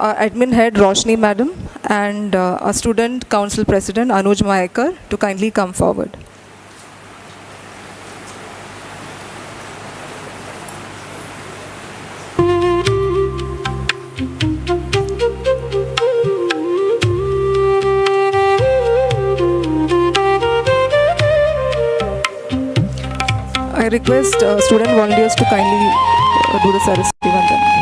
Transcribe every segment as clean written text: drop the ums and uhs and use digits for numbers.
our admin head Roshni madam and our student council president Anuj Maekar to kindly come forward. I request student volunteers to kindly do the Saraswati Vandana.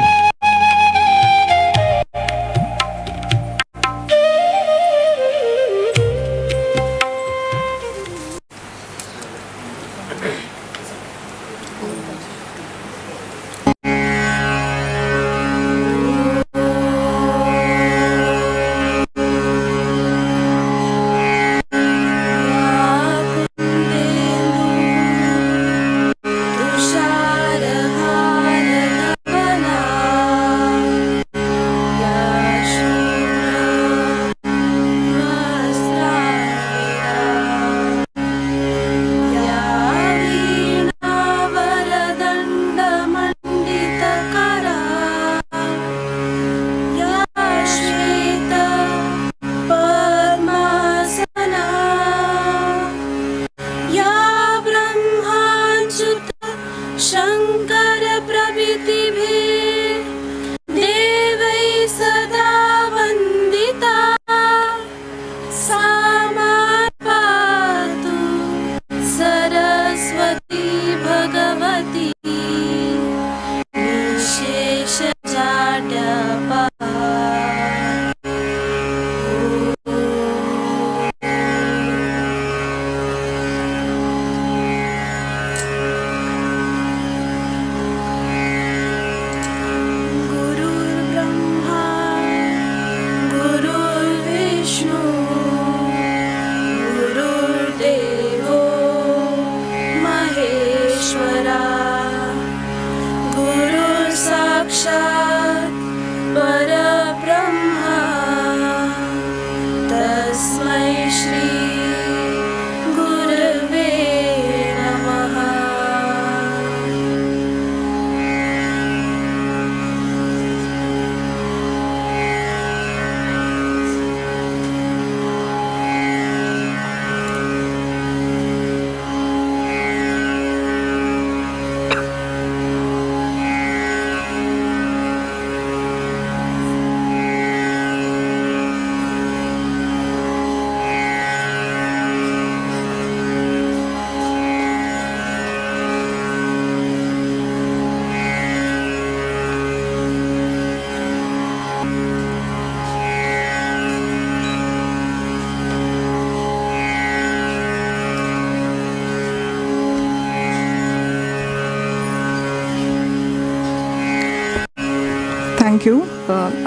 Thank you.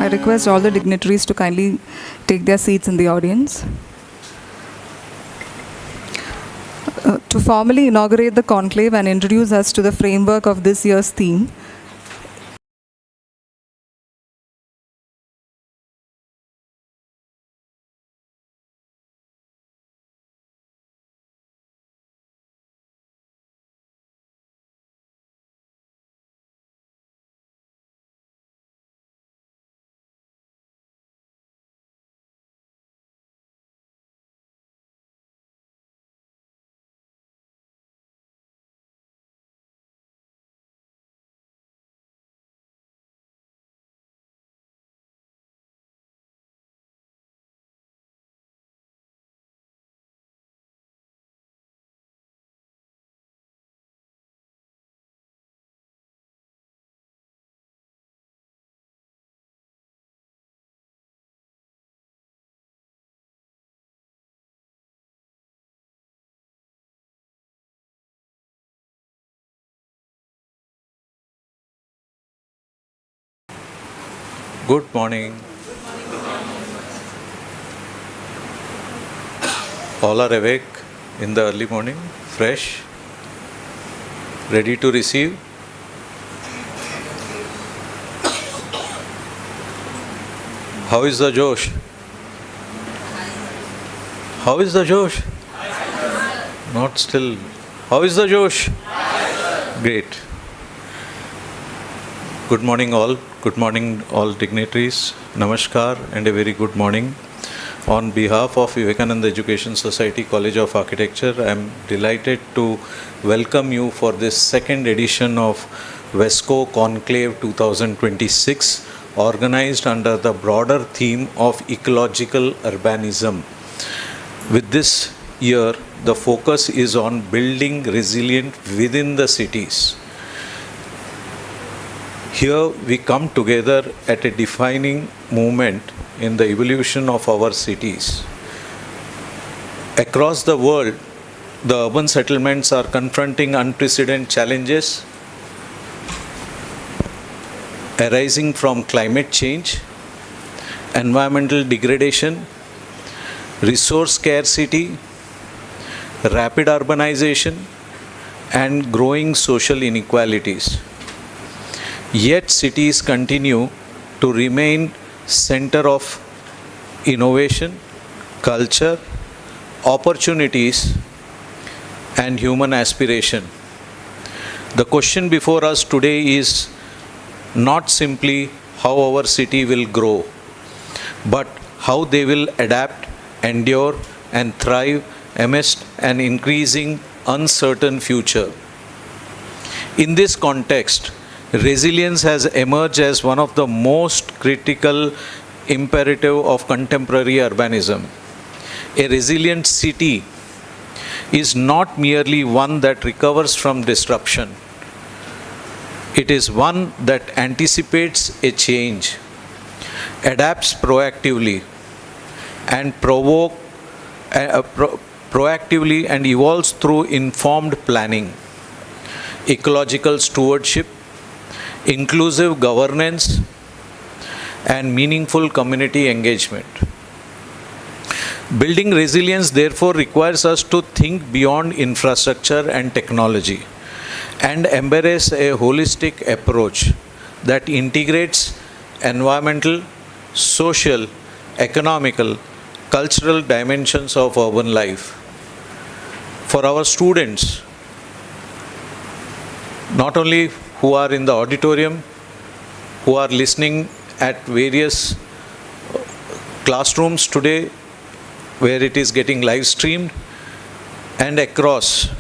I request all the dignitaries to kindly take their seats in the audience. To formally inaugurate the conclave and introduce us to the framework of this year's theme, Good morning. All are awake in the early morning, fresh, ready to receive. How is the Josh? How is the Josh? Not still. How is the Josh? Great. Good morning all. Good morning, all dignitaries. Namaskar and a very good morning. On behalf of Vivekanand Education Society College of Architecture, I am delighted to welcome you for this second edition of VESCOA Conclave 2026, organized under the broader theme of Ecological Urbanism. With this year, the focus is on building resilience within the cities. Here we come together at a defining moment in the evolution of our cities. Across the world, the urban settlements are confronting unprecedented challenges arising from climate change, environmental degradation, resource scarcity, rapid urbanization, and growing social inequalities. Yet cities continue to remain center of innovation, culture, opportunities, and human aspiration. The question before us today is not simply how our city will grow, but how they will adapt, endure, and thrive amidst an increasing uncertain future. In this context, resilience has emerged as one of the most critical imperative of contemporary urbanism. A resilient city is not merely one that recovers from disruption. It is one that anticipates a change, adapts proactively, and proactively and evolves through informed planning, ecological stewardship, inclusive governance, and meaningful community engagement. Building resilience, therefore, requires us to think beyond infrastructure and technology and embrace a holistic approach that integrates environmental, social, economical, cultural dimensions of urban life. For our students, not only who are in the auditorium, who are listening at various classrooms today where it is getting live streamed, and across,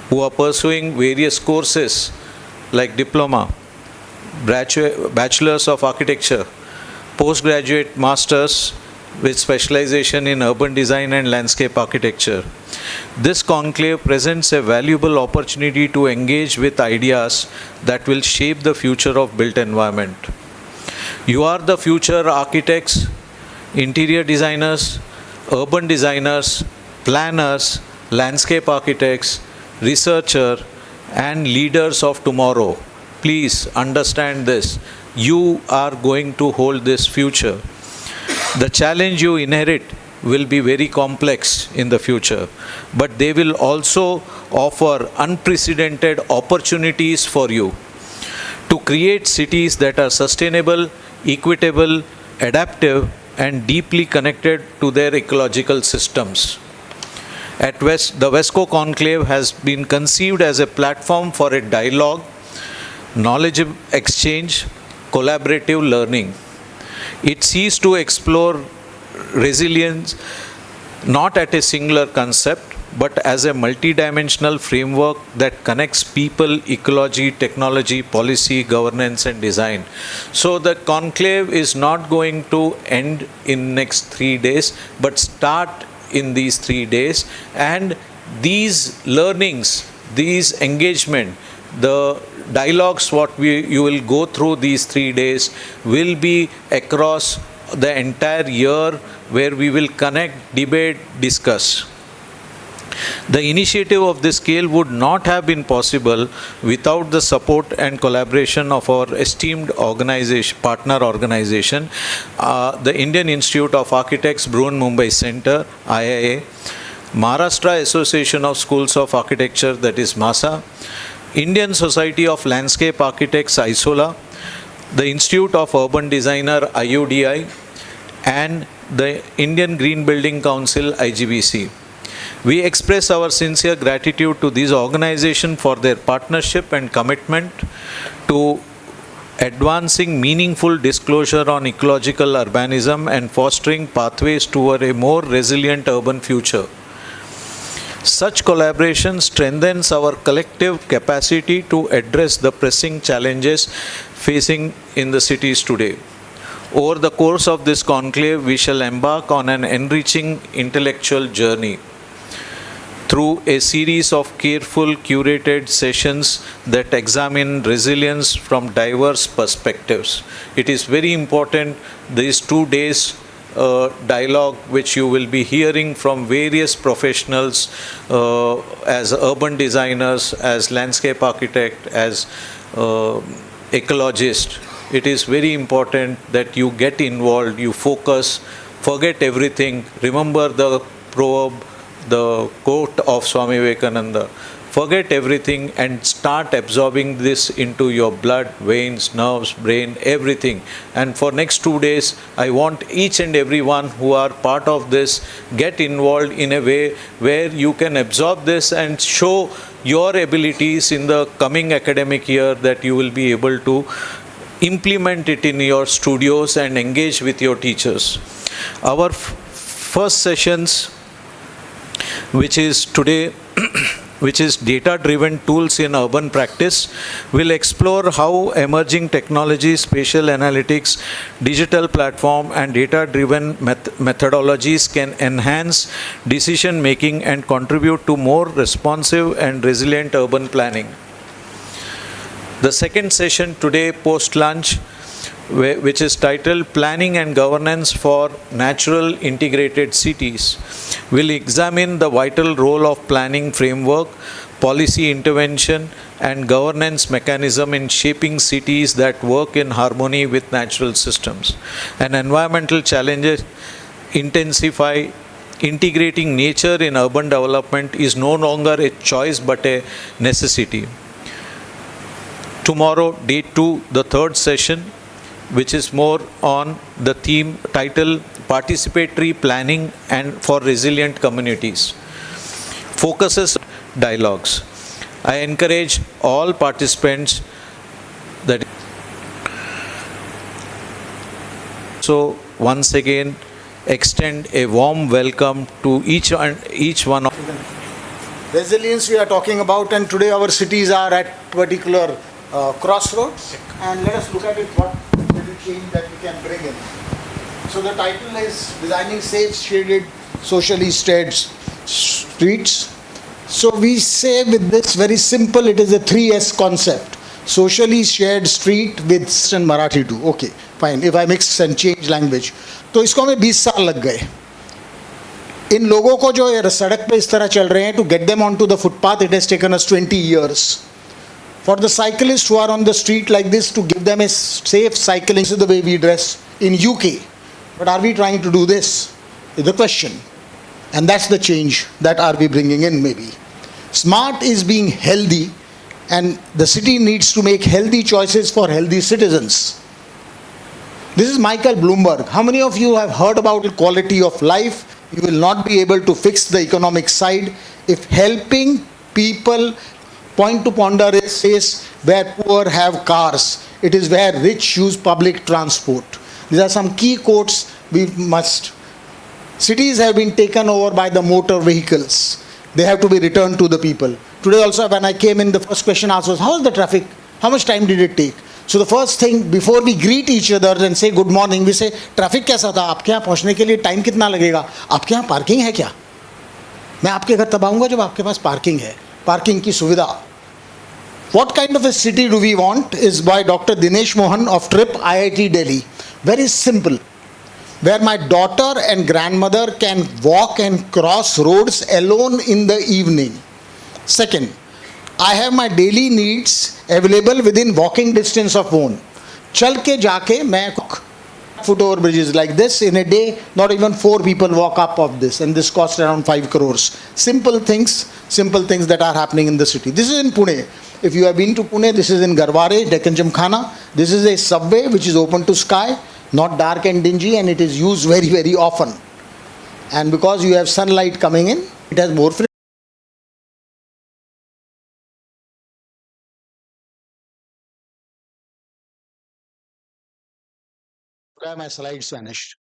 who are pursuing various courses like diploma, bachelors of architecture, postgraduate masters with specialization in urban design and landscape architecture. This conclave presents a valuable opportunity to engage with ideas that will shape the future of built environment. You are the future architects, interior designers, urban designers, planners, landscape architects, researchers, and leaders of tomorrow. Please understand this. You are going to hold this future. The challenge you inherit will be very complex in the future, but they will also offer unprecedented opportunities for you to create cities that are sustainable, equitable, adaptive, and deeply connected to their ecological systems. The VESCOA Conclave has been conceived as a platform for a dialogue, knowledge exchange, collaborative learning. It seeks to explore resilience not at a singular concept, but as a multidimensional framework that connects people, ecology, technology, policy, governance, and design. So the conclave is not going to end in next 3 days, but start in these 3 days. And these learnings, these engagement, the dialogues you will go through these 3 days will be across the entire year, where we will connect, debate, discuss. The initiative of this scale would not have been possible without the support and collaboration of our esteemed partner organization, the Indian Institute of Architects, Bruin Mumbai Center, IIA, Maharashtra Association of Schools of Architecture, that is MASA, Indian Society of Landscape Architects, ISOLA, the Institute of Urban Designer, IUDI, and the Indian Green Building Council, IGBC. We express our sincere gratitude to these organizations for their partnership and commitment to advancing meaningful disclosure on ecological urbanism and fostering pathways toward a more resilient urban future. Such collaboration strengthens our collective capacity to address the pressing challenges facing in the cities today. Over the course of this conclave, we shall embark on an enriching intellectual journey through a series of careful, curated sessions that examine resilience from diverse perspectives. It is very important, these 2 days dialogue which you will be hearing from various professionals as urban designers, as landscape architect, as ecologist. It is very important that you get involved, you focus, forget everything. Remember the proverb, the quote of Swami Vivekananda. Forget everything and start absorbing this into your blood, veins, nerves, brain, everything. And for next 2 days, I want each and everyone who are part of this get involved in a way where you can absorb this and show your abilities in the coming academic year, that you will be able to implement it in your studios and engage with your teachers. Our first sessions, which is today, which is data-driven tools in urban practice, will explore how emerging technologies, spatial analytics, digital platform and data-driven methodologies can enhance decision-making and contribute to more responsive and resilient urban planning. The second session today post-lunch, which is titled Planning and Governance for Natural Integrated Cities, will examine the vital role of planning framework, policy intervention and governance mechanism in shaping cities that work in harmony with natural systems. And environmental challenges intensify. Integrating nature in urban development is no longer a choice but a necessity. Tomorrow, day 2, the third session, which is more on the theme title Participatory Planning and for Resilient Communities, focuses dialogues. I encourage all participants that. So once again, extend a warm welcome to each one of. Resilience we are talking about, and today our cities are at particular crossroads, and let us look at it, what little change that we can bring in. So the title is Designing Safe, Shaded, Socially Steered Streets. So we say with this very simple, it is a 3S concept. Socially shared street with and Marathi too. Okay, fine. If I mix and change language, तो इसको हमें 20 साल लग गए. इन लोगों को जो ये सड़क पे इस तरह चल रहे हैं, to get them onto the footpath, it has taken us 20 years. For the cyclists who are on the street like this, to give them a safe cycling, this is the way we dress in UK. But are we trying to do this? Is the question. And that's the change that are we bringing in maybe. Smart is being healthy, and the city needs to make healthy choices for healthy citizens. This is Michael Bloomberg. How many of you have heard about quality of life? You will not be able to fix the economic side if helping people. Point to ponder is where poor have cars. It is where rich use public transport. These are some key quotes we must. Cities have been taken over by the motor vehicles. They have to be returned to the people. Today also when I came in, the first question asked was, how is the traffic? How much time did it take? So the first thing, before we greet each other and say good morning, we say, traffic कैसा था? आपके यहाँ पहुँचने के लिए time कितना लगेगा? आपके यहाँ पार्किंग है क्या? मैं आपके घर तब आऊँगा जब आपके पास पार्किंग है. Parking की सुविधा. What kind of a city do we want is by Dr. Dinesh Mohan of TRIP IIT Delhi. Very simple. Where my daughter and grandmother can walk and cross roads alone in the evening. Second, I have my daily needs available within walking distance of home. चल के जाके मैं foot over bridges like this in a day, not even 4 people walk up of this, and this costs around 5 crores. Simple things that are happening in the city. This is in Pune. If you have been to Pune, this is in Garware, Deccan Gymkhana. This is a subway which is open to sky, not dark and dingy, and it is used very, very often. And because you have sunlight coming in, it has more why my slides vanished.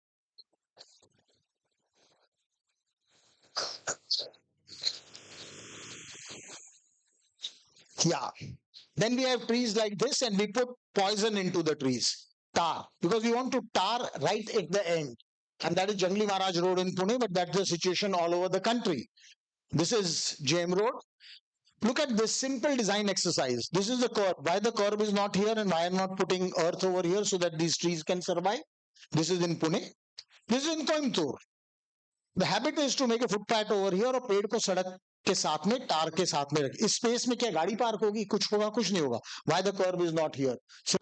Yeah. Then we have trees like this and we put poison into the trees, tar, because we want to tar right at the end. And that is Jangli Maharaj Road in Pune, but that's the situation all over the country. This is JM Road. Look at this simple design exercise. This is the curb. Why the curb is not here and why I'm not putting earth over here so that these trees can survive? This is in Pune. This is in Coimbatore. The habit is to make a footpath over here और पेड़ को सड़क के साथ में टार के साथ में रख. इस स्पेस में क्या गाड़ी पार्क होगी? कुछ होगा, कुछ नहीं होगा. Why the curb is not here? So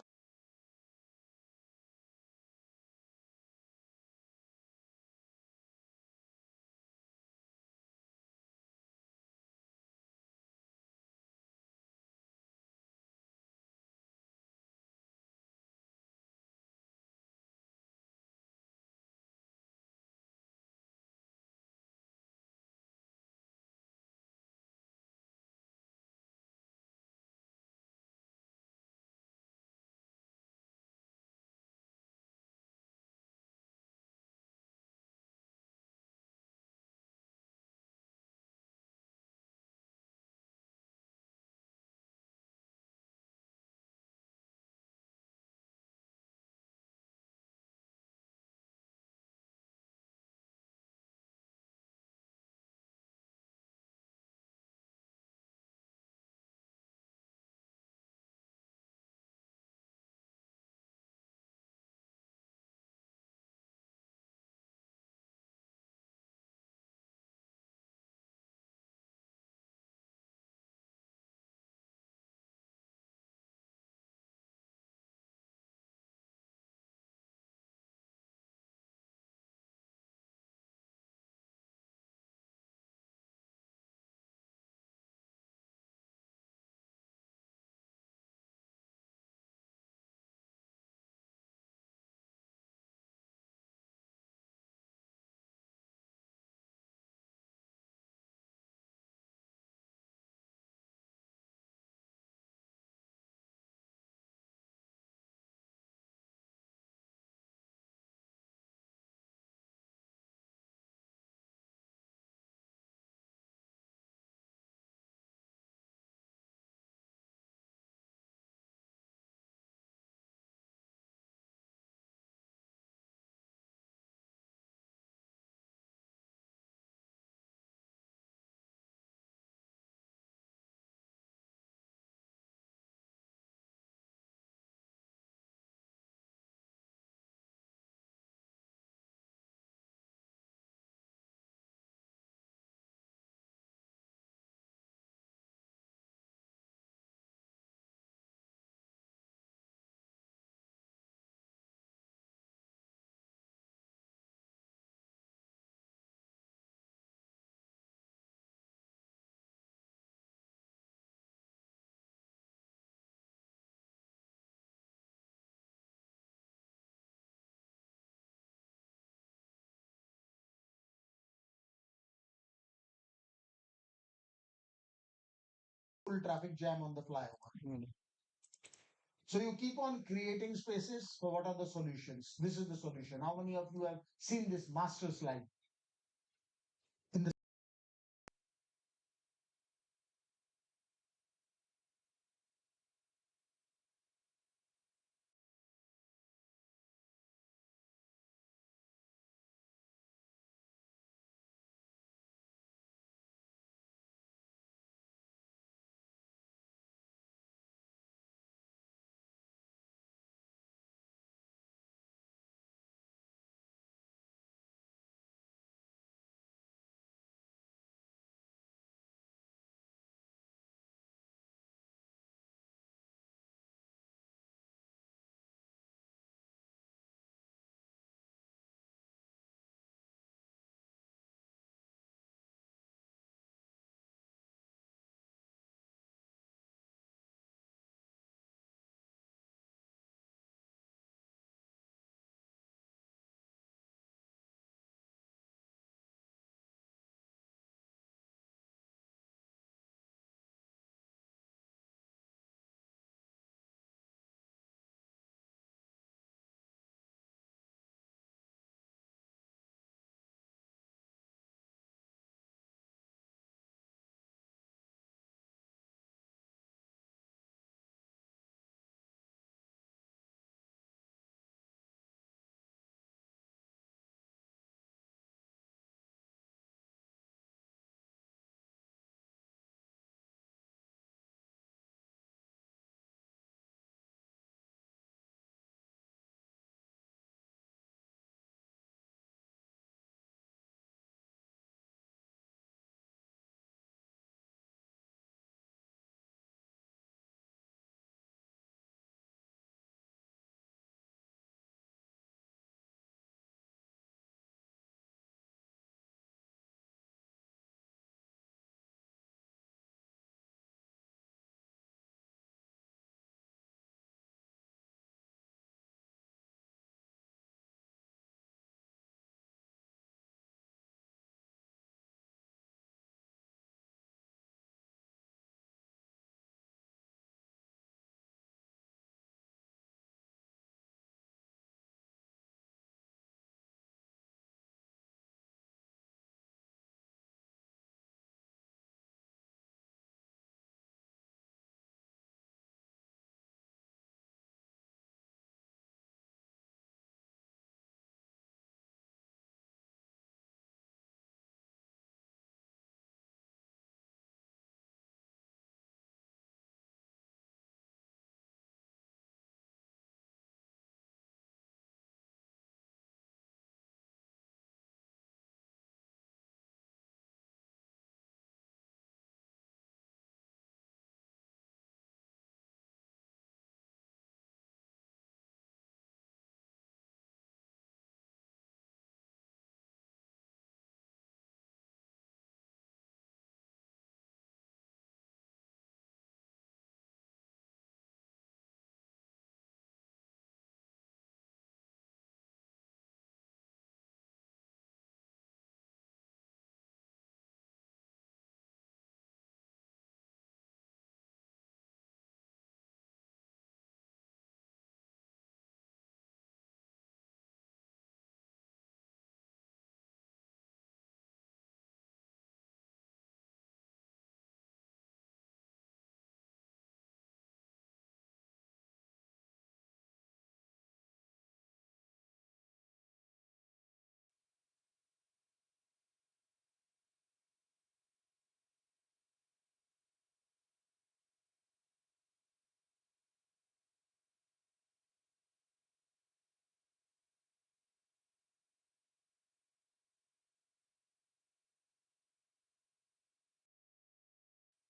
full traffic jam on the flyover. So you keep on creating spaces. So what are the solutions? This is the solution. How many of you have seen this master slide? In the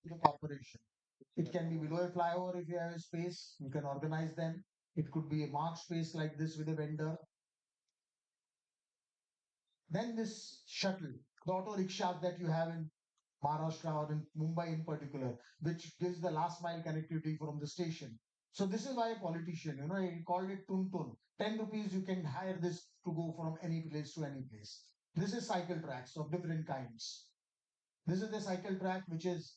to the corporation. It can be below a flyover if you have a space, you can organize them. It could be a marked space like this with a vendor. Then this shuttle, the auto rickshaws that you have in Maharashtra or in Mumbai in particular, which gives the last mile connectivity from the station. So this is why a politician, he called it tun tun. 10 rupees you can hire this to go from any place to any place. This is cycle tracks of different kinds. This is the cycle track which is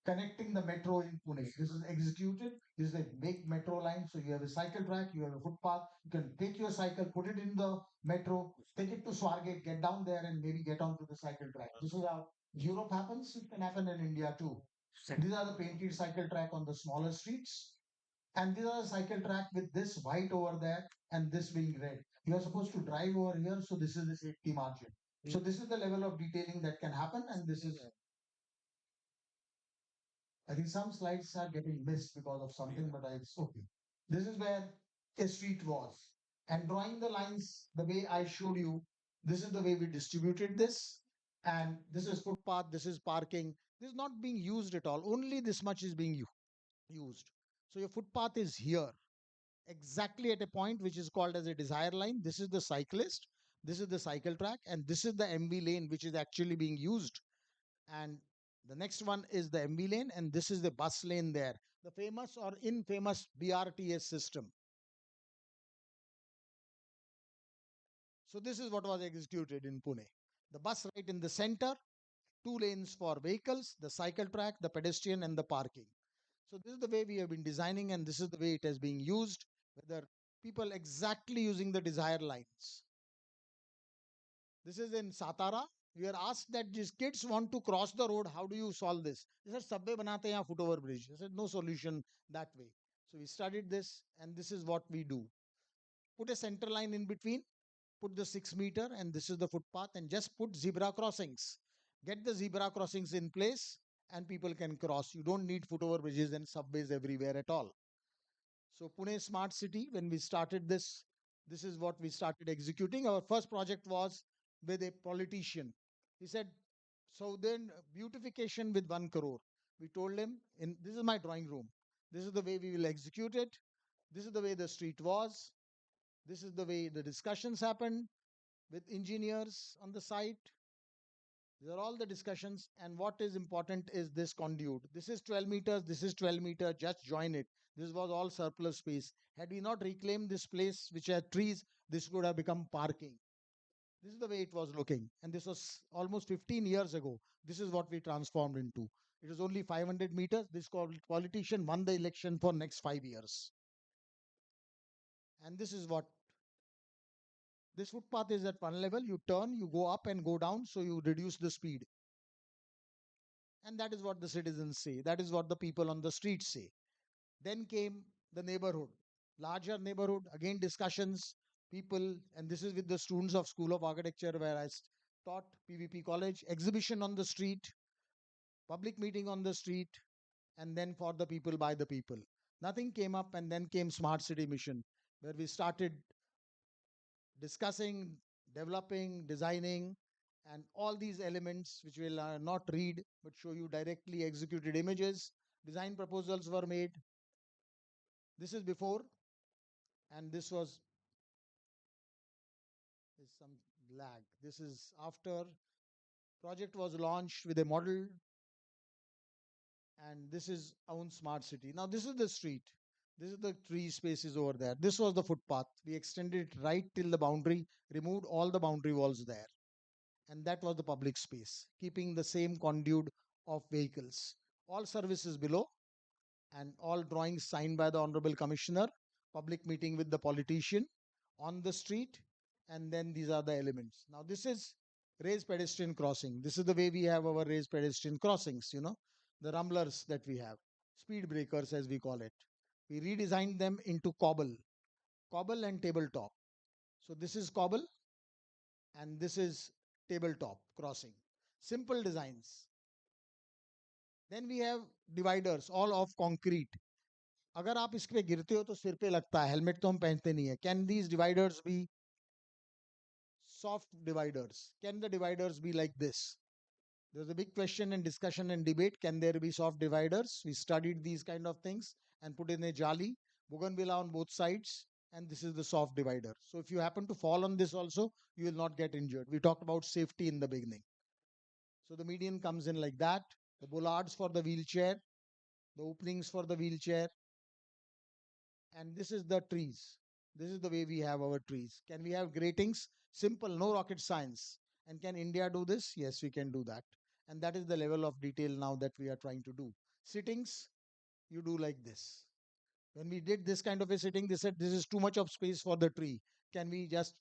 connecting the metro in Pune. This is executed. This is a big metro line. So you have a cycle track, you have a footpath. You can take your cycle, put it in the metro, take it to Swargate, get down there and maybe get onto the cycle track. This is how Europe happens. It can happen in India too. These are the painted cycle track on the smaller streets. And these are the cycle track with this white over there and this being red. You are supposed to drive over here. So this is the safety margin. So this is the level of detailing that can happen. And this is, I think some slides are getting missed because of something, but it's okay. This is where a street was. And drawing the lines the way I showed you, this is the way we distributed this. And this is footpath, this is parking. This is not being used at all. Only this much is being used. So your footpath is here, exactly at a point which is called as a desire line. This is the cyclist, this is the cycle track, and this is the MV lane which is actually being used. And the next one is the MV lane, and this is the bus lane there. The famous or infamous BRTS system. So this is what was executed in Pune. The bus right in the center, two lanes for vehicles, the cycle track, the pedestrian, and the parking. So this is the way we have been designing, and this is the way it is being used, whether people exactly using the desired lines. This is in Satara. We are asked that these kids want to cross the road. How do you solve this? They said, subway banate hain, foot over bridge. I said, no solution that way. So we studied this, and this is what we do. Put a center line in between, put the 6 meter, and this is the footpath, and just put zebra crossings. Get the zebra crossings in place, and people can cross. You don't need foot over bridges and subways everywhere at all. So Pune Smart City, when we started this, this is what we started executing. Our first project was with a politician. He said, so then beautification with 1 crore. We told him, this is my drawing room. This is the way we will execute it. This is the way the street was. This is the way the discussions happened with engineers on the site. These are all the discussions. And what is important is this conduit. This is 12 meters. This is 12 meters. Just join it. This was all surplus space. Had we not reclaimed this place, which had trees, this could have become parking. This is the way it was looking. And this was almost 15 years ago. This is what we transformed into. It was only 500 meters. This politician won the election for next 5 years. And this is what this footpath is at one level. You turn, you go up and go down. So you reduce the speed. And that is what the citizens say. That is what the people on the street say. Then came the neighborhood, larger neighborhood, again discussions, people, and this is with the students of School of Architecture where I taught PVP College, exhibition on the street, public meeting on the street, and then for the people, by the people. Nothing came up, and then came Smart City Mission, where we started discussing, developing, designing, and all these elements which will not read but show you directly executed images. Design proposals were made. This is before, and this was is some lag. This is after. Project was launched with a model, and this is own smart city. Now this is the street. This is the tree spaces over there. This was the footpath. We extended it right till the boundary, removed all the boundary walls there. And that was the public space, keeping the same conduit of vehicles. All services below, and all drawings signed by the Honorable Commissioner, public meeting with the politician on the street, and then these are the elements. Now this is raised pedestrian crossing. This is the way we have our raised pedestrian crossings, the rumblers that we have, speed breakers as we call it. We redesigned them into cobble and tabletop. So this is cobble and this is tabletop crossing. Simple designs. Then we have dividers, all of concrete. अगर आप इस पे गिरते हो तो सिर पे लगता है, हेलमेट तो हम पहनते नहीं है. Can these dividers be soft dividers? Can the dividers be like this? There was a big question and discussion and debate. Can there be soft dividers? We studied these kind of things and put in a jali, bougainvillea on both sides, and this is the soft divider. So if you happen to fall on this also, you will not get injured. We talked about safety in the beginning. So the median comes in like that. The bollards for the wheelchair, the openings for the wheelchair, and this is the trees. This is the way we have our trees. Can we have gratings? Simple, no rocket science. And can India do this? Yes, we can do that. And that is the level of detail now that we are trying to do. Sittings, you do like this. When we did this kind of a sitting, they said this is too much of space for the tree. Can we just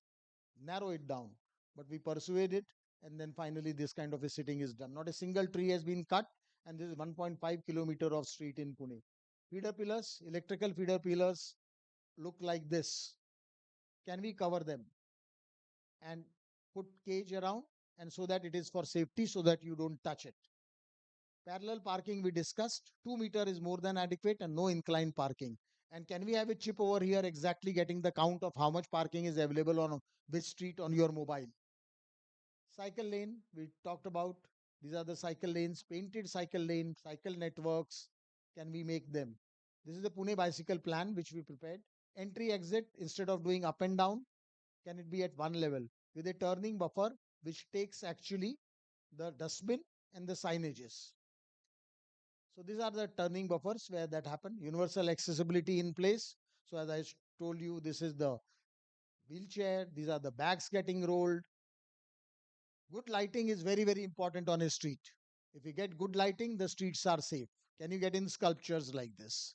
narrow it down? But we persuaded, and then finally this kind of a sitting is done. Not a single tree has been cut, and this is 1.5 kilometer of street in Pune. Feeder pillars, electrical feeder pillars look like this. Can we cover them and put cage around, and so that it is for safety, so that you don't touch it? Parallel parking we discussed. 2 meter is more than adequate, and no incline parking. And can we have a chip over here exactly getting the count of how much parking is available on which street on your mobile? Cycle lane we talked about. These are the cycle lanes, painted cycle lane, cycle networks. Can we make them? This is the Pune bicycle plan which we prepared. Entry exit, instead of doing up and down, can it be at one level with a turning buffer which takes actually the dustbin and the signages? So these are the turning buffers where that happen. Universal accessibility in place. So as I told you, this is the wheelchair. These are the bags getting rolled. Good lighting is very, very important on a street. If you get good lighting, the streets are safe. Can you get in sculptures like this?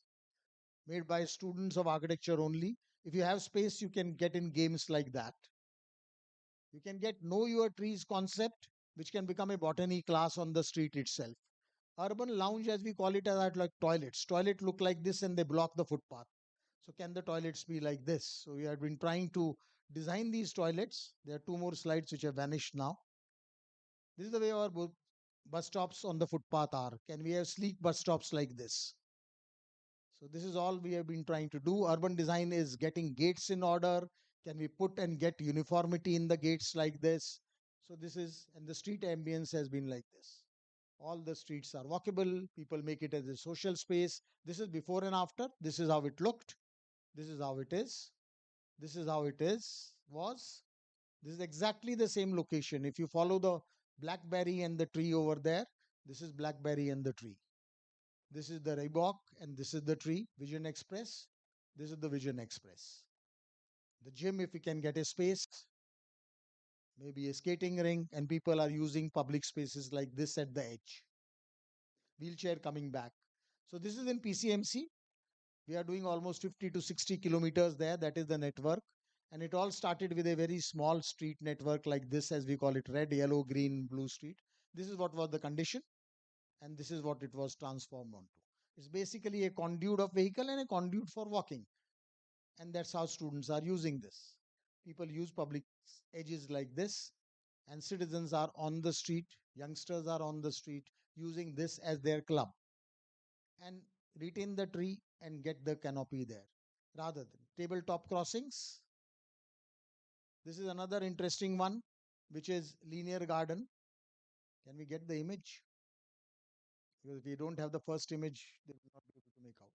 Made by students of architecture only. If you have space, you can get in games like that. You can get know your trees concept, which can become a botany class on the street itself. Urban lounge, as we call it, are like toilets. Toilet look like this and they block the footpath. So can the toilets be like this? So we have been trying to design these toilets. There are two more slides which have vanished now. This is the way our bus stops on the footpath are. Can we have sleek bus stops like this? So this is all we have been trying to do. Urban design is getting gates in order. Can we put and get uniformity in the gates like this? So this is, and the street ambience has been like this. All the streets are walkable. People make it as a social space. This is before and after. This is how it looked. This is how it is. This is how it was. This is exactly the same location. If you follow the blackberry and the tree over there, this is blackberry and the tree. This is the Reebok and this is the tree, Vision Express. This is the Vision Express. The gym, if you can get a space, maybe a skating rink, and people are using public spaces like this at the edge. Wheelchair coming back. So this is in PCMC. We are doing almost 50 to 60 kilometers there. That is the network. And it all started with a very small street network like this, as we call it, red, yellow, green, blue street. This is what was the condition, and this is what it was transformed onto. It's basically a conduit of vehicle and a conduit for walking. And that's how students are using this. People use public edges like this, and citizens are on the street, youngsters are on the street using this as their club, and retain the tree and get the canopy there rather than tabletop crossings. This is another interesting one, which is linear garden. Can we get the image? Because if we don't have the first image, they will not be able to make out.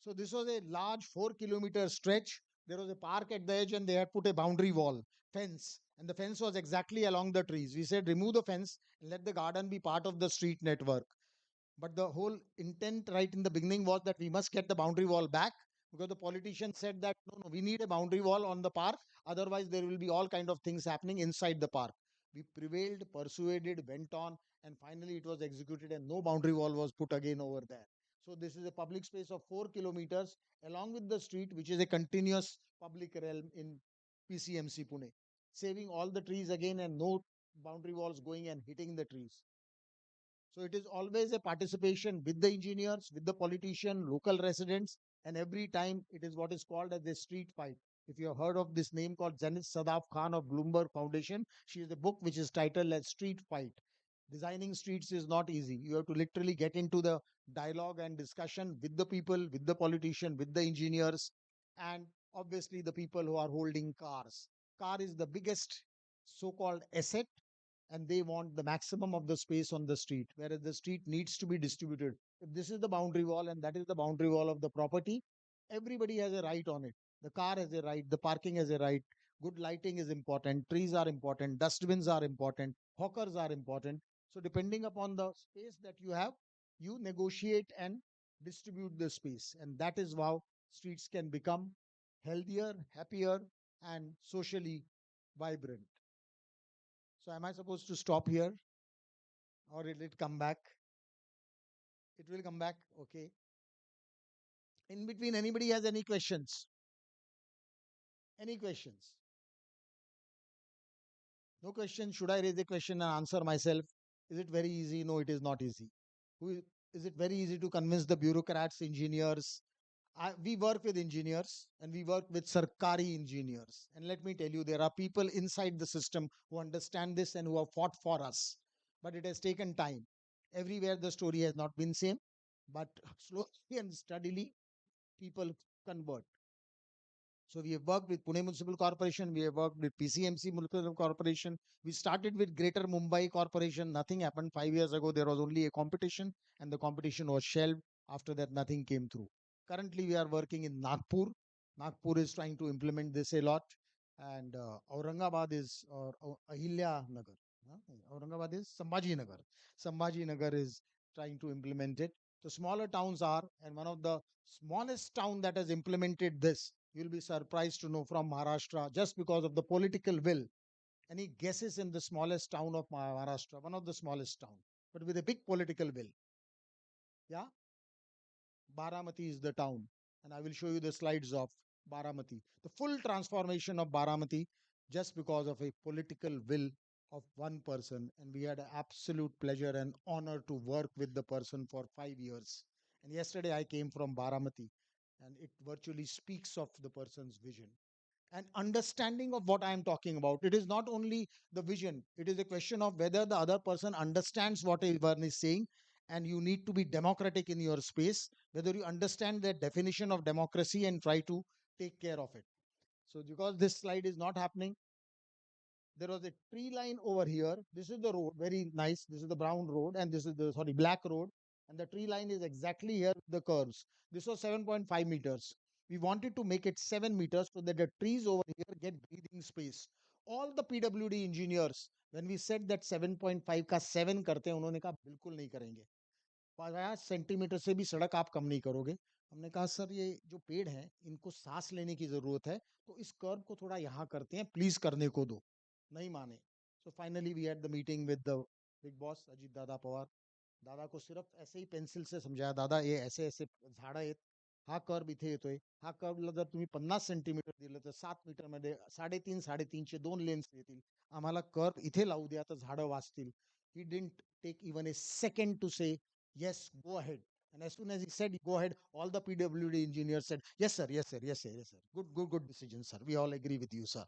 So this was a large 4 kilometer stretch. There was a park at the edge and they had put a boundary wall, fence. And the fence was exactly along the trees. We said remove the fence and let the garden be part of the street network. But the whole intent right in the beginning was that we must get the boundary wall back, because the politician said that no, we need a boundary wall on the park. Otherwise, there will be all kind of things happening inside the park. We prevailed, persuaded, went on, and finally it was executed and no boundary wall was put again over there. So this is a public space of 4 kilometers along with the street, which is a continuous public realm in PCMC Pune, saving all the trees again and no boundary walls going and hitting the trees. So it is always a participation with the engineers, with the politician, local residents, and every time it is what is called as a street fight. If you have heard of this name called Zenith Sadaf Khan of Bloomberg Foundation, she has a book which is titled as Street Fight. Designing streets is not easy. You have to literally get into the dialogue and discussion with the people, with the politician, with the engineers, and obviously the people who are holding cars. Car is the biggest so-called asset, and they want the maximum of the space on the street, whereas the street needs to be distributed. If this is the boundary wall and that is the boundary wall of the property, everybody has a right on it. The car has a right, the parking has a right, good lighting is important, trees are important, dustbins are important, hawkers are important. So, depending upon the space that you have, you negotiate and distribute the space. And that is how streets can become healthier, happier, and socially vibrant. So, am I supposed to stop here or will it come back? It will come back. Okay. In between, anybody has any questions? Any questions? No question. Should I raise a question and answer myself? Is it very easy? No, it is not easy. Is it very easy to convince the bureaucrats, engineers? We work with engineers and we work with Sarkari engineers. And let me tell you, there are people inside the system who understand this and who have fought for us. But it has taken time. Everywhere the story has not been same, but slowly and steadily people convert. So we have worked with Pune Municipal Corporation, we have worked with PCMC Municipal Corporation. We started with Greater Mumbai Corporation. Nothing happened 5 years ago. There was only a competition, and the competition was shelved. After that, nothing came through. Currently, we are working in Nagpur. Nagpur is trying to implement this a lot, and Aurangabad is or Ahilya Nagar. Aurangabad is Sambhaji Nagar. Sambhaji Nagar is trying to implement it. The smaller towns are, and one of the smallest town that has implemented this, you'll be surprised to know, from Maharashtra, just because of the political will. Any guesses in the smallest town of Maharashtra? One of the smallest town, but with a big political will. Yeah, Baramati is the town, and I will show you the slides of Baramati. The full transformation of Baramati just because of a political will of one person, and we had an absolute pleasure and honor to work with the person for 5 years. And yesterday I came from Baramati, and it virtually speaks of the person's vision and understanding of what I am talking about. It is not only the vision, it is a question of whether the other person understands what one is saying, and you need to be democratic in your space, whether you understand the definition of democracy and try to take care of it. So, because this slide is not happening, there was a tree line over here. This is the road, very nice. This is the brown road, and this is the black road. And the tree line is exactly here with the curves. This was 7.5 meters. We wanted to make it 7 meters so that the trees over here get breathing space. All the PWD engineers, when we said that 7.5 का 7 करते हैं, उन्होंने कहा बिल्कुल नहीं करेंगे. 5 centimetre से भी सड़क आप कम नहीं करोगे. हमने कहा सर ये जो पेड़ हैं इनको सांस लेने की जरूरत है, तो इस कर्व को थोड़ा यहाँ करते हैं, प्लीज करने को दो. नहीं माने. So finally we had the meeting with the big boss Ajit Dada Pawar. दादा को सिर्फ ऐसे ही पेन्सिल से समजाया, दादा हे ऐसे ऐसे झाड आहेत, हा कर्व इथे येतोय, हा कर्वला जर तुम्ही 50 सेंटीमीटर दिलं तर 7 मीटरमध्ये 3.5 2 लेन्स येतील, आम्हाला कर्व इथे लावू द्या तर झाडं वाचतील. He didn't take even a second to say yes, go ahead. And as soon as he said go ahead, all the PWD engineers said yes sir, yes sir, yes sir, yes sir, good decision sir, we all agree with you sir.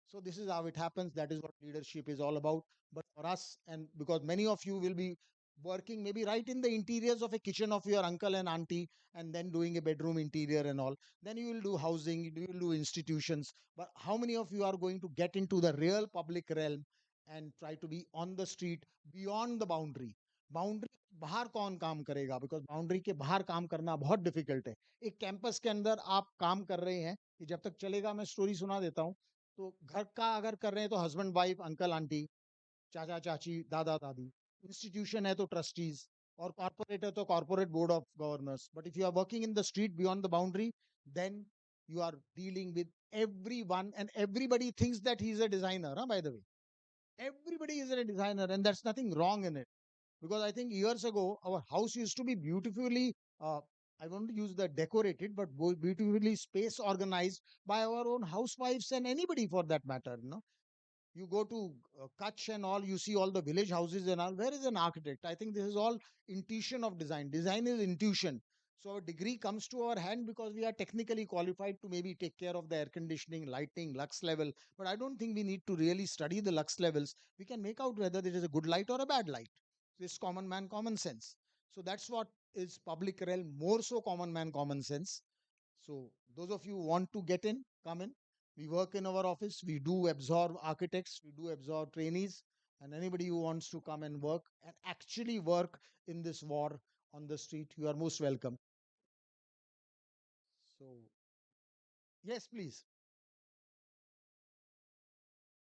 So this is how it happens. That is what leadership is all about. But for us, and because many of you will be working maybe right in the interiors of a kitchen of your uncle and auntie, and then doing a bedroom interior and all, then you will do housing, you will do institutions. But how many of you are going to get into the real public realm and try to be on the street beyond the boundary? Boundary बाहर कौन काम करेगा? Because boundary के बाहर काम करना बहुत difficult है. एक कैंपस के अंदर आप काम कर रहे हैं, कि जब तक चलेगा मैं स्टोरी सुना देता हूँ. तो घर का अगर कर रहे हैं तो हस्बैंड वाइफ, अंकल आंटी, चाचा चाची, दादा दादी. इंस्टीट्यूशन है तो ट्रस्टीज, और कॉर्पोरेट है तो corporate board of governors. But if you are working in the street beyond the boundary, then you are dealing with everyone, and everybody thinks that he is a designer, huh, by the way. Everybody is a designer, and that's nothing wrong in it. Because I think years ago our house used to be beautifully, I want to use the decorated, but beautifully space organized by our own housewives and anybody for that matter. You go to Kutch and all, you see all the village houses and all. Where is an architect? I think this is all intuition of design. Design is intuition. So our degree comes to our hand because we are technically qualified to maybe take care of the air conditioning, lighting, lux level. But I don't think we need to really study the lux levels. We can make out whether it is a good light or a bad light. This common man, common sense. So that's what is public realm, more so common man, common sense. So those of you who want to get in, come in. We work in our office. We do absorb architects. We do absorb trainees. And anybody who wants to come and work and actually work in this war on the street, you are most welcome. So, yes, please.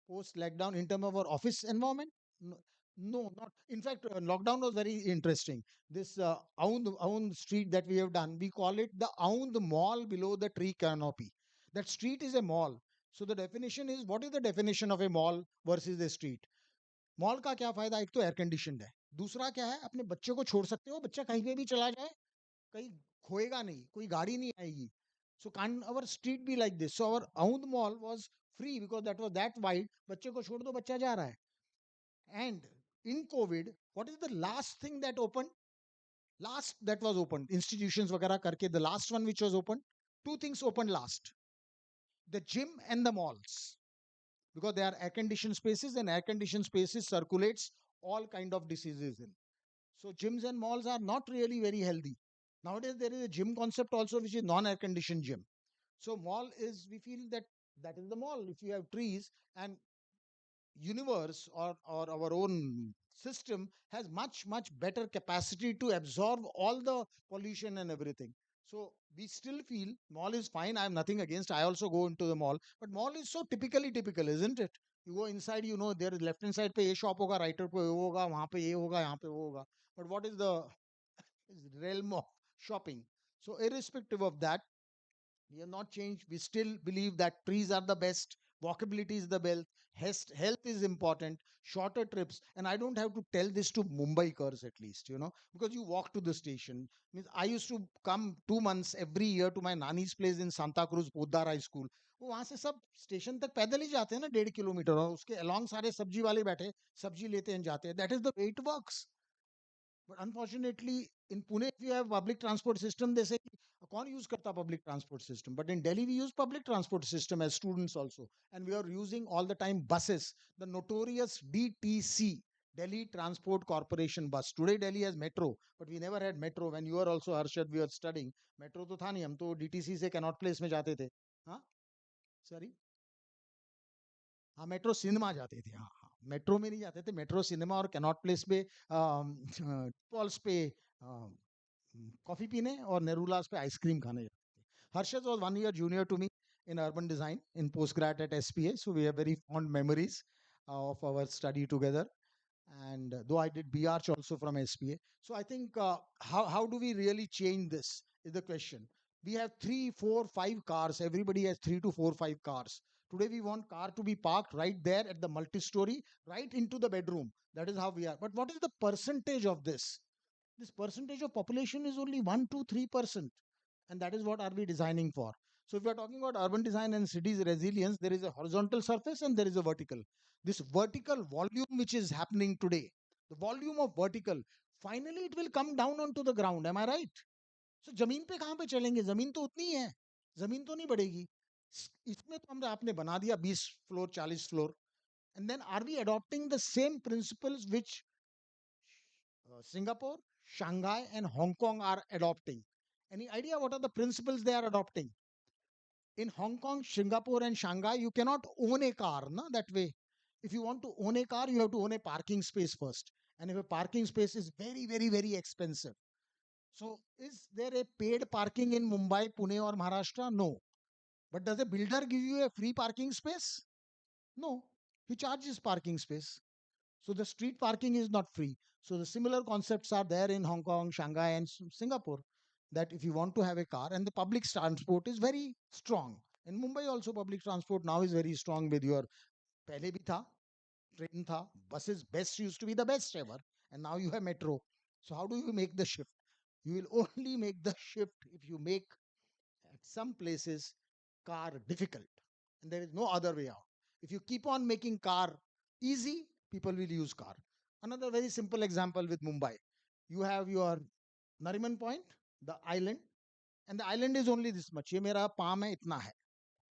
Post lockdown in terms of our office environment? No, no, not. In fact, lockdown was very interesting. This Aund street that we have done, we call it the Aund Mall below the tree canopy. That street is a mall. So the definition is, what is the definition of a mall versus a street? Mall का क्या फायदा? एक तो air conditioned है, दूसरा क्या है, अपने बच्चे को छोड़ सकते हो, बच्चा कहीं पे भी चला जाए, कहीं खोएगा नहीं, कोई गाड़ी नहीं आएगी. So can our street be like this? So our Aund Mall was free because that was that wide. बच्चे को छोड़ दो, बच्चा जा रहा है. And in COVID, what is the last thing that opened? Last that was opened, institutions वगैरह करके, the last one which was opened, two things opened last: the gym and the malls, because they are air conditioned spaces, and air conditioned spaces circulates all kind of diseases in. So gyms and malls are not really very healthy. Nowadays there is a gym concept also which is non air conditioned gym. So mall is, we feel that that is the mall. If you have trees, and universe or our own system has much better capacity to absorb all the pollution and everything. So we still feel mall is fine. I have nothing against. I also go into the mall, but mall is so typical, isn't it? You go inside, you know there is left hand side पे ये shop होगा, right पे वो होगा, वहाँ पे ये होगा, यहाँ पे वो होगा. But what is the realm of shopping? So irrespective of that, we have not changed. We still believe that trees are the best, walkability is the best, health is important, shorter trips. And I don't have to tell this to Mumbaikars at least, because you walk to the station. Means I used to come 2 months every year to my nani's place in Santa Cruz, Poddar High School. वो वहां से sub station तक पैदल ही जाते हैं ना, 1.5 kilometre, और उसके अलॉन्ग सारे सब्जी वाले बैठे सब्जी लेते हैं जाते हैं. That is the way it works. But unfortunately, in Pune, if you have public transport system, they say, कौन use करता public transport system? But in Delhi, we use public transport system as students also. And we are using all the time buses, the notorious DTC, Delhi Transport Corporation bus. Today, Delhi has metro, but we never had metro. When you were also, Harshad, we were studying, metro तो था नहीं, हम तो DTC से Connaught Place में जाते थे. हाँ? Sorry? हाँ, मेट्रो सिनेमा जाते थे. हाँ हाँ, मेट्रो में नहीं जाते थे, मेट्रो सिनेमा और कैनॉट प्लेस पे पॉल्स पे कॉफी पीने और नेरूलास पे आइसक्रीम खाने जाते थे. Harshad was 1 year junior to me in urban design in postgrad at SPA, so we have very fond memories of our study together. And though I did BArch also from SPA, so I think how do we really change this is the question. We have 3, 4, 5 cars. Everybody has 3 to 4, 5 cars. Today we want car to be parked right there at the multi-story, right into the bedroom. That is how we are. But what is the percentage of this? This percentage of population is only 1 to 3%, and that is what are we designing for. So if we are talking about urban design and cities resilience, there is a horizontal surface and there is a vertical. This vertical volume which is happening today, the volume of vertical, finally it will come down onto the ground. Am I right? So जमीन पे कहाँ पे चलेंगे? जमीन तो उतनी ही है, जमीन तो नहीं बढ़ेगी. इसमें तो हमने आपने बना दिया 20 floor 40 floor. And then are we adopting the same principles which Singapore, Shanghai, and Hong Kong are adopting? Any idea what are the principles they are adopting? In Hong Kong, Singapore, and Shanghai, you cannot own a car, no, that way. If you want to own a car, you have to own a parking space first. And if a parking space is very expensive. So, is there a paid parking in Mumbai, Pune, or Maharashtra? No. But does a builder give you a free parking space? No. He charges parking space. So the street parking is not free. So the similar concepts are there in Hong Kong, Shanghai, and Singapore. That if you want to have a car, and the public transport is very strong. In Mumbai also public transport now is very strong with your पहले भी था, train था, buses best used to be the best ever, and now you have metro. So how do you make the shift? You will only make the shift if you make at some places car difficult, and there is no other way out. If you keep on making car easy, people will use car. Another very simple example with Mumbai. You have your Nariman Point, the island, and the island is only this much. ये मेरा palm है, इतना है.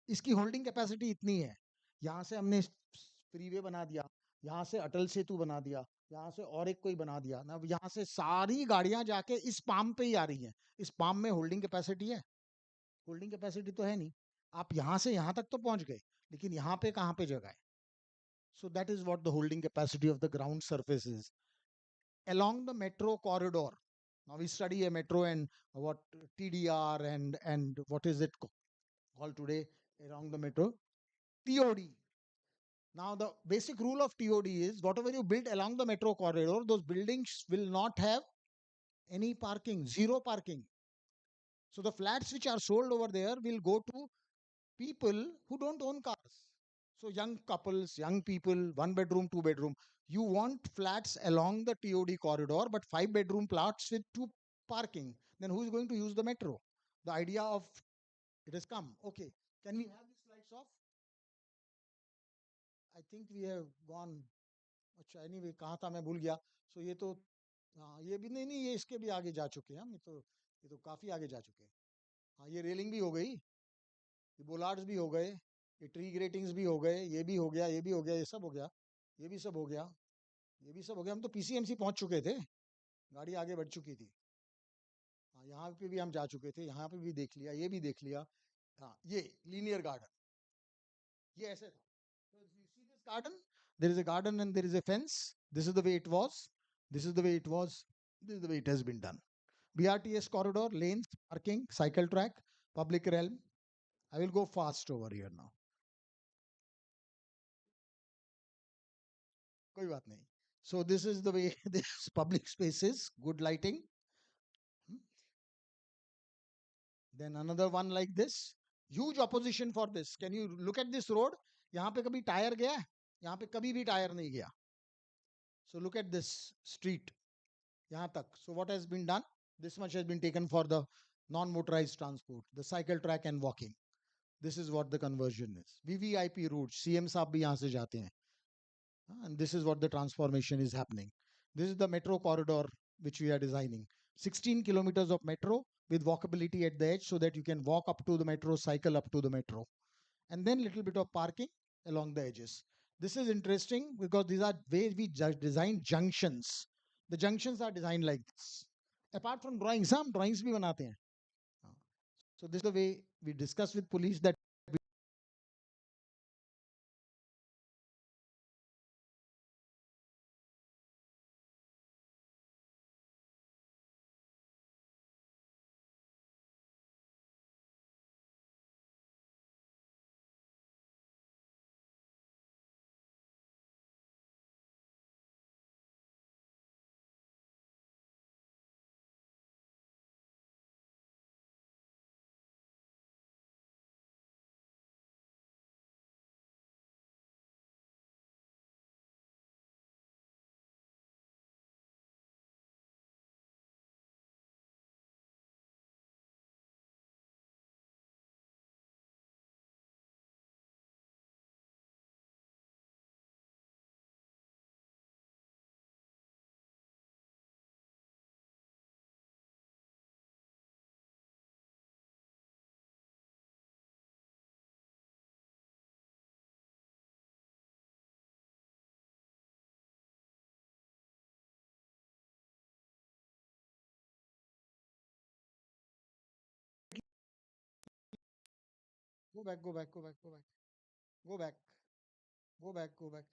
इसकी holding capacity इतनी है. यहाँ से हमने फ्रीवे बना दिया, यहाँ से अटल सेतु बना दिया, यहाँ से और एक कोई बना दिया ना, यहाँ से सारी गाड़ियां जाके इस पाम पे ही आ रही हैं. इस पाम में होल्डिंग कैपेसिटी है? होल्डिंग कैपेसिटी तो है नहीं. आप यहाँ से यहाँ तक तो पहुंच गए, लेकिन यहाँ पे कहाँ पे जगह है? So that is what the holding capacity of the ground surface is. Along the metro corridor, now we study a metro and what TDR and what is it called today along the metro? TOD. Now the basic rule of TOD is whatever you build along the metro corridor, those buildings will not have any parking, zero parking. So the flats which are sold over there will go to people who don't own cars. So young couples, young people, 1 bedroom, 2 bedroom. You want flats along the TOD corridor, but 5 bedroom flats with 2 parking. Then who is going to use the metro? The idea of it has come. Okay, can we have these slides off? I think we have gone. अच्छा anyway कहाँ था मैं भूल गया. So ये तो हाँ ये भी नहीं ये इसके भी आगे जा चुके हैं हम. ये तो काफी आगे जा चुके हैं. हाँ ये रेलिंग भी हो गई, ये बोलार्ड्स भी हो गए, ये ट्री ग्रेटिंग्स भी हो गए, ये भी हो गया, ये भी हो गया, ये सब हो गया, ये भी सब हो गया, ये भी सब हो गया. हम तो पीसीएमसी पहुंच चुके थे, गाड़ी आगे बढ़ चुकी थी. हाँ यहाँ पे भी हम जा चुके थे, यहाँ पे भी देख लिया, ये भी देख लिया. हाँ ये लीनियर गार्डन, ये ऐसे था. So you see this garden, there is a garden and there is a fence. This is the way it was, this is the way it was, this is the way it has been done. BRTS corridor, lanes, parking, cycle track, public realm. I will go fast over here now. कोई बात नहीं. So this is the way this public spaces, good lighting. Then another one like this, huge opposition for this. Can you look at this road? यहाँ पे कभी tyre गया है? यहाँ पे कभी भी टायर नहीं गया. So look at this street, यहाँ तक. So what has been done? This much has been taken for the non-motorized transport, the cycle track and walking. This is what the conversion is. VVIP routes, CM साहब भी यहाँ से जाते हैं. And this is what the transformation is happening. This is the metro corridor which we are designing. 16 kilometers of metro with walkability at the edge so that you can walk up to the metro, cycle up to the metro. And then little bit of parking along the edges. This is interesting because these are ways we design junctions. The junctions are designed like this. Apart from drawings, some drawings bhi banate hain. So this is the way we discuss with police that go back, go back, go back, go back, go back, go back, go back.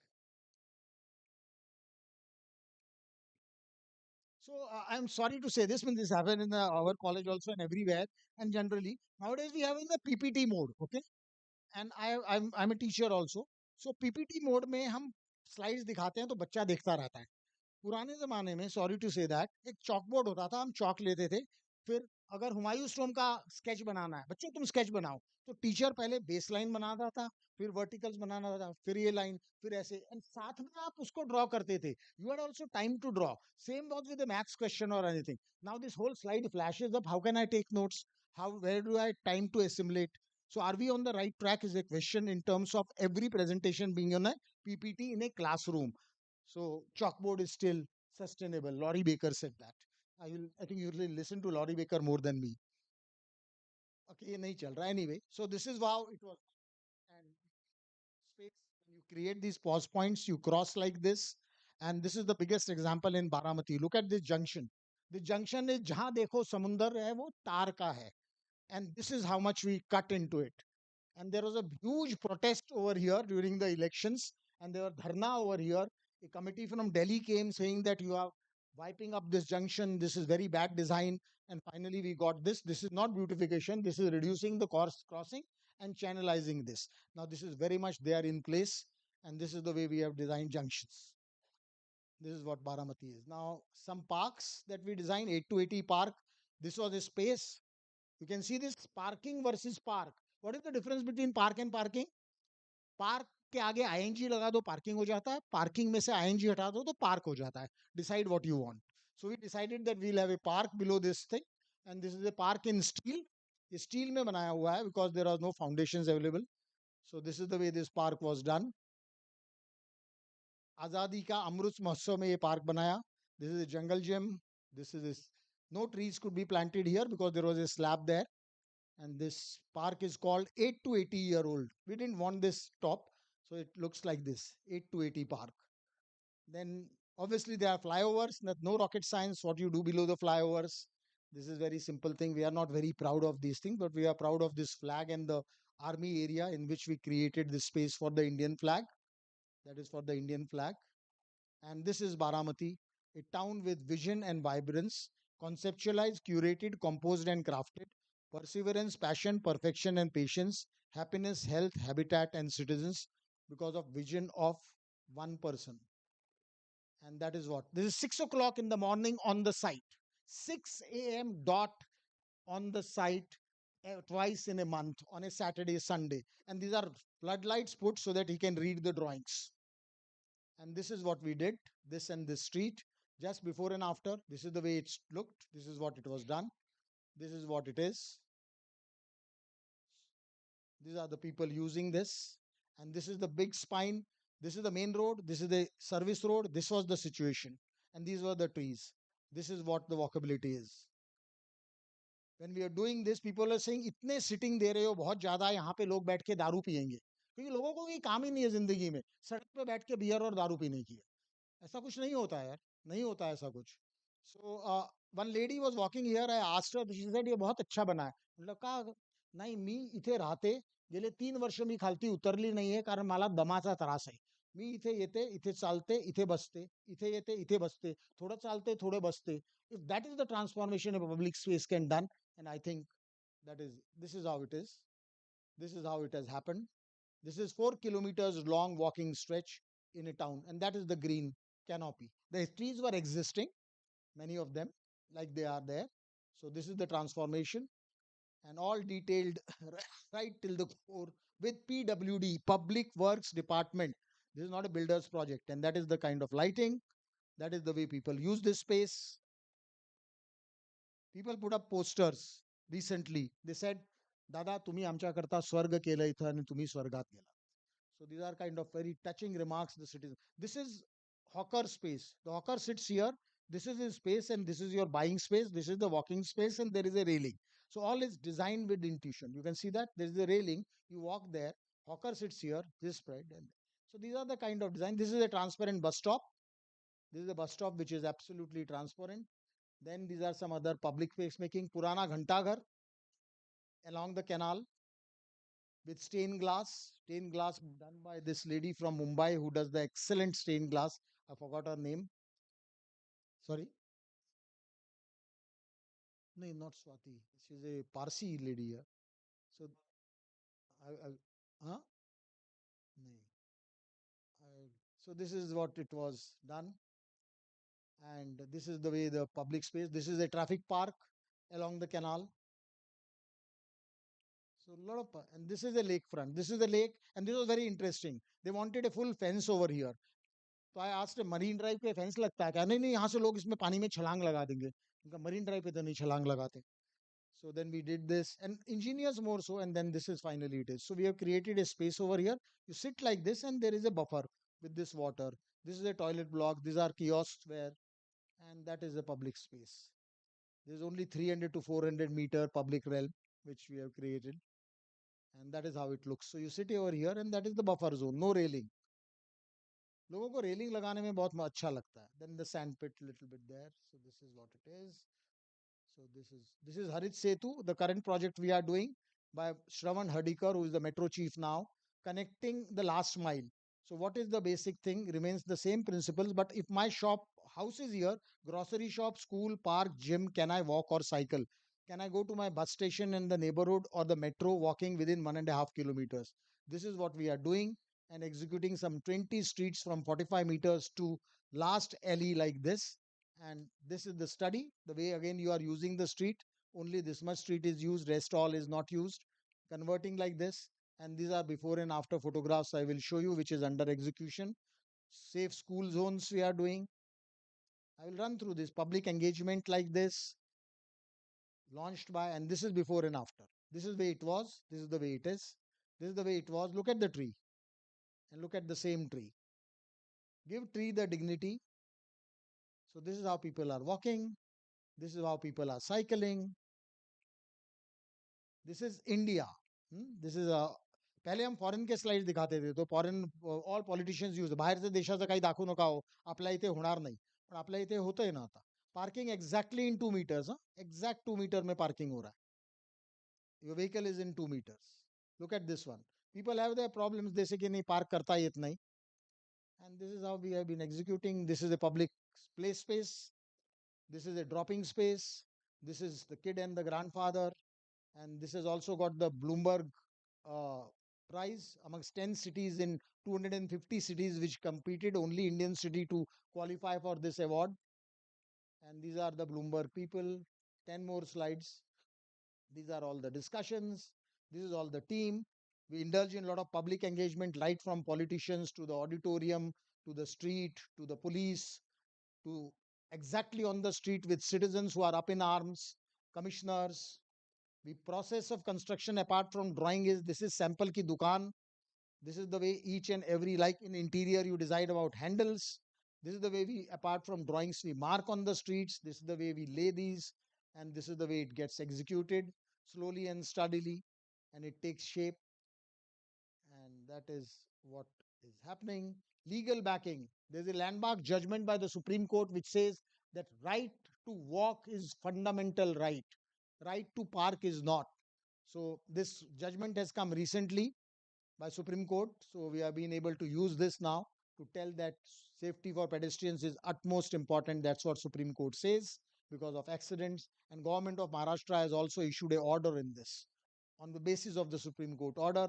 So I'm sorry to say this, when this happened in our college also and everywhere, and generally nowadays we have in the PPT mode, okay? And I'm a teacher also. So PPT mode में हम slides दिखाते हैं तो बच्चा देखता रहता है. पुराने जमाने में, सॉरी टू से दैट, एक चॉक बोर्ड होता था, हम चॉक लेते थे. फिर अगर हुमायूं स्टोन का स्केच बनाना है, बच्चों तुम स्केच बनाओ, तो टीचर पहले बेस लाइन बनाता था, फिर वर्टिकल्स बनाना था, फिर ये लाइन, फिर ऐसे, एंड साथ में आप उसको ड्रॉ करते थे. You had also time to draw. Same was with the maths question और anything. Now this whole slide flashes up. How can I take notes? How, where do I time to assimilate? So are we on the right track is a question in terms of every presentation being on a PPT in a classroom. So chalkboard is still sustainable. Laurie Baker said that. I think you really listen to Laurie Baker more than me. Okay, ये नहीं चल रहा. Anyway, so this is how it was. And space, when you create these pause points, you cross like this. And this is the biggest example in Baramati. Look at this junction. The junction is जहाँ देखो समुंदर है वो तार का है. And this is how much we cut into it. And there was a huge protest over here during the elections, and there were dharna over here. A committee from Delhi came saying that you are wiping up this junction, this is very bad design. And finally we got this. This is not beautification, this is reducing the cost crossing and channelizing this. Now this is very much there in place, and this is the way we have designed junctions. This is what Baramati is. Now some parks that we designed, 8 to 80 park, this was a space. You can see this parking versus park. What is the difference between park and parking? Park के आगे ING लगा दो parking हो जाता है, parking में से ING हटा दो तो पार्क हो जाता है. Decide what you want. So we decided that we will have a park below this thing, and this is a park in steel. ये स्टील में बनाया हुआ है because there are no foundations available. So this is the way this park was done. Azadi ka Amrit Mahotsav में ये park बनाया. This is a jungle gym. This is no trees could be planted here because there was a slab there. And this park is called 8 to 80-year-old. We didn't want this top, so it looks like this, 8 to 80 park. Then obviously there are flyovers. No rocket science what you do below the flyovers. This is very simple thing. We are not very proud of these things, but we are proud of this flag and the army area in which we created this space for the Indian flag. That is for the Indian flag. And this is Baramati, a town with vision and vibrance, conceptualized, curated, composed, and crafted. Perseverance, passion, perfection, and patience, happiness, health, habitat, and citizens, because of vision of one person. And that is what. This is 6 o'clock in the morning on the site. 6 a.m. dot on the site, twice in a month, on a Saturday, Sunday. And these are floodlights put so that he can read the drawings. And this is what we did, this and this street, just before and after. This is the way it looked. This is what it was done. This is what it is. These are the people using this. And this is the big spine. This is the main road. This is the service road. This was the situation. And these were the trees. This is what the walkability is. When we are doing this, people are saying, इतने sitting दे रहे हो बहुत ज़्यादा, यहाँ पे लोग बैठ के दारू पियेंगे. क्योंकि लोगों को कोई काम ही नहीं है जिंदगी में, सड़क पे बैठ के बियर और दारू पीने की. ऐसा कुछ नहीं होता है यार, नहीं होता ऐसा कुछ. So one lady was walking here. I asked her, she said ये बहुत अच्छा बना है. मतलब का नाही मी इथे राहते, गेले 3 वर्ष मी खालती उतरली नाहीये कारण मला दमाचा त्रास आहे. मी इथे येते, इथे चालते, इथे बसते, इथे येते, इथे बसते, थोडं चालते, थोडं बसते. If that is the transformation a public space can done, and I think this is how it is. This is how it has happened. This is 4 kilometers long walking stretch in a town, and that is the green canopy. The trees were existing, many of them, like they are there. So this is the transformation, and all detailed right till the core with PWD, Public Works Department. This is not a builder's project, and that is the kind of lighting. That is the way people use this space. People put up posters recently. They said, "Dada, तुम्ही आमच्याकरता स्वर्ग केलं इथं आणि तुम्ही स्वर्गात गेला." So these are kind of very touching remarks the citizen. This is hawker space. The hawker sits here. This is his space, and this is your buying space. This is the walking space, and there is a railing. So all is designed with intuition. You can see that there is a railing. You walk there. Hawker sits here. This spread, and so these are the kind of design. This is a transparent bus stop. This is a bus stop which is absolutely transparent. Then these are some other public space making. Purana Ghantaghar along the canal with stained glass done by this lady from Mumbai who does the excellent stained glass. I forgot her name. Sorry. No, not Swati. She's a Parsi lady here. So, huh? No. So this is what it was done. And this is the way the public space. This is a traffic park along the canal. So a lot of, and this is a lakefront. This is the lake, and this was very interesting. They wanted a full fence over here. तो I asked marine drive पे fence लगता है क्या? नहीं नहीं, यहाँ से लोग इसमें पानी में छलांग लगा देंगे. उनका मरीन ड्राइव पे तो नहीं छलांग लगाते. So then we did this, and engineers more so, and then this is finally it is. So we have created a space over here. You sit like this, and there is a buffer with this water. This is a toilet block. These are kiosks where, and that is a public space. There's only 300 to 400 meter public realm which we have created, and that is how it looks. So you sit over here, and that is the buffer zone, no railing. लोगों को railing लगाने में बहुत अच्छा लगता है. Then the sand pit little bit there. So this is what it is. So this is Harit Setu, the current project we are doing by Shravan Hadikar, who is the metro chief now, connecting the last mile. So what is the basic thing? Remains the same principles, but if my shop house is here, grocery shop, school, park, gym, can I walk or cycle? Can I go to my bus station in the neighborhood or the metro walking within 1.5 kilometers? This is what we are doing and executing some 20 streets from 45 meters to last alley like this. And this is the study, the way again you are using the street, only this much street is used, rest all is not used, converting like this. And these are before and after photographs I will show you, which is under execution. Safe school zones we are doing. I will run through this public engagement like this, launched by, and this is before and after. This is the way it was, this is the way it is, this is the way it was. Look at the tree and look at the same tree. Give tree the dignity. So this is how people are walking, this is how people are cycling. This is India. This is पहले हम foreign के slide दिखाते थे, तो foreign all politicians use बाहेरच्या देशाचं काही दाखवू नका हो, आपल्या इथे होणार नाही, पण आपल्या इथे होतंय ना आता. पार्किंग एक्झॅक्टली इन 2 meters. एक्झॅक्ट 2 meter में पार्किंग हो रहा है. Your vehicle is in 2 meters. Look at this one. People have their problems, जैसे की नाही पार्क करता येत नाही. And this is how we have been executing. This is a public play space. This is a dropping space. This is the kid and the grandfather. And this has also got the Bloomberg prize amongst 10 cities in 250 cities which competed, only Indian city to qualify for this award. And these are the Bloomberg people. 10 more slides. These are all the discussions. This is all the team. We indulge in a lot of public engagement, right from politicians to the auditorium, to the street, to the police, to exactly on the street with citizens who are up in arms, commissioners. The process of construction, apart from drawing, is this is sample ki dukan. This is the way each and every, like in interior you decide about handles. This is the way we, apart from drawings, we mark on the streets. This is the way we lay these, and this is the way it gets executed slowly and steadily, and it takes shape. And that is what is happening. Legal backing. There's a landmark judgment by the Supreme Court which says that right to walk is fundamental right. Right to park is not. So this judgment has come recently by Supreme Court. So we have been able to use this now to tell that safety for pedestrians is utmost important. That's what Supreme Court says because of accidents. And Government of Maharashtra has also issued a order in this on the basis of the Supreme Court order.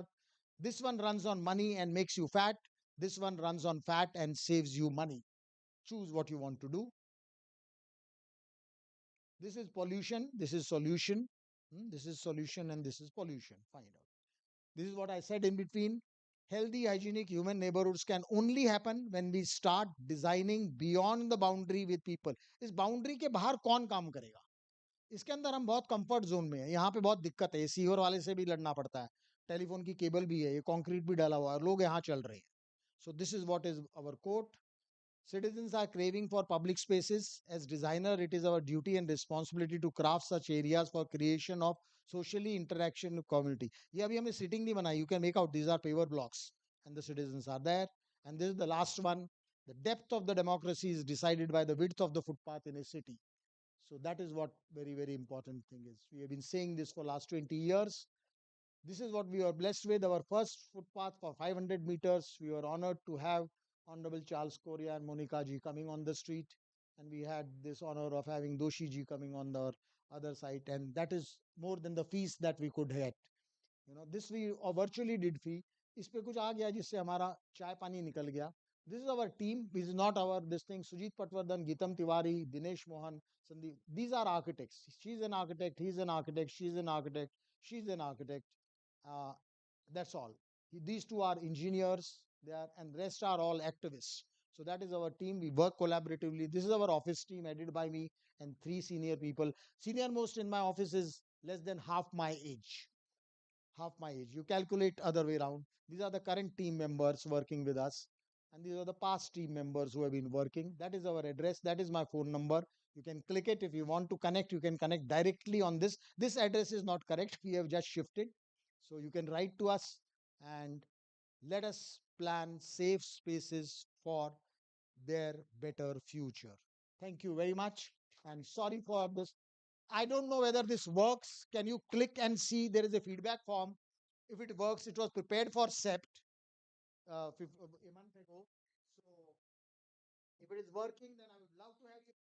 This one runs on money and makes you fat. This one runs on fat and saves you money. Choose what you want to do. This is pollution. This is solution. This is solution and this is pollution. Find out. This is what I said in between. Healthy, hygienic human neighborhoods can only happen when we start designing beyond the boundary with people. इस boundary के बाहर कौन काम करेगा? इसके अंदर हम बहुत कंफर्ट जोन में है. यहाँ पे बहुत दिक्कत है, सीवर वाले से भी लड़ना पड़ता है, टेलीफोन की केबल भी है, ये कंक्रीट भी डाला हुआ है, लोग यहाँ चल रहे हैं. So this is what is our quote. Citizens are craving for public spaces. As designer, it is our duty and responsibility to craft such areas for creation of socially interaction community. ये अभी हमें sitting नहीं बनाई. You can make out these are paver blocks and the citizens are there. And this is the last one. The depth of the democracy is decided by the width of the footpath in a city. So that is what very, very important thing is. We have been saying this for last 20 years. This is what we are blessed with. Our first footpath for 500 meters. We were honored to have Honorable Charles Correa and Monica ji coming on the street. And we had this honor of having Doshi ji coming on the other side. And that is more than the fees that we could get. This we virtually did fee. इस पे कुछ आ गया जिससे हमारा चाय पानी निकल गया. This is our team. This is not our this thing. Sujit Patwardhan, Geetam Tiwari, Dinesh Mohan, Sandeep. These are architects. She's an architect. He's an architect. She's an architect. She's an architect. That's all. These two are engineers. They are, and rest are all activists. So that is our team. We work collaboratively. This is our office team headed by me and 3 senior people. Senior most in my office is less than half my age. Half my age. You calculate other way around. These are the current team members working with us. And these are the past team members who have been working. That is our address. That is my phone number. You can click it. If you want to connect, you can connect directly on this. This address is not correct. We have just shifted. So you can write to us and let us plan safe spaces for their better future. Thank you very much. And sorry for this. I don't know whether this works. Can you click and see there is a feedback form? If it works, it was prepared for SEPT a month ago. So if it is working, then I would love to have you.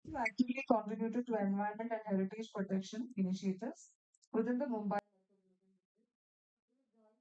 You actively contributed to environment and heritage protection initiatives within the Mumbai. Yeah,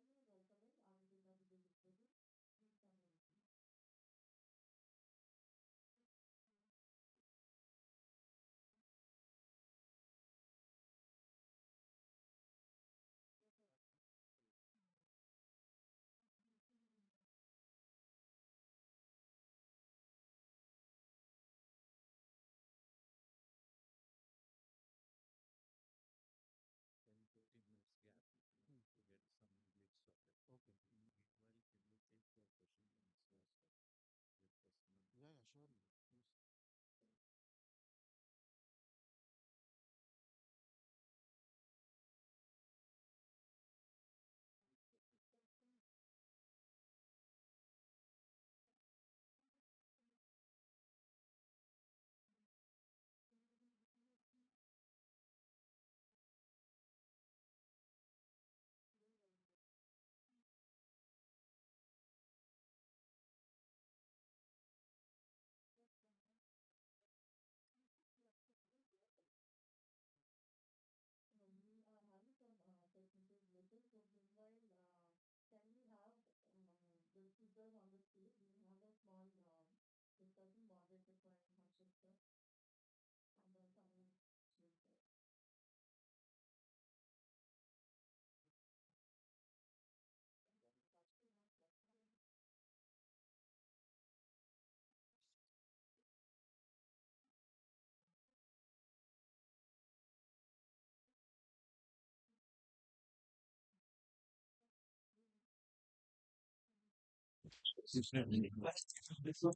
yeah, sure.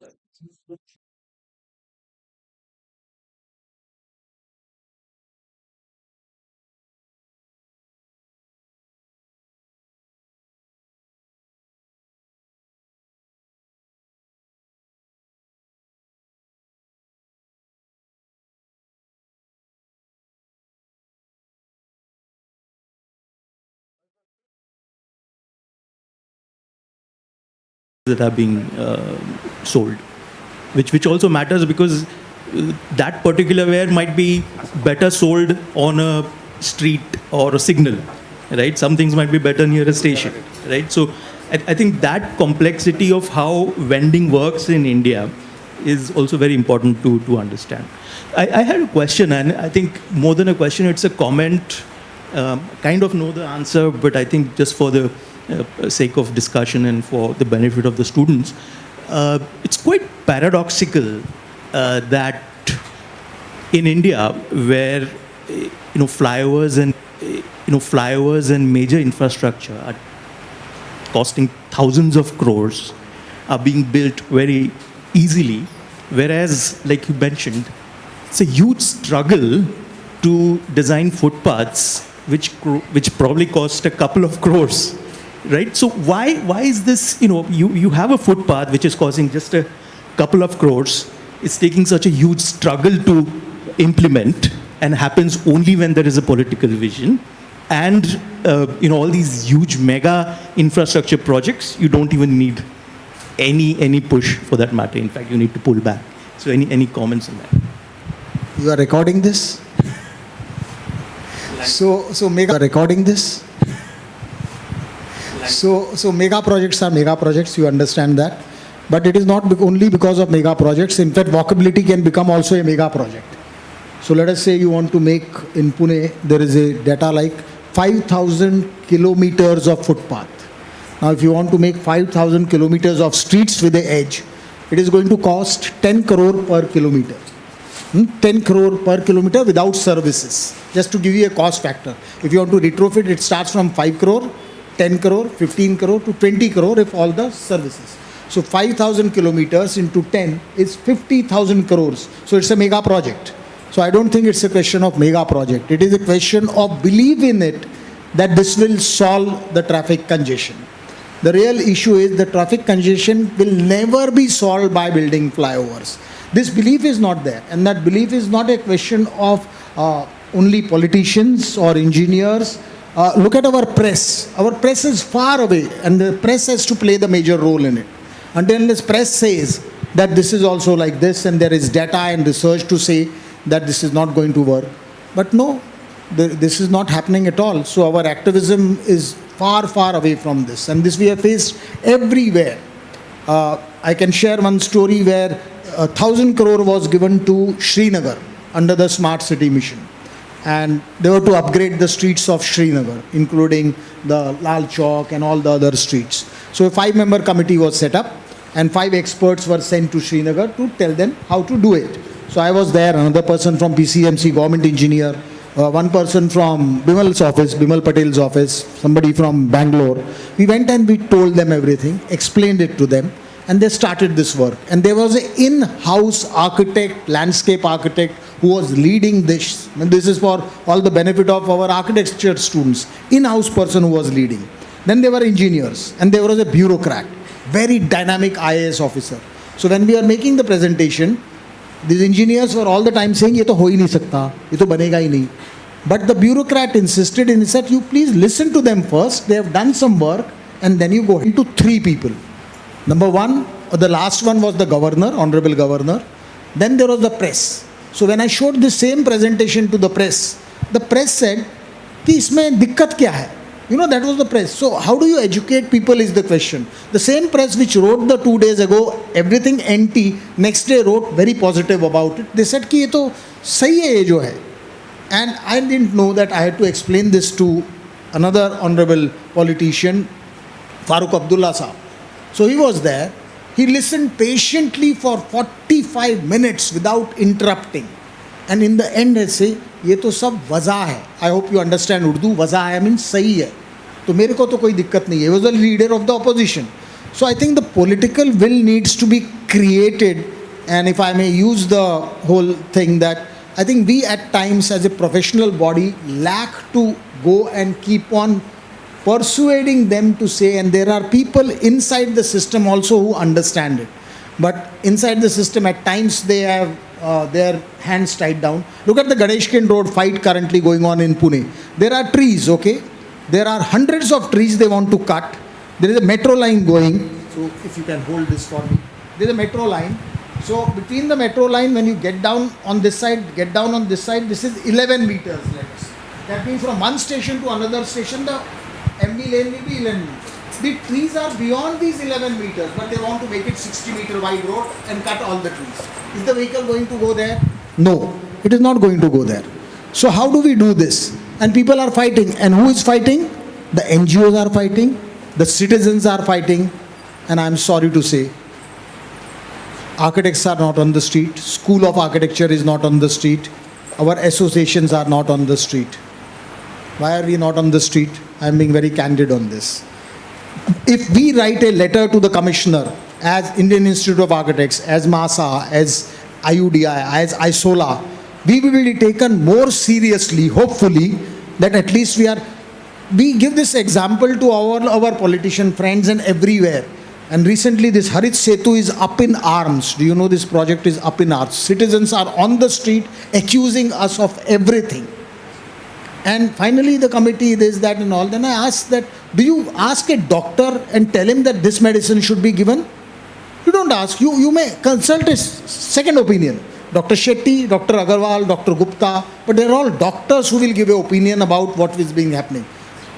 that are being sold, which also matters because that particular ware might be better sold on a street or a signal, right? Some things might be better near a station, right? So I think that complexity of how vending works in India is also very important to understand. I had a question, and I think more than a question, it's a comment. Kind of know the answer, but I think just for the sake of discussion and for the benefit of the students, it's quite paradoxical that in India, where flyovers and major infrastructure are costing thousands of crores, are being built very easily, whereas, like you mentioned, it's a huge struggle to design footpaths which probably cost a couple of crores, right? So why is this, you have a footpath which is costing just a couple of crores, it's taking such a huge struggle to implement and happens only when there is a political vision, and all these huge mega infrastructure projects, you don't even need any push for that matter. In fact, you need to pull back. So any comments on that? You are recording this? So mega recording this. So mega projects are mega projects. You understand that, but it is not only because of mega projects. In fact, walkability can become also a mega project. So let us say you want to make in Pune, there is a data like 5,000 kilometers of footpath. Now, if you want to make 5,000 kilometers of streets with the edge, it is going to cost 10 crore per kilometer. 10 crore per kilometer without services, just to give you a cost factor. If you want to retrofit, it starts from 5 crore, 10 crore, 15 crore to 20 crore if all the services. So 5,000 kilometers into 10 is 50,000 crores. So it's a mega project. So I don't think it's a question of mega project. It is a question of belief in it that this will solve the traffic congestion. The real issue is the traffic congestion will never be solved by building flyovers. This belief is not there, and that belief is not a question of only politicians or engineers. Look at our press. Our press is far away, and the press has to play the major role in it. Until this press says that this is also like this, and there is data and research to say that this is not going to work. But no, this is not happening at all. So our activism is far, far away from this, and this we have faced everywhere. I can share one story where 1,000 crore was given to Srinagar under the Smart City Mission. And they were to upgrade the streets of Srinagar, including the Lal Chowk and all the other streets. So a 5-member committee was set up, and 5 experts were sent to Srinagar to tell them how to do it. So I was there, another person from PCMC, government engineer, one person from Bimal's office, Bimal Patel's office, somebody from Bangalore. We went and we told them everything, explained it to them, and they started this work. And there was an in-house architect, landscape architect, who was leading this. And this is for all the benefit of our architecture students. In-house person who was leading. Then there were engineers, and there was a bureaucrat, very dynamic IAS officer. So when we are making the presentation, these engineers were all the time saying, "Ye to ho hi nahi sakta, ye to banega hi nahi." But the bureaucrat insisted, and he said, "You please listen to them first. They have done some work, and then you go into 3 people. Number 1, the last one was the governor, honorable governor. Then there was the press. So when I showed the same presentation to the press said, "Ki isme dikkat kya hai?" That was the press. So how do you educate people is the question. The same press which wrote the 2 days ago, everything NT, next day wrote very positive about it. They said, "Ki ye to sahi hai ye jo hai." And I didn't know that I had to explain this to another honorable politician, Farooq Abdullah Saab. So he was there. He listened patiently for 45 minutes without interrupting. And in the end, I say, "ये तो सब वजह है." I hope you understand Urdu. वजह है means सही है. तो मेरे को तो कोई दिक्कत नहीं है. He was the leader of the opposition. So I think the political will needs to be created. And if I may use the whole thing that I think we at times as a professional body lack to go and keep on persuading them to say, and there are people inside the system also who understand it. But inside the system at times they have their hands tied down. Look at the Ganeshkin Road fight currently going on in Pune. There are trees, okay? There are hundreds of trees they want to cut. There is a metro line going. So if you can hold this for me. There's a metro line. So between the metro line, when you get down on this side, get down on this side, this is 11 meters, let us say. That means from one station to another station, the MB lane will be 11 meters. The trees are beyond these 11 meters, but they want to make it 60-meter wide road and cut all the trees. Is the vehicle going to go there? No, it is not going to go there. So how do we do this? And people are fighting. And who is fighting? The NGOs are fighting, the citizens are fighting, and I am sorry to say, architects are not on the street, School of Architecture is not on the street, our associations are not on the street. Why are we not on the street? I am being very candid on this. If we write a letter to the commissioner as Indian Institute of Architects, as MASA, as IUDI, as ISOLA, we will be taken more seriously, hopefully, that at least we give this example to our politician friends and everywhere. And recently this Harit Setu is up in arms. Do you know this project is up in arms? Citizens are on the street accusing us of everything. And finally the committee, this, that and all. Then I asked that, do you ask a doctor and tell him that this medicine should be given? You don't ask. You may consult his second opinion. Dr. Shetty, Dr. Agarwal, Dr. Gupta, but they're all doctors who will give an opinion about what is being happening.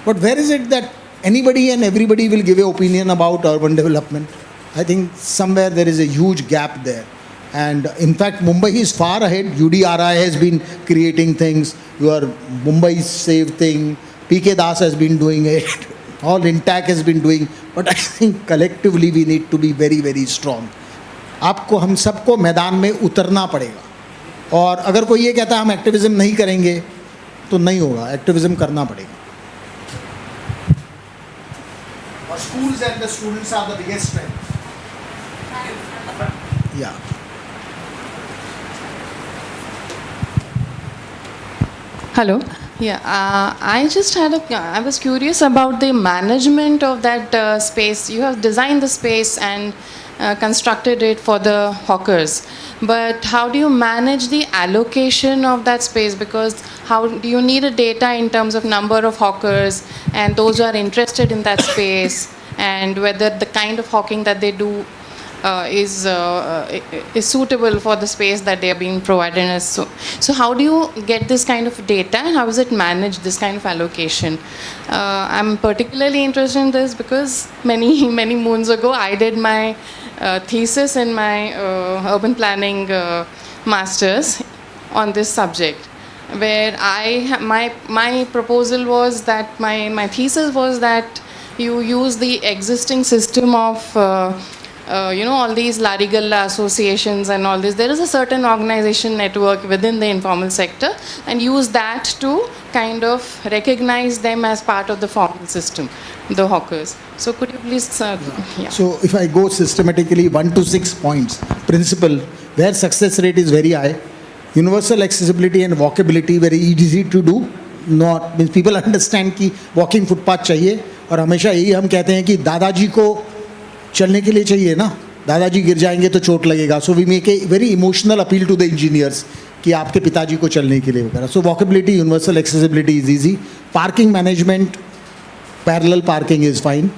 But where is it that anybody and everybody will give an opinion about urban development? I think somewhere there is a huge gap there. And in fact, Mumbai is far ahead. UDRI has been creating things. Your Mumbai Save thing, PK Das has been doing it. All Intac has been doing. But I think collectively we need to be very, very strong. आपको हम सबको मैदान में उतरना पड़ेगा. और अगर कोई ये कहता है हम एक्टिविज्म नहीं करेंगे तो नहीं होगा. एक्टिविज्म करना पड़ेगा. Schools and the students are the biggest strength. Yeah. Hello. Yeah, I was curious about the management of that space. You have designed the space and constructed it for the hawkers. But how do you manage the allocation of that space? Because how do you need a data in terms of number of hawkers and those who are interested in that space, and whether the kind of hawking that they do is suitable for the space that they are being provided as. So how do you get this kind of data, and how is it managed, this kind of allocation? I'm particularly interested in this because many moons ago I did my thesis in my urban planning masters on this subject, where my proposal was that my thesis was that you use the existing system of all these Larigalla associations and all this. There is a certain organization network within the informal sector, and use that to kind of recognize them as part of the formal system, the hawkers. So could you please, yeah. So if I go systematically 1 to 6 points, principle, where success rate is very high, universal accessibility and walkability very easy to do. Not means people understand कि walking footpath चाहिए, और हमेशा यही हम कहते हैं कि दादाजी को चलने के लिए चाहिए ना, दादाजी गिर जाएंगे तो चोट लगेगा. So we make a very emotional appeal to the engineers कि आपके पिताजी को चलने के लिए वगैरह. So walkability, universal accessibility is easy. Parking management, parallel parking is fine.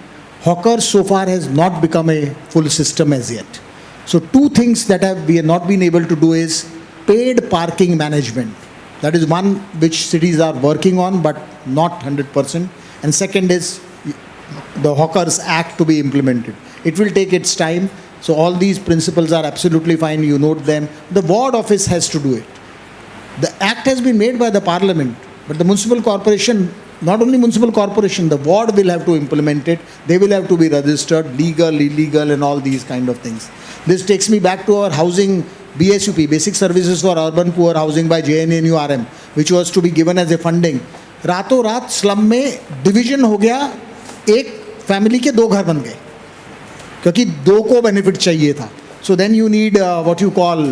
Hawkers so far has not become a full system as yet. So two things that we have not been able to do is paid parking management. That is one which cities are working on, but not 100%. And second is the Hawkers Act to be implemented. It will take its time. So all these principles are absolutely fine. You note them. The ward office has to do it. The act has been made by the parliament, but the municipal corporation, not only municipal corporation, the ward will have to implement it. They will have to be registered, legal, illegal, and all these kind of things. This takes me back to our housing, BSUP, Basic Services for Urban Poor Housing by JNNURM, which was to be given as a funding. रातों रात slum में division हो गया, एक family के 2 घर बन गए, क्योंकि 2 को बेनिफिट चाहिए था. So then you need what you call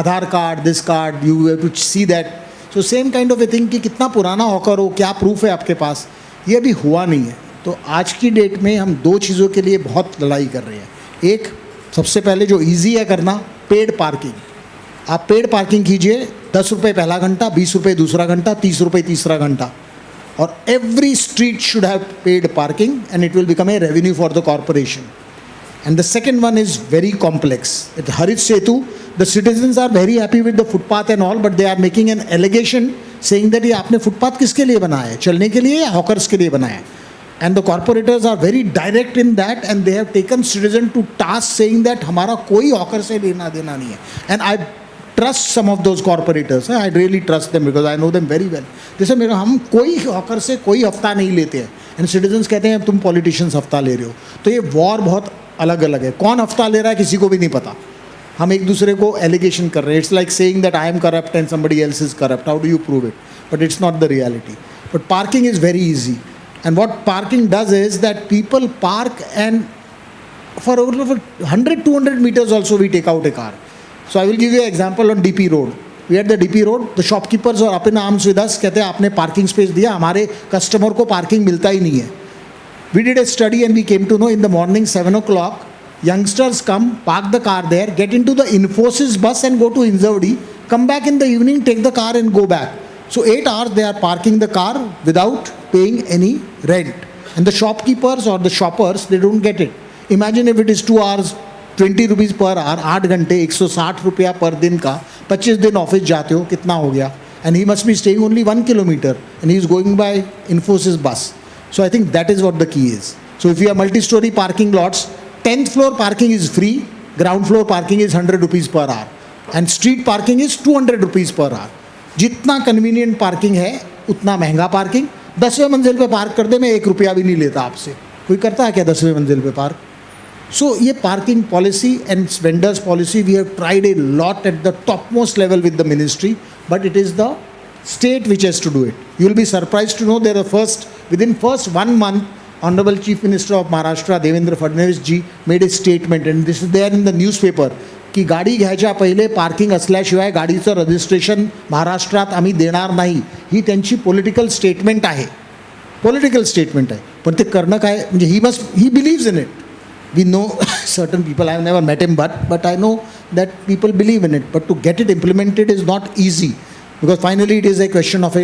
Aadhaar card, this card, you have to see that. So same kind of a thing कि कितना पुराना हॉकर हो, क्या प्रूफ है आपके पास, ये अभी हुआ नहीं है. तो आज की डेट में हम 2 चीज़ों के लिए बहुत लड़ाई कर रहे हैं. एक, सबसे पहले जो ईजी है करना, पेड पार्किंग. आप पेड पार्किंग कीजिए, 10 रुपये पहला घंटा, 20 रुपये दूसरा घंटा, 30 रुपये तीसरा घंटा. और every street should have paid parking, and it will become a revenue for the corporation. And the second one is very complex. At Harit Setu, the citizens are very happy with the footpath and all, but they are making an allegation saying that ये आपने footpath किसके लिए बनाया है? चलने के लिए या hawkers के लिए बनाया है? And the corporators are very direct in that, and they have taken citizen to task saying that हमारा कोई hawker से लेना देना नहीं है. And I trust some of those corporators. I really trust them because I know them very well. जैसे मेरा हम कोई hawker से कोई हफ्ता नहीं लेते हैं. And citizens कहते हैं तुम politicians हफ्ता ले रहे हो. तो ये war बहुत अलग अलग है. कौन हफ्ता ले रहा है किसी को भी नहीं पता. हम एक दूसरे को allegation कर रहे हैं. It's like saying that I am corrupt and somebody else is corrupt. How do you prove it? But it's not the reality. But parking is very easy. And what parking does is that people park, and for over 100, 200 meters also we take out a car. So I will give you an example on DP Road. We at the DP Road, the shopkeepers are up in arms with us. कहते हैं आपने parking space दिया, हमारे customer को parking मिलता ही नहीं है. We did a study and we came to know in the morning 7 o'clock, youngsters come, park the car there, get into the Infosys bus and go to Inzavdi, come back in the evening, take the car and go back. So 8 hours they are parking the car without paying any rent. And the shopkeepers or the shoppers, they don't get it. Imagine if it is 2 hours, 20 rupees per hour, 8 घंटे 160 रुपया per दिन का, 25 दिन office जाते हो, कितना हो गया? And he must be staying only 1 kilometer and he is going by Infosys bus. So I think that is what the key is. So if you have multi-story parking lots, 10th floor parking is free, ground floor parking is 100 rupees per hour. And street parking is 200 rupees per hour. जितना convenient parking है उतना महंगा parking. 10वें मंजिल पे park कर दे, मैं 1 रुपया भी नहीं लेता आपसे. कोई करता है क्या 10वें मंजिल पे पार्क? सो ये parking policy and vendors policy we have tried a lot at the top most level with the ministry, but it is the state which has to do it. You will be surprised to know there are within first 1 month, Honorable Chief Minister of Maharashtra, Devendra Fadnavis ji, made a statement, and this is there in the newspaper, की गाडी घ्यायच्या पहिले parking असल्याशिवाय गाडीचं registration महाराष्ट्रात आम्ही देणार नाही. ही त्यांची पॉलिटिकल स्टेटमेंट आहे. पॉलिटिकल स्टेटमेंट आहे, पण ते करणं काय म्हणजे he believes in it. We know certain people, I have never met him, but I know that people believe in it, but to get it implemented is not easy. Because finally it is a question of a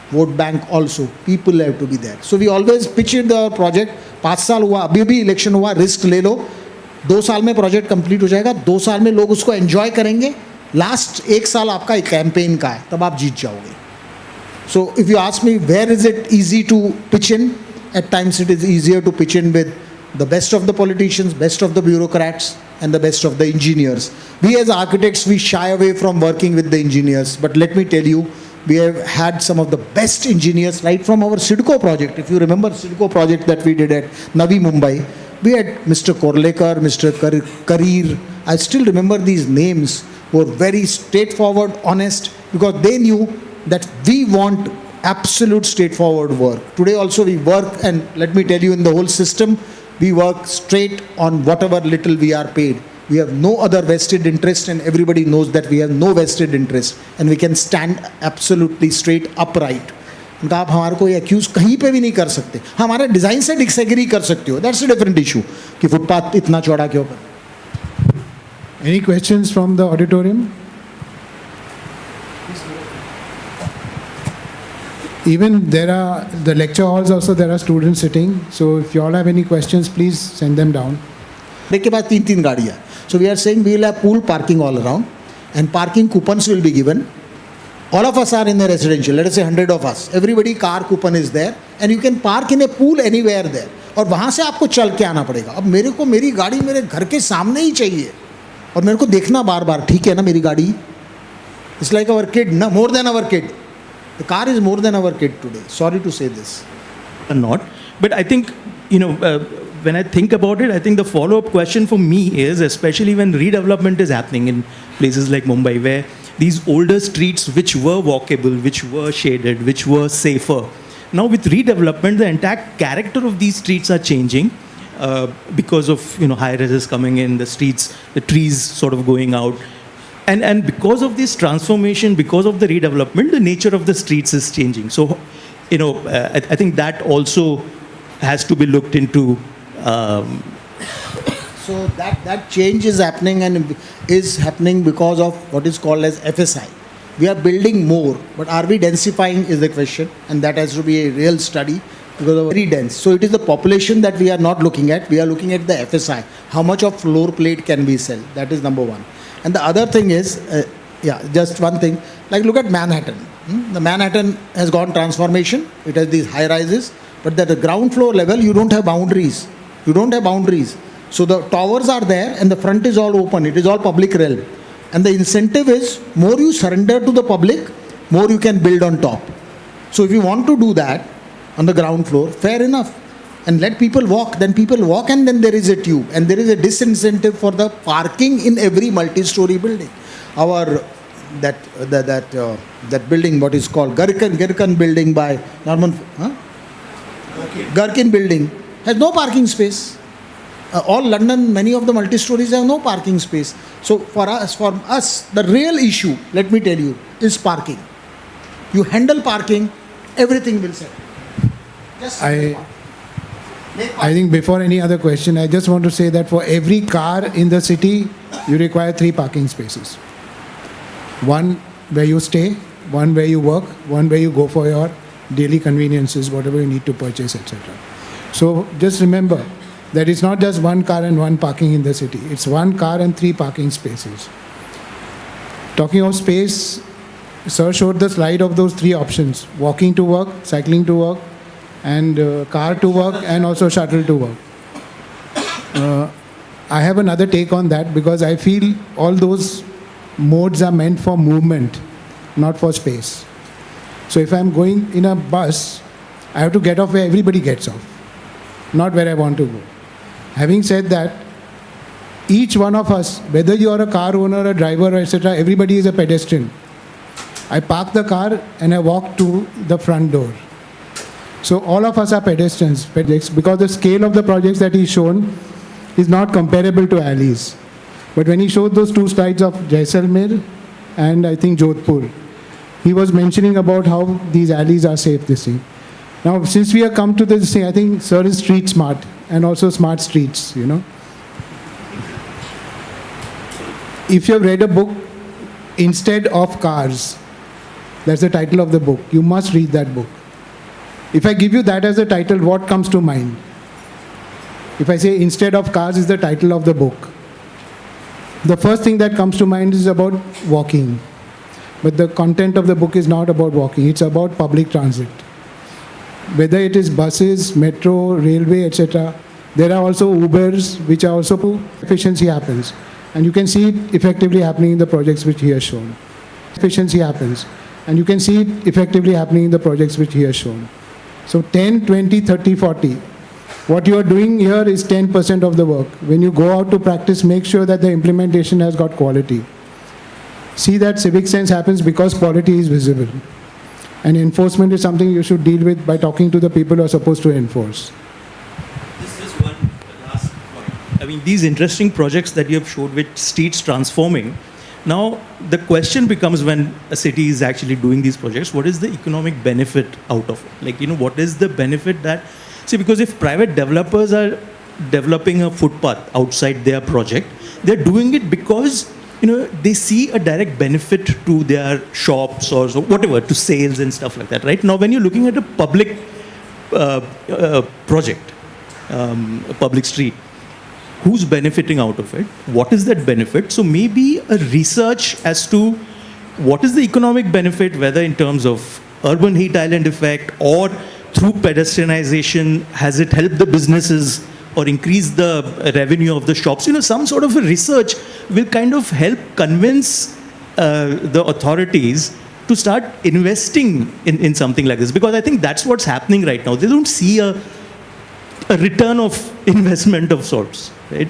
vote bank also. People have to be there. So we always pitch in the project. 5 साल हुआ, अभी भी election हुआ, risk ले लो. 2 साल में project complete हो जाएगा. 2 साल में लोग उसको एंजॉय करेंगे. लास्ट 1 साल आपका एक कैंपेन का है, तब आप जीत जाओगे. So if you ask me where is it easy to pitch in, at times it is easier to pitch in with the best of the politicians, best of the bureaucrats, and the best of the engineers. We as architects, we shy away from working with the engineers, but let me tell you, we have had some of the best engineers right from our CIDCO project. If you remember CIDCO project that we did at Navi Mumbai, we had Mr. Korlekar, Mr. Karir. I still remember these names, who were very straightforward, honest, because they knew that we want absolute straightforward work. Today also we work, and let me tell you, in the whole system, we work straight on whatever little we are paid. We have no other vested interest, and everybody knows that we have no vested interest, and we can stand absolutely straight upright. उनका आप हमारे को accuse कहीं पे भी नहीं कर सकते. हमारे डिज़ाइन से डिसएग्री कर सकते हो, दैट्स अ डिफरेंट इशू कि फुटपाथ इतना चौड़ा क्यों कर. Any questions from the auditorium? Even there are the lecture halls also, there are students sitting, so if you all have any questions, please send them down. के बाद 3 गाड़ियाँ. So we are saying we will have pool parking all around, and parking coupons will be given. All of us are in the residential, let us say 100 of us. Everybody car coupon is there, and you can park in a pool anywhere there. और वहाँ से आपको चल के आना पड़ेगा. अब मेरे को मेरी गाड़ी मेरे घर के सामने ही चाहिए, और मेरे को देखना बार बार, ठीक है ना मेरी गाड़ी. It's like our kid, na, more than our kid. The car is more than our kid today. Sorry to say this. Not, but I think, when I think about it, I think the follow-up question for me is, especially when redevelopment is happening in places like Mumbai, where these older streets which were walkable, which were shaded, which were safer, now with redevelopment, the entire character of these streets are changing because of high rises coming in, the streets, the trees sort of going out. And because of this transformation, because of the redevelopment, the nature of the streets is changing. So, I think that also has to be looked into. So that change is happening, and is happening because of what is called as FSI. We are building more, but are we densifying is the question, and that has to be a real study. because of very dense. So it is the population that we are not looking at. We are looking at the FSI. How much of floor plate can we sell? That is number one. And the other thing is, just one thing. Like look at Manhattan. The Manhattan has gone transformation. It has these high rises, but at the ground floor level, you don't have boundaries. You don't have boundaries. So the towers are there, and the front is all open. It is all public realm. And the incentive is more you surrender to the public, more you can build on top. So if you want to do that on the ground floor, fair enough. And let people walk, then people walk, and then there is a tube. And there is a disincentive for the parking in every multi-story building. Our that building, what is called Gherkin building by Norman, Gherkin building has no parking space. All London, many of the multi-stories have no parking space. So for us, the real issue, let me tell you, is parking. You handle parking, everything will settle. Just I think before any other question, I just want to say that for every car in the city, you require 3 parking spaces. One where you stay, one where you work, one where you go for your daily conveniences, whatever you need to purchase, etc. So just remember that it's not just one car and one parking in the city. It's one car and 3 parking spaces. Talking of space, Sir showed the slide of those 3 options: walking to work, cycling to work, and car to work, and also shuttle to work. I have another take on that, because I feel all those modes are meant for movement, not for space. So if I'm going in a bus, I have to get off where everybody gets off, not where I want to go. Having said that, each one of us, whether you are a car owner, a driver, etc., everybody is a pedestrian. I park the car and I walk to the front door. So all of us are pedestrians, because the scale of the projects that he's shown is not comparable to alleys. But when he showed those 2 slides of Jaisalmer and I think Jodhpur, he was mentioning about how these alleys are safe, this thing. Now, since we have come to this thing, I think Sir is street smart and also smart streets, you know. If you have read a book, Instead of Cars, that's the title of the book. You must read that book. If I give you that as a title, what comes to mind? If I say Instead of Cars is the title of the book, the first thing that comes to mind is about walking. But the content of the book is not about walking, it's about public transit. Whether it is buses, metro, railway, etc., there are also Ubers, which are also efficiency happens. And you can see it effectively happening in the projects which he has shown. Efficiency happens. And you can see it effectively happening in the projects which he has shown. So 10, 20, 30, 40. What you are doing here is 10% of the work. When you go out to practice, make sure that the implementation has got quality. See that civic sense happens because quality is visible. And enforcement is something you should deal with by talking to the people who are supposed to enforce. This is one last point. I mean, these interesting projects that you have showed with streets transforming. Now, the question becomes, when a city is actually doing these projects, what is the economic benefit out of it? Like, you know, what is the benefit that... See, because if private developers are developing a footpath outside their project, they're doing it because, you know, they see a direct benefit to their shops or so, whatever, to sales and stuff like that, right? Now, when you're looking at a public project, a public street, who's benefiting out of it? What is that benefit? So maybe a research as to what is the economic benefit, whether in terms of urban heat island effect or through pedestrianization, has it helped the businesses or increased the revenue of the shops? You know, some sort of a research will kind of help convince the authorities to start investing in something like this. Because I think that's what's happening right now. They don't see a return of investment of sorts, right?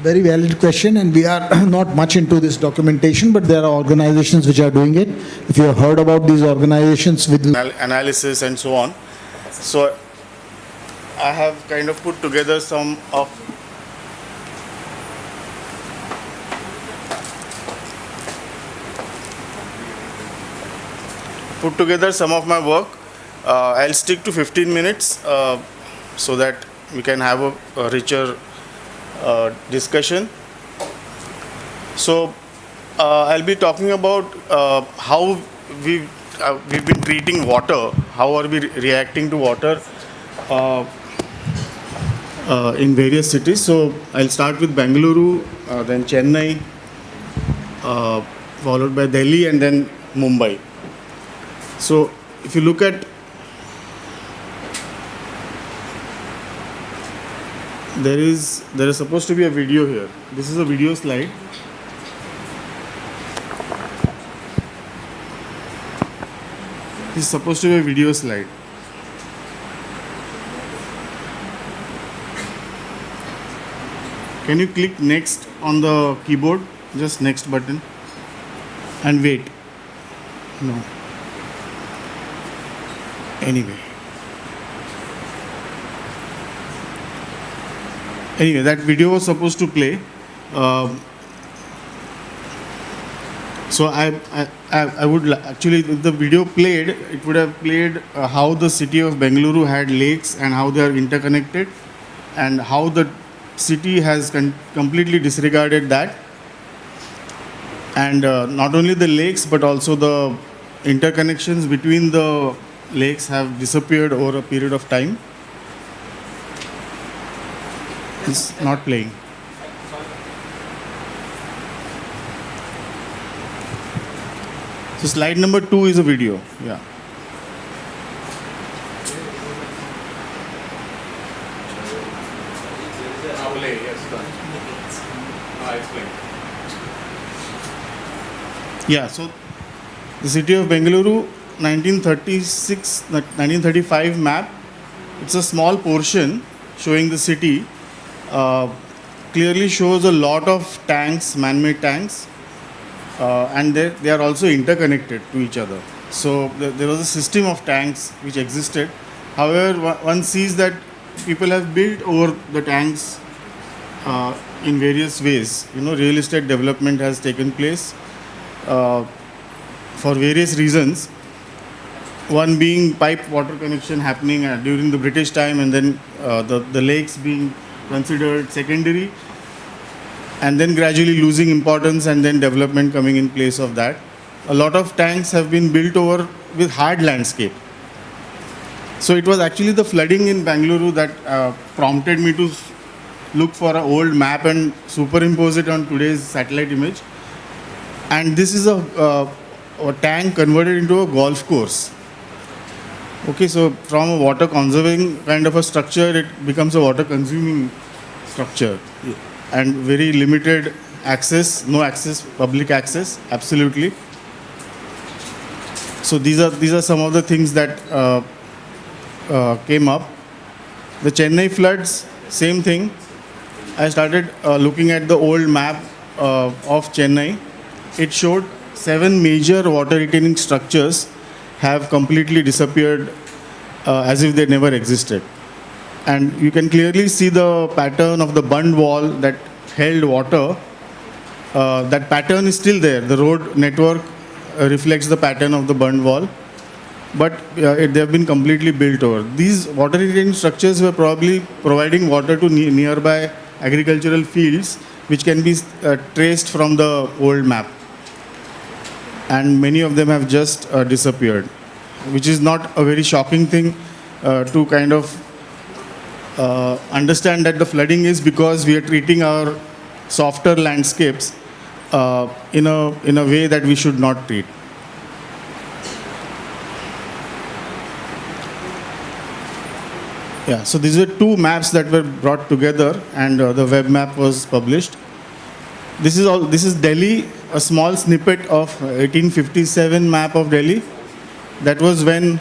Very valid question, and we are not much into this documentation, but there are organizations which are doing it. If you have heard about these organizations with analysis and so on. So I have kind of put together some of my work. I'll stick to 15 minutes so that we can have a richer discussion. So I'll be talking about how we've been treating water, how are we reacting to water in various cities. So I'll start with Bengaluru, then Chennai, followed by Delhi, and then Mumbai. So if you look at, there is supposed to be a video here. This is a video slide. This is supposed to be a video slide. Can you click next on the keyboard? Just next button. And wait. No. Anyway, that video was supposed to play. So I would actually, if the video played, it would have played how the city of Bengaluru had lakes and how they are interconnected, and how the city has completely disregarded that. And not only the lakes, but also the interconnections between the lakes have disappeared over a period of time. It's not playing. So slide number 2 is a video. Yeah. Yeah, so the city of Bengaluru, 1935 map. It's a small portion showing the city. Clearly shows a lot of tanks, man-made tanks, and they are also interconnected to each other. So there was a system of tanks which existed. However, one sees that people have built over the tanks in various ways. Real estate development has taken place for various reasons. One being pipe water connection happening during the British time, and then the lakes being considered secondary, and then gradually losing importance, and then development coming in place of that. A lot of tanks have been built over with hard landscape. So it was actually the flooding in Bengaluru that prompted me to look for an old map and superimpose it on today's satellite image. And this is a tank converted into a golf course. Okay, so from a water conserving kind of a structure, it becomes a water consuming structure, and very limited access, no access, public access, absolutely. So these are some of the things that came up. The Chennai floods, same thing. I started looking at the old map of Chennai. It showed 7 major water retaining structures have completely disappeared as if they never existed. And you can clearly see the pattern of the bund wall that held water. That pattern is still there. The road network reflects the pattern of the bund wall, but they have been completely built over. These water retaining structures were probably providing water to nearby agricultural fields, which can be traced from the old map. And many of them have just disappeared, which is not a very shocking thing to kind of understand that the flooding is because we are treating our softer landscapes in a way that we should not treat. Yeah, so these were 2 maps that were brought together, and the web map was published. This is Delhi, a small snippet of 1857 map of Delhi. That was when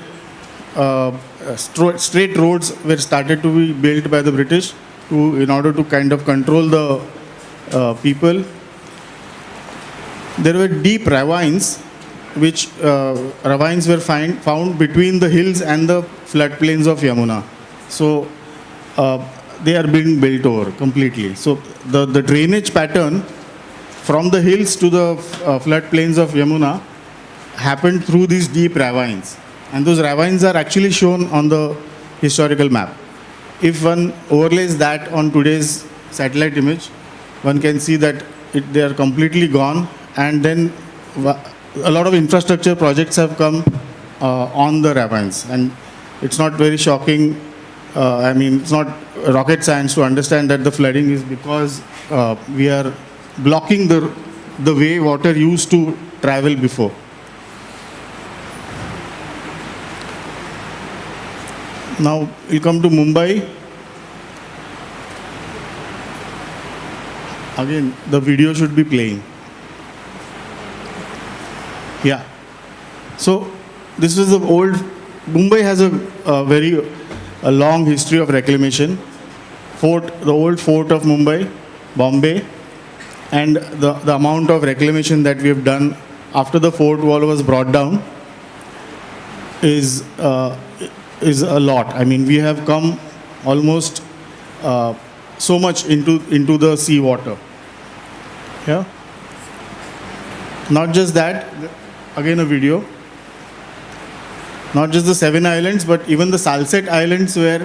straight roads were started to be built by the British in order to kind of control the people. There were deep ravines, which ravines were found between the hills and the floodplains of Yamuna. So they are being built over completely. So the drainage pattern from the hills to the floodplains of Yamuna happened through these deep ravines. And those ravines are actually shown on the historical map. If one overlays that on today's satellite image, one can see that they are completely gone, and then a lot of infrastructure projects have come on the ravines. And it's not very shocking. I mean, it's not rocket science to understand that the flooding is because we are blocking the way water used to travel before. Now we'll come to Mumbai. Again, the video should be playing. Yeah. So this is the old, Mumbai has a very long history of reclamation. The old fort of Mumbai, Bombay, and the amount of reclamation that we have done after the fort wall was brought down is a lot. I mean, we have come almost so much into the sea water. Yeah. Not just that, again a video. Not just the 7 islands, but even the Salsette Islands were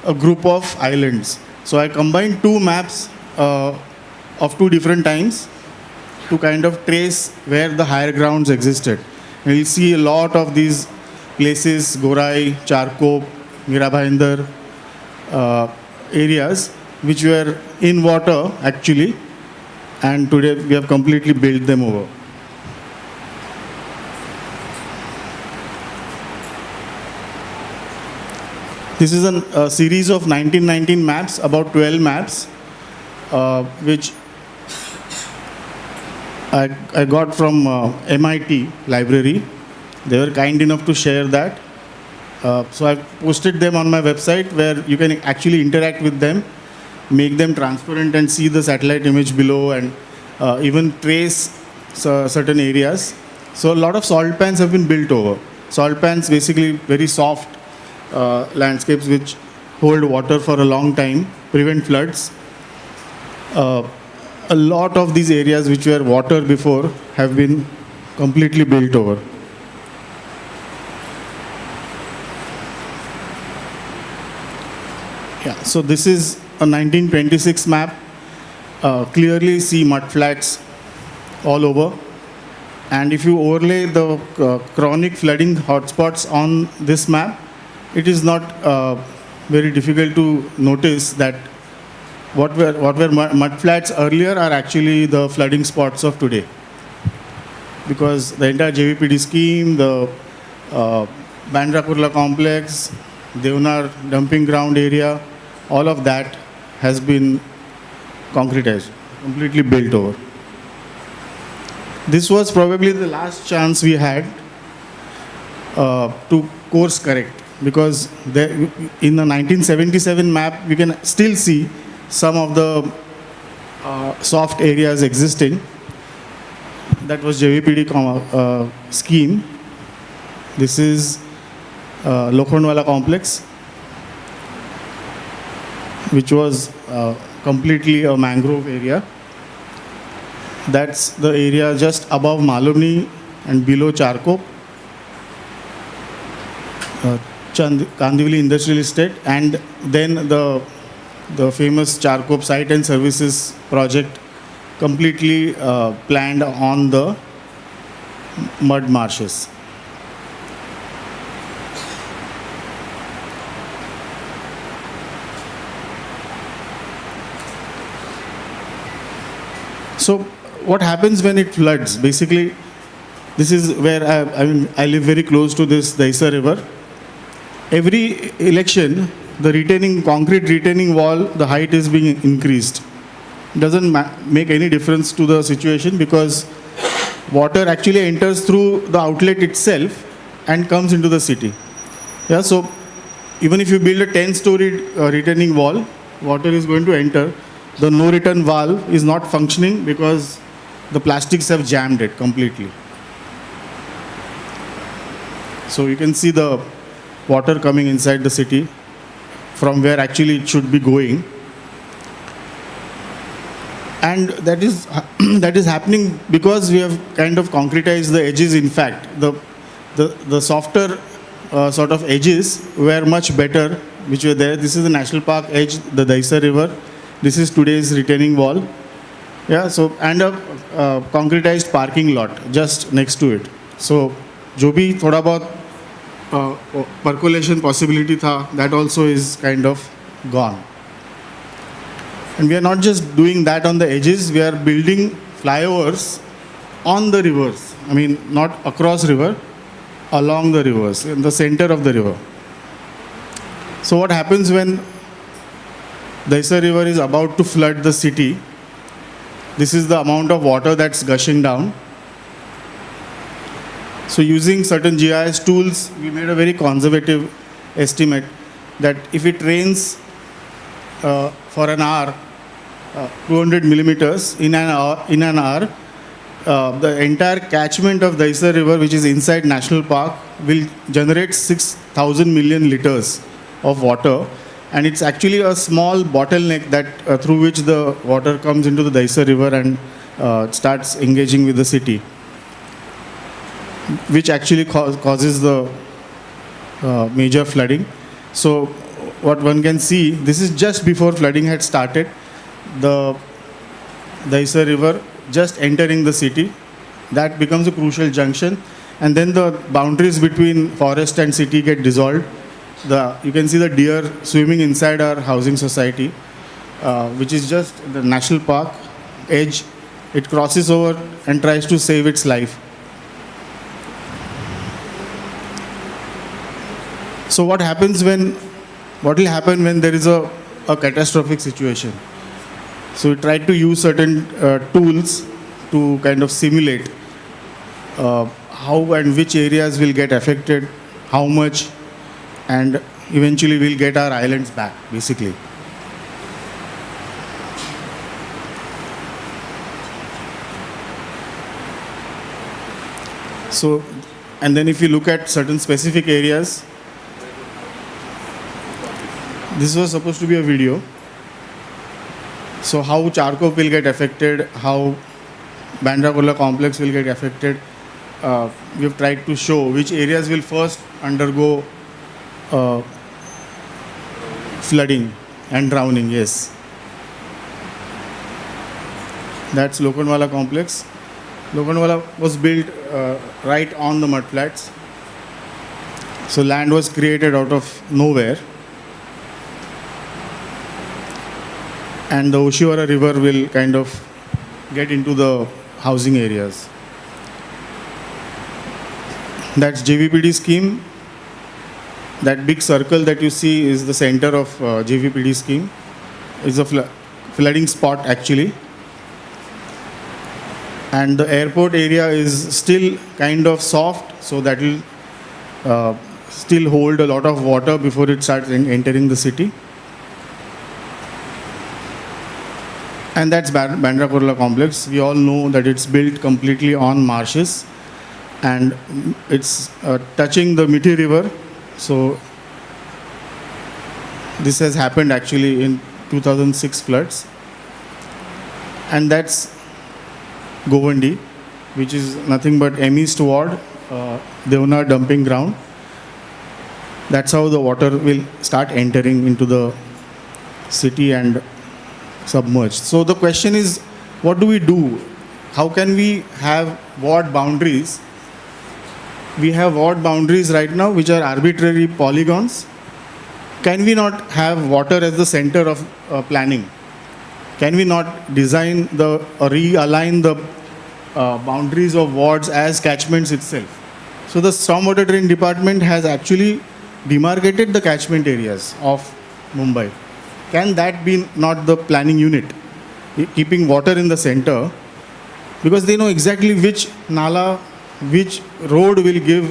a group of islands. So I combined 2 maps of 2 different times to kind of trace where the higher grounds existed. And you'll see a lot of these places, Gorai, Charkop, Mira Bhayandar, areas which were in water actually, and today we have completely built them over. This is a series of 1919 maps, about 12 maps, which I got from MIT library. They were kind enough to share that. So I posted them on my website where you can actually interact with them, make them transparent and see the satellite image below, and even trace certain areas. So a lot of salt pans have been built over. Salt pans basically very soft landscapes which hold water for a long time, prevent floods. A lot of these areas which were water before have been completely built over. Yeah, so this is a 1926 map. Clearly see mud flats all over. And if you overlay the chronic flooding hotspots on this map, it is not very difficult to notice that what were mud flats earlier are actually the flooding spots of today. Because the entire JVPD scheme, the Bandra Kurla complex, Devnar dumping ground area, all of that has been concretized, completely built over. This was probably the last chance we had to course correct, because in the 1977 map we can still see some of the soft areas existing. That was JVPD scheme. This is Lokhandwala complex, which was completely a mangrove area. That's the area just above Malumni and below Charkop, Kandivali Industrial Estate, and then the famous Charkop Site and Services project, completely planned on the mud marshes. So what happens when it floods? Basically, this is where I live very close to this Daisa river. Every election, the concrete retaining wall, the height is being increased. It doesn't make any difference to the situation, because water actually enters through the outlet itself and comes into the city. Yeah, so even if you build a 10-story retaining wall, water is going to enter. The no return valve is not functioning because the plastics have jammed it completely. So you can see the water coming inside the city from where actually it should be going. And that is happening because we have kind of concretized the edges. In fact, the softer sort of edges were much better, which were there. This is the national park edge, the Daisa river. This is today's retaining wall. Yeah, so, and a concretized parking lot just next to it. So, जो भी थोड़ा बहुत percolation possibility tha, that also is kind of gone. And we are not just doing that on the edges, we are building flyovers on the rivers. I mean, not across river, along the rivers, in the center of the river. So what happens when the Daisar river is about to flood the city? This is the amount of water that's gushing down. So using certain GIS tools, we made a very conservative estimate that if it rains for an hour, 200 millimeters in an hour, the entire catchment of the Daisar river, which is inside National Park, will generate 6,000 million liters of water. And it's actually a small bottleneck that through which the water comes into the Daisar river and starts engaging with the city, which actually causes the major flooding. So what one can see, this is just before flooding had started, the Daisar river just entering the city. That becomes a crucial junction, and then the boundaries between forest and city get dissolved. You can see the deer swimming inside our housing society, which is just the national park edge. It crosses over and tries to save its life. So what will happen when there is a catastrophic situation? So we tried to use certain tools to kind of simulate how and which areas will get affected, how much, and eventually we'll get our islands back, basically. So, and then if you look at certain specific areas, this was supposed to be a video. So how Charkop will get affected, how Bandra Kurla complex will get affected. We have tried to show which areas will first undergo flooding and drowning. Yes, that's Lokhandwala complex. Lokhandwala was built right on the mudflats. So land was created out of nowhere. And the Oshiwara river will kind of get into the housing areas. That's JVPD scheme. That big circle that you see is the center of JVPD scheme. It's a flooding spot actually. And the airport area is still kind of soft, so that will still hold a lot of water before it starts entering the city. And that's Bandra Kurla complex. We all know that it's built completely on marshes, and it's touching the Mithi river. So this has happened actually in 2006 floods. And that's Govandi, which is nothing but M East Ward, Devna dumping ground. That's how the water will start entering into the city and submerged. So the question is, what do we do? How can we have ward boundaries? We have ward boundaries right now which are arbitrary polygons. Can we not have water as the center of planning? Can we not design realign the boundaries of wards as catchments itself? So the stormwater drain department has actually demarcated the catchment areas of Mumbai. Can that be not the planning unit, keeping water in the center? Because they know exactly which nala, which road will give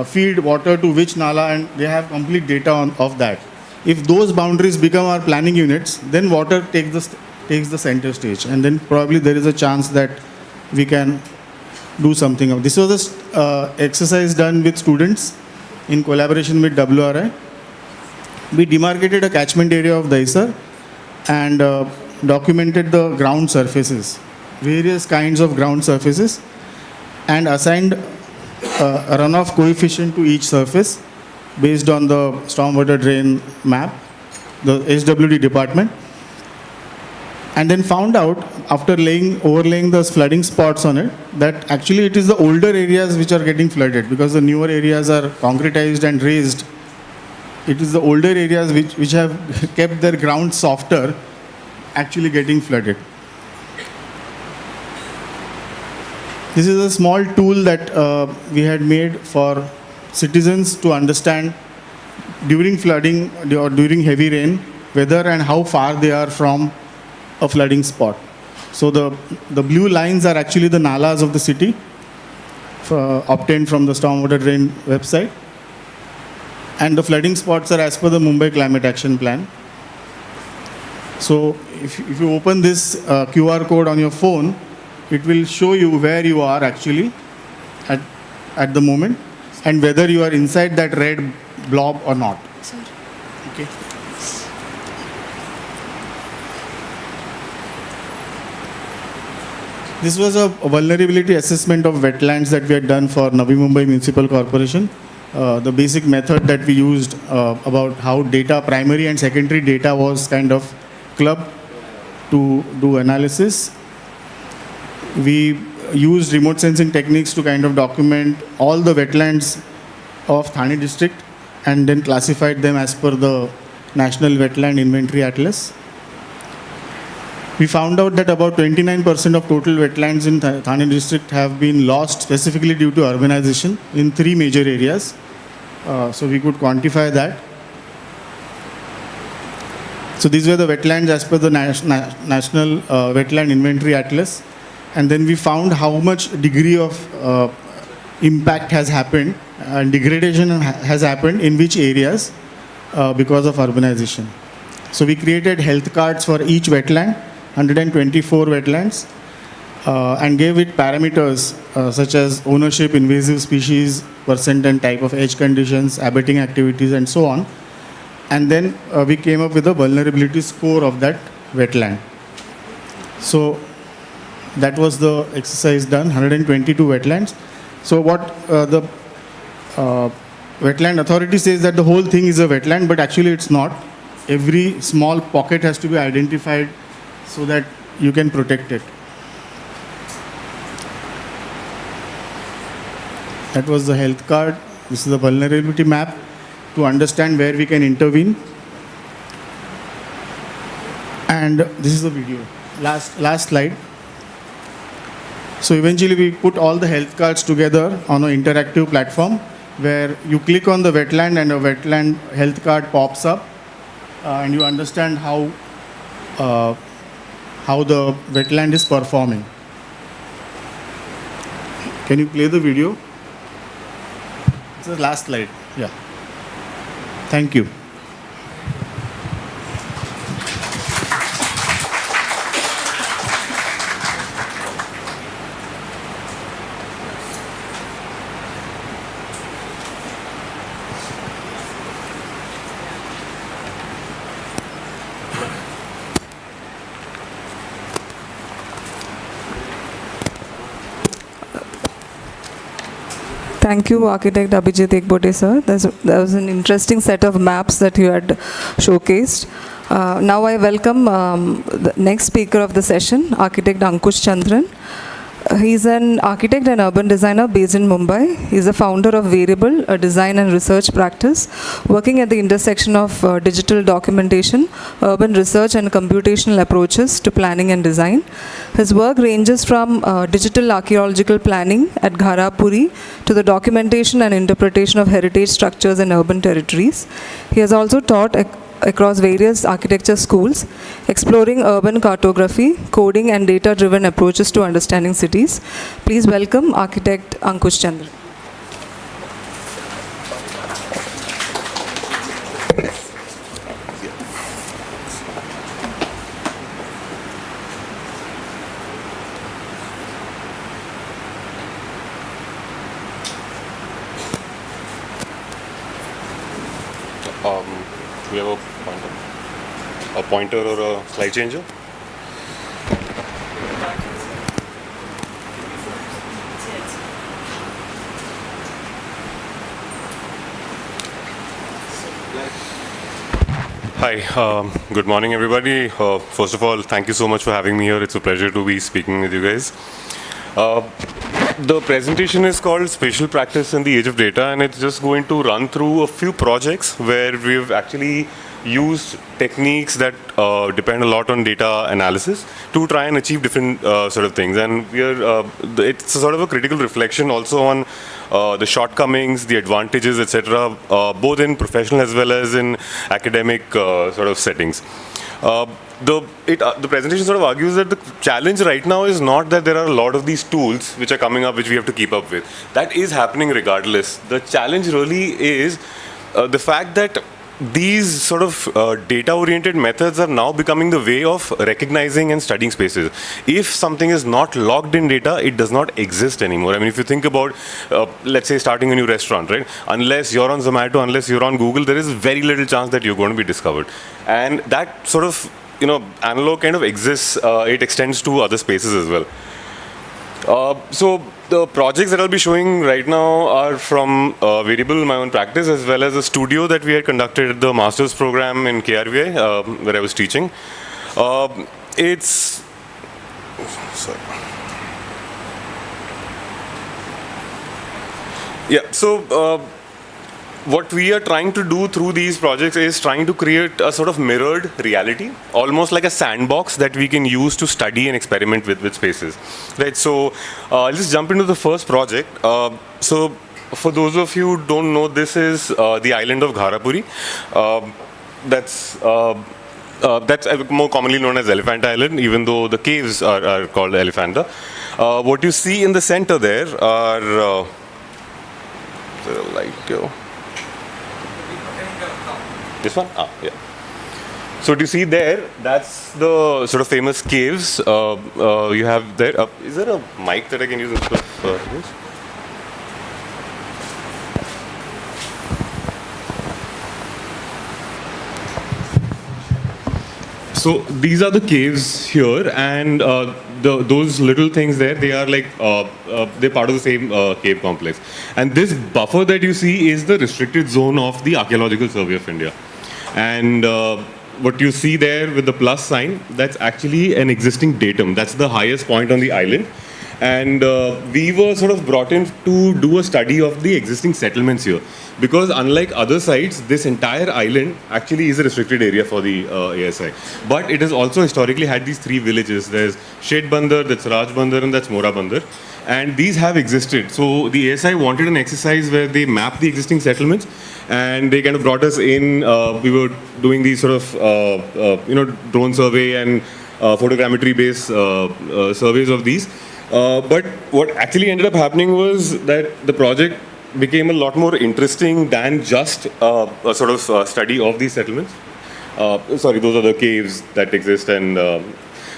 feed water to which nala, and they have complete data of that. If those boundaries become our planning units, then water takes the center stage, and then probably there is a chance that we can do something. This was an exercise done with students in collaboration with WRI. We demarcated a catchment area of Daisar and documented the ground surfaces, various kinds of ground surfaces, and assigned a runoff coefficient to each surface based on the stormwater drain map, the SWD department. and then found out after overlaying those flooding spots on it that actually it is the older areas which are getting flooded because the newer areas are concretized and raised. It is the older areas which have kept their ground softer actually getting flooded. This is a small tool that we had made for citizens to understand during flooding or during heavy rain whether and how far they are from a flooding spot. So the blue lines are actually the nalas of the city obtained from the stormwater drain website, and the flooding spots are as per the Mumbai Climate Action Plan. So if you open this QR code on your phone, it will show you where you are actually at the moment and whether you are inside that red blob or not. Okay. This was a vulnerability assessment of wetlands that we had done for Navi Mumbai Municipal Corporation. The basic method that we used about how primary and secondary data was kind of clubbed to do analysis. We used remote sensing techniques to kind of document all the wetlands of Thane district and then classified them as per the National Wetland Inventory Atlas. We found out that about 29% of total wetlands in Thane district have been lost specifically due to urbanization in 3 major areas. So we could quantify that. So these were the wetlands as per the National Wetland Inventory Atlas. And then we found how much degree of impact has happened and degradation has happened in which areas because of urbanization. So we created health cards for each wetland, 124 wetlands, and gave it parameters such as ownership, invasive species, percent and type of edge conditions, abating activities, and so on. And then we came up with a vulnerability score of that wetland. So that was the exercise done, 122 wetlands. So what the wetland authority says that the whole thing is a wetland, but actually it's not. Every small pocket has to be identified so that you can protect it. That was the health card. This is the vulnerability map to understand where we can intervene. And this is the video. Last slide. So eventually we put all the health cards together on an interactive platform where you click on the wetland and a wetland health card pops up and you understand how the wetland is performing. Can you play the video? It's the last slide. Yeah. Thank you. Thank you, Architect Abhijit Ekbote, sir. That was an interesting set of maps that you had showcased. Now I welcome the next speaker of the session, Architect Ankush Chandran. He's an architect and urban designer based in Mumbai. He's the founder of Variable, a design and research practice, working at the intersection of digital documentation, urban research and computational approaches to planning and design. His work ranges from digital archaeological planning at Gharapuri to the documentation and interpretation of heritage structures in urban territories. He has also taught across various architecture schools, exploring urban cartography, coding and data-driven approaches to understanding cities. Please welcome Architect Ankush Chandran. We have a pointer or a slide changer. Hi, good morning, everybody. First of all, thank you so much for having me here. It's a pleasure to be speaking with you guys. The presentation is called Spatial Practice in the Age of Data, and it's just going to run through a few projects where we've actually used techniques that depend a lot on data analysis to try and achieve different sort of things. And it's a sort of a critical reflection also on the shortcomings, the advantages, etc., both in professional as well as in academic sort of settings. The presentation sort of argues that the challenge right now is not that there are a lot of these tools which are coming up which we have to keep up with. That is happening regardless. The challenge really is the fact that these sort of data-oriented methods are now becoming the way of recognizing and studying spaces. If something is not logged in data, it does not exist anymore. I mean, if you think about, let's say, starting a new restaurant, right? Unless you're on Zomato, unless you're on Google, there is very little chance that you're going to be discovered. And that sort of, analog kind of exists. It extends to other spaces as well. So the projects that I'll be showing right now are from Variable, my own practice, as well as a studio that we had conducted at the master's program in KRVI, where I was teaching. What we are trying to do through these projects is trying to create a sort of mirrored reality, almost like a sandbox that we can use to study and experiment with spaces. Right. So I'll just jump into the first project. So for those of you who don't know, this is the island of Gharapuri. That's more commonly known as Elephant Island, even though the caves are called Elephanta. What you see in the center there are this one? Yeah. So do you see there, that's the sort of famous caves you have there. Is there a mic that I can use instead of this? So these are the caves here, and those little things there, they are like, they're part of the same cave complex. And this buffer that you see is the restricted zone of the Archaeological Survey of India. And what you see there with the plus sign, that's actually an existing datum. That's the highest point on the island. And we were sort of brought in to do a study of the existing settlements here. Because unlike other sites, this entire island actually is a restricted area for the ASI. But it has also historically had these three villages. There's Shet Bandar, that's Raj Bandar, and that's Mora Bandar. And these have existed. So the ASI wanted an exercise where they map the existing settlements, and they kind of brought us in. We were doing these sort of, drone survey and photogrammetry-based surveys of these. But what actually ended up happening was that the project became a lot more interesting than just a sort of study of these settlements. Sorry, those are the caves that exist. And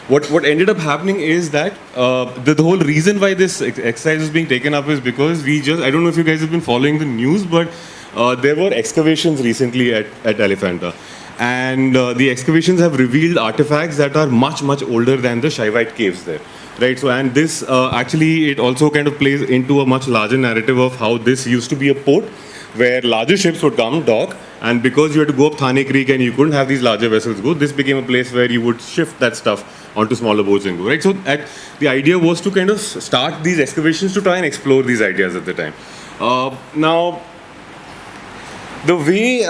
what ended up happening is that the whole reason why this exercise is being taken up is because I don't know if you guys have been following the news, but there were excavations recently at Elephanta. And the excavations have revealed artifacts that are much, much older than the Shaivite caves there. Right, so and this actually, it also kind of plays into a much larger narrative of how this used to be a port where larger ships would come, dock, and because you had to go up Thane Creek and you couldn't have these larger vessels go, this became a place where you would shift that stuff onto smaller boats and go, right? So the idea was to kind of start these excavations to try and explore these ideas at the time. Now, the way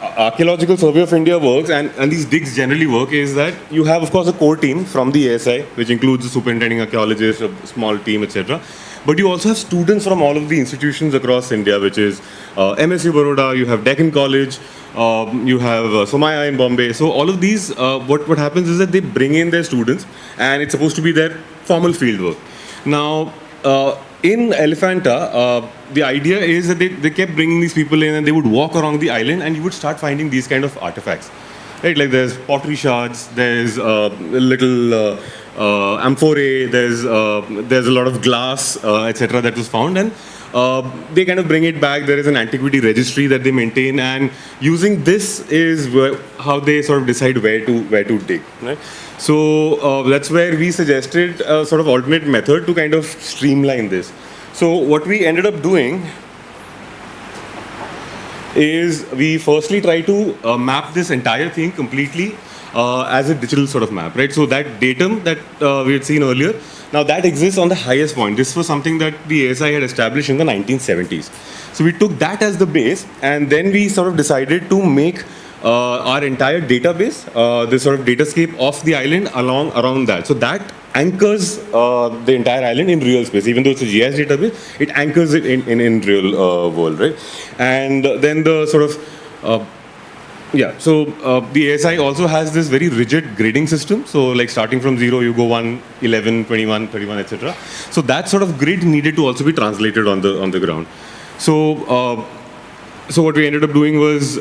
Archaeological Survey of India works, and these digs generally work, is that you have, of course, a core team from the ASI, which includes a superintending archaeologist, a small team, etc. But you also have students from all of the institutions across India, which is MSU Baroda, you have Deccan College, you have Somaya in Bombay. So all of these, what happens is that they bring in their students, and it's supposed to be their formal field work. Now, in Elephanta, the idea is that they kept bringing these people in, and they would walk around the island, and you would start finding these kind of artifacts. Right, like there's pottery shards, there's little amphorae, there's a lot of glass, etc. that was found, and they kind of bring it back. There is an antiquity registry that they maintain, and using this is how they sort of decide where to dig. Right? So that's where we suggested a sort of alternate method to kind of streamline this. So what we ended up doing is we firstly try to map this entire thing completely as a digital sort of map, right? So that datum that we had seen earlier, now that exists on the highest point. This was something that the ASI had established in the 1970s. So we took that as the base, and then we sort of decided to make our entire database, this sort of datascape of the island around that. So that anchors the entire island in real space. Even though it's a GIS database, it anchors it in real world, right? And then the sort of the ASI also has this very rigid grading system. So like starting from 0, you go 1, 11, 21, 31, etc. So that sort of grid needed to also be translated on the ground. So what we ended up doing was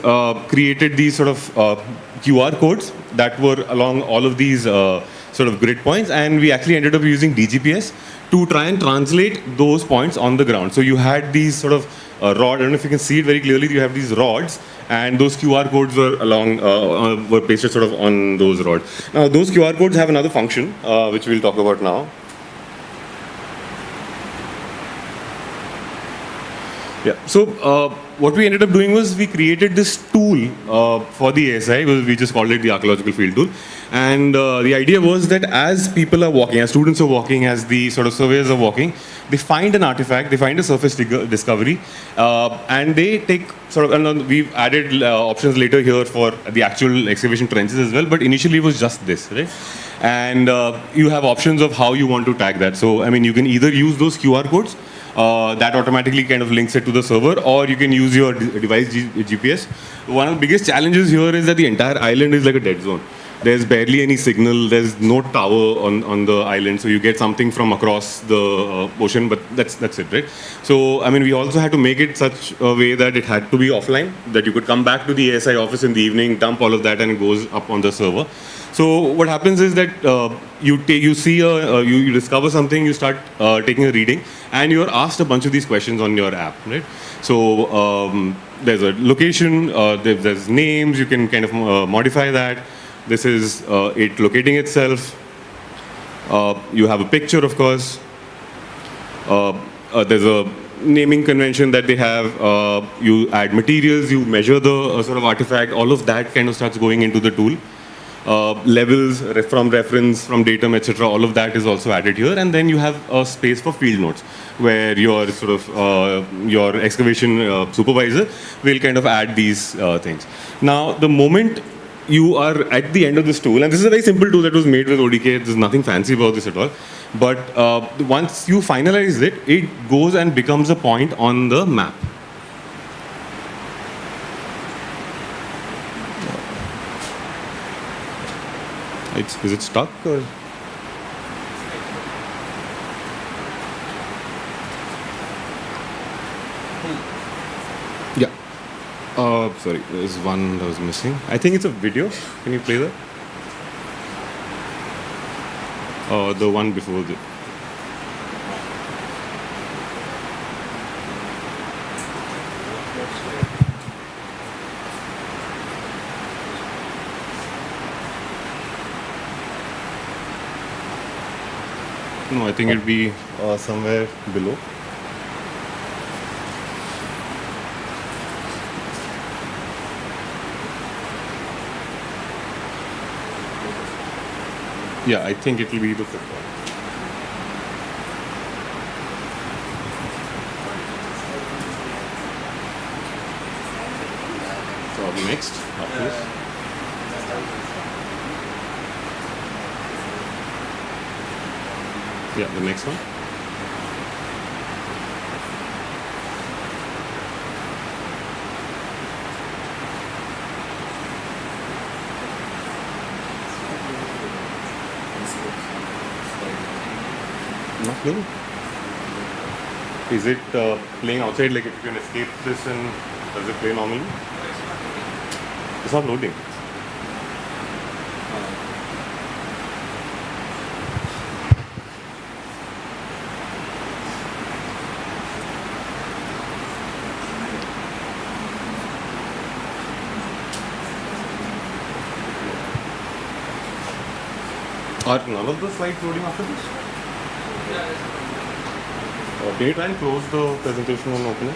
created these sort of QR codes that were along all of these sort of grid points, and we actually ended up using DGPS to try and translate those points on the ground. So you had these sort of rod, I don't know if you can see it very clearly, you have these rods, and those QR codes were were pasted sort of on those rods. Now those QR codes have another function, which we'll talk about now. Yeah. So what we ended up doing was we created this tool for the ASI. We just called it the archaeological field tool. And the idea was that as people are walking, as students are walking, as the sort of surveyors are walking, they find an artifact, they find a surface discovery, and they take sort of, and we've added options later here for the actual excavation trenches as well, but initially it was just this, right? And you have options of how you want to tag that. So, I mean, you can either use those QR codes, that automatically kind of links it to the server, or you can use your device GPS. One of the biggest challenges here is that the entire island is like a dead zone. There's barely any signal, there's no tower on the island, so you get something from across the ocean, but that's it, right? So, I mean, we also had to make it such a way that it had to be offline, that you could come back to the ASI office in the evening, dump all of that, and it goes up on the server. So what happens is that you discover something, you start taking a reading, and you're asked a bunch of these questions on your app, right? So there's a location, there's names, you can kind of modify that. This is it locating itself. You have a picture, of course. There's a naming convention that they have. You add materials, you measure the sort of artifact, all of that kind of starts going into the tool. Levels from reference, from datum, etc. All of that is also added here, and then you have a space for field notes where your sort of your excavation supervisor will kind of add these things. Now, the moment you are at the end of this tool, and this is a very simple tool that was made with ODK. There's nothing fancy about this at all. But once you finalize it, it goes and becomes a point on the map. Is it stuck or? Yeah. Sorry, there's one that was missing. I think it's a video. Can you play that? The one before the. No, I think it'll be somewhere below. Yeah, I think it will be the fifth one. So next, after this. Yeah, the next one. Not playing. Is it playing outside? Like if you can escape this, and does it play normally? It's not loading. Are none of the slides loading after this? Can you try and close the presentation and open it?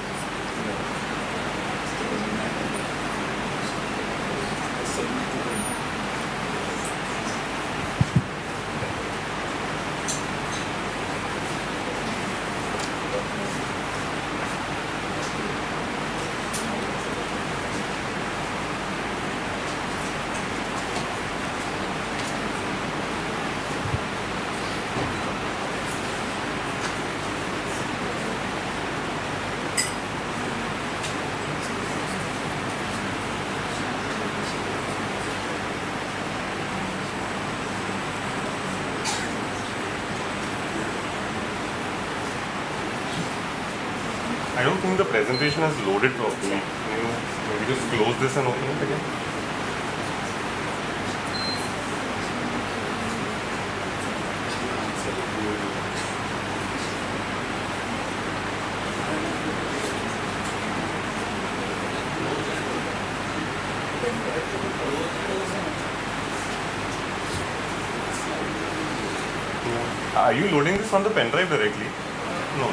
don't think the presentation has loaded properly. Can you maybe just close this and open it again? Are you loading this from the pen drive directly? No.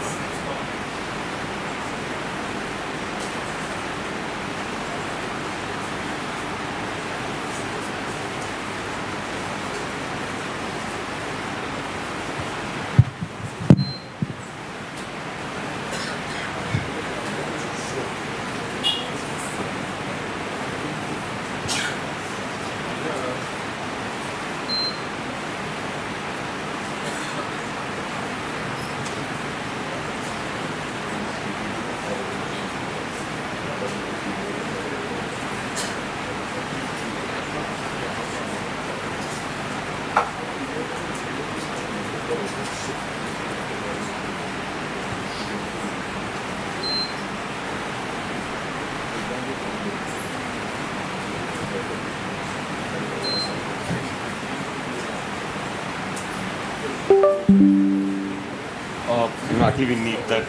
Actually, we need that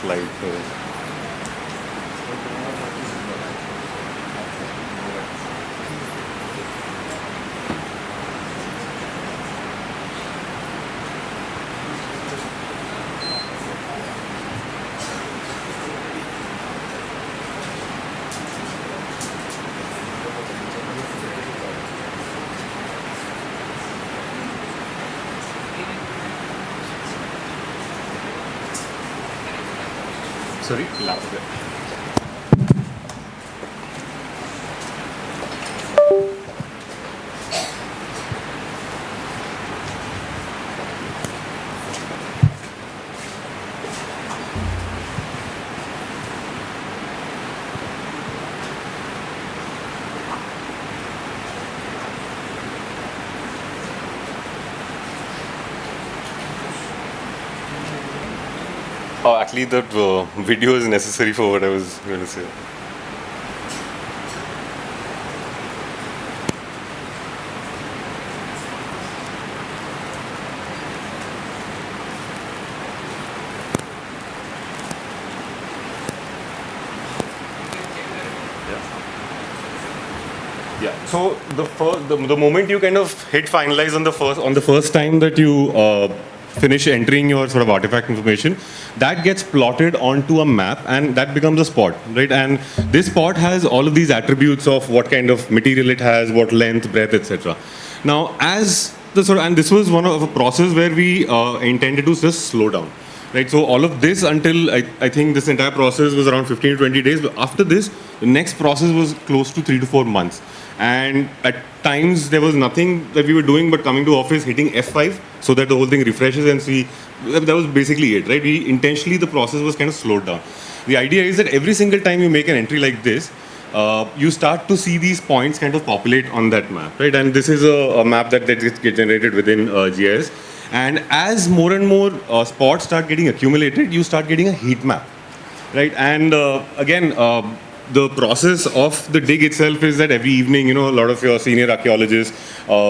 slide. Sorry, last bit. Actually, that video is necessary for what I was going to say. Yeah. So the moment you kind of hit finalize on the first time that you finish entering your sort of artifact information, that gets plotted onto a map and that becomes a spot, right? And this spot has all of these attributes of what kind of material it has, what length, breadth, etc. Now, and this was one of a process where we intended to just slow down, right? So all of this until I think this entire process was around 15 to 20 days. But after this, the next process was close to 3 to 4 months. And at times there was nothing that we were doing but coming to office, hitting F5 so that the whole thing refreshes and see. That was basically it, right? The process was kind of slowed down. The idea is that every single time you make an entry like this, you start to see these points kind of populate on that map, right? And this is a map that gets generated within GIS. And as more and more spots start getting accumulated, you start getting a heat map, right? And the process of the dig itself is that every evening, a lot of your senior archaeologists,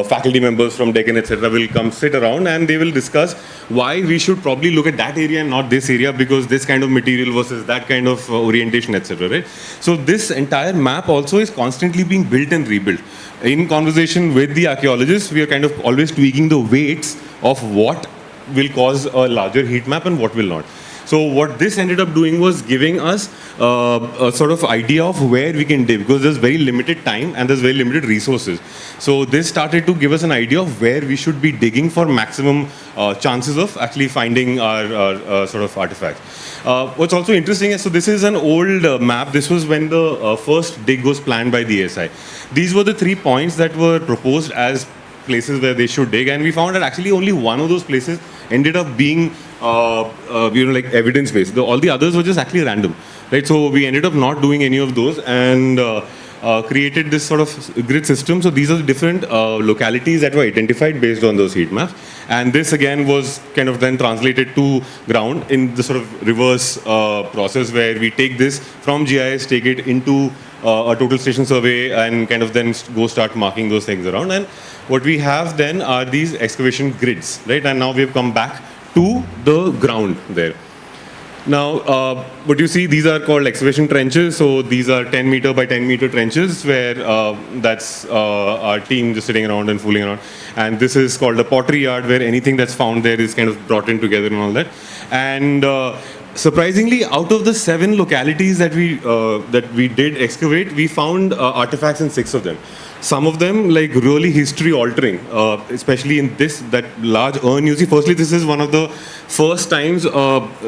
faculty members from Deccan, etc., will come sit around and they will discuss why we should probably look at that area and not this area because this kind of material versus that kind of orientation, etc., right? So this entire map also is constantly being built and rebuilt. In conversation with the archaeologists, we are kind of always tweaking the weights of what will cause a larger heat map and what will not. So what this ended up doing was giving us a sort of idea of where we can dig because there's very limited time and there's very limited resources. So this started to give us an idea of where we should be digging for maximum chances of actually finding our sort of artifacts. What's also interesting is, so this is an old map. This was when the first dig was planned by the ASI. These were the 3 points that were proposed as places where they should dig, and we found that actually only one of those places ended up being like evidence based. All the others were just actually random, right? So we ended up not doing any of those, and created this sort of grid system. So these are the different localities that were identified based on those heat maps. And this again was kind of then translated to ground in the sort of reverse process where we take this from GIS, take it into a total station survey and kind of then go start marking those things around. And what we have then are these excavation grids, right? And now we've come back to the ground there. Now, what you see, these are called excavation trenches. So these are 10 meter by 10 meter trenches where that's our team just sitting around and fooling around. And this is called a pottery yard where anything that's found there is kind of brought in together and all that. And surprisingly, out of the 7 localities that we did excavate, we found artifacts in 6 of them. Some of them like really history altering, especially in that large urn. You see, firstly, this is one of the first times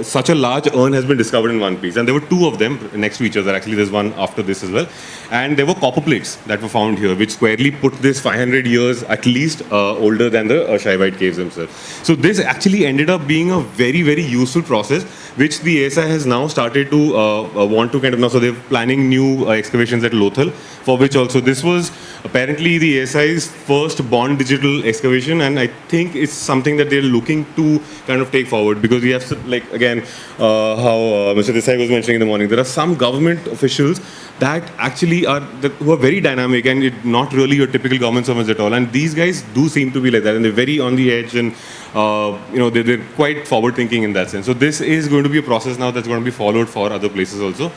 such a large urn has been discovered in one piece. And there were 2 of them next to each other. Actually, there's one after this as well. And there were copper plates that were found here, which squarely put this 500 years at least older than the Shaivite caves themselves. So this actually ended up being a very, very useful process, which the ASI has now started to want to kind of now. So they're planning new excavations at Lothal, for which also this was apparently the ASI's first born digital excavation, and I think it's something that they're looking to kind of take forward, because we have to, like again how Mr. Desai was mentioning in the morning, there are some government officials that actually who are very dynamic and not really your typical government servants at all, and these guys do seem to be like that, and they're very on the edge, and they're quite forward thinking in that sense. So this is going to be a process now that's going to be followed for other places also.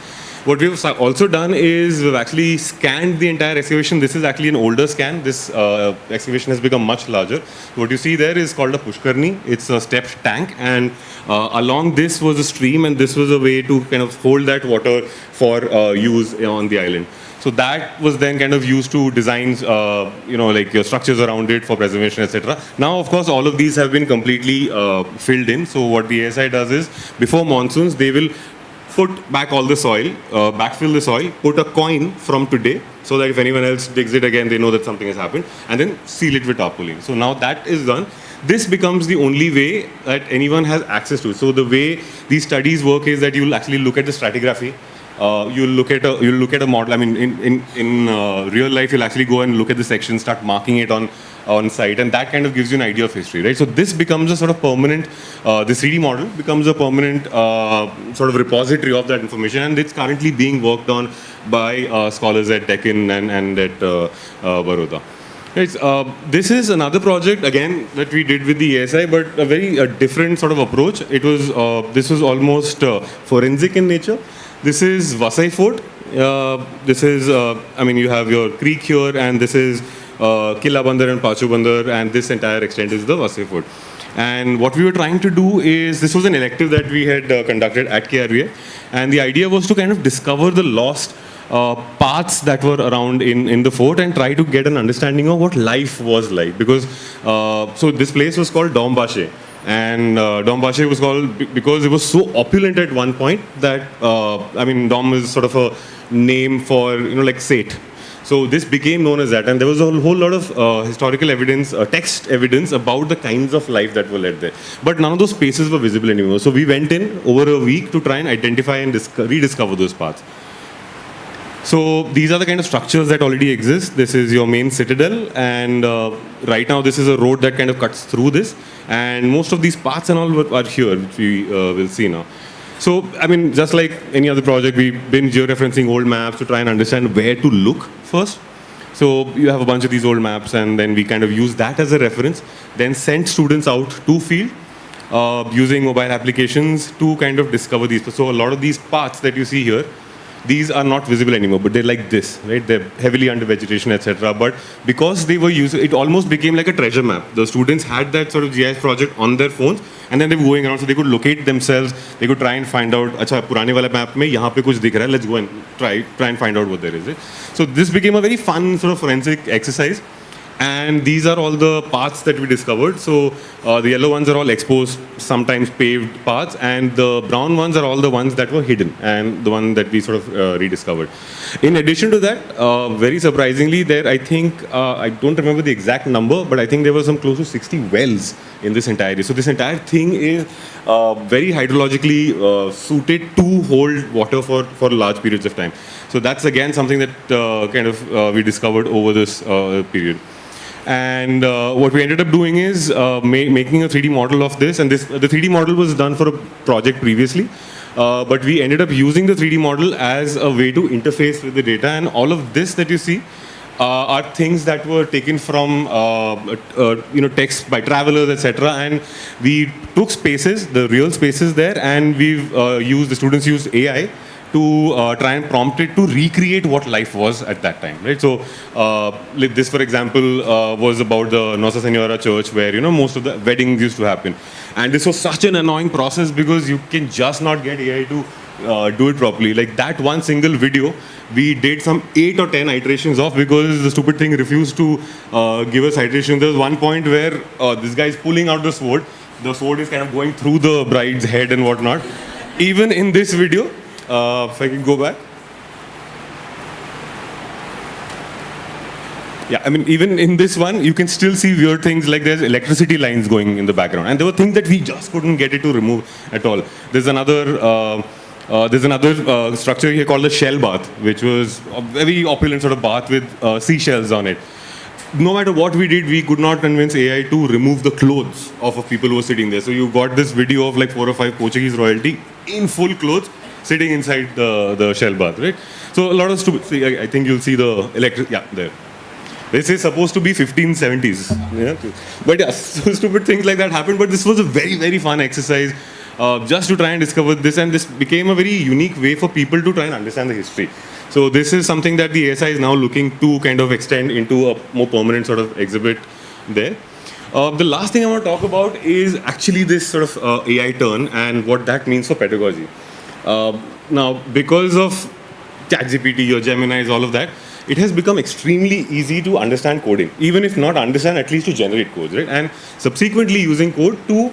What we've also done is we've actually scanned the entire excavation. This is actually an older scan. This excavation has become much larger. What you see there is called a Pushkarni. It's a stepped tank, and along this was a stream, and this was a way to kind of hold that water for use on the island. So that was then kind of used to design, like your structures around it for preservation, etc. Now, of course, all of these have been completely filled in. So what the ASI does is, before monsoons, they will put back all the soil, backfill the soil, put a coin from today, so that if anyone else digs it again, they know that something has happened, and then seal it with tarpaulin. So now that is done. This becomes the only way that anyone has access to it. So the way these studies work is that you'll actually look at the stratigraphy. You'll look at a model. I mean, in real life, you'll actually go and look at the section, start marking it on site, and that kind of gives you an idea of history, right? So this becomes a sort of permanent, the 3D model becomes a permanent sort of repository of that information, and it's currently being worked on by scholars at Deccan and at Baroda. Right, this is another project again that we did with the ASI, but a very different sort of approach. It was this was almost forensic in nature. This is Vasai Fort. This is you have your creek here, and this is Killa Bandar and Pachu Bandar, and this entire extent is the Vasai Fort. And what we were trying to do is, this was an elective that we had conducted at KRVA, and the idea was to kind of discover the lost paths that were around in the fort and try to get an understanding of what life was like. Because, so this place was called Dombashe. And Dombashe was called because it was so opulent at one point that, Dom is sort of a name for, like Seth. So this became known as that, and there was a whole lot of historical evidence, text evidence about the kinds of life that were led there. But none of those spaces were visible anymore. So we went in over a week to try and identify and rediscover those paths. So these are the kind of structures that already exist. This is your main citadel, and right now this is a road that kind of cuts through this. And most of these paths and all are here, which we will see now. So, just like any other project, we've been georeferencing old maps to try and understand where to look first. So you have a bunch of these old maps, and then we kind of use that as a reference, then send students out to field using mobile applications to kind of discover these. So a lot of these paths that you see here, these are not visible anymore, but they're like this, right? They're heavily under vegetation, etc. But because they were used, it almost became like a treasure map. The students had that sort of GIS project on their phones, and then they were going around, so they could locate themselves. They could try and find out, acha, purane wala map mein yahan pe kuch dikh raha hai, let's go and try and find out what there is. Right? So this became a very fun sort of forensic exercise. And these are all the paths that we discovered. So the yellow ones are all exposed, sometimes paved paths, and the brown ones are all the ones that were hidden, and the one that we sort of rediscovered. In addition to that, very surprisingly, there I think, I don't remember the exact number, but I think there were some close to 60 wells in this entire area. So this entire thing is very hydrologically suited to hold water for large periods of time. So that's again something that we discovered over this period. And what we ended up doing is making a 3D model of this. And the 3D model was done for a project previously. But we ended up using the 3D model as a way to interface with the data. And all of this that you see are things that were taken from text by travelers, etc. And we took spaces, the real spaces there, and the students used AI to try and prompt it to recreate what life was at that time, right? So, like this, for example, was about the Nossa Senhora Church, where most of the weddings used to happen, and this was such an annoying process because you can just not get AI to do it properly. Like that one single video, we did some 8 or 10 iterations of because the stupid thing refused to give us iterations. There was one point where this guy is pulling out the sword. The sword is kind of going through the bride's head and whatnot. Even in this video, if I can go back. Yeah, I mean, even in this one, you can still see weird things like there's electricity lines going in the background. And there were things that we just couldn't get it to remove at all. There's another structure here called the shell bath, which was a very opulent sort of bath with seashells on it. No matter what we did, we could not convince AI to remove the clothes of people who were sitting there. So you got this video of like 4 or 5 Portuguese royalty in full clothes, sitting inside the shell bath, right? So a lot of stupid, see, I think you'll see the electric, yeah, there. This is supposed to be 1570s. Yeah? But yeah, so stupid things like that happened. But this was a very, very fun exercise just to try and discover this. And this became a very unique way for people to try and understand the history. So this is something that the ASI is now looking to kind of extend into a more permanent sort of exhibit there. The last thing I want to talk about is actually this sort of AI turn and what that means for pedagogy. Now, because of ChatGPT or Gemini, all of that, it has become extremely easy to understand coding, even if not understand, at least to generate codes, right? And subsequently using code to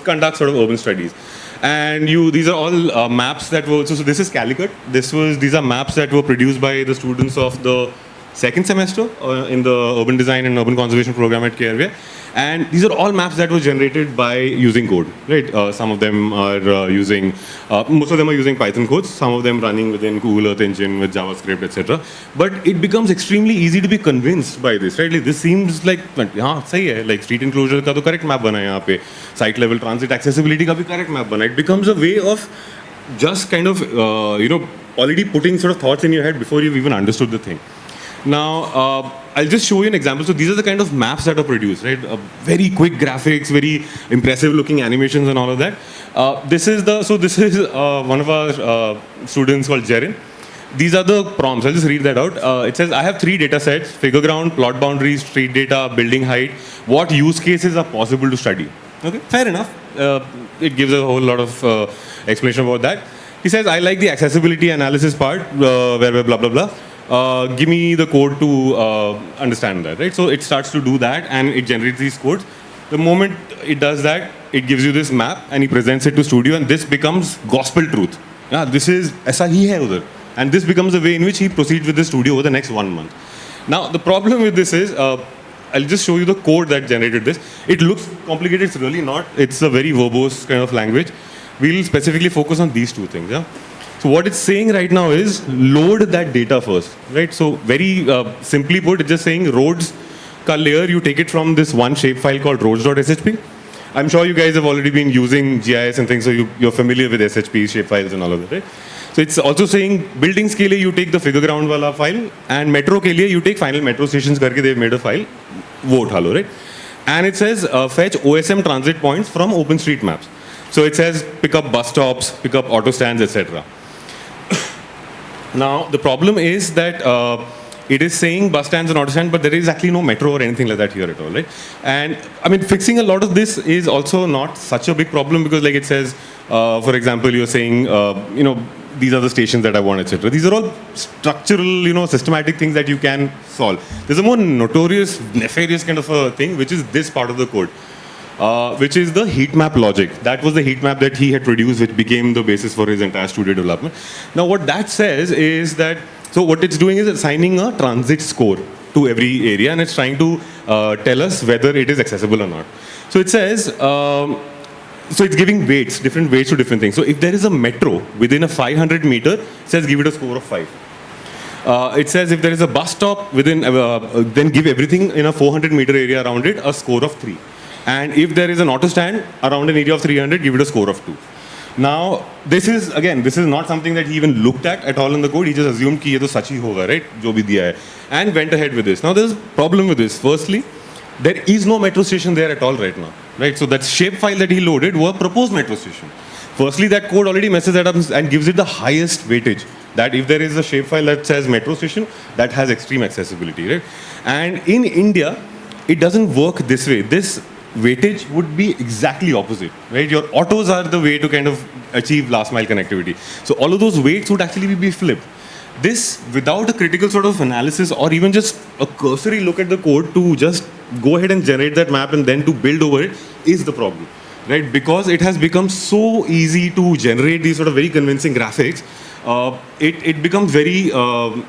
conduct sort of urban studies. And these are all maps that were, so this is Calicut. These are maps that were produced by the students of the second semester in the urban design and urban conservation program at KRV. And these are all maps that were generated by using code, right? Some of them are most of them are using Python codes, some of them running within Google Earth Engine with JavaScript, etc. But it becomes extremely easy to be convinced by this, right? Like this seems like, yeah, sahi hai. Like street enclosure ka to correct map bana hai yahan pe. Site level transit accessibility ka bhi correct map bana hai. It becomes a way of just kind of, already putting sort of thoughts in your head before you've even understood the thing. Now, I'll just show you an example. So these are the kind of maps that are produced, right? Very quick graphics, very impressive looking animations and all of that. This is one of our students called Jerin. These are the prompts. I'll just read that out. It says, I have 3 data sets: figure ground, plot boundaries, street data, building height. What use cases are possible to study? Okay, fair enough. It gives a whole lot of explanation about that. He says, I like the accessibility analysis part, where blah, blah, blah. Give me the code to understand that, right? So it starts to do that and it generates these codes. The moment it does that, it gives you this map and he presents it to studio, and this becomes gospel truth. Yeah, this is aisa hi hai udhar. And this becomes the way in which he proceeds with the studio over the next 1 month. Now, the problem with this is, I'll just show you the code that generated this. It looks complicated, it's really not. It's a very verbose kind of language. We'll specifically focus on these 2 things. Yeah? So what it's saying right now is load that data first, right? So very simply put, it's just saying roads ka layer, you take it from this one shapefile called roads.shp. I'm sure you guys have already been using GIS and things, so you're familiar with SHP, shapefiles and all of that, right? So it's also saying buildings ke liye you take the figure ground wala file, and metro ke liye you take final metro stations karke they've made a file, wo utha lo, right? And it says fetch OSM transit points from OpenStreetMaps. So it says pick up bus stops, pick up auto stands, etc. Now, the problem is that it is saying bus stands and auto stands, but there is actually no metro or anything like that here at all, right? And I mean, fixing a lot of this is also not such a big problem because, like it says, for example, you're saying, these are the stations that I want, etc. These are all structural, systematic things that you can solve. There's a more notorious, nefarious kind of a thing, which is this part of the code. Which is the heat map logic. That was the heat map that he had produced, which became the basis for his entire studio development. Now, what that says is that, so what it's doing is assigning a transit score to every area, and it's trying to tell us whether it is accessible or not. So it says, so it's giving weights, different weights to different things. So if there is a metro within a 500 meter, it says give it a score of 5. It says if there is a bus stop within, then give everything in a 400 meter area around it a score of 3. And if there is an auto stand around an area of 300, give it a score of 2. Now, this is not something that he even looked at all in the code. He just assumed कि ये तो सच ही होगा, right? जो भी दिया है, and went ahead with this. Now, there's a problem with this. Firstly, there is no metro station there at all right now, right? So that shapefile that he loaded was proposed metro station. Firstly, that code already messes that up and gives it the highest weightage. That if there is a shapefile that says metro station, that has extreme accessibility, right? And in India, it doesn't work this way. This weightage would be exactly opposite, right? Your autos are the way to kind of achieve last mile connectivity. So all of those weights would actually be flipped. This, without a critical sort of analysis or even just a cursory look at the code to just go ahead and generate that map and then to build over it, is the problem, right? Because it has become so easy to generate these sort of very convincing graphics, it becomes very,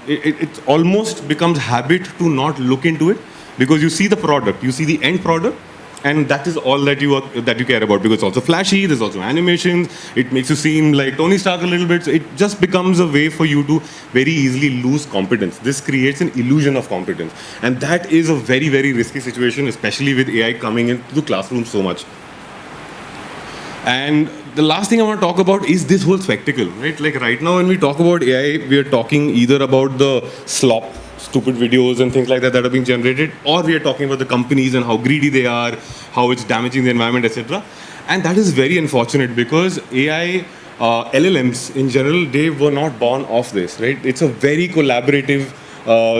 it almost becomes habit to not look into it, because you see the product, you see the end product, and that is all that you care about, because it's also flashy, there's also animations, it makes you seem like Tony Stark a little bit, so it just becomes a way for you to very easily lose competence. This creates an illusion of competence, and that is a very, very risky situation, especially with AI coming into the classroom so much. And the last thing I want to talk about is this whole spectacle, right? Like right now when we talk about AI, we are talking either about the slop, stupid videos and things like that that are being generated, or we are talking about the companies and how greedy they are, how it's damaging the environment, etc. And that is very unfortunate, because AI, LLMs in general, they were not born off this, right? It's a very collaborative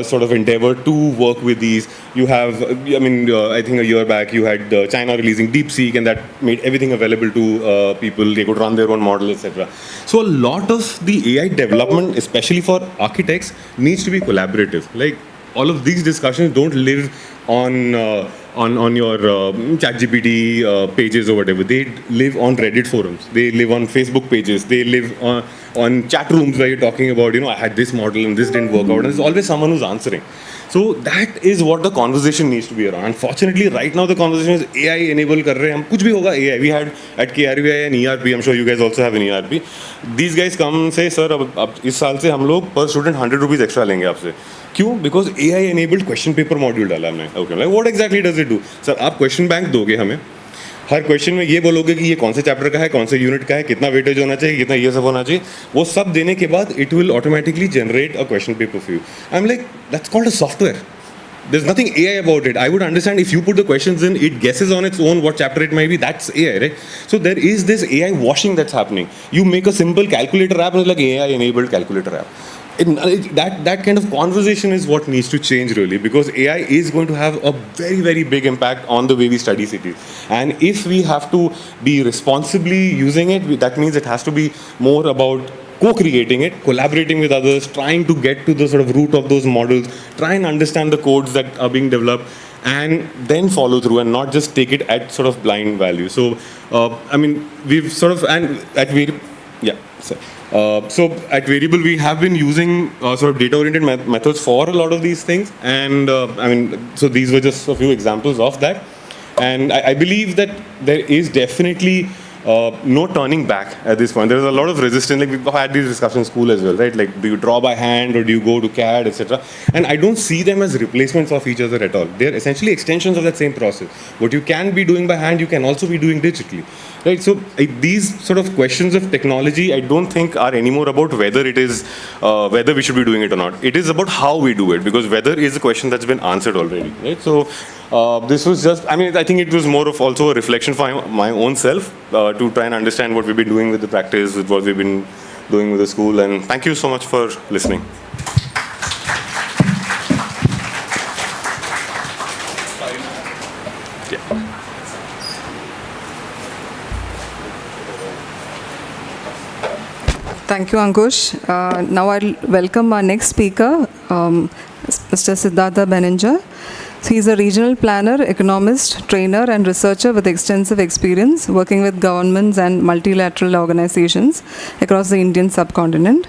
sort of endeavor to work with these. You have, I think a year back you had China releasing DeepSeek, and that made everything available to people. They could run their own model, etc. So a lot of the AI development, especially for architects, needs to be collaborative. Like all of these discussions don't live on your ChatGPT pages or whatever. They live on Reddit forums. They live on Facebook pages. They live on chat rooms where you're talking about, I had this model and this didn't work out. And there's always someone who's answering. So that is what the conversation needs to be around. Unfortunately, right now the conversation is AI enable kar rahe hain. Kuch bhi hoga AI. We had at KRVI an ERP. I'm sure you guys also have an ERP. These guys come and say, sir, ab is saal se hum log per student 100 rupees extra lenge aapse. क्यों? Because AI enabled question paper module डाला हमने. Okay, like what exactly does it do? Sir, आप question bank दोगे हमें. हर question में ये बोलोगे कि ये कौन से चैप्टर का है, कौन से यूनिट का है, कितना वेटेज होना चाहिए, कितना ये सब होना चाहिए. वो सब देने के बाद it will automatically generate a question paper for you. I'm like, that's called a software. There's nothing AI about it. I would understand if you put the questions in, it guesses on its own what chapter it might be. That's AI, right? So there is this AI washing that's happening. You make a simple calculator app and it's like AI enabled calculator app. That kind of conversation is what needs to change really, because AI is going to have a very, very big impact on the way we study cities. And if we have to be responsibly using it, that means it has to be more about co-creating it, collaborating with others, trying to get to the sort of root of those models, try and understand the codes that are being developed, and then follow through and not just take it at sort of blind value. So, we've sort of, and at so at Variable, we have been using sort of data-oriented methods for a lot of these things. And so these were just a few examples of that. And I believe that there is definitely no turning back at this point. There's a lot of resistance. Like we've had these discussions in school as well, right? Like, do you draw by hand or do you go to CAD, etc.? And I don't see them as replacements of each other at all. They're essentially extensions of that same process. What you can be doing by hand, you can also be doing digitally, right? So these sort of questions of technology, I don't think are anymore about whether it is, whether we should be doing it or not. It is about how we do it, because whether is a question that's been answered already, right? So this was just, I think it was more of also a reflection for my own self to try and understand what we've been doing with the practice, with what we've been doing with the school. And thank you so much for listening. Thank you, Ankush. Now I'll welcome our next speaker, Mr. Siddhartha Beninja. He is a regional planner, economist, trainer and researcher with extensive experience working with governments and multilateral organizations across the Indian subcontinent.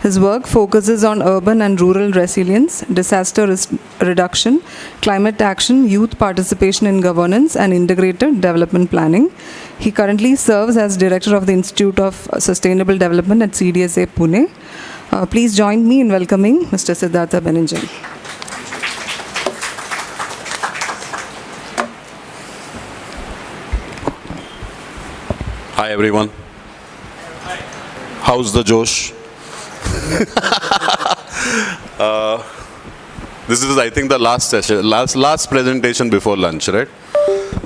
His work focuses on urban and rural resilience, disaster reduction, climate action, youth participation in governance, and integrated development planning. He currently serves as Director of the Institute of Sustainable Development at CDSA Pune. Please join me in welcoming Mr. Siddhartha Benenjan. Hi everyone. How's the Josh? This is, I think, the last session, last presentation before lunch, right?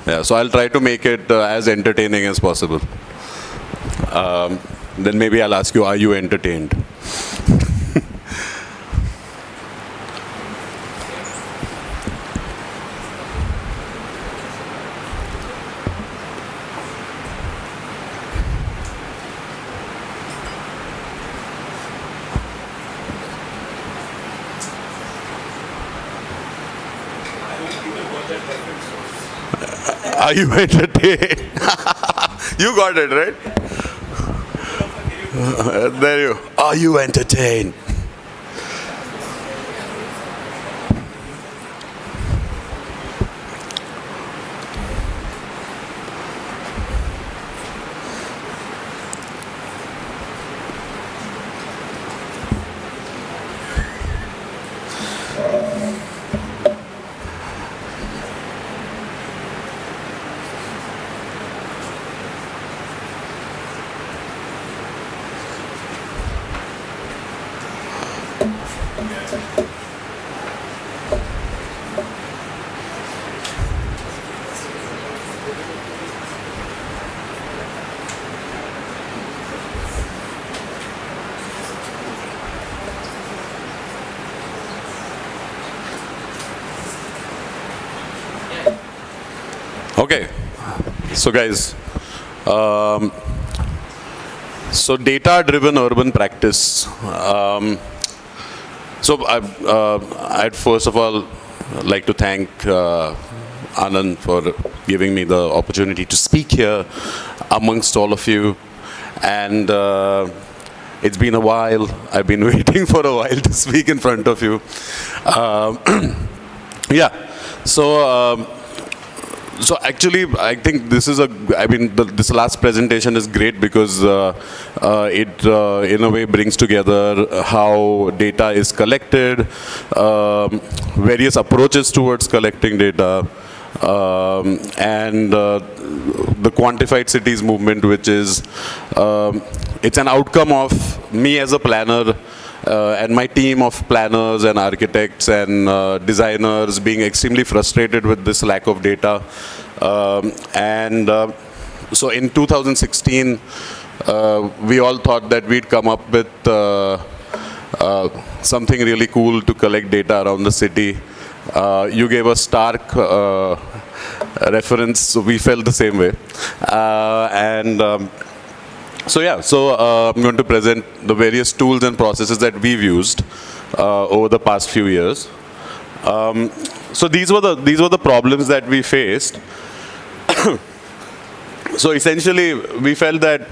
Yeah. So I'll try to make it as entertaining as possible. Then maybe I'll ask you, are you entertained? Are you entertained? You got it, right? There you. Are you entertained? Okay, so guys, so data-driven urban practice. So I'd first of all like to thank Anand for giving me the opportunity to speak here amongst all of you. And it's been a while. I've been waiting for a while to speak in front of you. Yeah, so actually, I think this is this last presentation is great because it in a way brings together how data is collected, various approaches towards collecting data, and the quantified cities movement, which is, it's an outcome of me as a planner, and my team of planners and architects and designers being extremely frustrated with this lack of data. So in 2016, we all thought that we'd come up with something really cool to collect data around the city. You gave a stark reference, so we felt the same way. So yeah, I'm going to present the various tools and processes that we've used over the past few years. So these were the problems that we faced. So essentially, we felt that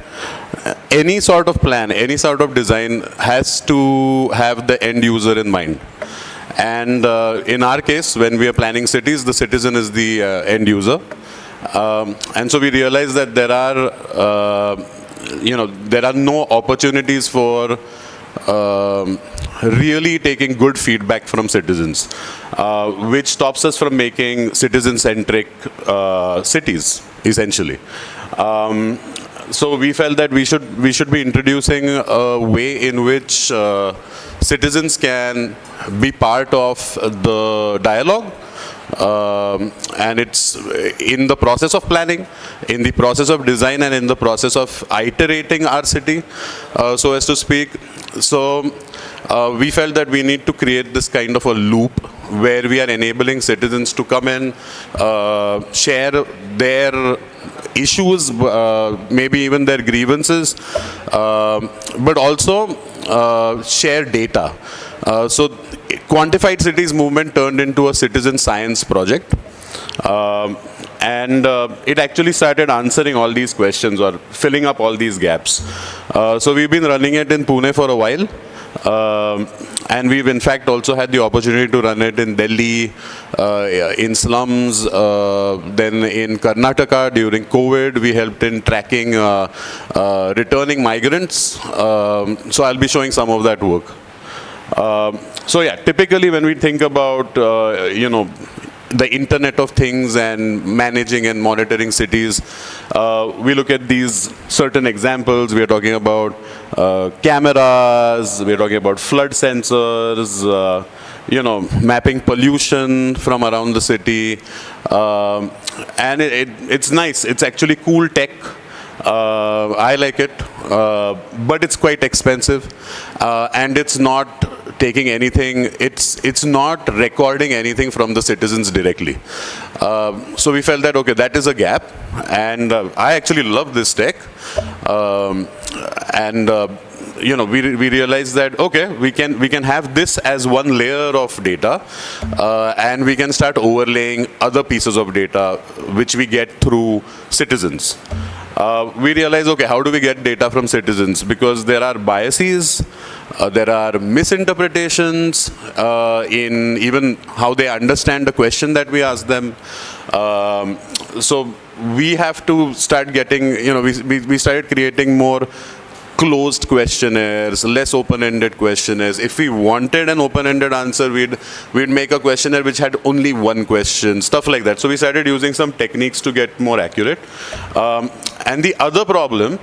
any sort of plan, any sort of design has to have the end user in mind. And in our case, when we are planning cities, the citizen is the end user. And so we realized that there are no opportunities for really taking good feedback from citizens, which stops us from making citizen-centric cities, essentially. So we felt that we should be introducing a way in which citizens can be part of the dialogue. And it's in the process of planning, in the process of design, and in the process of iterating our city, so as to speak. So we felt that we need to create this kind of a loop where we are enabling citizens to come in, share their issues, maybe even their grievances, but also share data. So Quantified Cities movement turned into a citizen science project. And it actually started answering all these questions or filling up all these gaps. So we've been running it in Pune for a while. And we've in fact also had the opportunity to run it in Delhi, in slums, then in Karnataka during COVID. We helped in tracking returning migrants. So I'll be showing some of that work. So yeah, typically when we think about, the Internet of Things and managing and monitoring cities, we look at these certain examples. We are talking about cameras, we are talking about flood sensors, mapping pollution from around the city. And it's nice. It's actually cool tech. I like it, but it's quite expensive, and it's not taking anything, it's not recording anything from the citizens directly. So we felt that, okay, that is a gap, and I actually love this tech, we realized that, okay, we can have this as one layer of data, and we can start overlaying other pieces of data which we get through citizens. We realized, okay, how do we get data from citizens? Because there are biases, there are misinterpretations in even how they understand the question that we ask them. So we have to start getting, we started creating more closed questionnaires, less open-ended questionnaires. If we wanted an open-ended answer, we'd make a questionnaire which had only one question, stuff like that. So we started using some techniques to get more accurate. And the other problem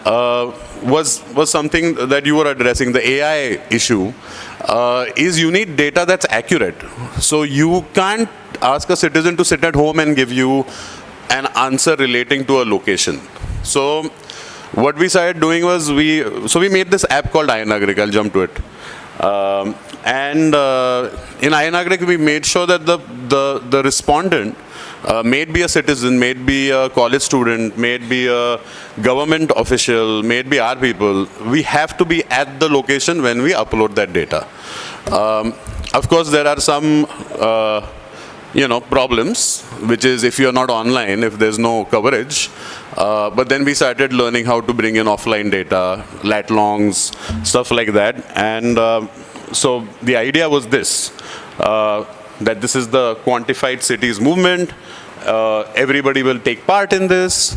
was something that you were addressing, the AI issue, is you need data that's accurate. So you can't ask a citizen to sit at home and give you an answer relating to a location. So what we started doing was we made this app called iNagrik. I'll jump to it. In iNagrik, we made sure that the respondent may be a citizen, may be a college student, may be a government official, may be our people. We have to be at the location when we upload that data. Of course, there are some problems, which is if you're not online, if there's no coverage. But then we started learning how to bring in offline data, lat longs, stuff like that. And so the idea was this, that this is the quantified cities movement. Everybody will take part in this.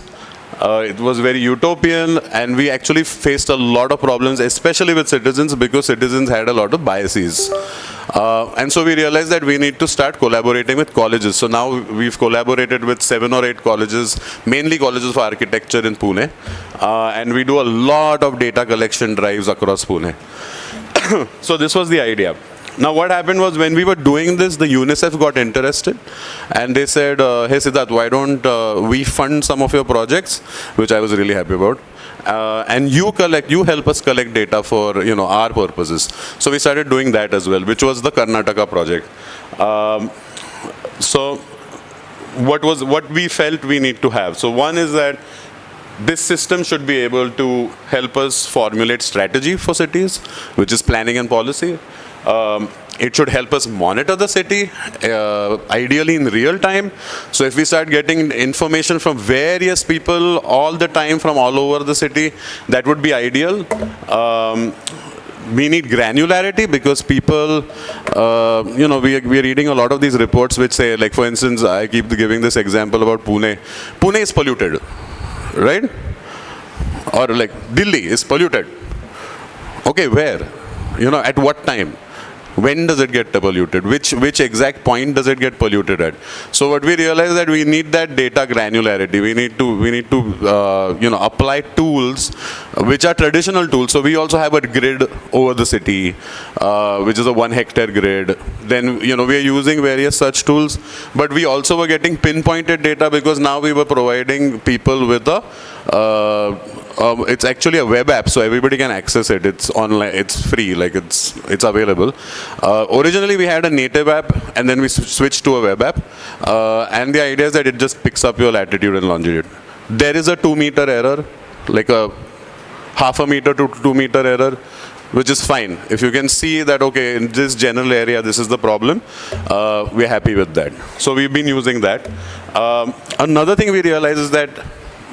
It was very utopian, and we actually faced a lot of problems, especially with citizens, because citizens had a lot of biases. And so we realized that we need to start collaborating with colleges. So now we've collaborated with 7 or 8 colleges, mainly colleges for architecture in Pune. And we do a lot of data collection drives across Pune. So this was the idea. Now what happened was, when we were doing this, the UNICEF got interested, and they said, hey Siddharth, why don't we fund some of your projects, which I was really happy about, and you help us collect data for our purposes. So we started doing that as well, which was the Karnataka project. So what we felt we need to have. So one is that this system should be able to help us formulate strategy for cities, which is planning and policy. It should help us monitor the city, ideally in real time. So if we start getting information from various people all the time from all over the city, that would be ideal. We need granularity, because people, we are reading a lot of these reports which say, like for instance, I keep giving this example about Pune. Pune is polluted, right? Or like Delhi is polluted. Okay, where? At what time? When does it get polluted? Which exact point does it get polluted at? So what we realized that we need that data granularity. We need to apply tools which are traditional tools. So we also have a grid over the city, which is a 1 hectare grid. Then we are using various such tools, but we also were getting pinpointed data, because now we were providing people with it's actually a web app, so everybody can access it. It's online, it's free, like it's available. Originally we had a native app, and then we switched to a web app. And the idea is that it just picks up your latitude and longitude. There is a 2-meter error, like a 0.5 meter to 2 meter error, which is fine. If you can see that, okay, in this general area, this is the problem, we're happy with that. So we've been using that. Another thing we realize is that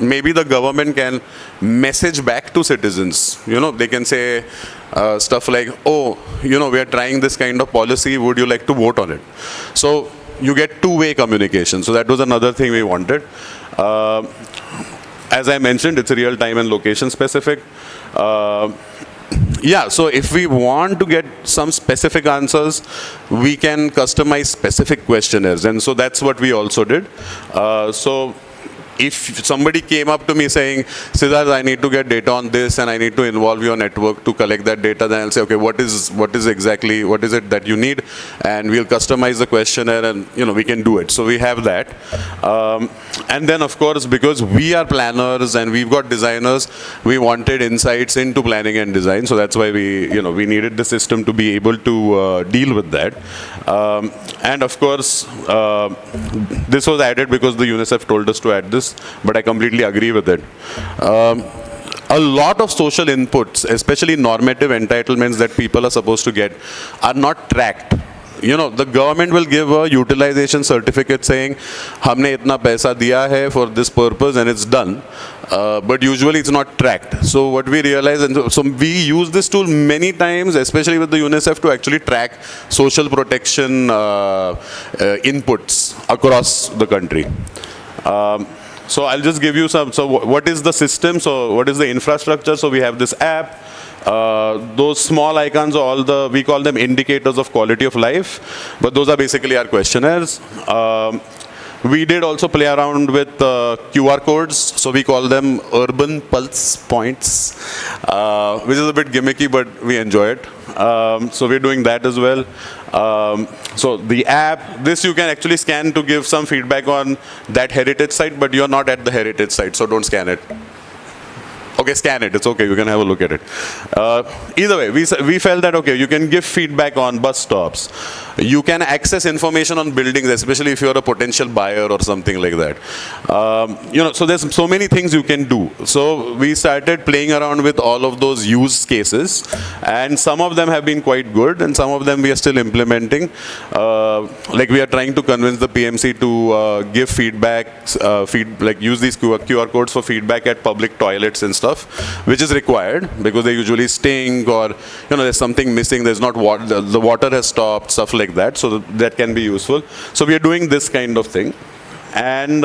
maybe the government can message back to citizens. They can say stuff like, oh, we are trying this kind of policy, would you like to vote on it? So you get two-way communication. So that was another thing we wanted. As I mentioned, it's real time and location specific. Yeah, so if we want to get some specific answers, we can customize specific questionnaires. And so that's what we also did. So if somebody came up to me saying, Siddharth, I need to get data on this and I need to involve your network to collect that data, then I'll say, okay, what is it that you need? And we'll customize the questionnaire and, we can do it. So we have that. And then, of course, because we are planners and we've got designers, we wanted insights into planning and design. So that's why we needed the system to be able to deal with that. And of course, this was added because the UNICEF told us to add this, but I completely agree with it. A lot of social inputs, especially normative entitlements that people are supposed to get, are not tracked. The government will give a utilization certificate saying, "Humne itna paisa diya hai for this purpose," and it's done. But usually it's not tracked. So what we realize, and so we use this tool many times, especially with the UNICEF, to actually track social protection inputs across the country. So I'll just give you some. So what is the system? So what is the infrastructure? So we have this app. Those small icons are we call them indicators of quality of life, but those are basically our questionnaires. We did also play around with QR codes, so we call them urban pulse points, which is a bit gimmicky, but we enjoy it. So we're doing that as well. So the app, this you can actually scan to give some feedback on that heritage site, but you're not at the heritage site, so don't scan it. Okay, scan it. It's okay. You can have a look at it. Either way, we felt that, okay, you can give feedback on bus stops. You can access information on buildings, especially if you're a potential buyer or something like that. So there's so many things you can do. So we started playing around with all of those use cases, and some of them have been quite good, and some of them we are still implementing. Like we are trying to convince the PMC to give feedback, like use these QR codes for feedback at public toilets and stuff, which is required because they usually stink, or there's something missing, there's not water, the water has stopped, stuff like that. So that can be useful. So we are doing this kind of thing. And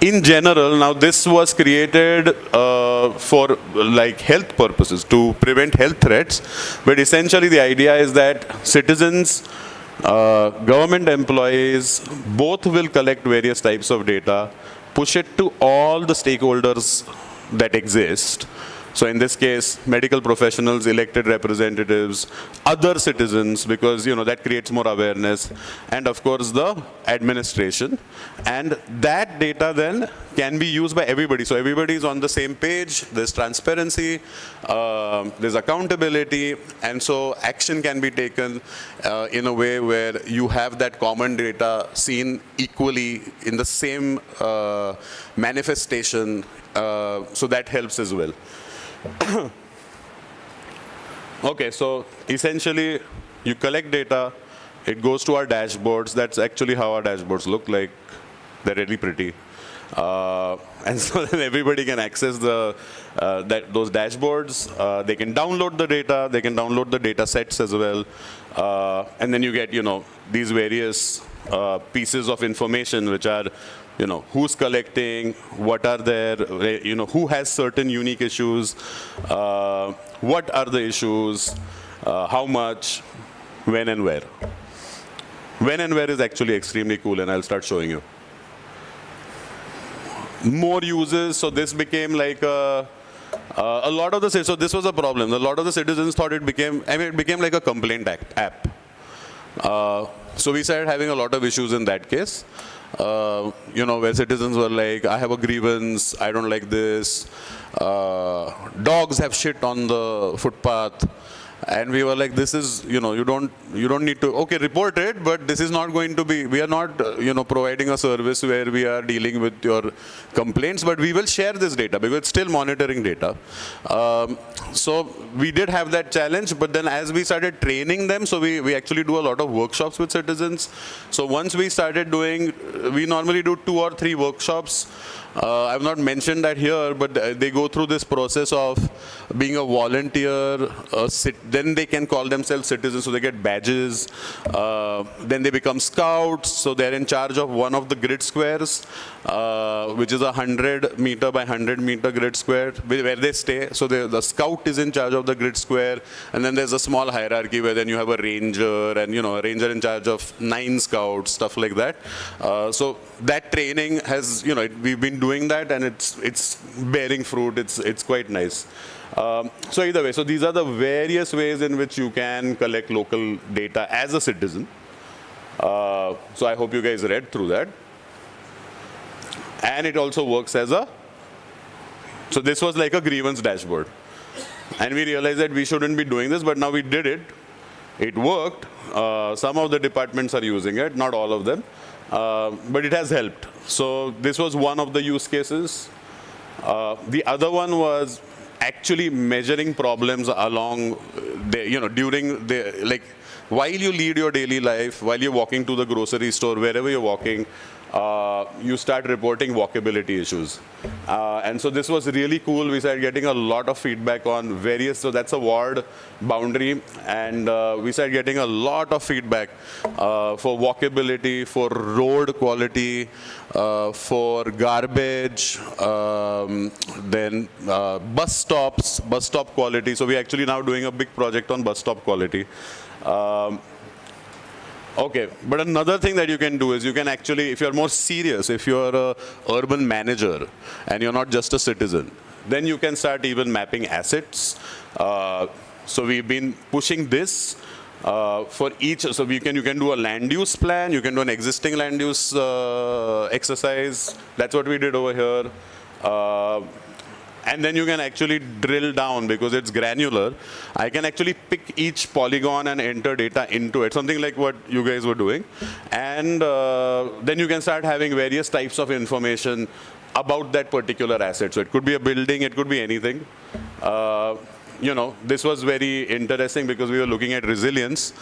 in general, now this was created for like health purposes, to prevent health threats. But essentially the idea is that citizens, government employees, both will collect various types of data, push it to all the stakeholders that exist. So in this case, medical professionals, elected representatives, other citizens, because that creates more awareness, and of course the administration. And that data then can be used by everybody. So everybody is on the same page, there's transparency, there's accountability, and so action can be taken in a way where you have that common data seen equally in the same manifestation. So that helps as well. Okay, so essentially you collect data, it goes to our dashboards. That's actually how our dashboards look like. They're really pretty. And so then everybody can access those dashboards. They can download the data, they can download the data sets as well. And then you get, these various pieces of information which are, who's collecting, what are there, who has certain unique issues, what are the issues, how much, when and where. When and where is actually extremely cool, and I'll start showing you. More uses, so this became like a lot of the, so this was a problem. A lot of the citizens thought it became like a complaint app. So we started having a lot of issues in that case. Where citizens were like, I have a grievance, I don't like this, dogs have shit on the footpath, and we were like, this is, you don't need to, okay, report it, but this is not going to be, we are not, providing a service where we are dealing with your complaints, but we will share this data because it's still monitoring data. So we did have that challenge, but then as we started training them, so we actually do a lot of workshops with citizens. So once we started doing, we normally do 2 or 3 workshops I've not mentioned that here, but they go through this process of being a volunteer, then they can call themselves citizens, so they get badges, then they become scouts, so they're in charge of one of the grid squares, which is a 100 meter by 100 meter grid square, where they stay. So the scout is in charge of the grid square, and then there's a small hierarchy where then you have a ranger, and a ranger in charge of 9 scouts, stuff like that. So that training has, we've been doing that, and it's bearing fruit. It's quite nice. So either way, so these are the various ways in which you can collect local data as a citizen. So I hope you guys read through that. And it also works as so this was like a grievance dashboard. And we realized that we shouldn't be doing this, but now we did it. It worked. Some of the departments are using it, not all of them. But it has helped. So this was one of the use cases. The other one was actually measuring problems along during while you lead your daily life, while you're walking to the grocery store, wherever you're walking, you start reporting walkability issues. And so this was really cool. We started getting a lot of feedback on various, so that's a ward boundary, and we started getting a lot of feedback for walkability, for road quality, for garbage, then bus stop quality. So we're actually now doing a big project on bus stop quality. Okay, but another thing that you can do is you can actually, if you're more serious, if you're an urban manager and you're not just a citizen, then you can start even mapping assets. So we've been pushing this for each, so you can do a land use plan, you can do an existing land use exercise. That's what we did over here. And then you can actually drill down because it's granular. I can actually pick each polygon and enter data into it, something like what you guys were doing. And then you can start having various types of information about that particular asset. So it could be a building, it could be anything. This was very interesting because we were looking at resilience.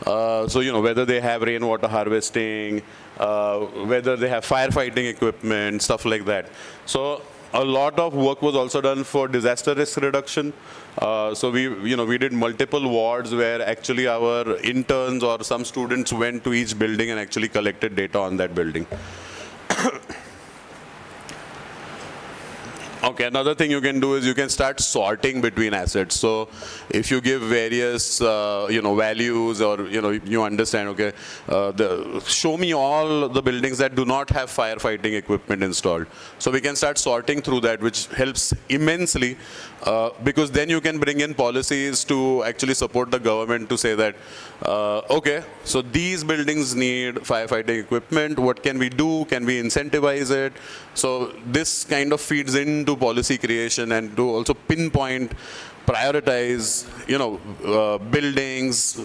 So, whether they have rainwater harvesting, whether they have firefighting equipment, stuff like that. So a lot of work was also done for disaster risk reduction. So we did multiple wards where actually our interns or some students went to each building and actually collected data on that building. Okay, another thing you can do is you can start sorting between assets. So if you give various, values, or, you understand, okay, show me all the buildings that do not have firefighting equipment installed. So we can start sorting through that, which helps immensely, because then you can bring in policies to actually support the government to say that, okay, so these buildings need firefighting equipment. What can we do? Can we incentivize it? So this kind of feeds into policy creation and to also pinpoint, prioritize, buildings,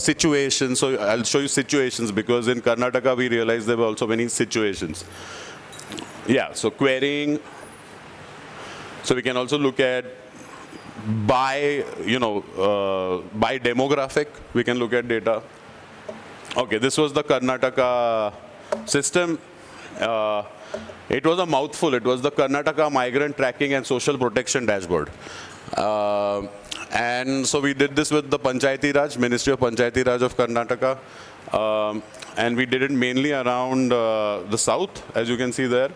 situations. So I'll show you situations because in Karnataka we realized there were also many situations. Yeah, so querying. So we can also look at by demographic, we can look at data. Okay, this was the Karnataka system. It was a mouthful. It was the Karnataka Migrant Tracking and Social Protection Dashboard. And so we did this with the Panchayati Raj, Ministry of Panchayati Raj of Karnataka. And we did it mainly around the south, as you can see there.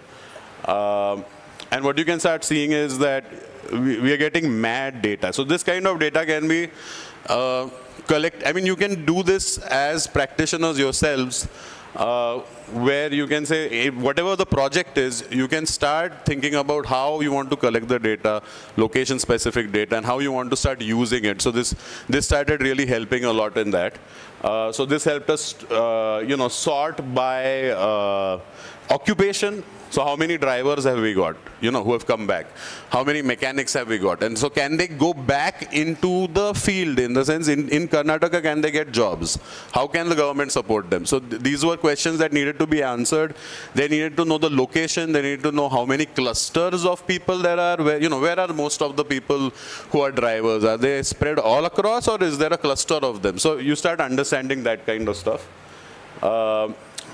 And what you can start seeing is that we are getting mad data. So this kind of data can be you can do this as practitioners yourselves, where you can say, whatever the project is, you can start thinking about how you want to collect the data, location-specific data, and how you want to start using it. So this started really helping a lot in that. So this helped us, sort by occupation. So how many drivers have we got, who have come back? How many mechanics have we got? And so can they go back into the field, in the sense, in Karnataka, can they get jobs? How can the government support them? So these were questions that needed to be answered. They needed to know the location. They needed to know how many clusters of people there are. Where are most of the people who are drivers? Are they spread all across, or is there a cluster of them? So you start understanding that kind of stuff.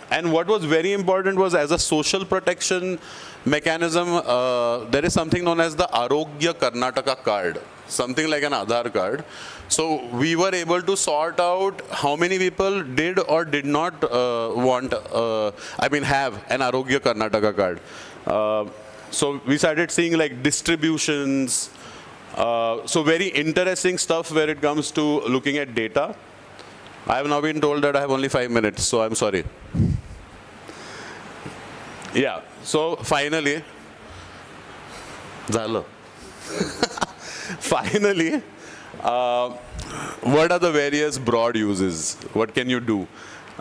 And what was very important was, as a social protection mechanism, there is something known as the Arogya Karnataka card, something like an Aadhaar card. So we were able to sort out how many people did or did not have an Arogya Karnataka card. So we started seeing like distributions. So very interesting stuff where it comes to looking at data. I have now been told that I have only 5 minutes, so I'm sorry. Yeah, so finally, finally, what are the various broad uses? What can you do?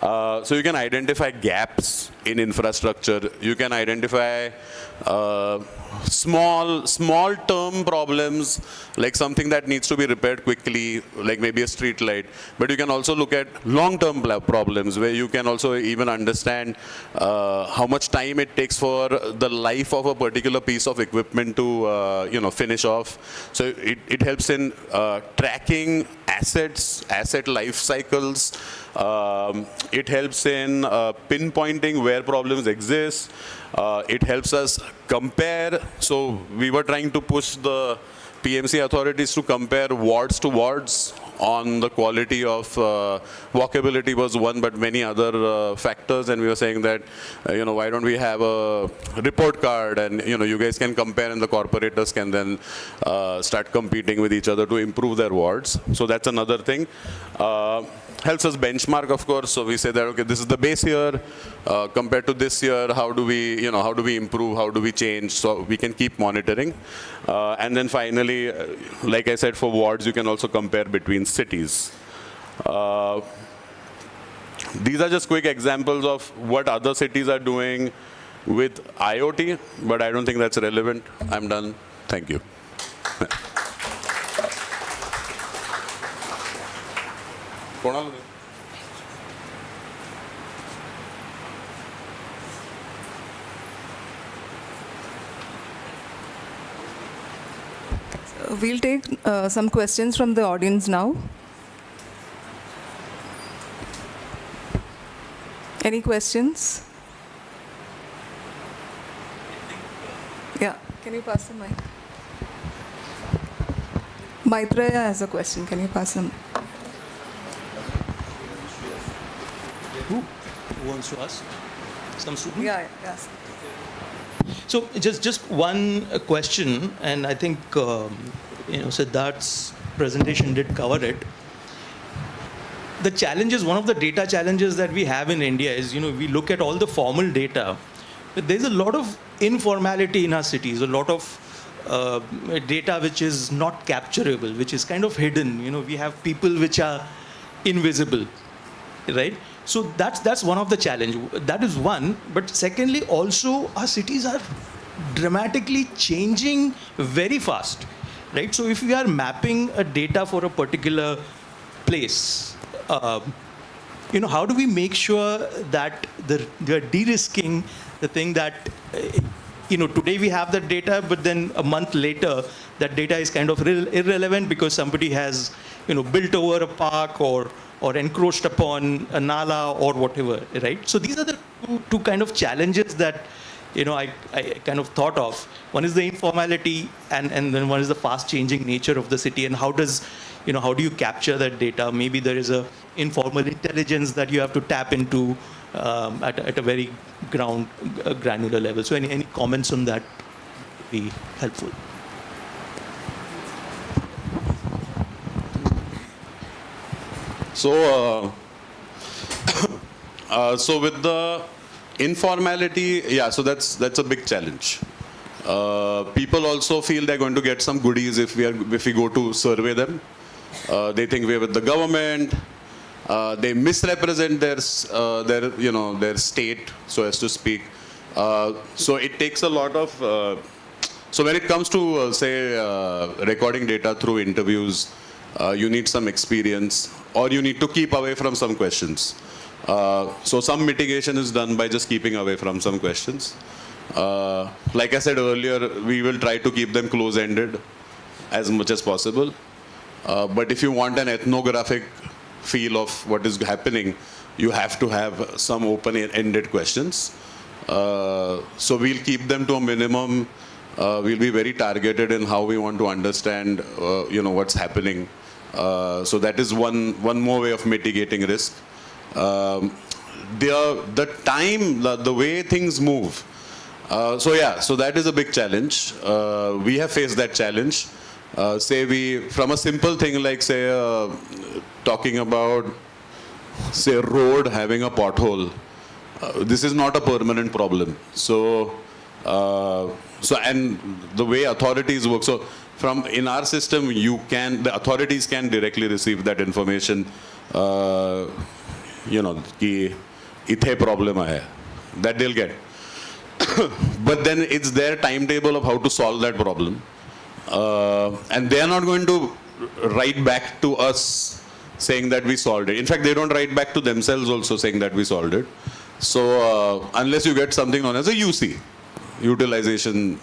So you can identify gaps in infrastructure. You can identify small term problems, like something that needs to be repaired quickly, like maybe a street light. But you can also look at long term problems, where you can also even understand how much time it takes for the life of a particular piece of equipment to finish off. So it helps in tracking assets, asset life cycles. It helps in pinpointing where problems exist. It helps us compare. So we were trying to push the PMC authorities to compare wards to wards on the quality of walkability was one, but many other factors. And we were saying that, why don't we have a report card, and, you guys can compare, and the corporators can then start competing with each other to improve their wards. So that's another thing. Helps us benchmark, of course. So we say that, okay, this is the base year compared to this year. How do we improve? How do we change? So we can keep monitoring. And then finally, like I said, for wards, you can also compare between cities. These are just quick examples of what other cities are doing with IoT, but I don't think that's relevant. I'm done. Thank you. We'll take some questions from the audience now. Any questions? Yeah, can you pass the mic? Maitreya has a question. Can you pass him? Who wants to ask? Some student? Yeah, yes. So just one question, and I think Siddharth's presentation did cover it. The challenges, one of the data challenges that we have in India is, we look at all the formal data, but there's a lot of informality in our cities, a lot of data which is not capturable, which is kind of hidden. We have people which are invisible, right? So that's one of the challenge. That is one. But secondly, also our cities are dramatically changing very fast, right? So if we are mapping a data for a particular place, how do we make sure that they're de-risking the thing that, today we have that data, but then a month later, that data is kind of irrelevant because somebody has, built over a park or encroached upon a nala or whatever, right? So these are the two kind of challenges that, I kind of thought of. One is the informality, and then one is the fast-changing nature of the city, and how do you capture that data? Maybe there is a informal intelligence that you have to tap into at a very granular level. So any comments on that would be helpful. So, so with the informality, so that's a big challenge. People also feel they're going to get some goodies if we go to survey them. They think we're with the government. They misrepresent their state, so as to speak. So it takes a lot of. So when it comes to say recording data through interviews, you need some experience, or you need to keep away from some questions. So some mitigation is done by just keeping away from some questions. Like I said earlier, we will try to keep them close-ended as much as possible. But if you want an ethnographic feel of what is happening, you have to have some open-ended questions. So we'll keep them to a minimum. We'll be very targeted in how we want to understand, what's happening. So that is one more way of mitigating risk. The time, the way things move. So that is a big challenge. We have faced that challenge. From a simple thing like talking about, say, a road having a pothole. This is not a permanent problem. And the way authorities work. So in our system, the authorities can directly receive that information. Ki ithe problem hai, that they'll get. But then it's their timetable of how to solve that problem. And they are not going to write back to us saying that we solved it. In fact, they don't write back to themselves also saying that we solved it. So unless you get something known as a UC, utilization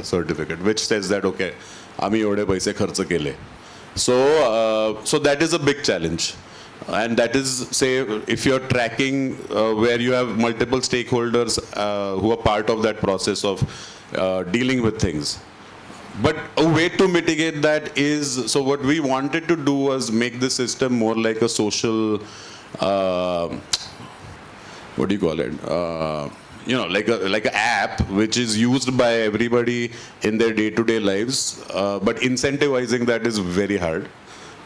certificate, which says that, okay, आम्ही एवढे पैसे खर्च केले. So that is a big challenge. And that is, say, if you're tracking where you have multiple stakeholders who are part of that process of dealing with things. But a way to mitigate that is, so what we wanted to do was make the system more like a social, what do you call it? Like an app which is used by everybody in their day-to-day lives. But incentivizing that is very hard.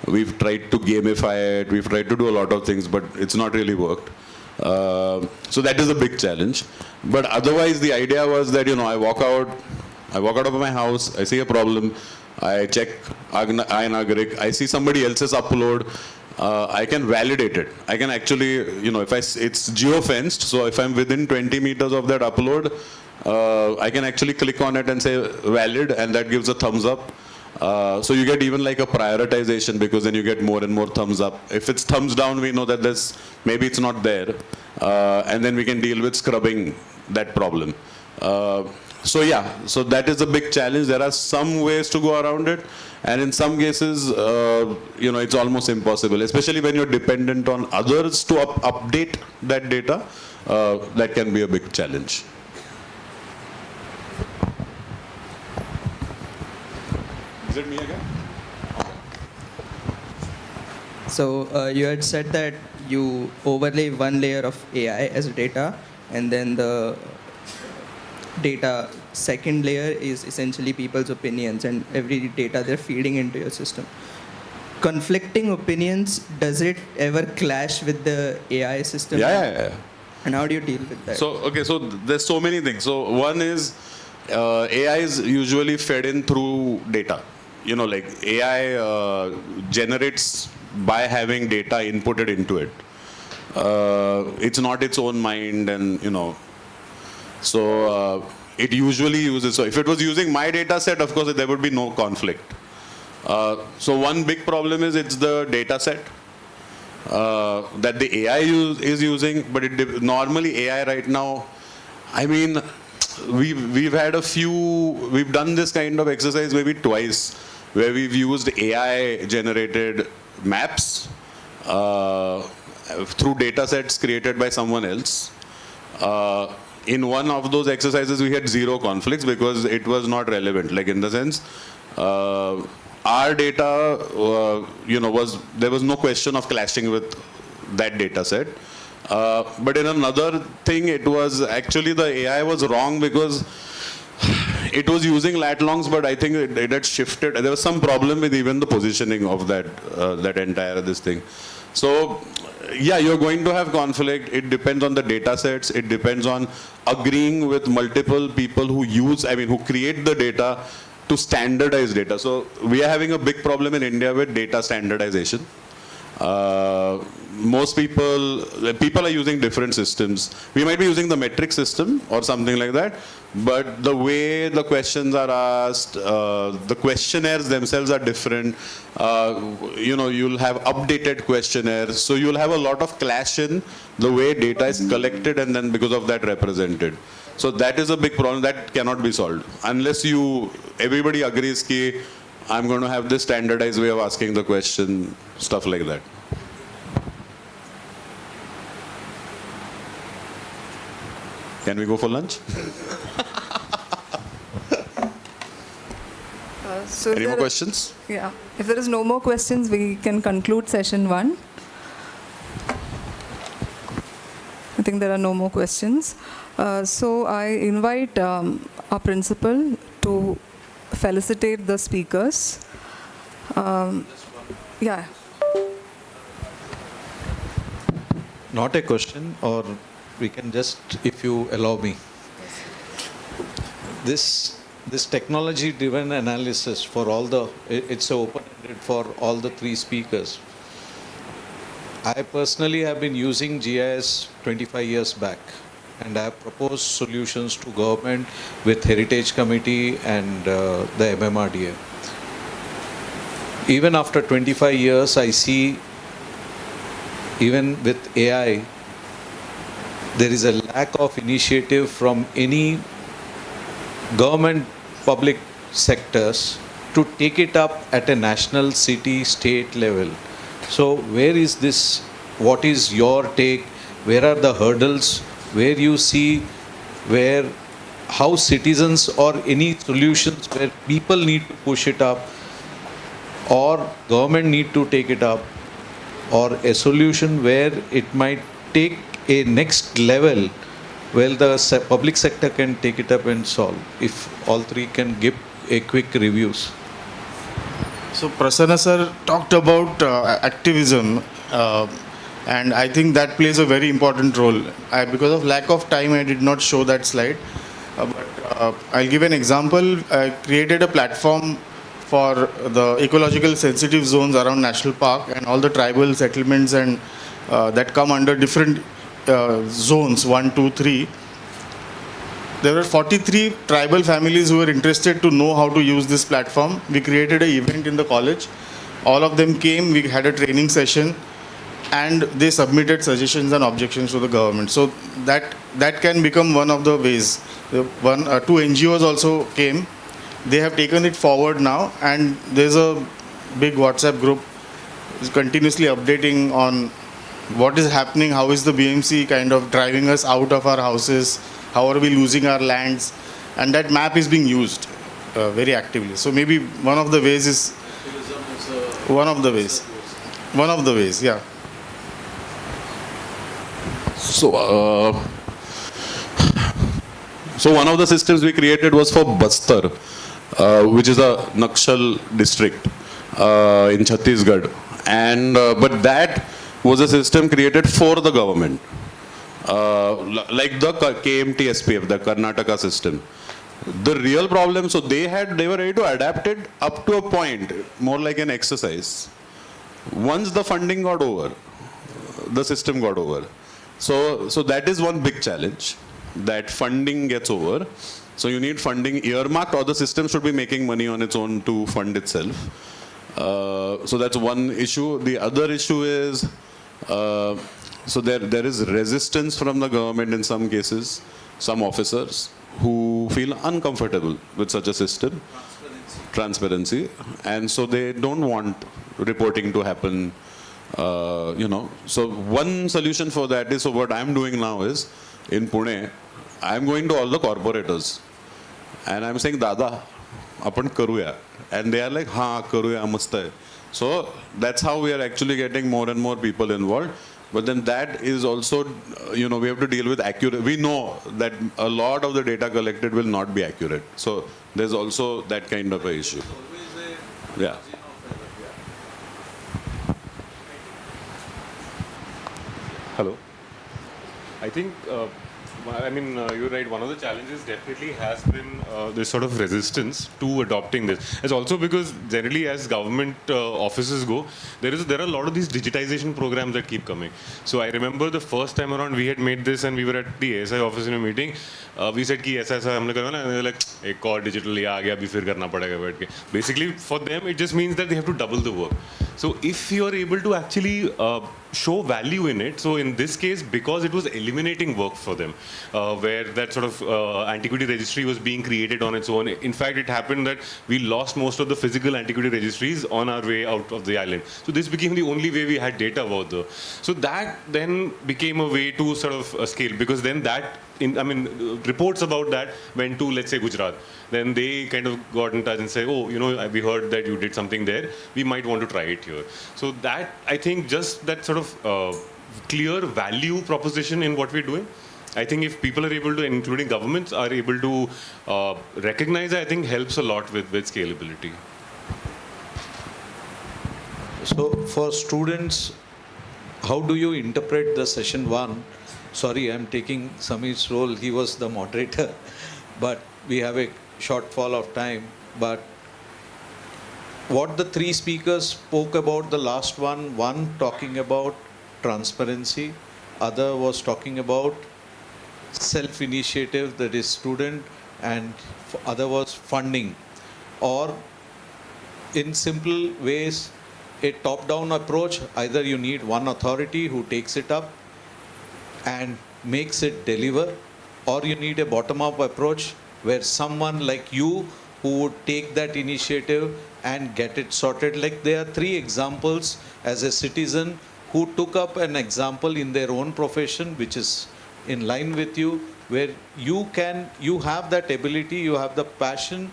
We've tried to gamify it. We've tried to do a lot of things, but it's not really worked. So that is a big challenge. But otherwise, the idea was that, I walk out of my house, I see a problem, I check iNagarik, I see somebody else's upload, I can validate it. I can actually, it's geo-fenced, so if I'm within 20 meters of that upload, I can actually click on it and say valid, and that gives a thumbs up. So you get even like a prioritization, because then you get more and more thumbs up. If it's thumbs down, we know that maybe it's not there, and then we can deal with scrubbing that problem. So that is a big challenge. There are some ways to go around it, and in some cases, it's almost impossible, especially when you're dependent on others to update that data. That can be a big challenge. Is it me again? So you had said that you overlay one layer of AI as data, and then the data second layer is essentially people's opinions and every data they're feeding into your system. Conflicting opinions, does it ever clash with the AI system? Yeah. And how do you deal with that? So there's so many things. So one is AI is usually fed in through data. Like AI generates by having data inputted into it. It's not its own mind, and so it usually uses. So if it was using my data set, of course there would be no conflict. So one big problem is it's the data set that the AI is using. But normally AI right now, I mean, we've had we've done this kind of exercise maybe twice, where we've used AI generated maps through data sets created by someone else. In one of those exercises, we had zero conflicts because it was not relevant. Like, in the sense, our data, there was no question of clashing with that data set. But in another thing, it was actually the AI was wrong because it was using lat longs, but I think it had shifted. There was some problem with even the positioning of that entire this thing. So, yeah, you're going to have conflict. It depends on the data sets. It depends on agreeing with multiple people who create the data to standardize data. So we are having a big problem in India with data standardization. Most people are using different systems. We might be using the metric system or something like that, but the way the questions are asked, the questionnaires themselves are different. You'll have updated questionnaires, so you'll have a lot of clash in the way data is collected and then because of that represented. So that is a big problem that cannot be solved unless everybody agrees ki I'm going to have this standardized way of asking the question, stuff like that. Can we go for lunch? So Any more questions? Yeah. If there is no more questions, we can conclude session 1. I think there are no more questions. So I invite our principal to felicitate the speakers. Yeah. Not a question, or we can just, if you allow me. This technology-driven analysis for all the, it's open-ended for all the 3 speakers. I personally have been using GIS 25 years back, and I have proposed solutions to government with Heritage Committee and the MMRDA. Even after 25 years, I see, even with AI, there is a lack of initiative from any government public sectors to take it up at a national, city, state level. So where is this? What is your take? Where are the hurdles? Where you see how citizens or any solutions where people need to push it up, or government need to take it up, or a solution where it might take a next level where the public sector can take it up and solve. If all 3 can give a quick reviews. So Prasanna sir talked about activism, and I think that plays a very important role. Because of lack of time, I did not show that slide. But I'll give an example. I created a platform for the ecological sensitive zones around National Park and all the tribal settlements and that come under different zones, 1, 2, 3. There were 43 tribal families who were interested to know how to use this platform. We created an event in the college. All of them came, we had a training session, and they submitted suggestions and objections to the government. So that can become one of the ways. 2 NGOs also came. They have taken it forward now, and there's a big WhatsApp group is continuously updating on what is happening, how is the BMC kind of driving us out of our houses, how are we losing our lands, and that map is being used very actively. So maybe one of the ways is one of the ways, yeah. So one of the systems we created was for Bastar, which is a Nakshal district in Chhattisgarh, and but that was a system created for the government, like the KMT-SPF, the Karnataka system. The real problem, so they were ready to adapt it up to a point, more like an exercise. Once the funding got over, the system got over. So that is one big challenge, that funding gets over. So you need funding earmarked, or the system should be making money on its own to fund itself. So that's one issue. The other issue is, so there is resistance from the government in some cases, some officers who feel uncomfortable with such a system. Transparency. And so they don't want reporting to happen, So one solution for that is, so what I'm doing now is, in Pune, I'm going to all the corporators and I'm saying, Dada, apan karuya. And they are like, ha, karuya, mast hai. So that's how we are actually getting more and more people involved. But then that is also, we have to deal with accurate. We know that a lot of the data collected will not be accurate. So there's also that kind of a issue. Yeah. Hello. I think, you're right. One of the challenges definitely has been this sort of resistance to adopting this. It's also because generally as government offices go, there are a lot of these digitization programs that keep coming. So I remember the first time around we had made this and we were at the ASI office in a meeting. We said कि ऐसा हमने करना है, and they were like एक और digital आ गया अभी फिर करना पड़ेगा बैठ के. Basically for them it just means that they have to double the work. So if you are able to actually show value in it. So in this case, because it was eliminating work for them, where that sort of antiquity registry was being created on its own. In fact, it happened that we lost most of the physical antiquity registries on our way out of the island. So this became the only way we had data about the. So that then became a way to sort of scale, because then that, reports about that went to, let's say, Gujarat. Then they kind of got in touch and said, oh, we heard that you did something there. We might want to try it here. So that, I think, just that sort of clear value proposition in what we're doing. I think if people are able to, including governments, are able to recognize, I think helps a lot with scalability. So for students, how do you interpret the session 1? Sorry, I'm taking Sameer's role. He was the moderator, but we have a shortfall of time. But what the 3 speakers spoke about, the last one talking about transparency, other was talking about self-initiative, that is student, and other was funding, or in simple ways, a top-down approach. Either you need one authority who takes it up and makes it deliver, or you need a bottom-up approach where someone like you who would take that initiative and get it sorted. Like there are 3 examples as a citizen who took up an example in their own profession, which is in line with you, where you have that ability, you have the passion,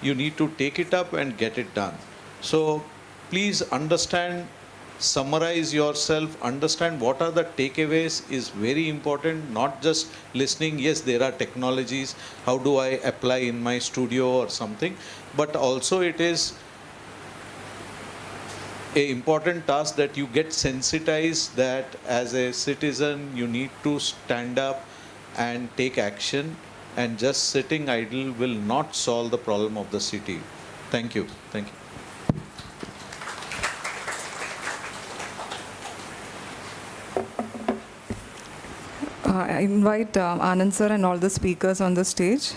you need to take it up and get it done. So please understand, summarize yourself, understand what are the takeaways is very important, not just listening, yes, there are technologies, how do I apply in my studio or something, but also it is an important task that you get sensitized that as a citizen you need to stand up and take action, and just sitting idle will not solve the problem of the city. Thank you. Thank you. I invite Anand sir and all the speakers on the stage.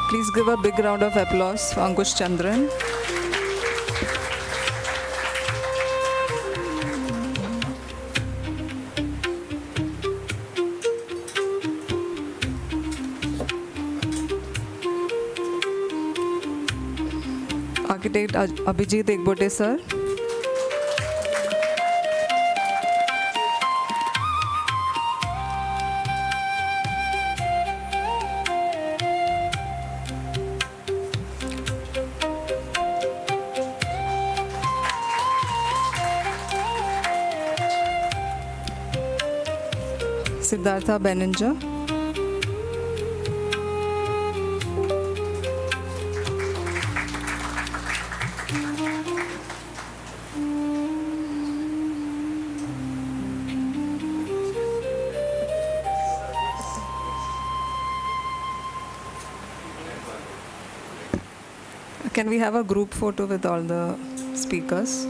Please give a big round of applause for Ankush Chandran. Architect Abhijit Ekbote sir. Siddhartha Beninja. Can we have a group photo with all the speakers?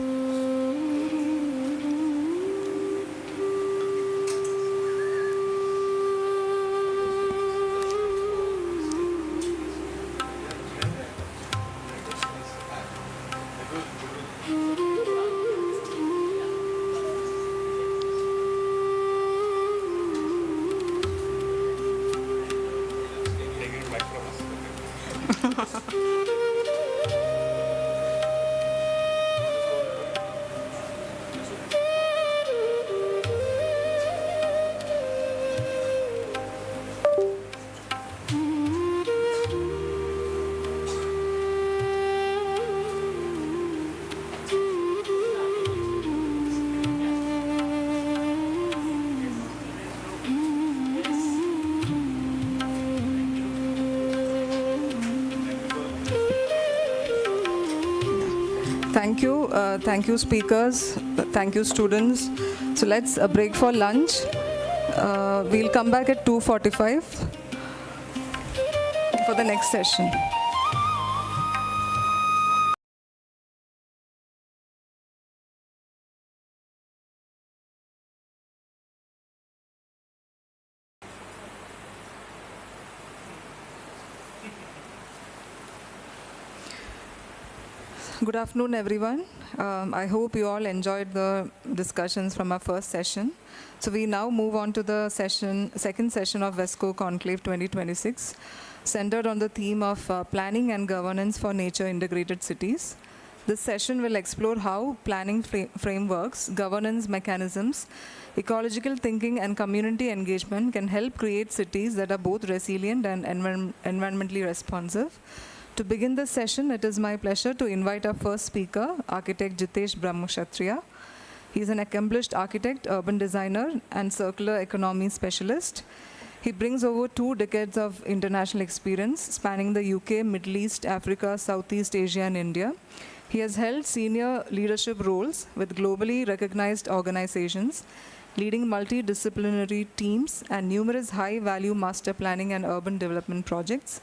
Thank you speakers, thank you students. So let's break for lunch. We'll come back at 2:45 for the next session. Good afternoon, everyone. I hope you all enjoyed the discussions from our first session. So we now move on to the second session of VESCOA Conclave 2026, centered on the theme of planning and governance for nature integrated cities. This session will explore how planning frameworks, governance mechanisms, ecological thinking, and community engagement can help create cities that are both resilient and environmentally responsive. To begin this session, it is my pleasure to invite our first speaker, architect Jitesh Brahmakshatriya. He is an accomplished architect, urban designer, and circular economy specialist. He brings over 2 decades of international experience spanning the UK, Middle East, Africa, Southeast Asia, and India. He has held senior leadership roles with globally recognized organizations, leading multidisciplinary teams and numerous high-value master planning and urban development projects.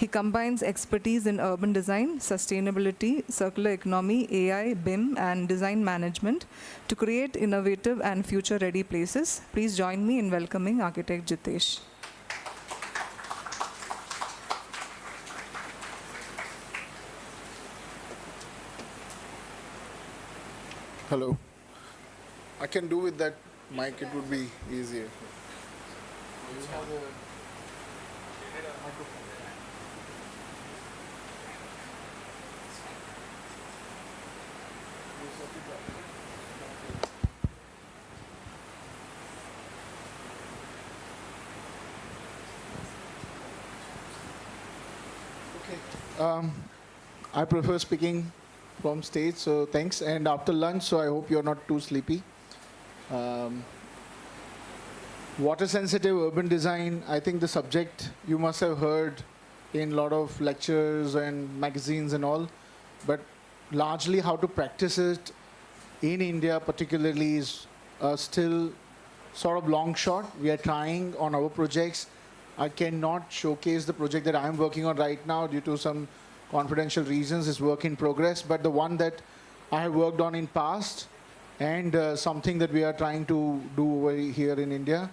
He combines expertise in urban design, sustainability, circular economy, AI, BIM, and design management to create innovative and future-ready places. Please join me in welcoming architect Jitesh. Hello. I can do with that mic, it would be easier. I prefer speaking from stage, so thanks. And after lunch, so I hope you're not too sleepy. Water-sensitive urban design, I think the subject you must have heard in a lot of lectures and magazines and all, but largely how to practice it in India particularly is still sort of long shot. We are trying on our projects. I cannot showcase the project that I'm working on right now due to some confidential reasons. It's work in progress, but the one that I have worked on in past and something that we are trying to do over here in India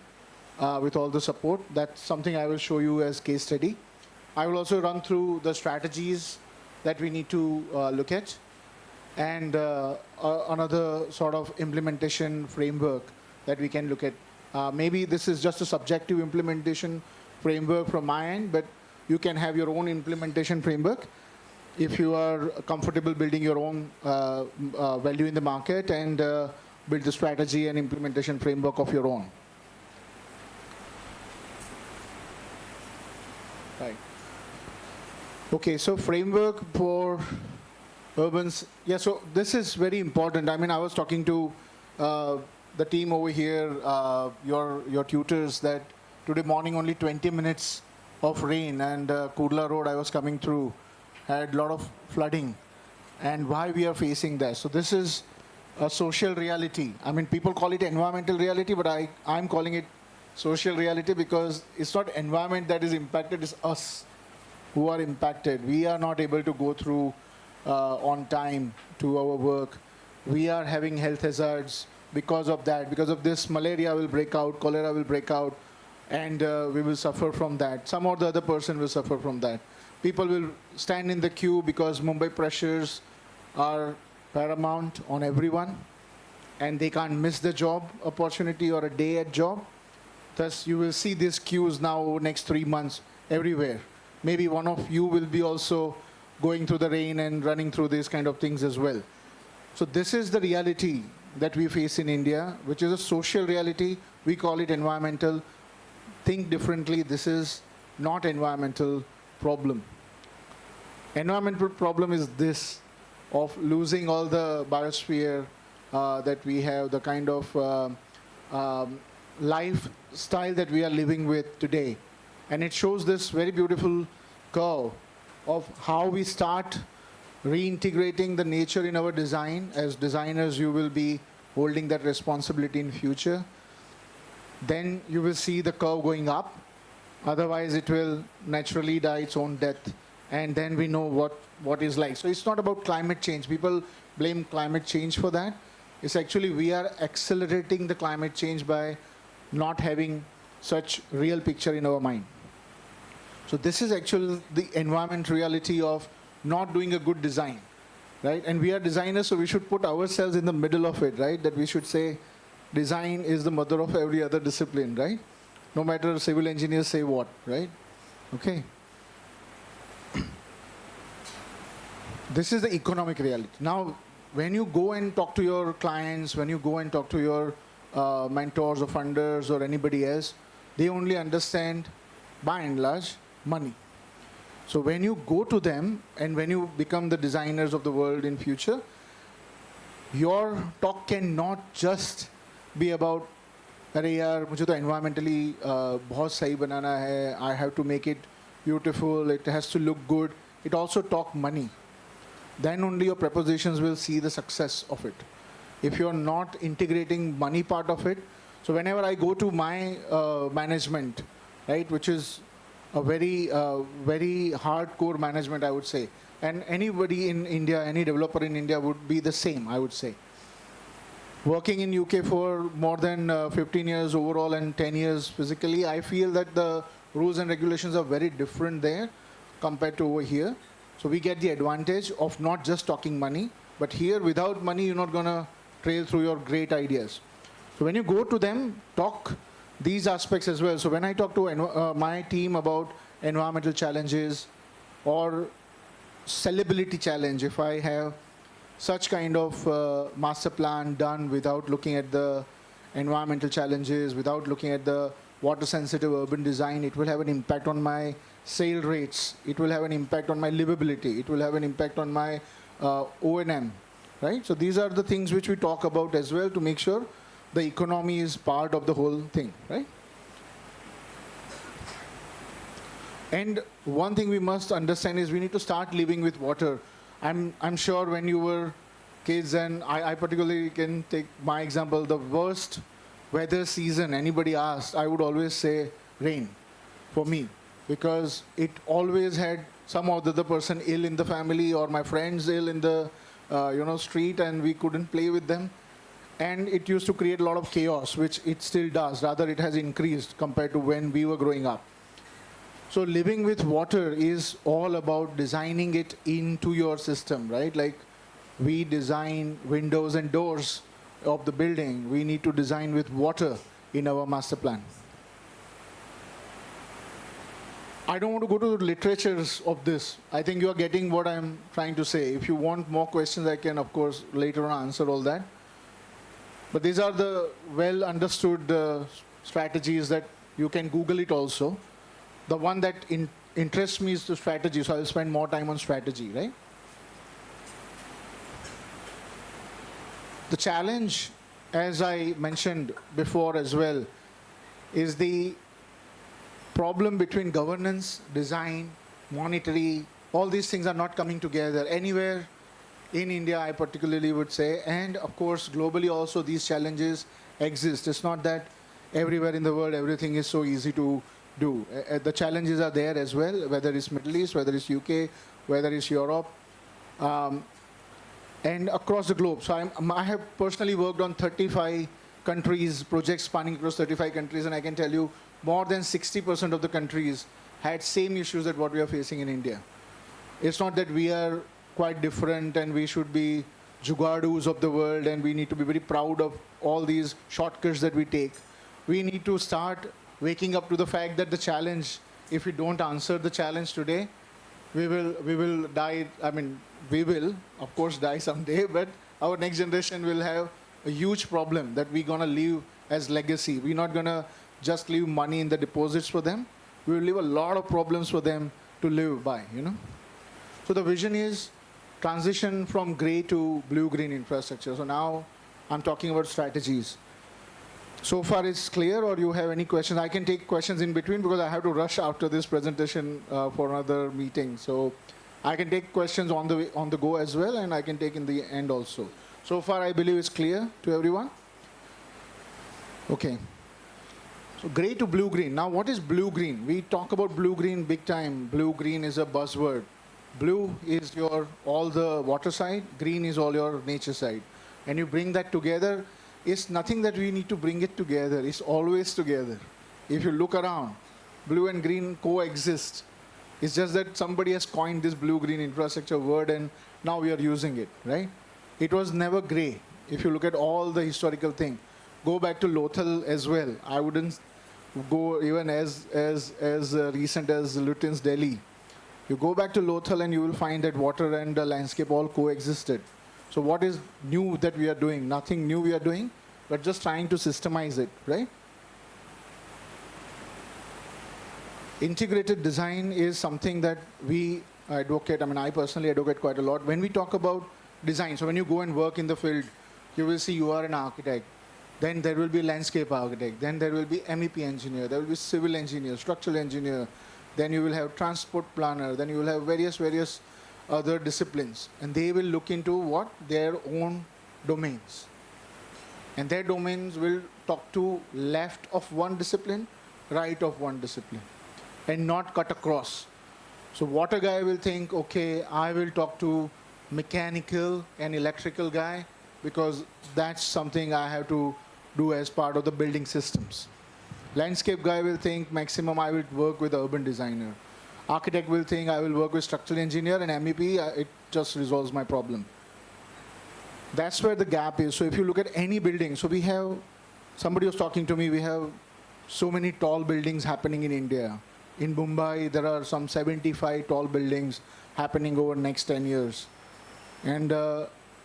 with all the support, that's something I will show you as case study. I will also run through the strategies that we need to look at and another sort of implementation framework that we can look at. Maybe this is just a subjective implementation framework from my end, but you can have your own implementation framework if you are comfortable building your own value in the market and build the strategy and implementation framework of your own. Right. Okay, so framework for urbans. Yeah, so this is very important. I mean, I was talking to the team over here, your tutors, that today morning only 20 minutes of rain and Kurla Road I was coming through had a lot of flooding, and why we are facing that. So this is a social reality. I mean, people call it environmental reality, but I'm calling it social reality because it's not environment that is impacted, it's us who are impacted. We are not able to go through on time to our work. We are having health hazards because of that. Because of this, malaria will break out, cholera will break out, and we will suffer from that. Some or the other person will suffer from that. People will stand in the queue because Mumbai pressures are paramount on everyone, and they can't miss the job opportunity or a day at job. Thus, you will see these queues now over next 3 months everywhere. Maybe one of you will be also going through the rain and running through these kind of things as well. So this is the reality that we face in India, which is a social reality. We call it environmental. Think differently. This is not environmental problem. Environmental problem is this, of losing all the biosphere that we have, the kind of lifestyle that we are living with today. And it shows this very beautiful curve of how we start reintegrating the nature in our design. As designers, you will be holding that responsibility in future. Then you will see the curve going up. Otherwise, it will naturally die its own death. And then we know what is like. So it's not about climate change. People blame climate change for that. It's actually we are accelerating the climate change by not having such real picture in our mind. So this is actually the environment reality of not doing a good design, right? And we are designers, so we should put ourselves in the middle of it, right? That we should say design is the mother of every other discipline, right? No matter civil engineers say what, right? Okay. This is the economic reality. Now, when you go and talk to your clients, when you go and talk to your mentors or funders or anybody else, they only understand, by and large, money. So when you go to them and when you become the designers of the world in future, your talk cannot just be about, अरे यार मुझे तो environmentally बहुत सही बनाना है, I have to make it beautiful, it has to look good. It also talk money. Then only your propositions will see the success of it. If you are not integrating money part of it, so whenever I go to my management, right, which is a very hardcore management, I would say, and anybody in India, any developer in India would be the same, I would say. Working in UK for more than 15 years overall and 10 years physically, I feel that the rules and regulations are very different there compared to over here. So we get the advantage of not just talking money, but here without money you're not going to trail through your great ideas. So when you go to them, talk these aspects as well. So when I talk to my team about environmental challenges or sellability challenge, if I have such kind of master plan done without looking at the environmental challenges, without looking at the water sensitive urban design, it will have an impact on my sale rates, it will have an impact on my livability, it will have an impact on my O&M, right? So these are the things which we talk about as well to make sure the economy is part of the whole thing, right? And one thing we must understand is we need to start living with water. I'm sure when you were kids, and I particularly can take my example, the worst weather season anybody asked, I would always say rain for me, because it always had some other person ill in the family or my friends ill in the street, and we couldn't play with them. And it used to create a lot of chaos, which it still does. Rather, it has increased compared to when we were growing up. So living with water is all about designing it into your system, right? Like we design windows and doors of the building. We need to design with water in our master plan. I don't want to go to the literatures of this. I think you are getting what I'm trying to say. If you want more questions, I can, of course, later on answer all that. But these are the well understood strategies that you can Google it also. The one that interests me is the strategy, so I'll spend more time on strategy, right? The challenge, as I mentioned before as well, is the problem between governance, design, monetary, all these things are not coming together anywhere in India, I particularly would say, and of course globally also these challenges exist. It's not that everywhere in the world everything is so easy to do. The challenges are there as well, whether it's Middle East, whether it's UK, whether it's Europe, and across the globe. So I have personally worked on 35 countries, projects spanning across 35 countries, and I can tell you more than 60% of the countries had same issues that what we are facing in India. It's not that we are quite different and we should be jugadus of the world and we need to be very proud of all these shortcuts that we take. We need to start waking up to the fact that the challenge, if we don't answer the challenge today, we will die. I mean, we will, of course, die someday, but our next generation will have a huge problem that we're going to leave as legacy. We're not going to just leave money in the deposits for them. We will leave a lot of problems for them to live by, So the vision is transition from gray to blue-green infrastructure. So now I'm talking about strategies. So far it's clear, or you have any questions? I can take questions in between because I have to rush after this presentation for another meeting. So I can take questions on the go as well, and I can take in the end also. So far, I believe it's clear to everyone. Okay. So gray to blue-green. Now, what is blue-green? We talk about blue-green big time. Blue-green is a buzzword. Blue is your all the water side. Green is all your nature side. And you bring that together. It's nothing that we need to bring it together. It's always together. If you look around, blue and green coexist. It's just that somebody has coined this blue-green infrastructure word and now we are using it, right? It was never gray. If you look at all the historical thing, go back to Lothal as well. I wouldn't go even as recent as Lutyens Delhi. You go back to Lothal and you will find that water and the landscape all coexisted. So what is new that we are doing? Nothing new we are doing, but just trying to systemize it, right? Integrated design is something that we advocate. I mean, I personally advocate quite a lot. When we talk about design, so when you go and work in the field, you will see you are an architect. Then there will be landscape architect. Then there will be MEP engineer. There will be civil engineer, structural engineer. Then you will have transport planner. Then you will have various other disciplines. And they will look into what? Their own domains. And their domains will talk to left of one discipline, right of one discipline. And not cut across. So water guy will think, okay, I will talk to mechanical and electrical guy because that's something I have to do as part of the building systems. Landscape guy will think maximum I will work with the urban designer. Architect will think I will work with structural engineer, and MEP, it just resolves my problem. That's where the gap is. So if you look at any building, so we have, somebody was talking to me, we have so many tall buildings happening in India. In Mumbai, there are some 75 tall buildings happening over the next 10 years. And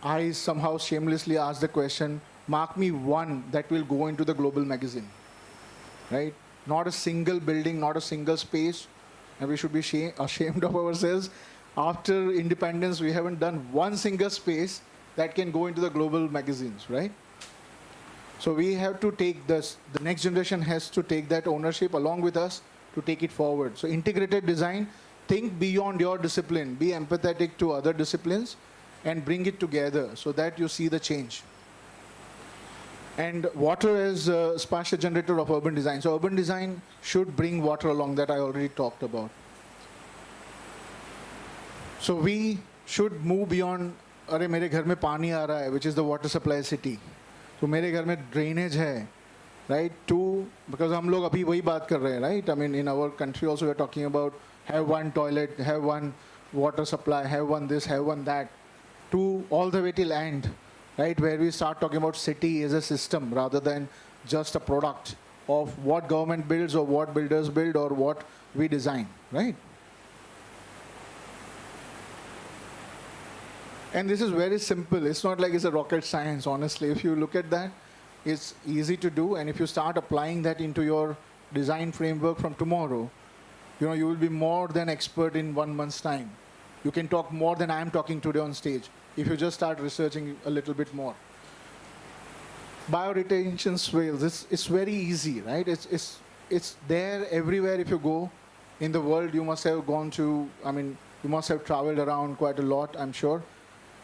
I somehow shamelessly asked the question, mark me one that will go into the global magazine, right? Not a single building, not a single space. And we should be ashamed of ourselves. After independence, we haven't done one single space that can go into the global magazines, right? So we have to take this, the next generation has to take that ownership along with us to take it forward. So integrated design, think beyond your discipline, be empathetic to other disciplines and bring it together so that you see the change. And water is a spatial generator of urban design. So urban design should bring water along, that I already talked about. So we should move beyond, अरे मेरे घर में पानी आ रहा है, which is the water supply city. तो मेरे घर में drainage है, right? To, because हम लोग अभी वही बात कर रहे हैं, right? I mean, in our country also we are talking about have one toilet, have one water supply, have one this, have one that, to all the way till end, right? Where we start talking about city as a system rather than just a product of what government builds or what builders build or what we design, right? And this is very simple. It's not like it's a rocket science, honestly. If you look at that, it's easy to do. And if you start applying that into your design framework from tomorrow, you know, you will be more than expert in 1 month's time. You can talk more than I am talking today on stage if you just start researching a little bit more. Bioretention swales, it's very easy, right? It's there everywhere. If you go in the world, you must have gone to, I mean, you must have traveled around quite a lot, I'm sure.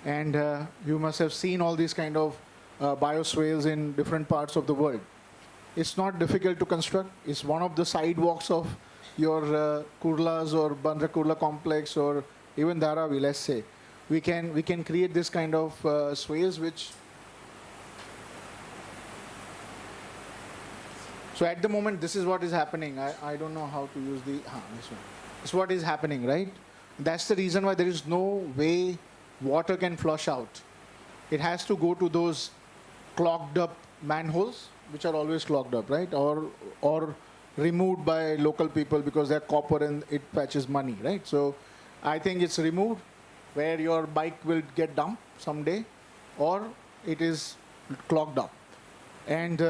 And you must have seen all these kind of bioswales in different parts of the world. It's not difficult to construct. It's one of the sidewalks of your Kurlas or Bandra Kurla complex or even Dharavi, let's say. We can create this kind of swales which... So at the moment, this is what is happening. I don't know how to use the... this one. This is what is happening, right? That's the reason why there is no way water can flush out. It has to go to those clogged up manholes, which are always clogged up, right? Or removed by local people because they're copper and it fetches money, right? So I think it's removed where your bike will get dumped someday, or it is clogged up. And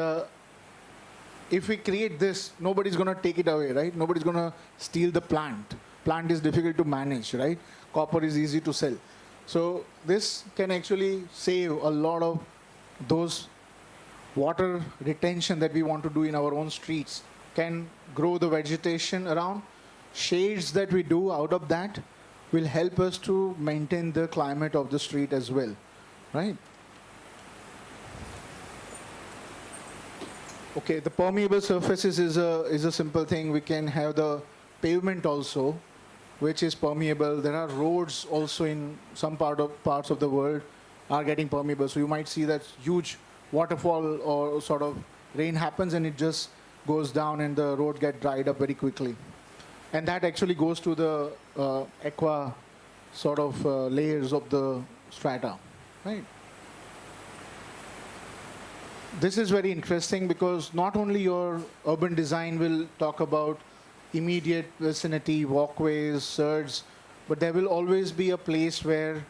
if we create this, nobody's going to take it away, right? Nobody's going to steal the plant. Plant is difficult to manage, right? Copper is easy to sell. So this can actually save a lot of those water retention that we want to do in our own streets, can grow the vegetation around, shades that we do out of that, will help us to maintain the climate of the street as well, right? Okay, the permeable surfaces is a simple thing. We can have the pavement also, which is permeable. There are roads also in some parts of the world are getting permeable. So you might see that huge waterfall or sort of rain happens and it just goes down and the road get dried up very quickly. And that actually goes to the aqua sort of layers of the strata, right? This is very interesting because not only your urban design will talk about immediate vicinity, walkways, surge, but there will always be a place where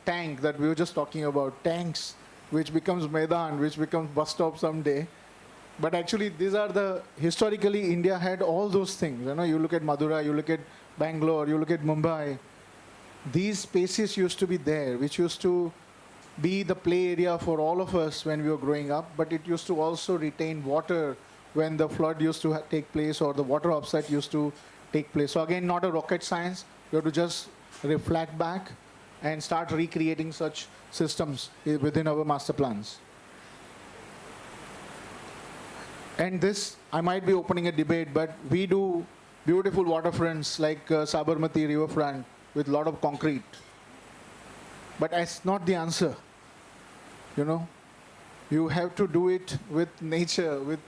tank that we were just talking about, tanks, which becomes Maidan, which becomes bus stop someday. But actually, these are historically India had all those things. You know, you look at Madurai, you look at Bangalore, you look at Mumbai. These spaces used to be there, which used to be the play area for all of us when we were growing up, but it used to also retain water when the flood used to take place or the water upset used to take place. So again, not a rocket science. You have to just reflect back and start recreating such systems within our master plans. And this, I might be opening a debate, but we do beautiful waterfronts like Sabarmati riverfront with a lot of concrete. But that's not the answer. You know, you have to do it with nature, with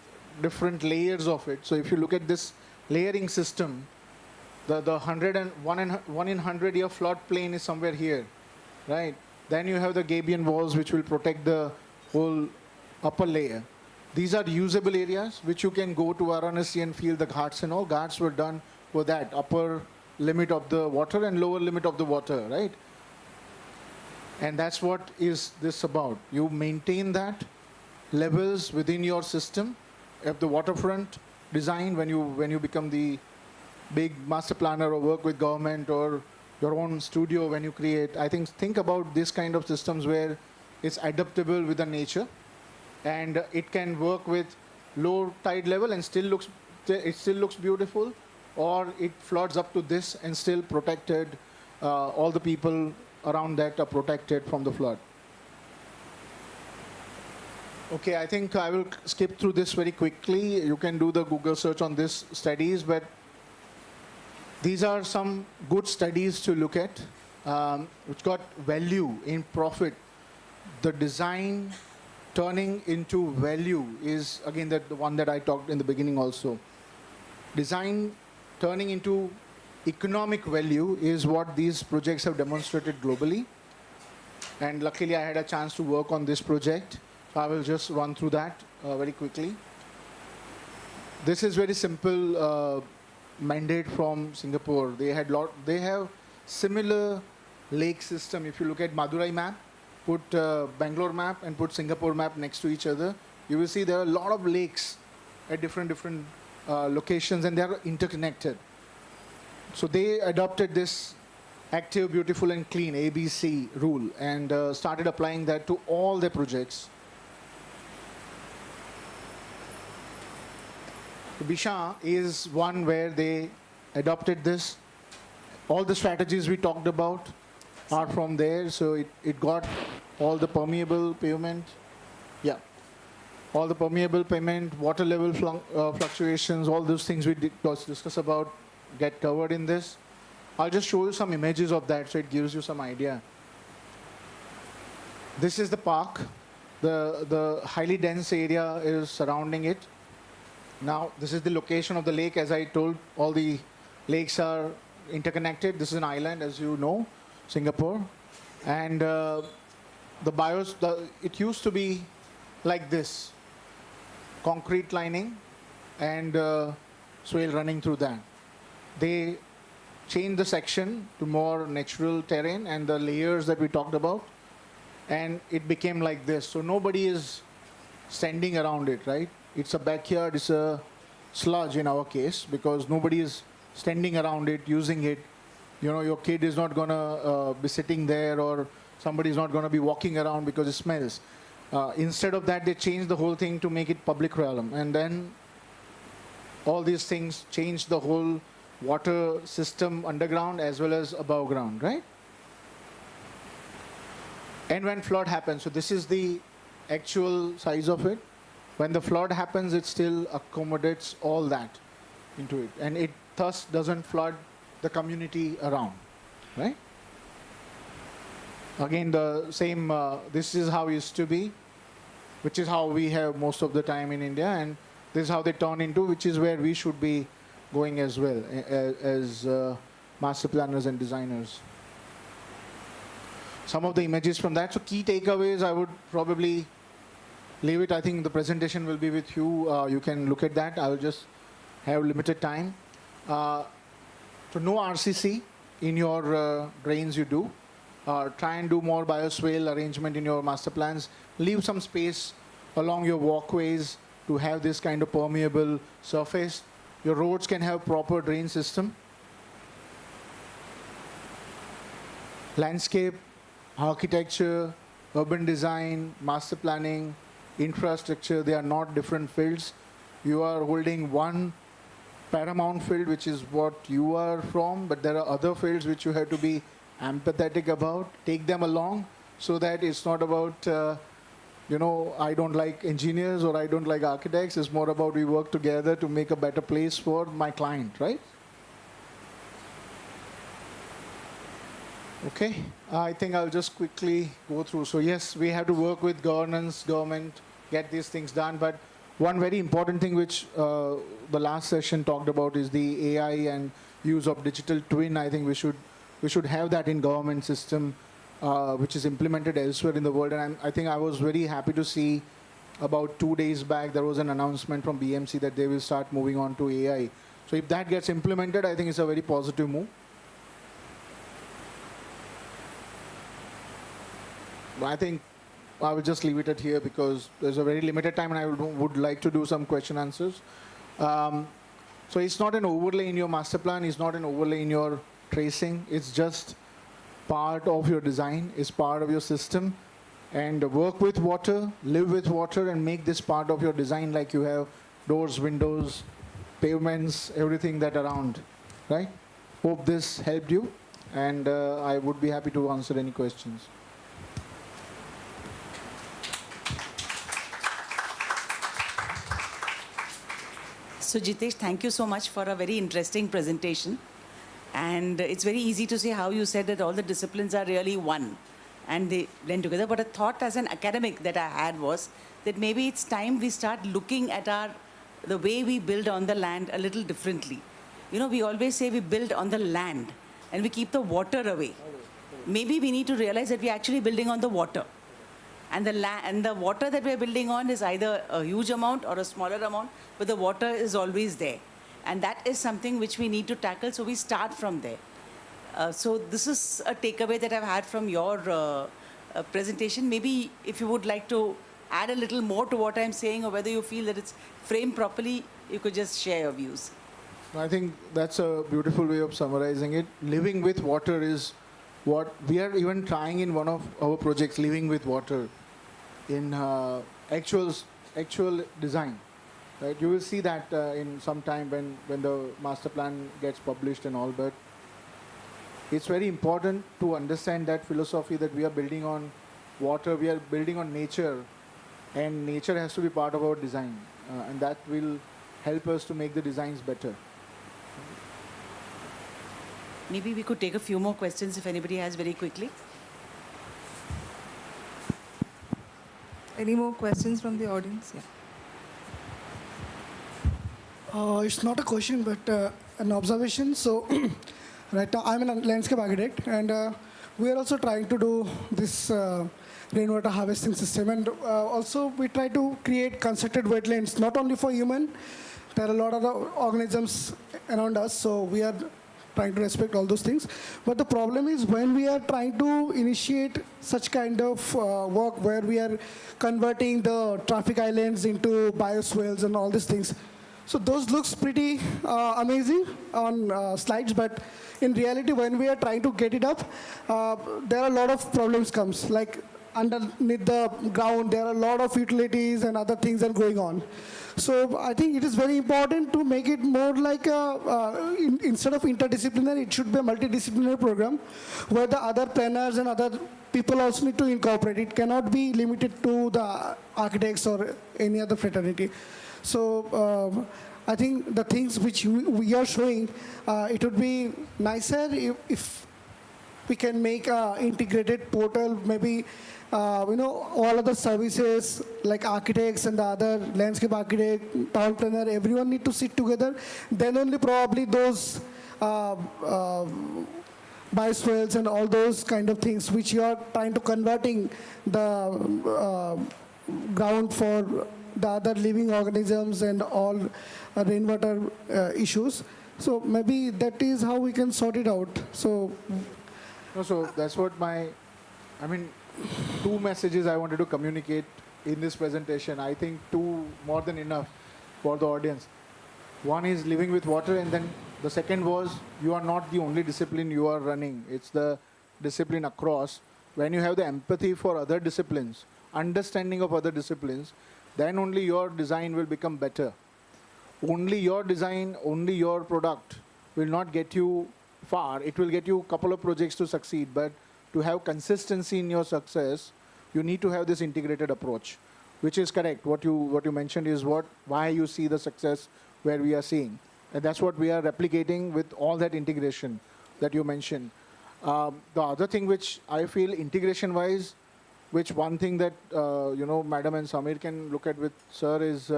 different layers of it. So if you look at this layering system, the 1 in 100 year floodplain is somewhere here, right? Then you have the Gabion walls which will protect the whole upper layer. These are usable areas which you can go to Varanasi and feel the ghats and all. Ghats were done for that upper limit of the water and lower limit of the water, right? And that's what is this about. You maintain that levels within your system of the waterfront design when you become the big master planner or work with government or your own studio when you create. I think about this kind of systems where it's adaptable with the nature and it can work with low tide level and it still looks beautiful, or it floods up to this and still protected. All the people around that are protected from the flood. Okay, I think I will skip through this very quickly. You can do the Google search on this studies, but these are some good studies to look at, which got value in profit. The design turning into value is again the one that I talked in the beginning also. Design turning into economic value is what these projects have demonstrated globally. And luckily I had a chance to work on this project. So I will just run through that very quickly. This is very simple mandate from Singapore. They have similar lake system. If you look at Madurai map, put Bangalore map and put Singapore map next to each other, you will see there are a lot of lakes at different locations and they are interconnected. So they adopted this active, beautiful and clean ABC rule and started applying that to all their projects. Bishan is one where they adopted this. All the strategies we talked about are from there. So it got all the permeable pavement. Yeah. All the permeable pavement, water level fluctuations, all those things we discuss about get covered in this. I'll just show you some images of that so it gives you some idea. This is the park. The highly dense area is surrounding it. Now, this is the location of the lake. As I told, all the lakes are interconnected. This is an island, as you know, Singapore. And it used to be like this, concrete lining and swale running through that. They changed the section to more natural terrain and the layers that we talked about, and it became like this. So nobody is standing around it, right? It's a backyard, it's a sludge in our case, because nobody is standing around it, using it. You know, your kid is not gonna be sitting there, or somebody is not gonna be walking around because it smells. Instead of that, they changed the whole thing to make it public realm, and then all these things changed the whole water system underground as well as above ground, right? And when flood happens, so this is the actual size of it. When the flood happens, it still accommodates all that into it, and it thus doesn't flood the community around, right? Again, the same, this is how it used to be, which is how we have most of the time in India, and this is how they turn into, which is where we should be going as well as master planners and designers. Some of the images from that. So key takeaways, I would probably leave it. I think the presentation will be with you. You can look at that. I will just have limited time. To know RCC in your drains you do. Try and do more bioswale arrangement in your master plans. Leave some space along your walkways to have this kind of permeable surface. Your roads can have proper drain system. Landscape, architecture, urban design, master planning, infrastructure, they are not different fields. You are holding one paramount field, which is what you are from, but there are other fields which you have to be empathetic about. Take them along so that it's not about, I don't like engineers or I don't like architects. It's more about we work together to make a better place for my client, right? Okay, I think I'll just quickly go through. So yes, we have to work with governance, government, get these things done. But one very important thing which the last session talked about is the AI and use of digital twin. I think we should have that in government system, which is implemented elsewhere in the world. And I think I was very happy to see about 2 days back there was an announcement from BMC that they will start moving on to AI. So if that gets implemented, I think it's a very positive move. I think I will just leave it at here because there's a very limited time and I would like to do some question answers. So it's not an overlay in your master plan, it's not an overlay in your tracing, it's just part of your design, it's part of your system. And work with water, live with water and make this part of your design like you have doors, windows, pavements, everything that around, right? Hope this helped you and I would be happy to answer any questions. So Jitesh, thank you so much for a very interesting presentation. And it's very easy to see how you said that all the disciplines are really one and they blend together. But a thought as an academic that I had was that maybe it's time we start looking at the way we build on the land a little differently. We always say we build on the land and we keep the water away. Maybe we need to realize that we're actually building on the water. And the water that we're building on is either a huge amount or a smaller amount, but the water is always there. And that is something which we need to tackle, so we start from there. So this is a takeaway that I've had from your presentation. Maybe if you would like to add a little more to what I'm saying or whether you feel that it's framed properly, you could just share your views. I think that's a beautiful way of summarizing it. Living with water is what we are even trying in one of our projects, living with water in actual design. Right? You will see that in some time when the master plan gets published and all, but it's very important to understand that philosophy that we are building on water, we are building on nature, and nature has to be part of our design, and that will help us to make the designs better. Maybe we could take a few more questions if anybody has very quickly. Any more questions from the audience? Yeah. It's not a question, but an observation. So, right now I'm a landscape architect, and we are also trying to do this rainwater harvesting system, and also we try to create constructed wetlands, not only for human. There are a lot of organisms around us, so we are trying to respect all those things. But the problem is when we are trying to initiate such kind of work where we are converting the traffic islands into bioswales and all these things. So those looks pretty amazing on slides, but in reality when we are trying to get it up, there are a lot of problems comes. Like underneath the ground, there are a lot of utilities and other things are going on. So I think it is very important to make it more like instead of interdisciplinary, it should be a multidisciplinary program where the other planners and other people also need to incorporate. It cannot be limited to the architects or any other fraternity. So I think the things which we are showing, it would be nicer if we can make an integrated portal, maybe all other services like architects and the other landscape architect, town planner, everyone need to sit together. Then only probably those bioswales and all those kind of things which you are trying to converting the ground for the other living organisms and all rainwater issues. So maybe that is how we can sort it out. So that's what two messages I wanted to communicate in this presentation. I think two more than enough for the audience. One is living with water, and then the second was you are not the only discipline you are running. It's the discipline across. When you have the empathy for other disciplines, understanding of other disciplines, then only your design will become better. Only your design, only your product will not get you far. It will get you a couple of projects to succeed, but to have consistency in your success, you need to have this integrated approach, which is correct. What you mentioned is why you see the success where we are seeing. And that's what we are replicating with all that integration that you mentioned. The other thing which I feel integration-wise, which one thing that, Madam and Samir can look at with Sir is,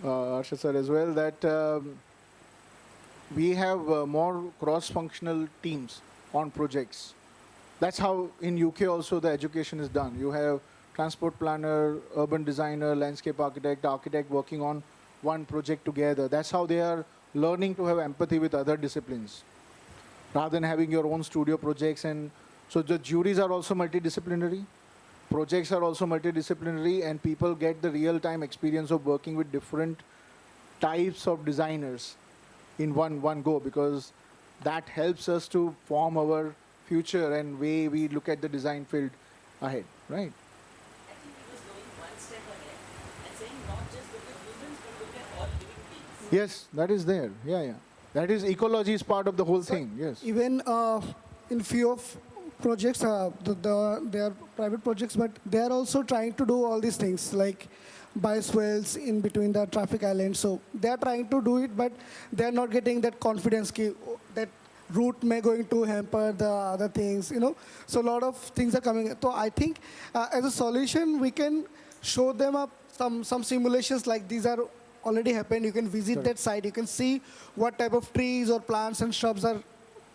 Arshad Sir as well, that we have more cross-functional teams on projects. That's how in UK also the education is done. You have transport planner, urban designer, landscape architect working on one project together. That's how they are learning to have empathy with other disciplines, rather than having your own studio projects. And so the juries are also multidisciplinary, projects are also multidisciplinary, and people get the real-time experience of working with different types of designers in one go, because that helps us to form our future and way we look at the design field ahead, right? I think he was going one step ahead and saying not just look at humans, but look at all living beings. Yes, that is there. Yeah. That is ecology is part of the whole thing. Yes. Even in few of projects, they are private projects, but they are also trying to do all these things like bioswales in between the traffic islands. So they are trying to do it, but they are not getting that confidence that route may going to hamper the other things, So a lot of things are coming. So I think as a solution, we can show them up some simulations like these are already happened. You can visit that site. You can see what type of trees or plants and shrubs are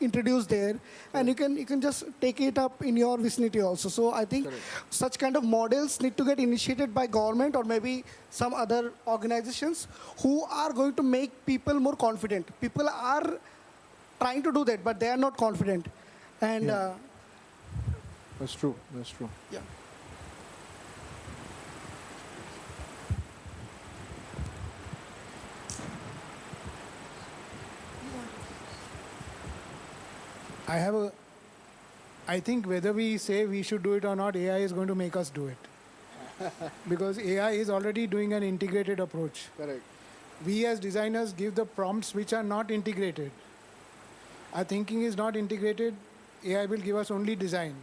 introduced there, and you can just take it up in your vicinity also. So I think such kind of models need to get initiated by government or maybe some other organizations who are going to make people more confident. People are trying to do that, but they are not confident. And that's true. Yeah. I think whether we say we should do it or not, AI is going to make us do it. Because AI is already doing an integrated approach. Correct. We as designers give the prompts which are not integrated. Our thinking is not integrated, AI will give us only design.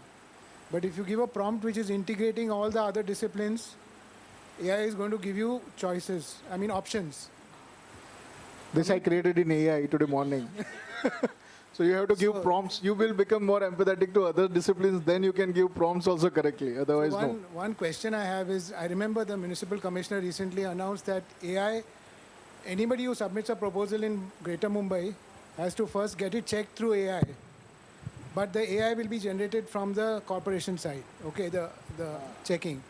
But if you give a prompt which is integrating all the other disciplines, AI is going to give you choices, options. This I created in AI today morning. So you have to give prompts. You will become more empathetic to other disciplines, then you can give prompts also correctly. Otherwise, no. One question I have is, I remember the municipal commissioner recently announced that AI, anybody who submits a proposal in Greater Mumbai has to first get it checked through AI. But the AI will be generated from the corporation side, okay, the checking.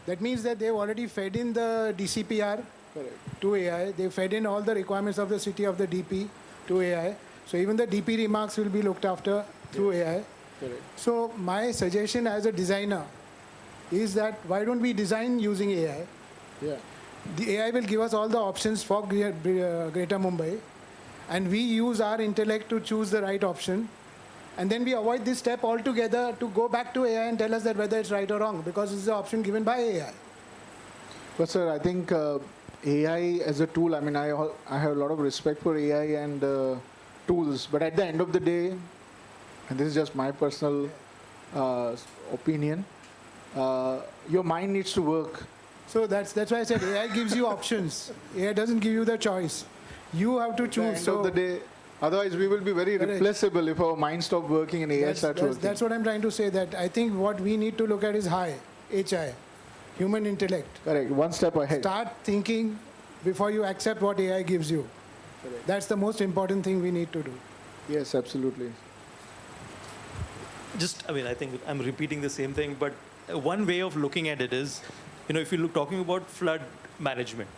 That means that they've already fed in the DCPR to AI. They've fed in all the requirements of the city of the DP to AI. So even the DP remarks will be looked after through AI. Correct. So my suggestion as a designer is that why don't we design using AI? Yeah. The AI will give us all the options for Greater Mumbai, and we use our intellect to choose the right option, And then we avoid this step altogether to go back to AI and tell us that whether it's right or wrong, because it's the option given by AI. But sir, I think AI as a tool, I mean, I have a lot of respect for AI and tools, but at the end of the day, and this is just my personal opinion, your mind needs to work. So that's why I said AI gives you options. AI doesn't give you the choice. You have to choose. At the end of the day, otherwise we will be very replaceable if our mind stops working and AI starts working. That's what I'm trying to say, that I think what we need to look at is HI, human intellect. Correct, one step ahead. Start thinking before you accept what AI gives you. Correct. That's the most important thing we need to do. Yes, absolutely. I think I'm repeating the same thing, but one way of looking at it is, if you look talking about flood management.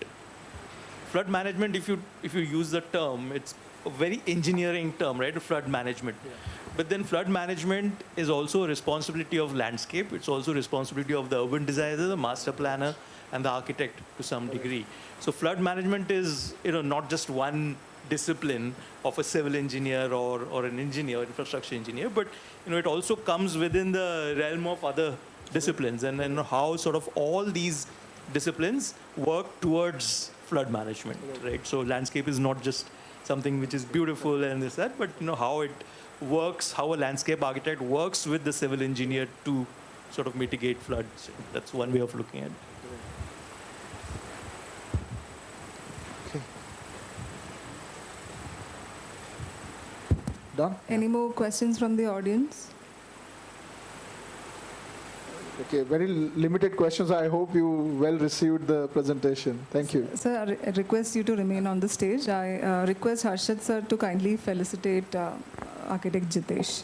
Flood management, if you use the term, it's a very engineering term, right? Flood management. Yeah. But then flood management is also a responsibility of landscape. It's also a responsibility of the urban designer, the master planner, and the architect to some degree. So flood management is, not just one discipline of a civil engineer or an engineer, infrastructure engineer, but it also comes within the realm of other disciplines, and how sort of all these disciplines work towards flood management, right? So landscape is not just something which is beautiful and this that, but how it works, how a landscape architect works with the civil engineer to sort of mitigate floods. That's one way of looking at it. Done? Any more questions from the audience? Okay, very limited questions. I hope you well received the presentation. Thank you. Sir, I request you to remain on the stage. I request Harshad sir to kindly felicitate architect Jitesh.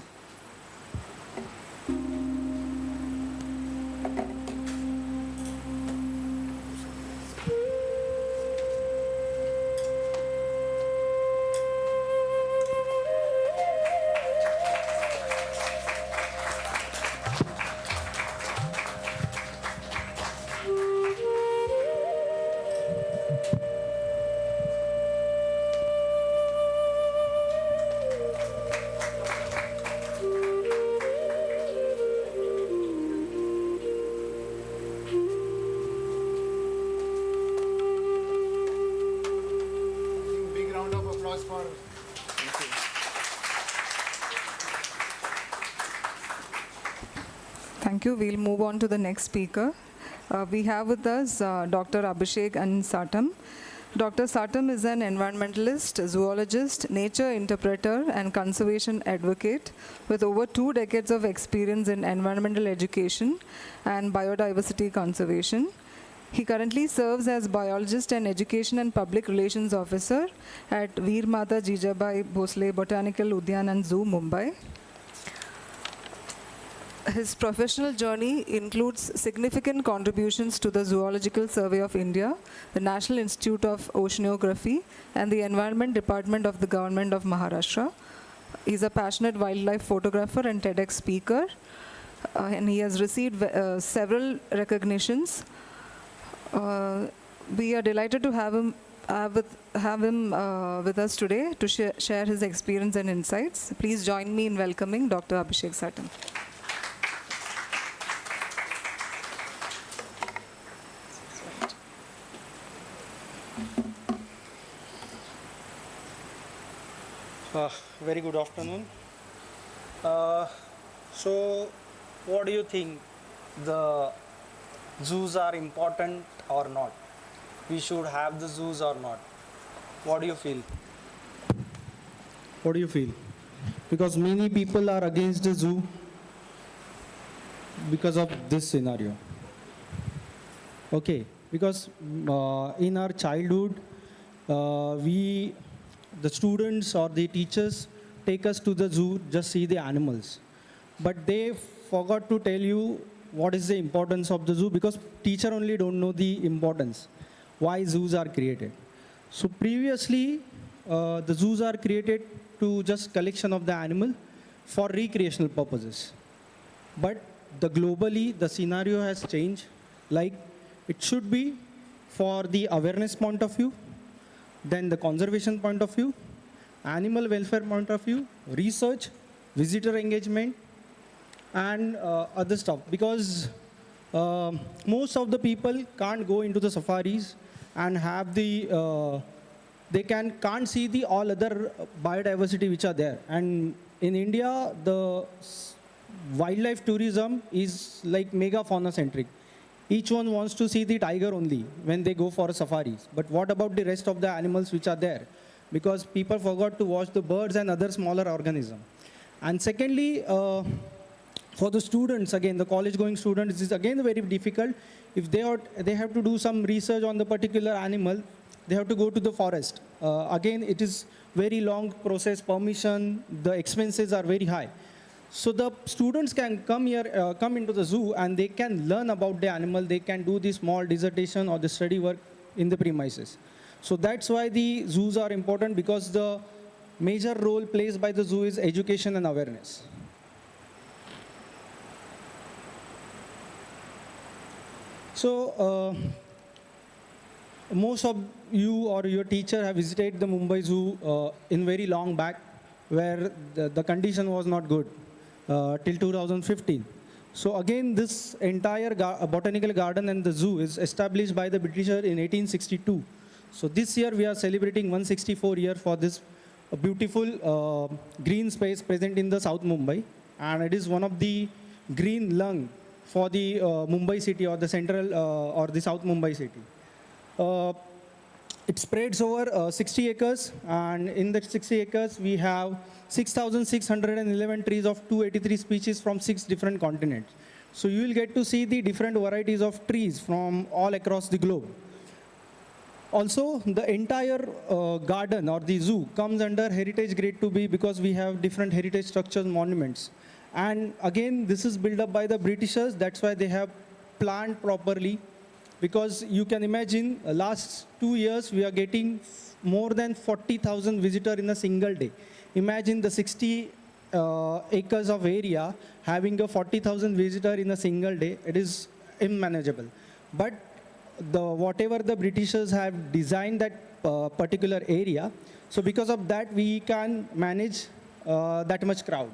Thank you. We'll move on to the next speaker. We have with us Dr. Abhishek Satam. Dr. Satam is an environmentalist, zoologist, nature interpreter, and conservation advocate with over 2 decades of experience in environmental education and biodiversity conservation. He currently serves as biologist and education and public relations officer at Veer Mata Jijabai Bhosle Botanical Udyan and Zoo, Mumbai. His professional journey includes significant contributions to the Zoological Survey of India, the National Institute of Oceanography, and the Environment Department of the Government of Maharashtra. He is a passionate wildlife photographer and TEDx speaker, and he has received several recognitions. We are delighted to have him with us today to share his experience and insights. Please join me in welcoming Dr. Abhishek Satam. Very good afternoon. So, what do you think? The zoos are important or not? We should have the zoos or not? What do you feel? What do you feel? Because many people are against the zoo because of this scenario. Okay, because in our childhood, the students or the teachers take us to the zoo, just see the animals. But they forgot to tell you what is the importance of the zoo, because teacher only don't know the importance, why zoos are created. So previously, the zoos are created to just collection of the animal for recreational purposes. But globally, the scenario has changed. Like, it should be for the awareness point of view, then the conservation point of view, animal welfare point of view, research, visitor engagement, and other stuff. Because most of the people can't go into the safaris and have the they can't see the all other biodiversity which are there. And in India, the wildlife tourism is like mega fauna centric. Each one wants to see the tiger only when they go for safaris. But what about the rest of the animals which are there? Because people forgot to watch the birds and other smaller organisms. And secondly, for the students, again, the college going students, it is again very difficult. If they have to do some research on the particular animal, they have to go to the forest. Again, it is very long process, permission, the expenses are very high. So the students can come here, come into the zoo, and they can learn about the animal. They can do the small dissertation or the study work in the premises. So that's why the zoos are important, because the major role played by the zoo is education and awareness. So most of you or your teacher have visited the Mumbai Zoo in very long back, where the condition was not good till 2015. So again, this entire botanical garden and the zoo is established by the Britishers in 1862. So this year we are celebrating 164 years for this beautiful green space present in the South Mumbai, and it is one of the green lung for the Mumbai city or the central or the South Mumbai city. It spreads over 60 acres, and in that 60 acres we have 6,611 trees of 283 species from 6 different continents. So you will get to see the different varieties of trees from all across the globe. Also, the entire garden or the zoo comes under heritage grade 2B, because we have different heritage structures, monuments. And again, this is built up by the Britishers. That's why they have planned properly. Because you can imagine, last 2 years, we are getting more than 40,000 visitors in a single day. Imagine the 60 acres of area having a 40,000 visitors in a single day. It is unmanageable. But whatever the Britishers have designed that particular area, so because of that, we can manage that much crowd.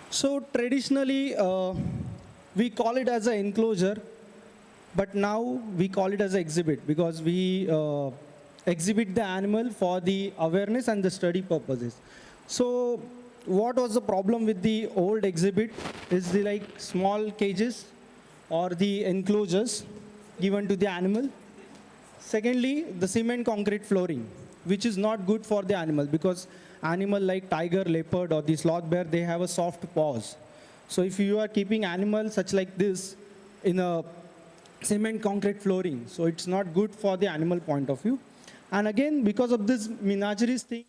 So traditionally, we call it as an enclosure, but now we call it as an exhibit, because we exhibit the animal for the awareness and the study purposes. So what was the problem with the old exhibit is the like small cages or the enclosures given to the animal. Secondly, the cement concrete flooring, which is not good for the animal, because animal like tiger, leopard or the sloth bear, they have a soft paws. So if you are keeping animals such like this in a cement concrete flooring, so it's not good for the animal point of view. And again, because of this menageries thing,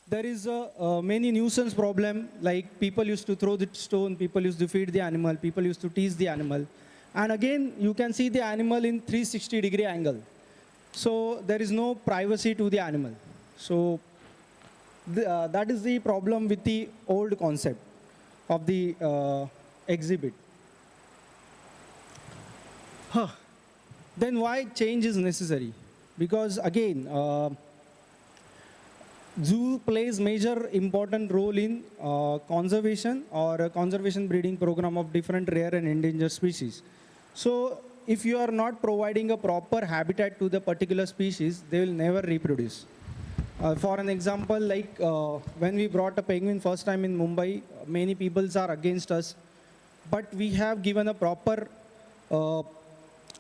there is a many nuisance problem, like people used to throw the stone, people used to feed the animal, people used to tease the animal. And again, you can see the animal in 360-degree angle. So there is no privacy to the animal. So that is the problem with the old concept of the exhibit. Then why change is necessary? Because again, zoo plays major important role in conservation or a conservation breeding program of different rare and endangered species. So if you are not providing a proper habitat to the particular species, they will never reproduce. For an example, like when we brought a penguin first time in Mumbai, many people are against us, but we have given a proper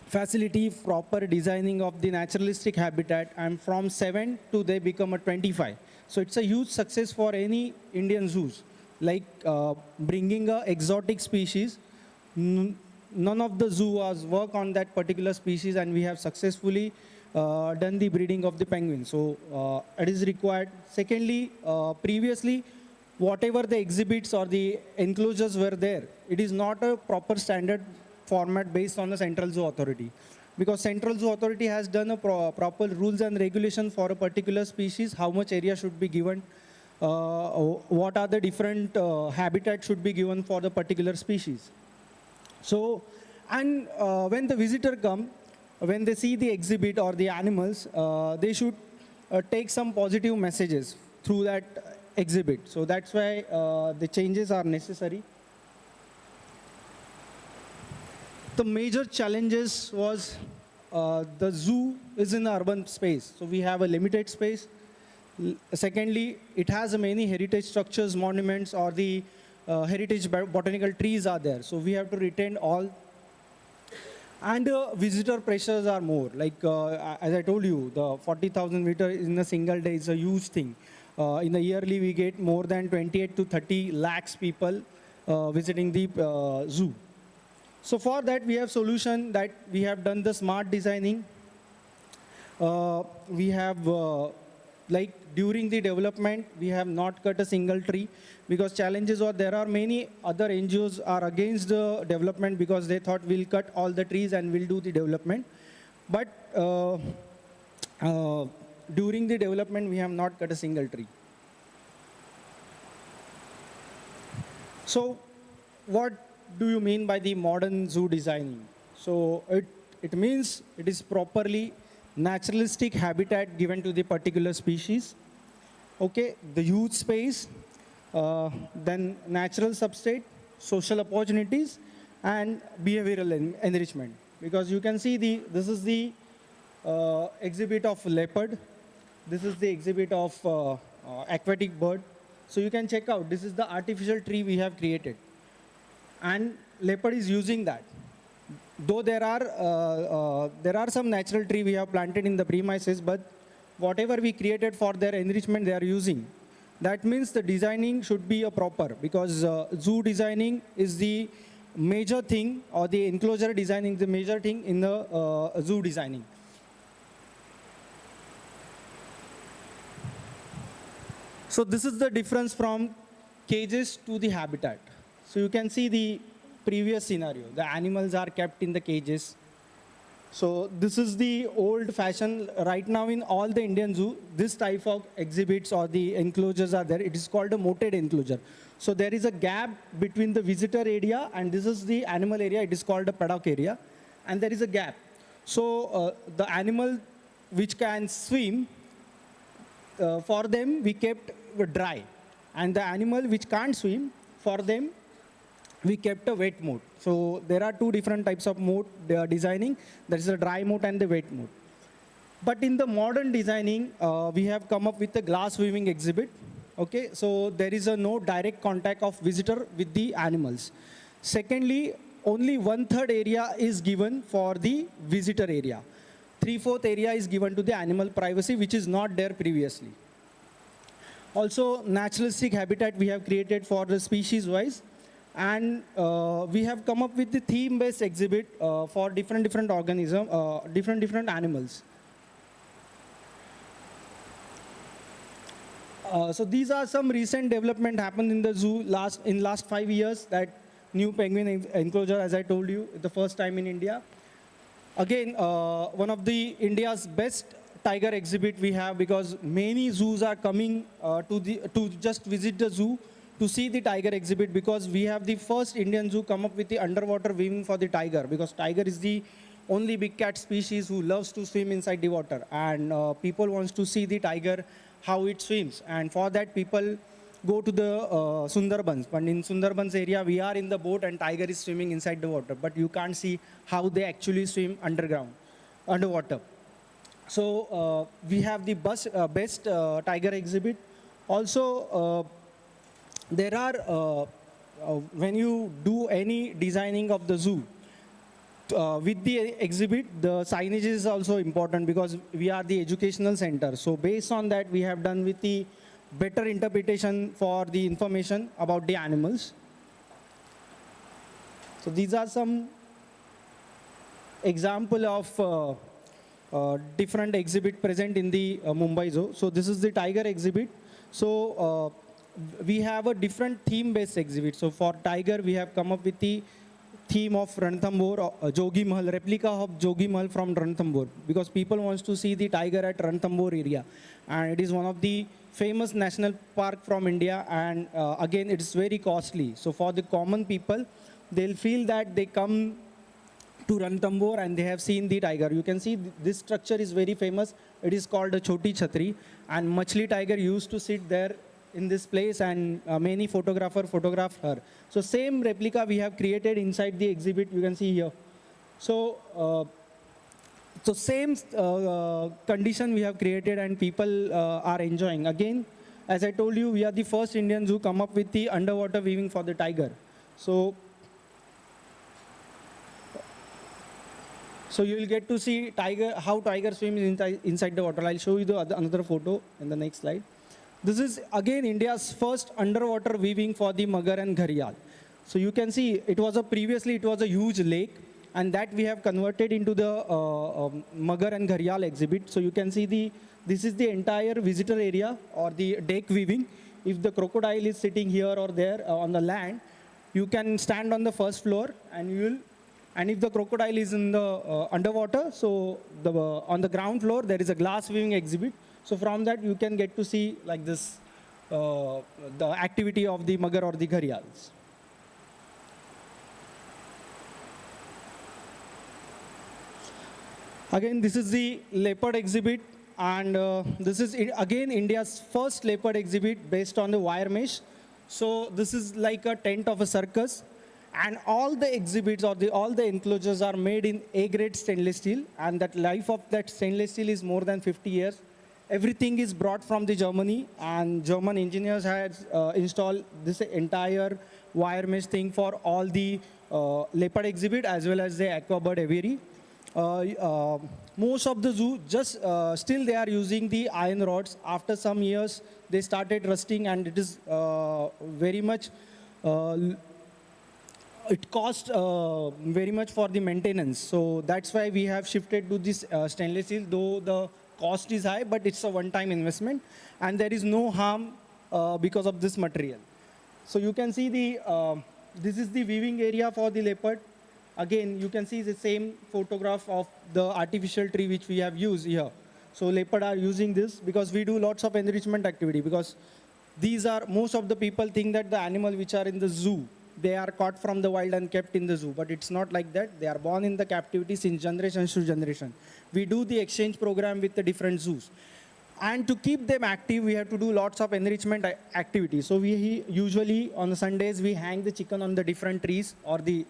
facility, proper designing of the naturalistic habitat, and from 7 to they become a 25. So it's a huge success for any Indian zoos, like bringing a exotic species. None of the zoos work on that particular species, and we have successfully done the breeding of the penguin. So it is required. Secondly, previously, whatever the exhibits or the enclosures were there, it is not a proper standard format based on the Central Zoo Authority. Because Central Zoo Authority has done a proper rules and regulation for a particular species, how much area should be given, what are the different habitats should be given for the particular species. So, and when the visitor come, when they see the exhibit or the animals, they should take some positive messages through that exhibit. So that's why the changes are necessary. The major challenges was the zoo is in urban space, so we have a limited space. Secondly, it has many heritage structures, monuments, or the heritage botanical trees are there, so we have to retain all. And visitor pressures are more. Like as I told you, the 40,000 meter in a single day is a huge thing. In a yearly, we get more than 28 to 30 lakhs people visiting the zoo. So for that, we have solution that we have done the smart designing. We have, like during the development, we have not cut a single tree because challenges are there are many other NGOs are against the development because they thought we'll cut all the trees and we'll do the development. But during the development, we have not cut a single tree. So what do you mean by the modern zoo designing? So it means it is properly naturalistic habitat given to the particular species. Okay, the huge space, then natural substrate, social opportunities, and behavioral enrichment. Because you can see this is the exhibit of leopard. This is the exhibit of aquatic bird. So you can check out, this is the artificial tree we have created. And leopard is using that. Though there are some natural tree we have planted in the premises, but whatever we created for their enrichment they are using. That means the designing should be a proper, because zoo designing is the major thing, or the enclosure designing is the major thing in the zoo designing. So this is the difference from cages to the habitat. So you can see the previous scenario. The animals are kept in the cages. So this is the old fashion. Right now in all the Indian zoo, this type of exhibits or the enclosures are there. It is called a moated enclosure. So there is a gap between the visitor area and this is the animal area. It is called a paddock area. And there is a gap. So the animal which can swim, for them we kept dry. And the animal which can't swim, for them we kept a wet mode. So there are two different types of mode designing. There is a dry mode and the wet mode. But in the modern designing, we have come up with a glass swimming exhibit. Okay, so there is no direct contact of visitor with the animals. Secondly, only 1/3 area is given for the visitor area. 3/4 area is given to the animal privacy, which is not there previously. Also, naturalistic habitat we have created for the species wise. And we have come up with the theme-based exhibit for different organisms, different animals. So these are some recent development happened in the zoo in last 5 years. That new penguin enclosure, as I told you, the first time in India. Again, one of the India's best tiger exhibit we have, because many zoos are coming to just visit the zoo to see the tiger exhibit, because we have the first Indian zoo come up with the underwater swimming for the tiger, because tiger is the only big cat species who loves to swim inside the water, and people wants to see the tiger, how it swims, and for that people go to the Sundarbans. But in Sundarbans area, we are in the boat and tiger is swimming inside the water, but you can't see how they actually swim underwater. So we have the best tiger exhibit. Also, there are, when you do any designing of the zoo, with the exhibit, the signage is also important, because we are the educational center. So based on that, we have done with the better interpretation for the information about the animals. So these are some example of different exhibit present in the Mumbai Zoo. So this is the tiger exhibit. So we have a different theme-based exhibit. So for tiger, we have come up with the theme of Ranthambore, Jogi Mahal, replica of Jogi Mahal from Ranthambore, because people wants to see the tiger at Ranthambore area, and it is one of the famous national park from India, and again it is very costly. So for the common people, they'll feel that they come to Ranthambore, and they have seen the tiger. You can see this structure is very famous. It is called a Choti Chhatri, and Machli tiger used to sit there in this place, and many photographers photographed her. So same replica we have created inside the exhibit, you can see here. So same condition we have created, and people are enjoying. Again, as I told you, we are the first Indians who come up with the underwater weaving for the tiger. So you will get to see how tiger swims inside the water. I'll show you another photo in the next slide. This is again India's first underwater weaving for the magar and gharial. So you can see previously it was a huge lake, and that we have converted into the magar and gharial exhibit. So you can see this is the entire visitor area or the deck weaving. If the crocodile is sitting here or there on the land, you can stand on the first floor, and if the crocodile is in the underwater, so on the ground floor there is a glass weaving exhibit. So from that you can get to see like this the activity of the magar or the gharials. Again, this is the leopard exhibit, and this is again India's first leopard exhibit based on the wire mesh. So this is like a tent of a circus, and all the exhibits or all the enclosures are made in A-grade stainless steel, and that life of that stainless steel is more than 50 years. Everything is brought from the Germany, and German engineers had installed this entire wire mesh thing for all the leopard exhibit as well as the aquabird aviary. Most of the zoo still they are using the iron rods. After some years they started rusting, and it is very much it costs very much for the maintenance. So that's why we have shifted to this stainless steel, though the cost is high, but it's a one-time investment, and there is no harm because of this material. So you can see this is the weaving area for the leopard. Again, you can see the same photograph of the artificial tree which we have used here. So leopard are using this because we do lots of enrichment activity, because most of the people think that the animal which are in the zoo, they are caught from the wild and kept in the zoo, but it's not like that. They are born in the captivity since generation to generation. We do the exchange program with the different zoos. And to keep them active, we have to do lots of enrichment activities. So we usually on the Sundays, we hang the chicken on the different trees, or the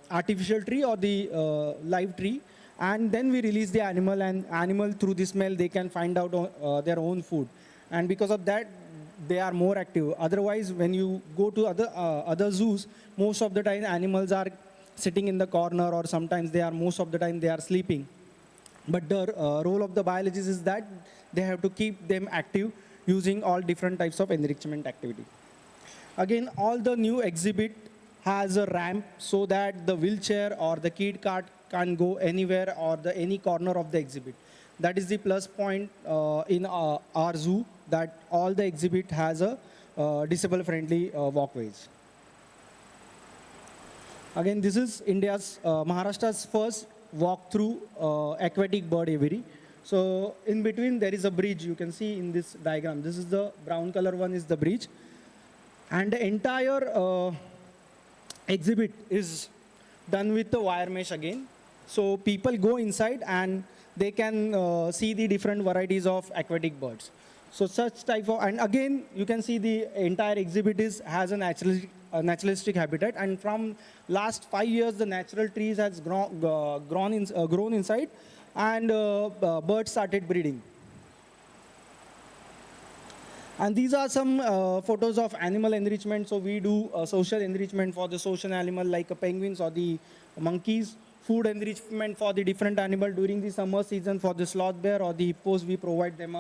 artificial tree or the live tree. And then we release the animal, and animal through the smell, they can find out their own food. And because of that, they are more active. Otherwise, when you go to other zoos, most of the time animals are sitting in the corner, or sometimes most of the time they are sleeping. But the role of the biologists is that they have to keep them active using all different types of enrichment activity. Again, all the new exhibit has a ramp so that the wheelchair or the kid cart can go anywhere or any corner of the exhibit. That is the plus point in our zoo, that all the exhibit has a disable-friendly walkways. Again, this is Maharashtra's first walk-through aquatic bird aviary. So in between there is a bridge, you can see in this diagram. This is the brown color one is the bridge. And the entire exhibit is done with the wire mesh again. So people go inside and they can see the different varieties of aquatic birds. So such type of, and again you can see the entire exhibit has a naturalistic habitat, and from last 5 years the natural trees has grown inside, and birds started breeding. And these are some photos of animal enrichment. So we do social enrichment for the social animal like penguins or the monkeys. Food enrichment for the different animal during the summer season. For the sloth bear or the hippos, we provide them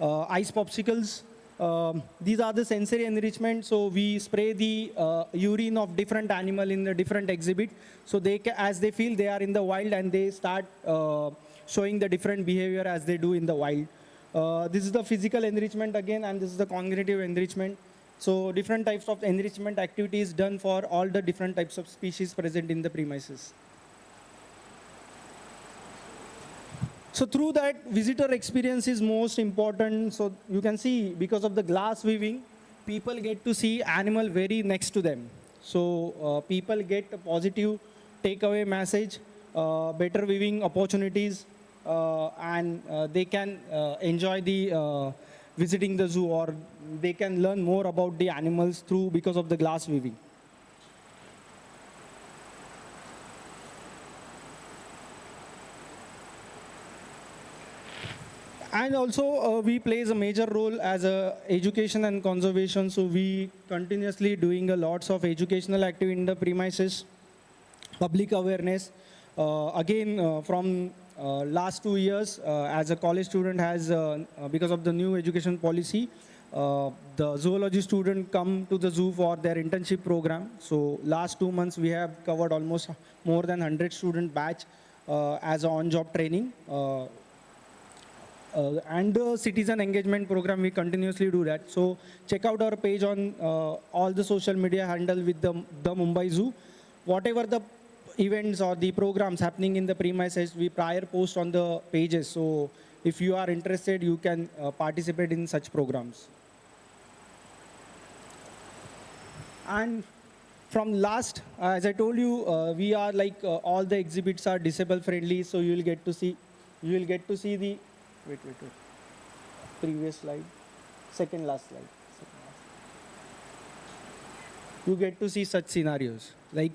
ice popsicles. These are the sensory enrichment. So we spray the urine of different animal in the different exhibit. So as they feel they are in the wild, and they start showing the different behavior as they do in the wild. This is the physical enrichment again, and this is the cognitive enrichment. So different types of enrichment activities done for all the different types of species present in the premises. So through that, visitor experience is most important. So you can see, because of the glass weaving, people get to see animal very next to them. So people get a positive takeaway message, better viewing opportunities, and they can enjoy the visiting the zoo, or they can learn more about the animals through because of the glass viewing. And also we plays a major role as a education and conservation. So we continuously doing a lots of educational activity in the premises, public awareness. Again, from last 2 years, as a college student has, because of the new education policy, the zoology student come to the zoo for their internship program. So last 2 months we have covered almost more than 100 student batch as a on-job training. And the citizen engagement program, we continuously do that. So check out our page on all the social media handle with the Mumbai Zoo. Whatever the events or the programs happening in the premises, we prior post on the pages. So if you are interested, you can participate in such programs. And from last, as I told you, we are like all the exhibits are disable friendly. So you will get to see the wait. Previous slide. Second last slide. You get to see such scenarios. Like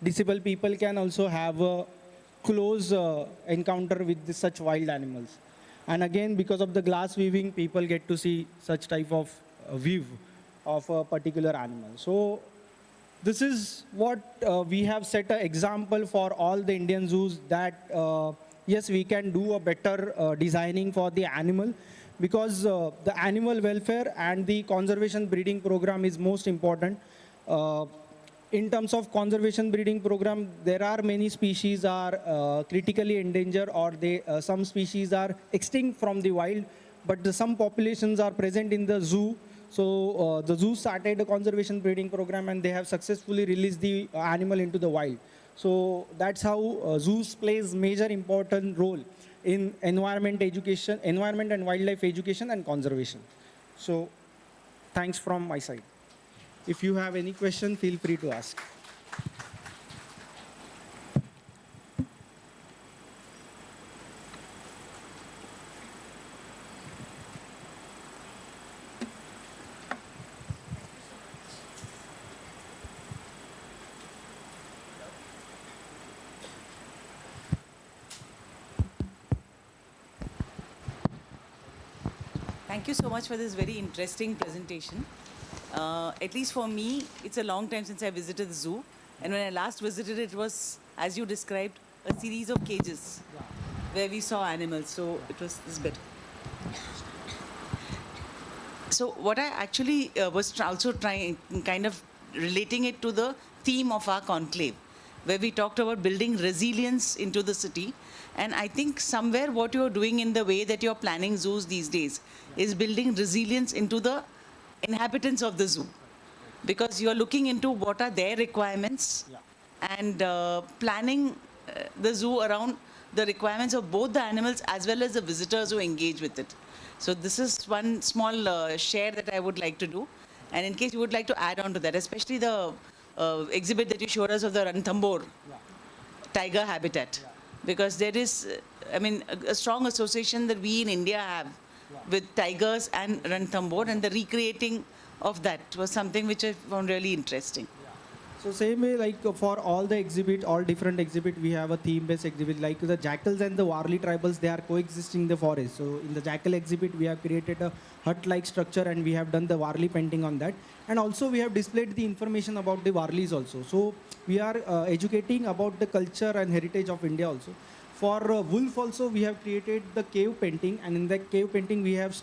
disabled people can also have a close encounter with such wild animals. And again, because of the glass weaving, people get to see such type of view of a particular animal. So this is what we have set an example for all the Indian zoos, that yes, we can do a better designing for the animal, because the animal welfare and the conservation breeding program is most important. In terms of conservation breeding program, there are many species are critically endangered, or some species are extinct from the wild, but some populations are present in the zoo. So the zoo started a conservation breeding program, and they have successfully released the animal into the wild. So that's how zoos plays major important role in environment education, environment and wildlife education and conservation. So thanks from my side. If you have any question, feel free to ask. Thank you so much for this very interesting presentation. At least for me, it's a long time since I visited the zoo. And when I last visited, it was, as you described, a series of cages where we saw animals. So it was this better. So what I actually was also trying, kind of relating it to the theme of our conclave, where we talked about building resilience into the city. And I think somewhere what you're doing in the way that you're planning zoos these days is building resilience into the inhabitants of the zoo. Because you're looking into what are their requirements and planning the zoo around the requirements of both the animals as well as the visitors who engage with it. So this is one small share that I would like to do. And in case you would like to add on to that, especially the exhibit that you showed us of the Ranthambore tiger habitat. Because there is, I mean, a strong association that we in India have with tigers and Ranthambore, and the recreating of that was something which I found really interesting. So same way, like for all the exhibit, all different exhibit, we have a theme-based exhibit. Like the jackals and the Warli tribals, they are coexisting in the forest. So in the jackal exhibit, we have created a hut-like structure, and we have done the Warli painting on that. And also we have displayed the information about the Warlis also. So we are educating about the culture and heritage of India also. For wolf also, we have created the cave painting, and in that cave painting, we have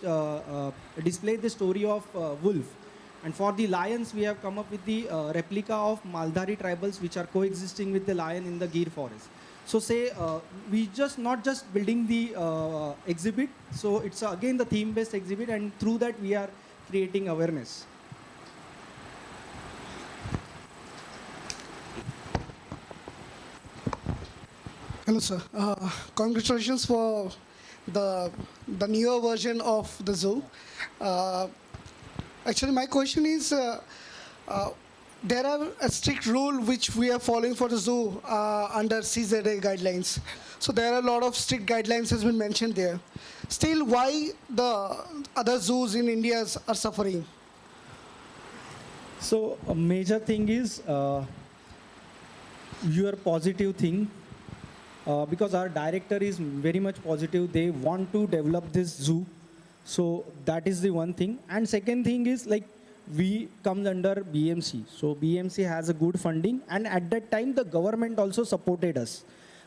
displayed the story of wolf. And for the lions, we have come up with the replica of Maldari tribals, which are coexisting with the lion in the Gir forest. So say, we just not just building the exhibit, so it's again the theme-based exhibit, and through that we are creating awareness. Hello, sir. Congratulations for the newer version of the zoo. Actually, my question is, there are a strict rule which we are following for the zoo under CZA guidelines. So there are a lot of strict guidelines has been mentioned there. Still, why the other zoos in India are suffering? So a major thing is your positive thing, because our director is very much positive. They want to develop this zoo. So that is the one thing. And second thing is like we comes under BMC. So BMC has a good funding, and at that time the government also supported us.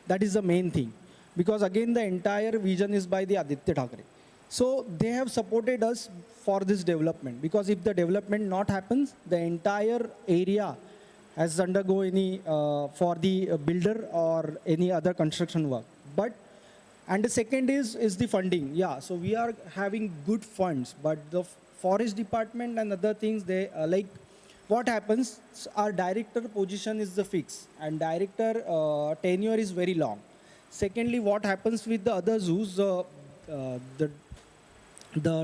That is the main thing. Because again the entire vision is by the Aditya Thackeray. So they have supported us for this development, because if the development not happens, the entire area has undergo any for the builder or any other construction work. But and the second is the funding. Yeah, so we are having good funds, but the forest department and other things, they like what happens. Our director position is the fix, and director tenure is very long. Secondly, what happens with the other zoos? The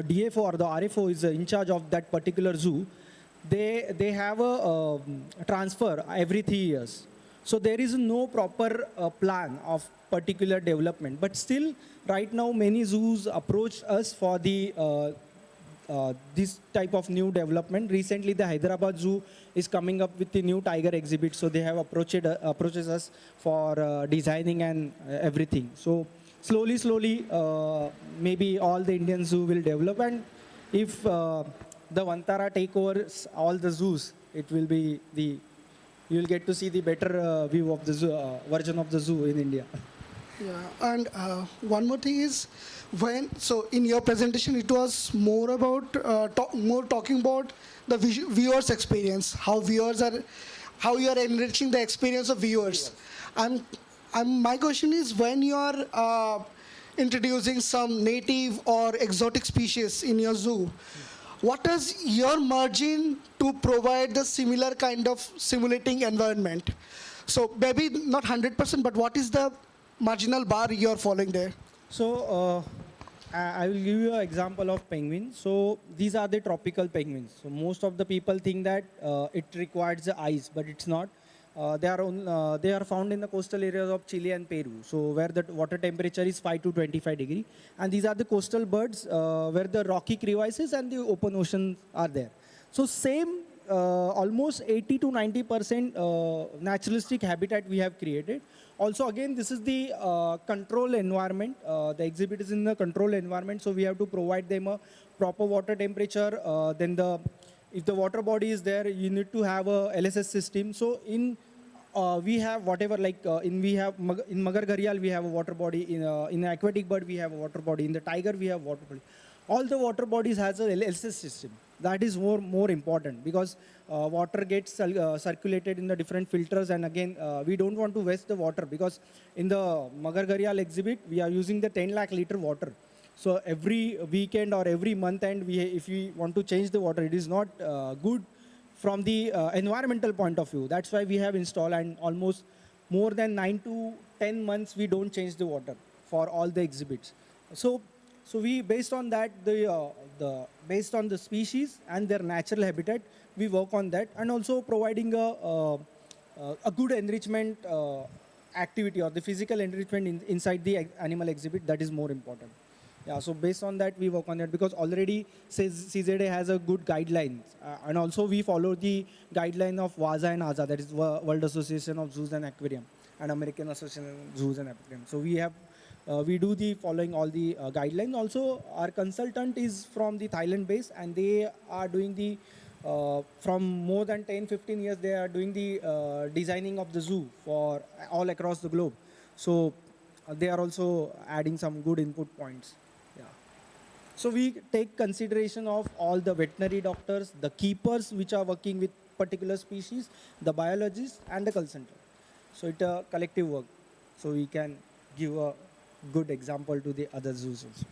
DFO or the RFO is in charge of that particular zoo. They have a transfer every 3 years. So there is no proper plan of particular development. But still, right now, many zoos approach us for the this type of new development. Recently, the Hyderabad Zoo is coming up with the new tiger exhibit. So they have approaches us for designing and everything. So slowly, maybe all the Indian zoo will develop. And if the Vantara take over all the zoos, it will be you will get to see the better view of the zoo, version of the zoo in India. Yeah, and one more thing is so in your presentation it was more about talking about the viewers experience, how you are enriching the experience of viewers. My question is, when you are introducing some native or exotic species in your zoo, what is your margin to provide the similar kind of simulating environment? So maybe not 100%, but what is the marginal bar you are following there? So I will give you an example of penguins. So these are the tropical penguins. So most of the people think that it requires the ice, but it's not. They are found in the coastal areas of Chile and Peru, so where the water temperature is 5 to 25 degree. And these are the coastal birds where the rocky crevices and the open oceans are there. So same, almost 80 to 90% naturalistic habitat we have created. Also again, this is the control environment. The exhibit is in the control environment, so we have to provide them a proper water temperature. If the water body is there, you need to have a LSS system. So we have whatever, like in Magar Gharial we have a water body. In aquatic bird we have a water body. In the tiger we have water body. All the water bodies has a LSS system. That is more important, because water gets circulated in the different filters, and again we don't want to waste the water, because in the Magar Gharial exhibit we are using the 10 lakh liter water. So every weekend or every month end, if we want to change the water, it is not good from the environmental point of view. That's why we have installed, and almost more than 9 to 10 months we don't change the water for all the exhibits. So we, based on that, based on the species and their natural habitat, we work on that, and also providing a good enrichment activity, or the physical enrichment inside the animal exhibit. That is more important. Yeah, so based on that, we work on it, because already CZA has a good guidelines. And also we follow the guideline of WASA and ASA, that is World Association of Zoos and Aquarium, and American Association of Zoos and Aquarium. So we do the following all the guidelines. Also, our consultant is from the Thailand base, and they are doing the, from more than 10-15 years, they are doing the designing of the zoo for all across the globe. So they are also adding some good input points. Yeah. So we take consideration of all the veterinary doctors, the keepers which are working with particular species, the biologists and the consultant. So it's a collective work. So we can give a good example to the other zoos also.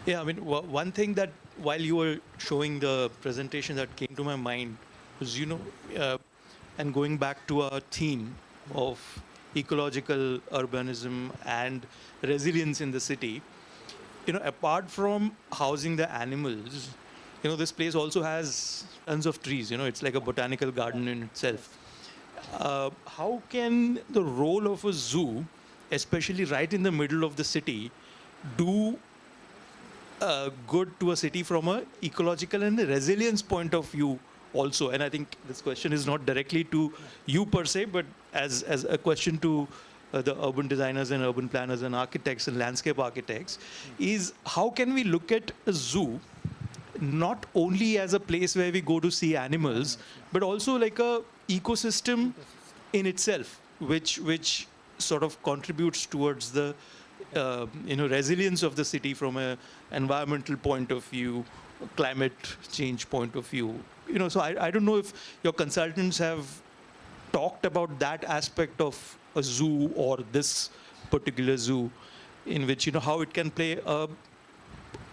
Yeah, I mean, one thing that while you were showing the presentation that came to my mind was, and going back to our theme of ecological urbanism and resilience in the city, apart from housing the animals, this place also has tons of trees. It's like a botanical garden in itself. How can the role of a zoo, especially right in the middle of the city, do good to a city from a ecological and a resilience point of view also? And I think this question is not directly to you per se, but as a question to the urban designers and urban planners and architects and landscape architects, is how can we look at a zoo not only as a place where we go to see animals, but also like a ecosystem in itself, which sort of contributes towards the resilience of the city from a environmental point of view, climate change point of view. So I don't know if your consultants have talked about that aspect of a zoo or this particular zoo, in which how it can play a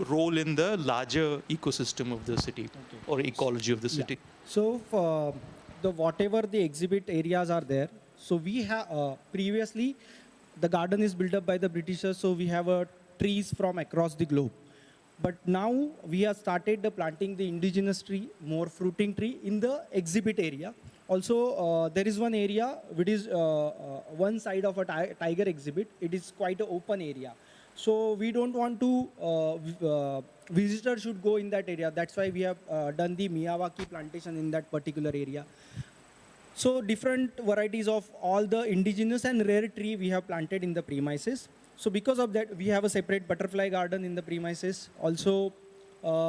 role in the larger ecosystem of the city or ecology of the city. Yeah. So for the whatever the exhibit areas are there, so we have previously the garden is built up by the Britishers, so we have trees from across the globe. But now we have started planting the indigenous tree, more fruiting tree in the exhibit area. Also, there is one area which is one side of a tiger exhibit. It is quite an open area. So we don't want to, visitors should go in that area. That's why we have done the Miyawaki plantation in that particular area. So different varieties of all the indigenous and rare tree we have planted in the premises. So because of that, we have a separate butterfly garden in the premises. Also,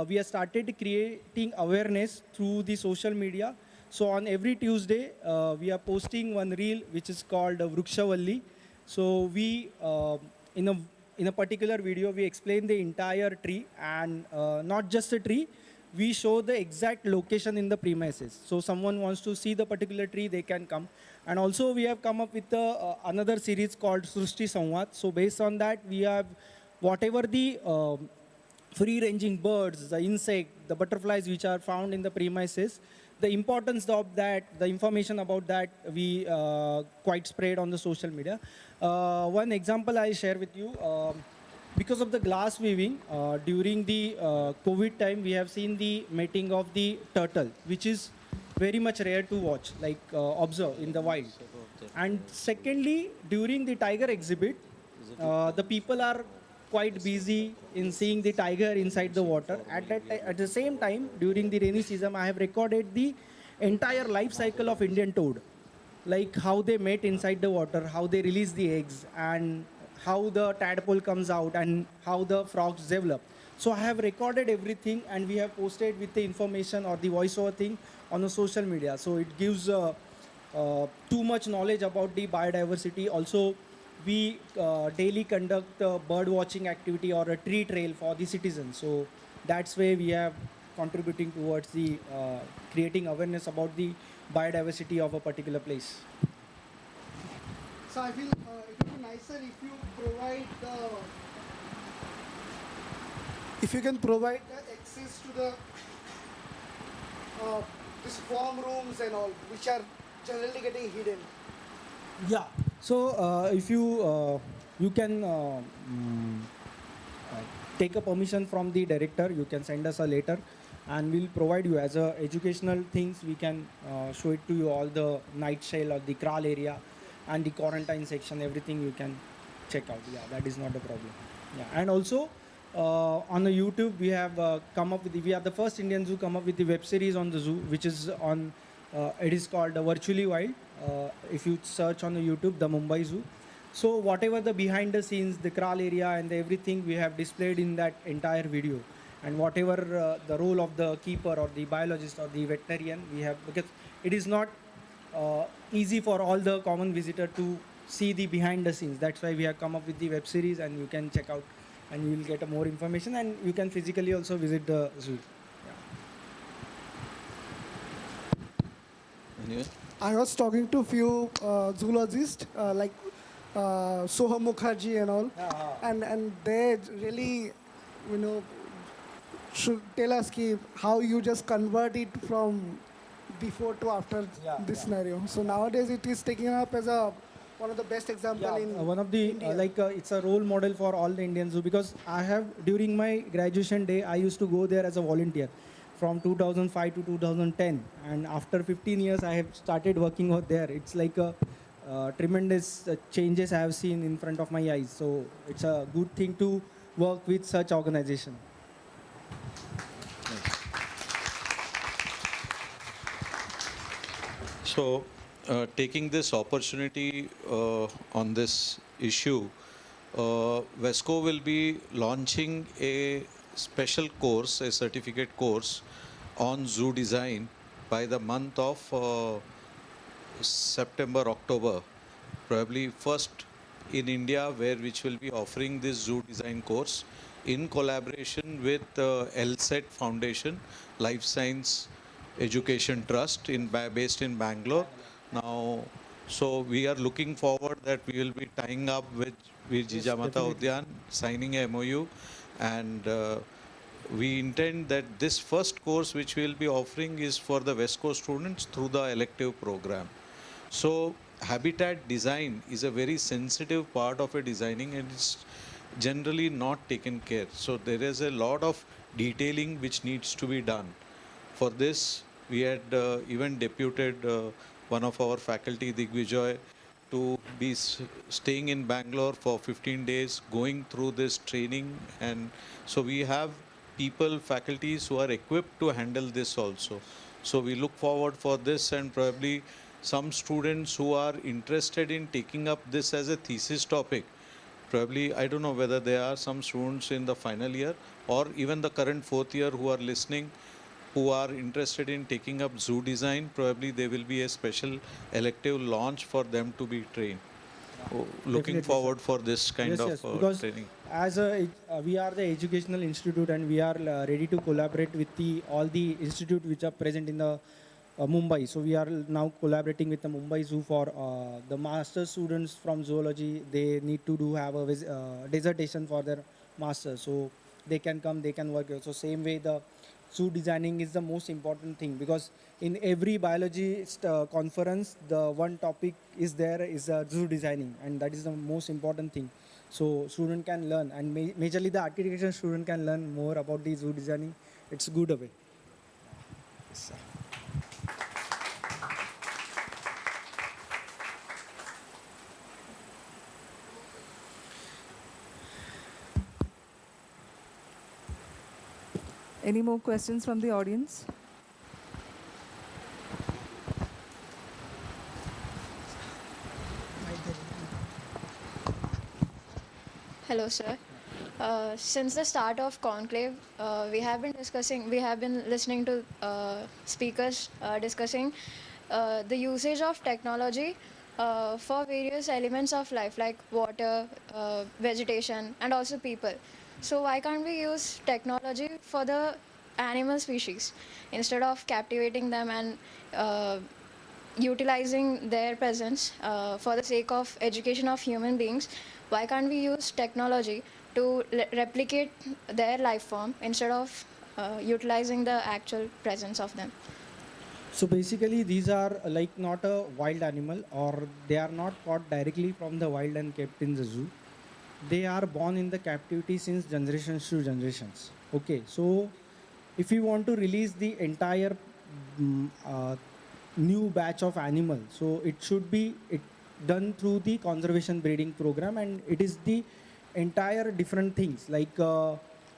we have started creating awareness through the social media. So on every Tuesday, we are posting one reel which is called Vrikshavalli. So we, in a particular video, we explain the entire tree, and not just a tree, we show the exact location in the premises. So someone wants to see the particular tree, they can come. And also we have come up with another series called Srushti Samvad. So based on that, we have whatever the free-ranging birds, the insect, the butterflies which are found in the premises, the importance of that, the information about that, we quite spread on the social media. One example I share with you. Because of the glass weaving, during the COVID time, we have seen the mating of the turtle, which is very much rare to watch, like observe in the wild. And secondly, during the tiger exhibit, the people are quite busy in seeing the tiger inside the water. At the same time, during the rainy season, I have recorded the entire life cycle of Indian toad, like how they mate inside the water, how they release the eggs, and how the tadpole comes out and how the frogs develop. So I have recorded everything and we have posted with the information or the voiceover thing on the social media. So it gives too much knowledge about the biodiversity. Also, we daily conduct a bird watching activity or a tree trail for the citizens. So that's where we have contributing towards the creating awareness about the biodiversity of a particular place. So I feel it would be nicer if you provide if you can provide the access to the this form rooms and all, which are generally getting hidden. Yeah. So if you you can take a permission from the director, you can send us a letter, and we'll provide you as a educational things. We can show it to you all the night shell or the kraal area and the quarantine section, everything you can check out. Yeah, that is not a problem. Yeah, and also on the YouTube we have come up with we are the first Indian zoo come up with the web series on the zoo, which is on it is called Virtually Wild. If you search on the YouTube, the Mumbai Zoo. So whatever the behind the scenes, the kraal area and everything we have displayed in that entire video, and whatever the role of the keeper or the biologist or the veterinarian we have, because it is not easy for all the common visitor to see the behind the scenes. That's why we have come up with the web series, and you can check out and you will get more information, and you can physically also visit the zoo. Anyway. I was talking to few zoologists like Soham Mukherjee and all, and they really should tell us how you just convert it from before to after this scenario. So nowadays it is taken up as one of the best example in one of the India. it's a role model for all the Indian zoo, because I have, during my graduation day, I used to go there as a volunteer from 2005 to 2010, and after 15 years I have started working out there. It's like a tremendous changes I have seen in front of my eyes. So it's a good thing to work with such organization. So, taking this opportunity on this issue, VESCO will be launching a special course, a certificate course on zoo design by the month of September, October, probably first in India, which will be offering this zoo design course in collaboration with LSET Foundation, Life Science Education Trust based in Bangalore. Now, so we are looking forward that we will be tying up with Veer Jijamata Udyan, signing a MOU, and we intend that this first course which we will be offering is for the VESCO students through the elective program. So habitat design is a very sensitive part of a designing, and it's generally not taken care. So there is a lot of detailing which needs to be done. For this, we had even deputed one of our faculty, Digvijay, to be staying in Bangalore for 15 days, going through this training. And so we have people, faculties who are equipped to handle this also. So we look forward for this, and probably some students who are interested in taking up this as a thesis topic. Probably, I don't know whether there are some students in the final year or even the current fourth year who are listening, who are interested in taking up zoo design. Probably there will be a special elective launch for them to be trained. Looking Definitely, forward sir. for this kind of because training. As we are the educational institute, and we are ready to collaborate with all the institute which are present in the Mumbai. So we are now collaborating with the Mumbai Zoo for the master students from zoology. They need to have a dissertation for their master, so they can come, they can work. So same way, the zoo designing is the most important thing, because in every biology conference, the one topic is there is zoo designing, and that is the most important thing. So student can learn, and majorly the architecture student can learn more about the zoo designing. It's a good way. Yes, sir. Any more questions from the audience? Hello, sir. Since the start of Conclave, we have been listening to speakers discussing the usage of technology for various elements of life, like water, vegetation, and also people. So why can't we use technology for the animal species instead of captivating them and utilizing their presence for the sake of education of human beings? Why can't we use technology to replicate their life form instead of utilizing the actual presence of them? So basically, these are like not a wild animal, or they are not caught directly from the wild and kept in the zoo. They are born in the captivity since generations to generations. Okay, so if you want to release the entire new batch of animals, so it should be done through the conservation breeding program, and it is the entire different things like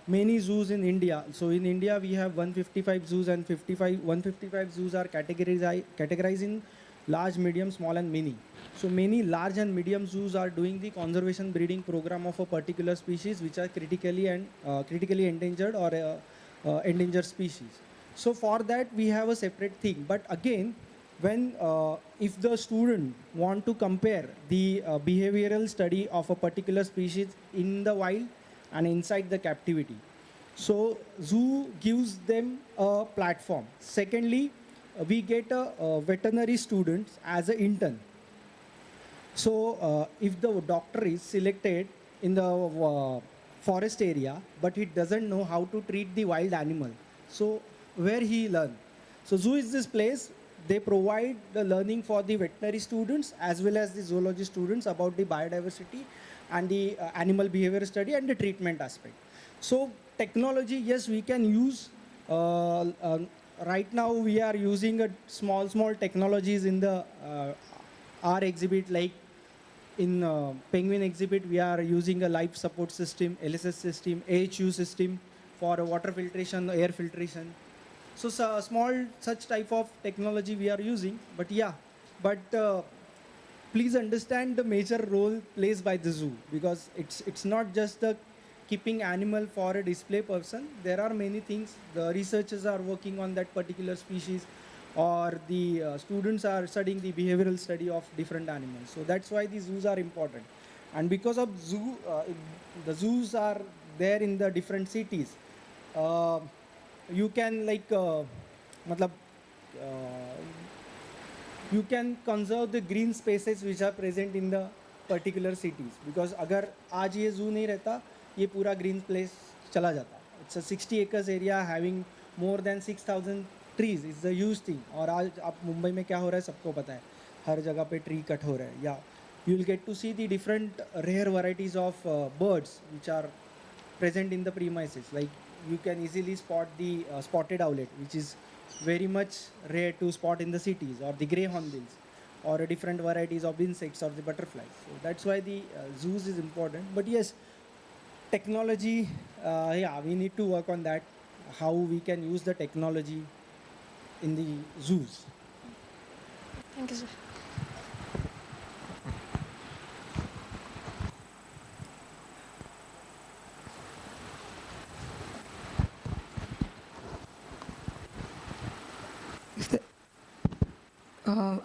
many zoos in India. So in India we have 155 zoos, and 155 zoos are categorized in large, medium, small and mini. So many large and medium zoos are doing the conservation breeding program of a particular species which are critically endangered or endangered species. So for that we have a separate thing. But again, when if the student want to compare the behavioral study of a particular species in the wild and inside the captivity, so zoo gives them a platform. Secondly, we get a veterinary students as an intern. So if the doctor is selected in the forest area, but he doesn't know how to treat the wild animal. So where he learn? So zoo is this place, they provide the learning for the veterinary students as well as the zoology students about the biodiversity and the animal behavior study and the treatment aspect. So technology, yes, we can use. Right now we are using a small technologies in the our exhibit, like in penguin exhibit we are using a life support system, LSS system, AHU system for water filtration, air filtration. So, small such type of technology we are using, but yeah, but please understand the major role plays by the zoo, because it's not just the keeping animal for a display person. There are many things. The researchers are working on that particular species, or the students are studying the behavioral study of different animals. So that's why the zoos are important. And because of the zoos are there in the different cities. You can you can conserve the green spaces which are present in the particular cities, because अगर आज ये zoo नहीं रहता, ये पूरा green place चला जाता. It's a 60 acres area having more than 6,000 trees. It's a huge thing. और आज आप मुंबई में क्या हो रहा है सबको पता है, हर जगह पे tree cut हो रहा है. Yeah, you will get to see the different rare varieties of birds which are present in the premises. Like you can easily spot the spotted owlet, which is very much rare to spot in the cities, or the grey hornbills, or different varieties of insects or the butterflies. So that's why the zoos is important. But yes, technology, yeah, we need to work on that, how we can use the technology in the zoos. Thank you, sir.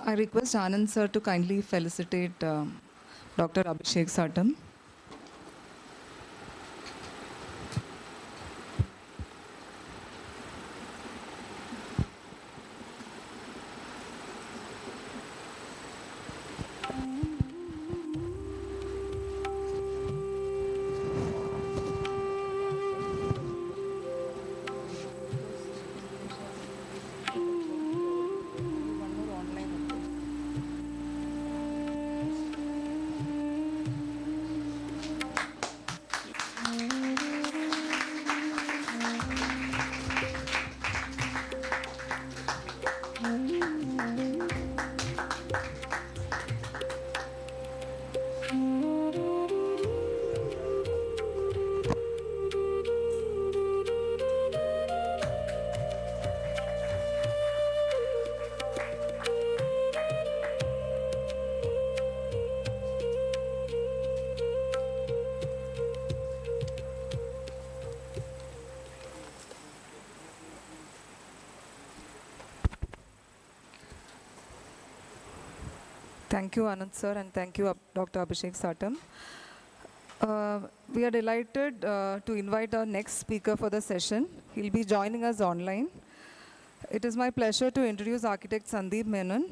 I request Anand sir to kindly felicitate Dr. Abhishek Satam. Thank you, Anand sir, and thank you, Dr. Abhishek Satam. We are delighted to invite our next speaker for the session. He'll be joining us online. It is my pleasure to introduce Architect Sandeep Menon.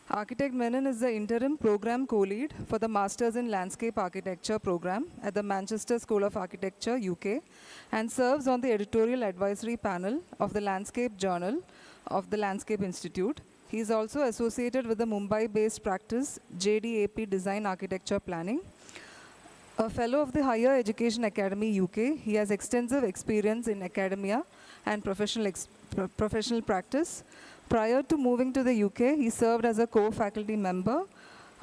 Architect Menon is the interim program co-lead for the Masters in Landscape Architecture program at the Manchester School of Architecture, UK, and serves on the editorial advisory panel of the Landscape Journal of the Landscape Institute. He is also associated with the Mumbai-based practice JDAP Design Architecture Planning. A fellow of the Higher Education Academy UK, he has extensive experience in academia and professional practice. Prior to moving to the UK, he served as a co-faculty member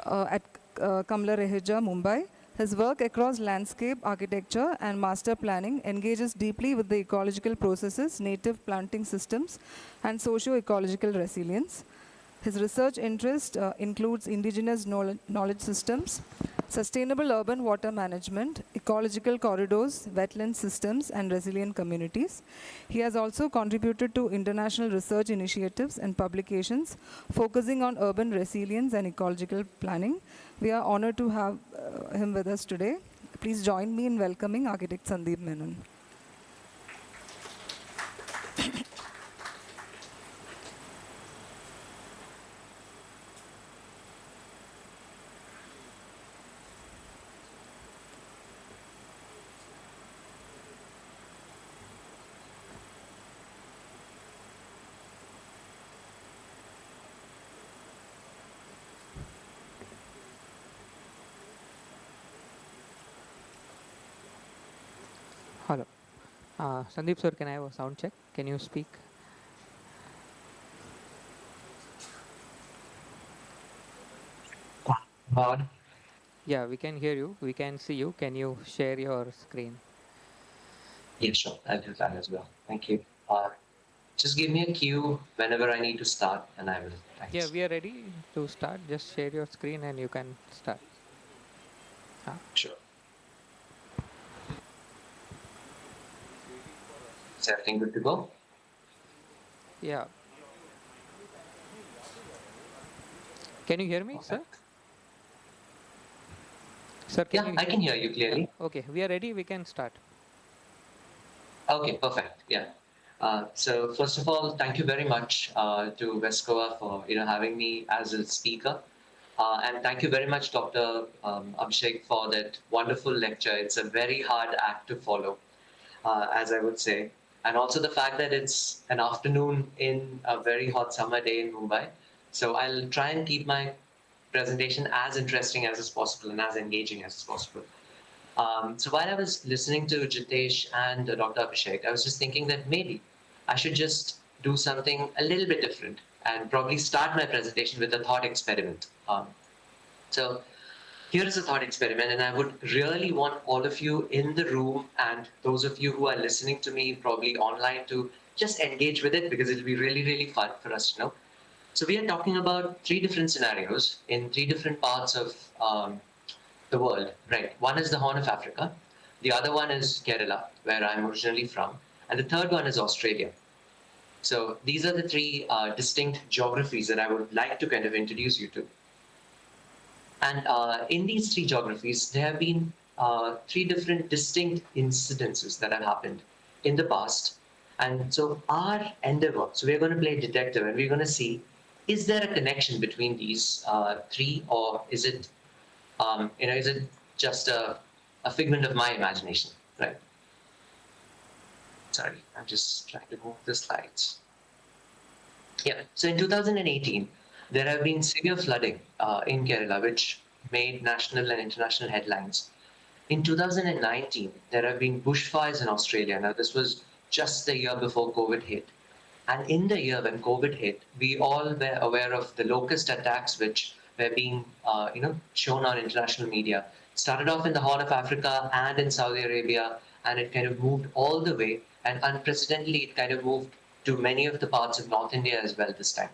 at Kamla Reheja, Mumbai. His work across landscape architecture and master planning engages deeply with the ecological processes, native planting systems, and socio-ecological resilience. His research interest includes indigenous knowledge systems, sustainable urban water management, ecological corridors, wetland systems, and resilient communities. He has also contributed to international research initiatives and publications focusing on urban resilience and ecological planning. We are honored to have him with us today. Please join me in welcoming Architect Sandeep Menon. Sandeep sir, can I have a sound check? Can you speak? Loud? Yeah, we can hear you. We can see you. Can you share your screen? Yeah, sure. I'll do that as well. Thank you. Just give me a cue whenever I need to start, and I will. Yeah, Thanks. we are ready to start. Just share your screen and you can start. Sure. Is everything good to go? Yeah. Can you hear me, sir? Sir, Yeah, I can hear you clearly. Yeah. Okay, we are ready. We can start. Okay, perfect. Yeah. So first of all, thank you very much to VESCOA for having me as a speaker, and thank you very much, Dr. Abhishek, for that wonderful lecture. It's a very hard act to follow, as I would say, and also the fact that it's an afternoon in a very hot summer day in Mumbai. So I'll try and keep my presentation as interesting as is possible and as engaging as is possible. So while I was listening to Jitesh and Dr. Abhishek, I was just thinking that maybe I should just do something a little bit different and probably start my presentation with a thought experiment. So here is a thought experiment, and I would really want all of you in the room and those of you who are listening to me probably online to just engage with it because it'll be really, really fun for us to know. So we are talking about three different scenarios in three different parts of the world, right? One is the Horn of Africa, the other one is Kerala, where I'm originally from, and the third one is Australia. So these are the three distinct geographies that I would like to kind of introduce you to. And in these three geographies, there have been three different distinct incidences that have happened in the past. And so our endeavor, so we're going to play detective and we're going to see, is there a connection between these three, or is it is it just a figment of my imagination, right? Sorry, I'm just trying to move the slides. Yeah, so in 2018, there have been severe flooding in Kerala, which made national and international headlines. In 2019, there have been bushfires in Australia. Now, this was just the year before COVID hit. And in the year when COVID hit, we all were aware of the locust attacks, which were being, shown on international media. It started off in the Horn of Africa and in Saudi Arabia, and it kind of moved all the way. And unprecedentedly, it kind of moved to many of the parts of North India as well this time.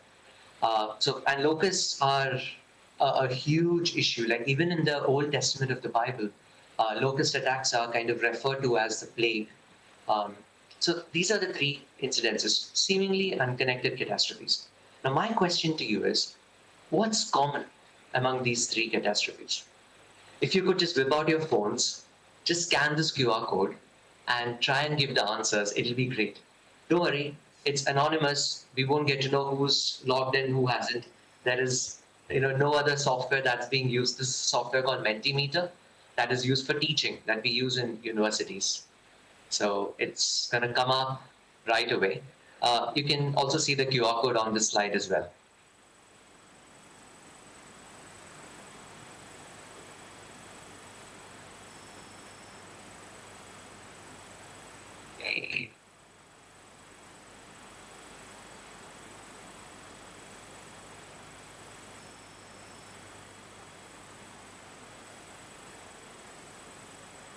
And locusts are a huge issue. Like even in the Old Testament of the Bible, locust attacks are kind of referred to as the plague. So these are the three incidences, seemingly unconnected catastrophes. Now, my question to you is, what's common among these three catastrophes? If you could just whip out your phones, just scan this QR code and try and give the answers, it'll be great. Don't worry, it's anonymous. We won't get to know who's logged in, who hasn't. There is no other software that's being used. This software called Mentimeter that is used for teaching that we use in universities. So it's going to come up right away. You can also see the QR code on this slide as well. Okay.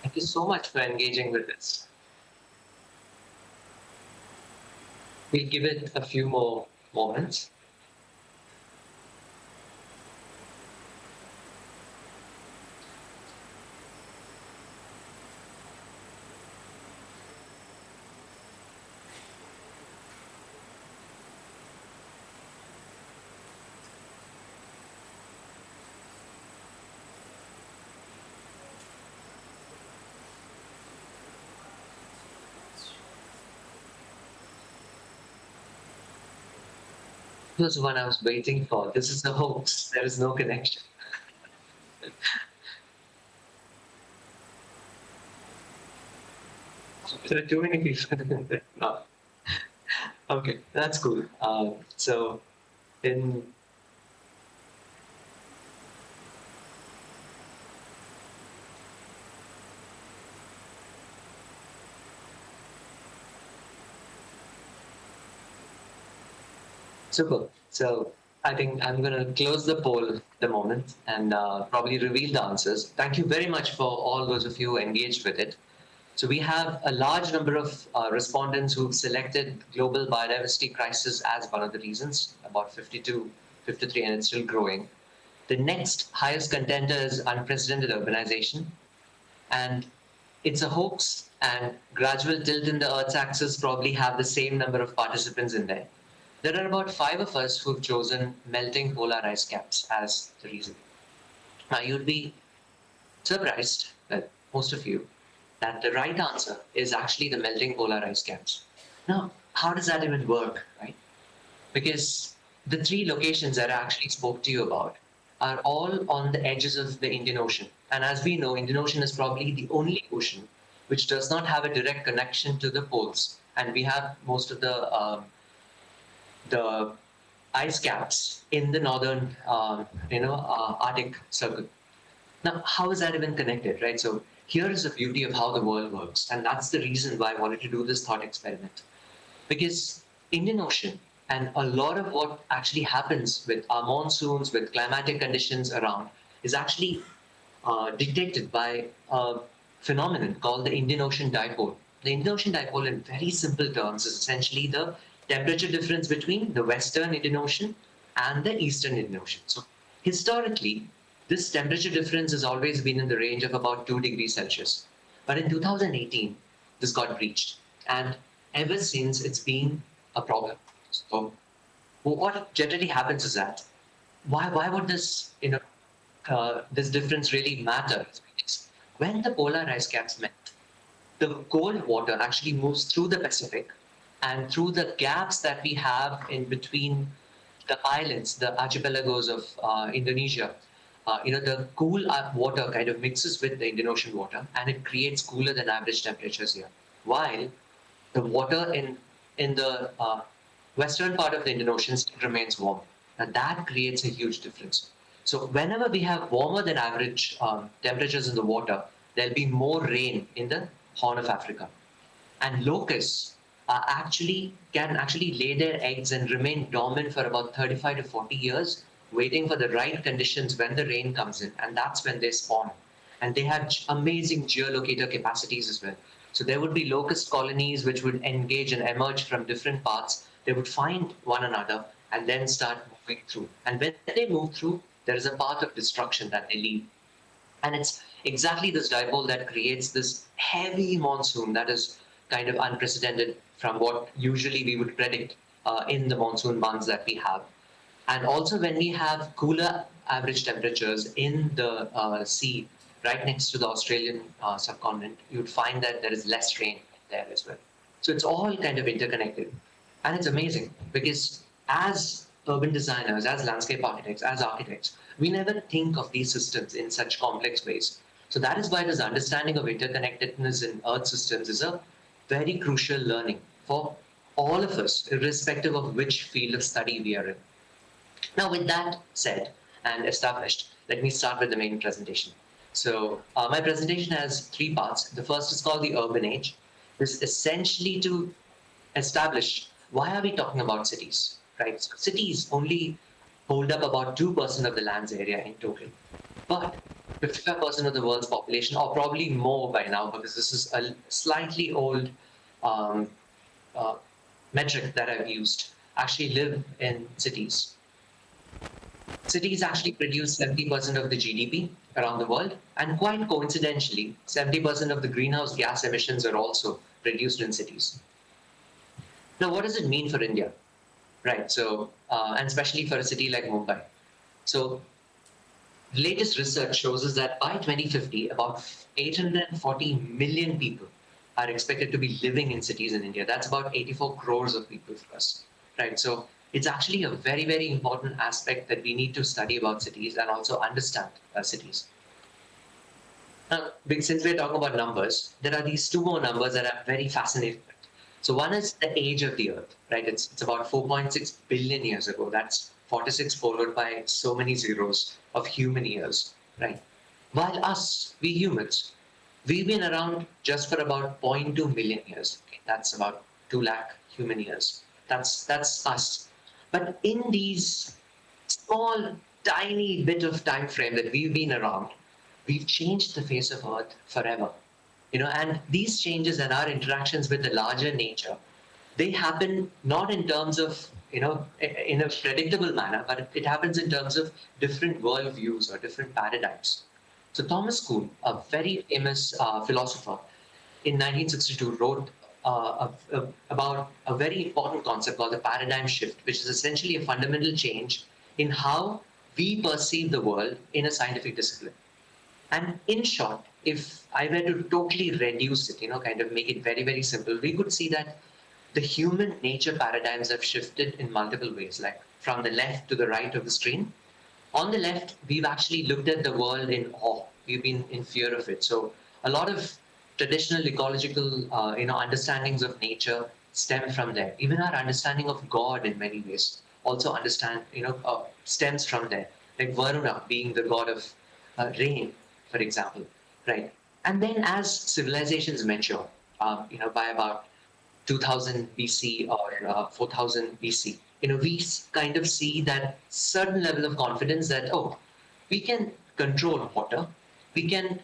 Thank you so much for engaging with this. We'll give it a few more moments. This was the one I was waiting for. This is a hoax. There is no connection. There are too many people. No. Okay, that's cool. So, in Super. So I think I'm going to close the poll at the moment and probably reveal the answers. Thank you very much for all those of you who engaged with it. So we have a large number of respondents who've selected global biodiversity crisis as one of the reasons, about 52, 53, and it's still growing. The next highest contender is unprecedented urbanization. And it's a hoax, and gradual tilt in the Earth's axis probably have the same number of participants in there. There are about 5 of us who've chosen melting polar ice caps as the reason. Now, you'd be surprised, most of you, that the right answer is actually the melting polar ice caps. Now, how does that even work, right? Because the 3 locations that I actually spoke to you about are all on the edges of the Indian Ocean. And as we know, Indian Ocean is probably the only ocean which does not have a direct connection to the poles. And we have most of the ice caps in the northern, Arctic Circle. Now, how is that even connected, right? So here is the beauty of how the world works. And that's the reason why I wanted to do this thought experiment. Because Indian Ocean and a lot of what actually happens with our monsoons, with climatic conditions around, is actually dictated by a phenomenon called the Indian Ocean Dipole. The Indian Ocean Dipole, in very simple terms, is essentially the temperature difference between the Western Indian Ocean and the Eastern Indian Ocean. So historically, this temperature difference has always been in the range of about 2 degrees Celsius. But in 2018, this got breached. And ever since, it's been a problem. So what generally happens is that, why would this, this difference really matter? Because when the polar ice caps melt, the cold water actually moves through the Pacific and through the gaps that we have in between the islands, the archipelagos of Indonesia. The cool water kind of mixes with the Indian Ocean water, and it creates cooler than average temperatures here. While the water in the western part of the Indian Ocean still remains warm, and that creates a huge difference. So whenever we have warmer than average temperatures in the water, there'll be more rain in the Horn of Africa. And locusts can actually lay their eggs and remain dormant for about 35 to 40 years, waiting for the right conditions when the rain comes in, and that's when they spawn. And they have amazing geolocator capacities as well. So there would be locust colonies which would engage and emerge from different parts. They would find one another and then start moving through. And when they move through, there is a path of destruction that they leave. And it's exactly this dipole that creates this heavy monsoon that is kind of unprecedented from what usually we would predict in the monsoon months that we have. And also when we have cooler average temperatures in the sea, right next to the Australian subcontinent, you'd find that there is less rain there as well. So it's all kind of interconnected. And it's amazing because as urban designers, as landscape architects, as architects, we never think of these systems in such complex ways. So that is why this understanding of interconnectedness in Earth systems is a very crucial learning for all of us, irrespective of which field of study we are in. Now, with that said and established, let me start with the main presentation. So my presentation has 3 parts. The first is called the urban age. This is essentially to establish why are we talking about cities, right? So cities only hold up about 2% of the land's area in total. But 55% of the world's population, or probably more by now, because this is a slightly old metric that I've used, actually live in cities. Cities actually produce 70% of the GDP around the world, and quite coincidentally, 70% of the greenhouse gas emissions are also produced in cities. Now, what does it mean for India? Right, so, and especially for a city like Mumbai. So, latest research shows us that by 2050, about 840 million people are expected to be living in cities in India. That's about 84 crores of people for us, right? So, it's actually a very, very important aspect that we need to study about cities and also understand cities. Now, since we're talking about numbers, there are these 2 more numbers that are very fascinating. So one is the age of the Earth, right? It's about 4.6 billion years ago. That's 46 followed by so many zeros of human years, right? While us, we humans, we've been around just for about 0.2 million years. Okay? That's about 2 lakh human years. That's us. But in these small, tiny bit of time frame that we've been around, we've changed the face of Earth forever. And these changes and our interactions with the larger nature, they happen not in terms of, in a predictable manner, but it happens in terms of different worldviews or different paradigms. So Thomas Kuhn, a very famous philosopher, in 1962 wrote about a very important concept called the paradigm shift, which is essentially a fundamental change in how we perceive the world in a scientific discipline. And in short, if I were to totally reduce it, kind of make it very, very simple, we could see that the human nature paradigms have shifted in multiple ways, like from the left to the right of the screen. On the left, we've actually looked at the world in awe. We've been in fear of it. So a lot of traditional ecological, understandings of nature stem from there. Even our understanding of God in many ways also stems from there. Like Varuna being the god of rain, for example, right? And then as civilizations mature, by about 2000 BC or 4000 BC, we kind of see that certain level of confidence that, we can control water, we can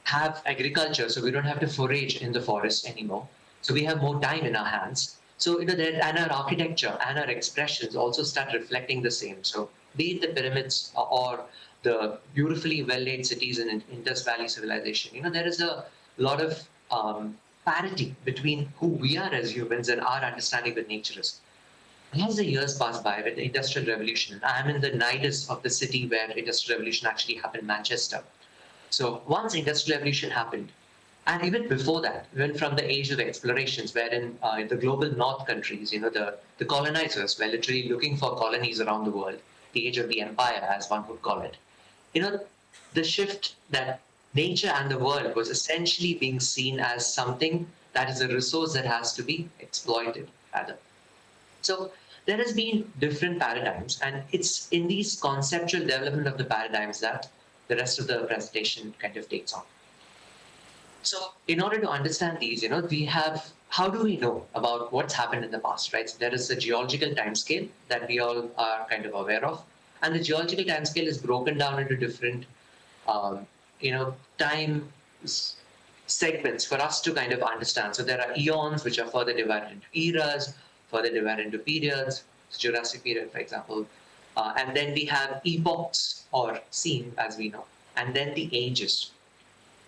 have agriculture, so we don't have to forage in the forest anymore. So we have more time in our hands. So, and our architecture and our expressions also start reflecting the same. So be it the pyramids or the beautifully well-laid cities in Indus Valley civilization, there is a lot of parity between who we are as humans and our understanding of nature is. As the years pass by with the Industrial Revolution, I'm in the nidus of the city where Industrial Revolution actually happened, Manchester. So once Industrial Revolution happened, and even before that, even from the age of explorations, wherein the global north countries, the colonizers were literally looking for colonies around the world, the age of the empire, as one would call it. The shift that nature and the world was essentially being seen as something that is a resource that has to be exploited, rather. So there has been different paradigms, and it's in these conceptual development of the paradigms that the rest of the presentation kind of takes on. So in order to understand these, we have, how do we know about what's happened in the past, right? So there is a geological timescale that we all are kind of aware of. And the geological timescale is broken down into different, time segments for us to kind of understand. So there are eons, which are further divided into eras, further divided into periods, Jurassic period, for example. And then we have epochs, or scene, as we know, and then the ages.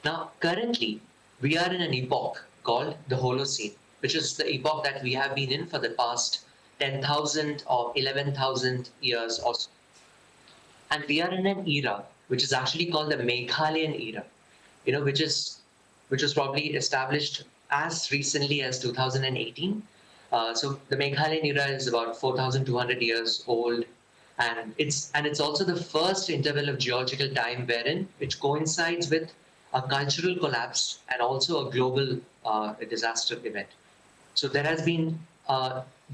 Now, currently, we are in an epoch called the Holocene, which is the epoch that we have been in for the past 10,000 or 11,000 years or so. And we are in an era which is actually called the Meghalayan era, which was probably established as recently as 2018. So the Meghalayan era is about 4,200 years old, and it's also the first interval of geological time wherein which coincides with a cultural collapse and also a global disaster event. So there has been,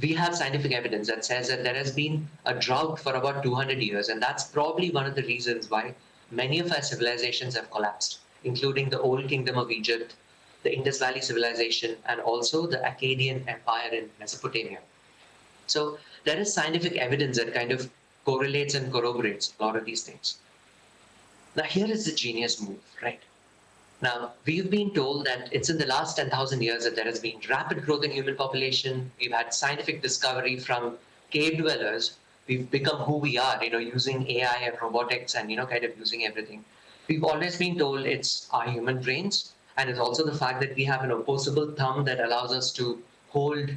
we have scientific evidence that says that there has been a drought for about 200 years, and that's probably one of the reasons why many of our civilizations have collapsed, including the Old Kingdom of Egypt, the Indus Valley civilization, and also the Akkadian Empire in Mesopotamia. So there is scientific evidence that kind of correlates and corroborates a lot of these things. Now here is the genius move, right? Now, we've been told that it's in the last 10,000 years that there has been rapid growth in human population. We've had scientific discovery from cave dwellers. We've become who we are, using AI and robotics and, kind of using everything. We've always been told it's our human brains, and it's also the fact that we have an opposable thumb that allows us to hold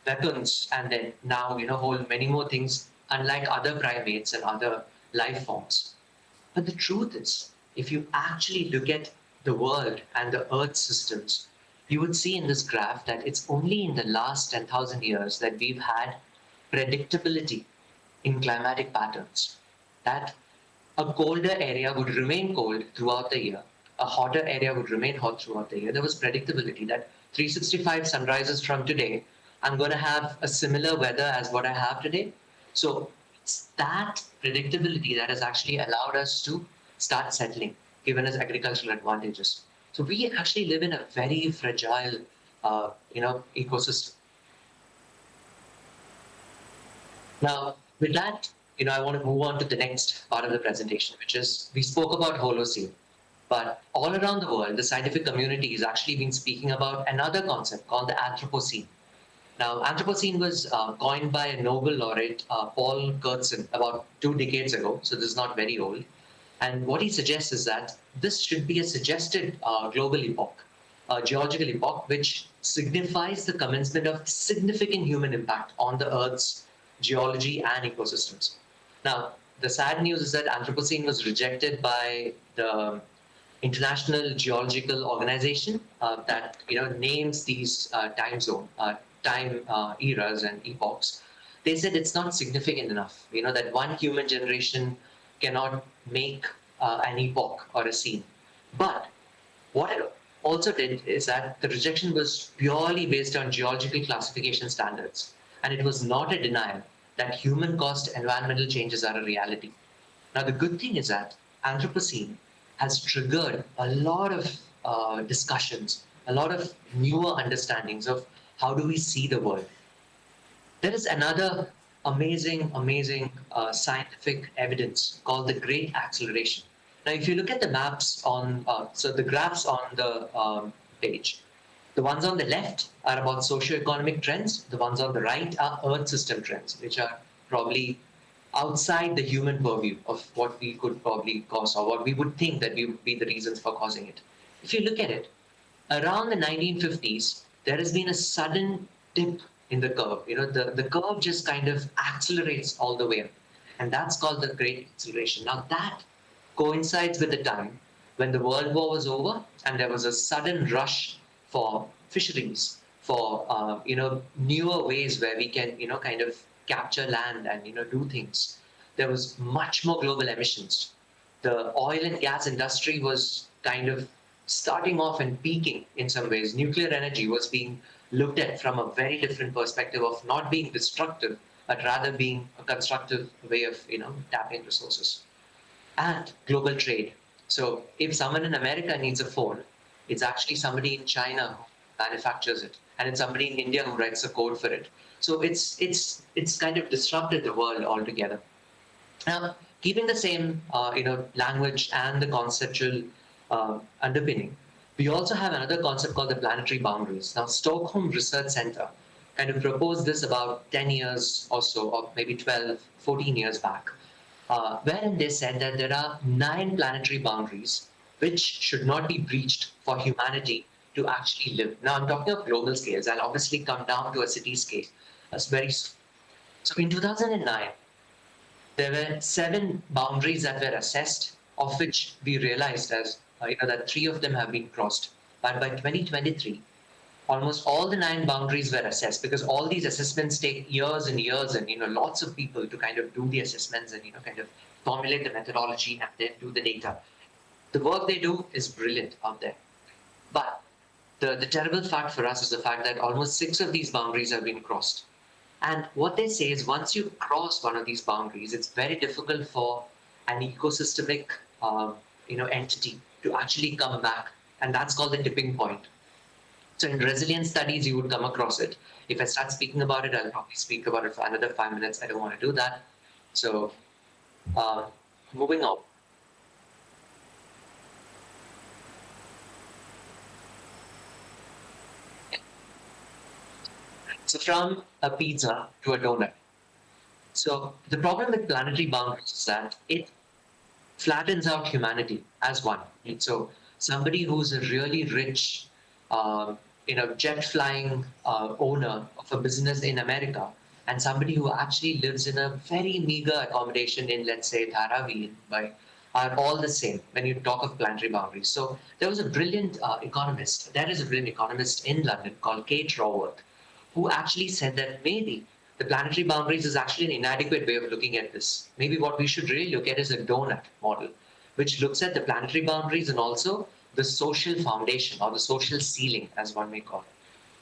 weapons and then now, hold many more things, unlike other primates and other life forms. But the truth is, if you actually look at the world and the Earth systems, you would see in this graph that it's only in the last 10,000 years that we've had predictability in climatic patterns. That a colder area would remain cold throughout the year, a hotter area would remain hot throughout the year. There was predictability that 365 sunrises from today, I'm going to have a similar weather as what I have today. So it's that predictability that has actually allowed us to start settling, given us agricultural advantages. So we actually live in a very fragile, ecosystem. Now, with that, I want to move on to the next part of the presentation, which is we spoke about Holocene, but all around the world, the scientific community has actually been speaking about another concept called the Anthropocene. Now, Anthropocene was coined by a Nobel laureate, Paul Crutzen, about 2 decades ago, so this is not very old. And what he suggests is that this should be a suggested global epoch, a geological epoch, which signifies the commencement of significant human impact on the Earth's geology and ecosystems. Now, the sad news is that Anthropocene was rejected by the International Geological Organization that names these time eras and epochs. They said it's not significant enough. That one human generation cannot make an epoch or a scene. But what it also did is that the rejection was purely based on geological classification standards, and it was not a denial that human-caused environmental changes are a reality. Now, the good thing is that Anthropocene has triggered a lot of discussions, a lot of newer understandings of how do we see the world. There is another amazing scientific evidence called the Great Acceleration. Now, if you look at the maps on, so the graphs on the page, the ones on the left are about socioeconomic trends. The ones on the right are Earth system trends, which are probably outside the human purview of what we could probably cause or what we would think that would be the reasons for causing it. If you look at it, around the 1950s, there has been a sudden dip in the curve. The curve just kind of accelerates all the way up. And that's called the Great Acceleration. Now that coincides with the time when the World War was over and there was a sudden rush for fisheries, for newer ways where we can kind of capture land and do things. There was much more global emissions. The oil and gas industry was kind of starting off and peaking in some ways. Nuclear energy was being looked at from a very different perspective of not being destructive, but rather being a constructive way of tapping resources. And global trade. So if someone in America needs a phone, it's actually somebody in China who manufactures it, and it's somebody in India who writes the code for it. So it's kind of disrupted the world altogether. Now, keeping the same language and the conceptual underpinning, we also have another concept called the planetary boundaries. Now, Stockholm Research Center kind of proposed this about 10 years or so, or maybe 12, 14 years back, wherein they said that there are 9 planetary boundaries which should not be breached for humanity to actually live. Now, I'm talking of global scales. I'll obviously come down to a city scale. That's very soon. So in 2009, there were 7 boundaries that were assessed, of which we realized as that 3 of them have been crossed. But by 2023, almost all the 9 boundaries were assessed, because all these assessments take years and years and lots of people to kind of do the assessments and kind of formulate the methodology and then do the data. The work they do is brilliant out there. But the terrible fact for us is the fact that almost 6 of these boundaries have been crossed. And what they say is once you cross one of these boundaries, it's very difficult for an ecosystemic entity to actually come back. And that's called the tipping point. So in resilience studies, you would come across it. If I start speaking about it, I'll probably speak about it for another 5 minutes. I don't want to do that. So moving on. So from a pizza to a donut. So the problem with planetary boundaries is that it flattens out humanity as one. So somebody who's a really rich, jet flying owner of a business in America, and somebody who actually lives in a very meager accommodation in, let's say, Dharavi in Mumbai, are all the same when you talk of planetary boundaries. So there was a brilliant economist. There is a brilliant economist in London called Kate Raworth, who actually said that maybe the planetary boundaries is actually an inadequate way of looking at this. Maybe what we should really look at is a donut model, which looks at the planetary boundaries and also the social foundation or the social ceiling, as one may call it.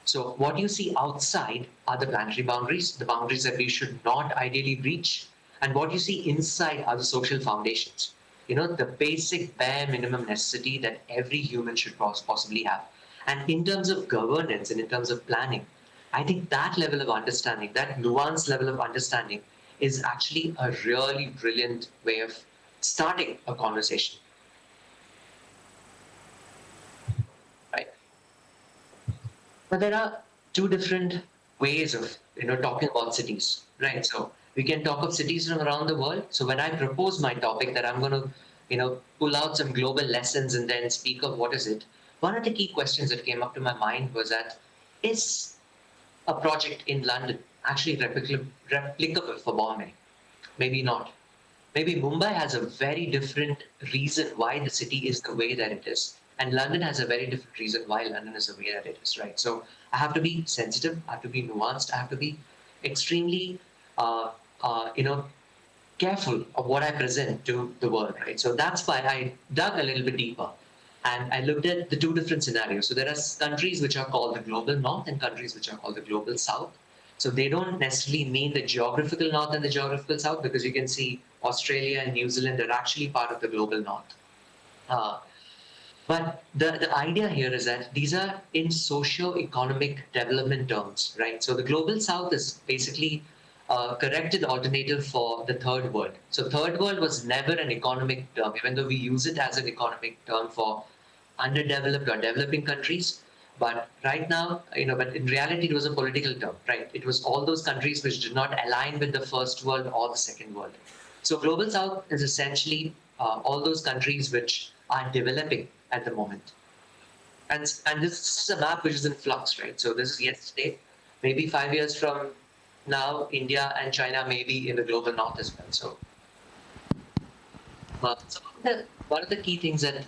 So what you see outside are the planetary boundaries, the boundaries that we should not ideally breach. And what you see inside are the social foundations. The basic bare minimum necessity that every human should possibly have. And in terms of governance and in terms of planning, I think that level of understanding, that nuanced level of understanding is actually a really brilliant way of starting a conversation. Right. But there are two different ways of talking about cities, right? So we can talk of cities from around the world. So when I propose my topic that I'm going to pull out some global lessons and then speak of what is it, one of the key questions that came up to my mind was that, is a project in London actually replicable for Bombay? Maybe not. Maybe Mumbai has a very different reason why the city is the way that it is. And London has a very different reason why London is the way that it is, right? So I have to be sensitive, I have to be nuanced, I have to be extremely, careful of what I present to the world, right? So that's why I dug a little bit deeper and I looked at the two different scenarios. So there are countries which are called the global north and countries which are called the global south. So they don't necessarily mean the geographical north and the geographical south, because you can see Australia and New Zealand are actually part of the global north. But the idea here is that these are in socio-economic development terms, right? So the global south is basically a corrected alternative for the third world. So third world was never an economic term, even though we use it as an economic term for underdeveloped or developing countries. But right now, but in reality, it was a political term, right? It was all those countries which did not align with the first world or the second world. So global south is essentially all those countries which are developing at the moment. And this is a map which is in flux, right? So this is yesterday. Maybe 5 years from now, India and China may be in the global north as well. So, one of the key things that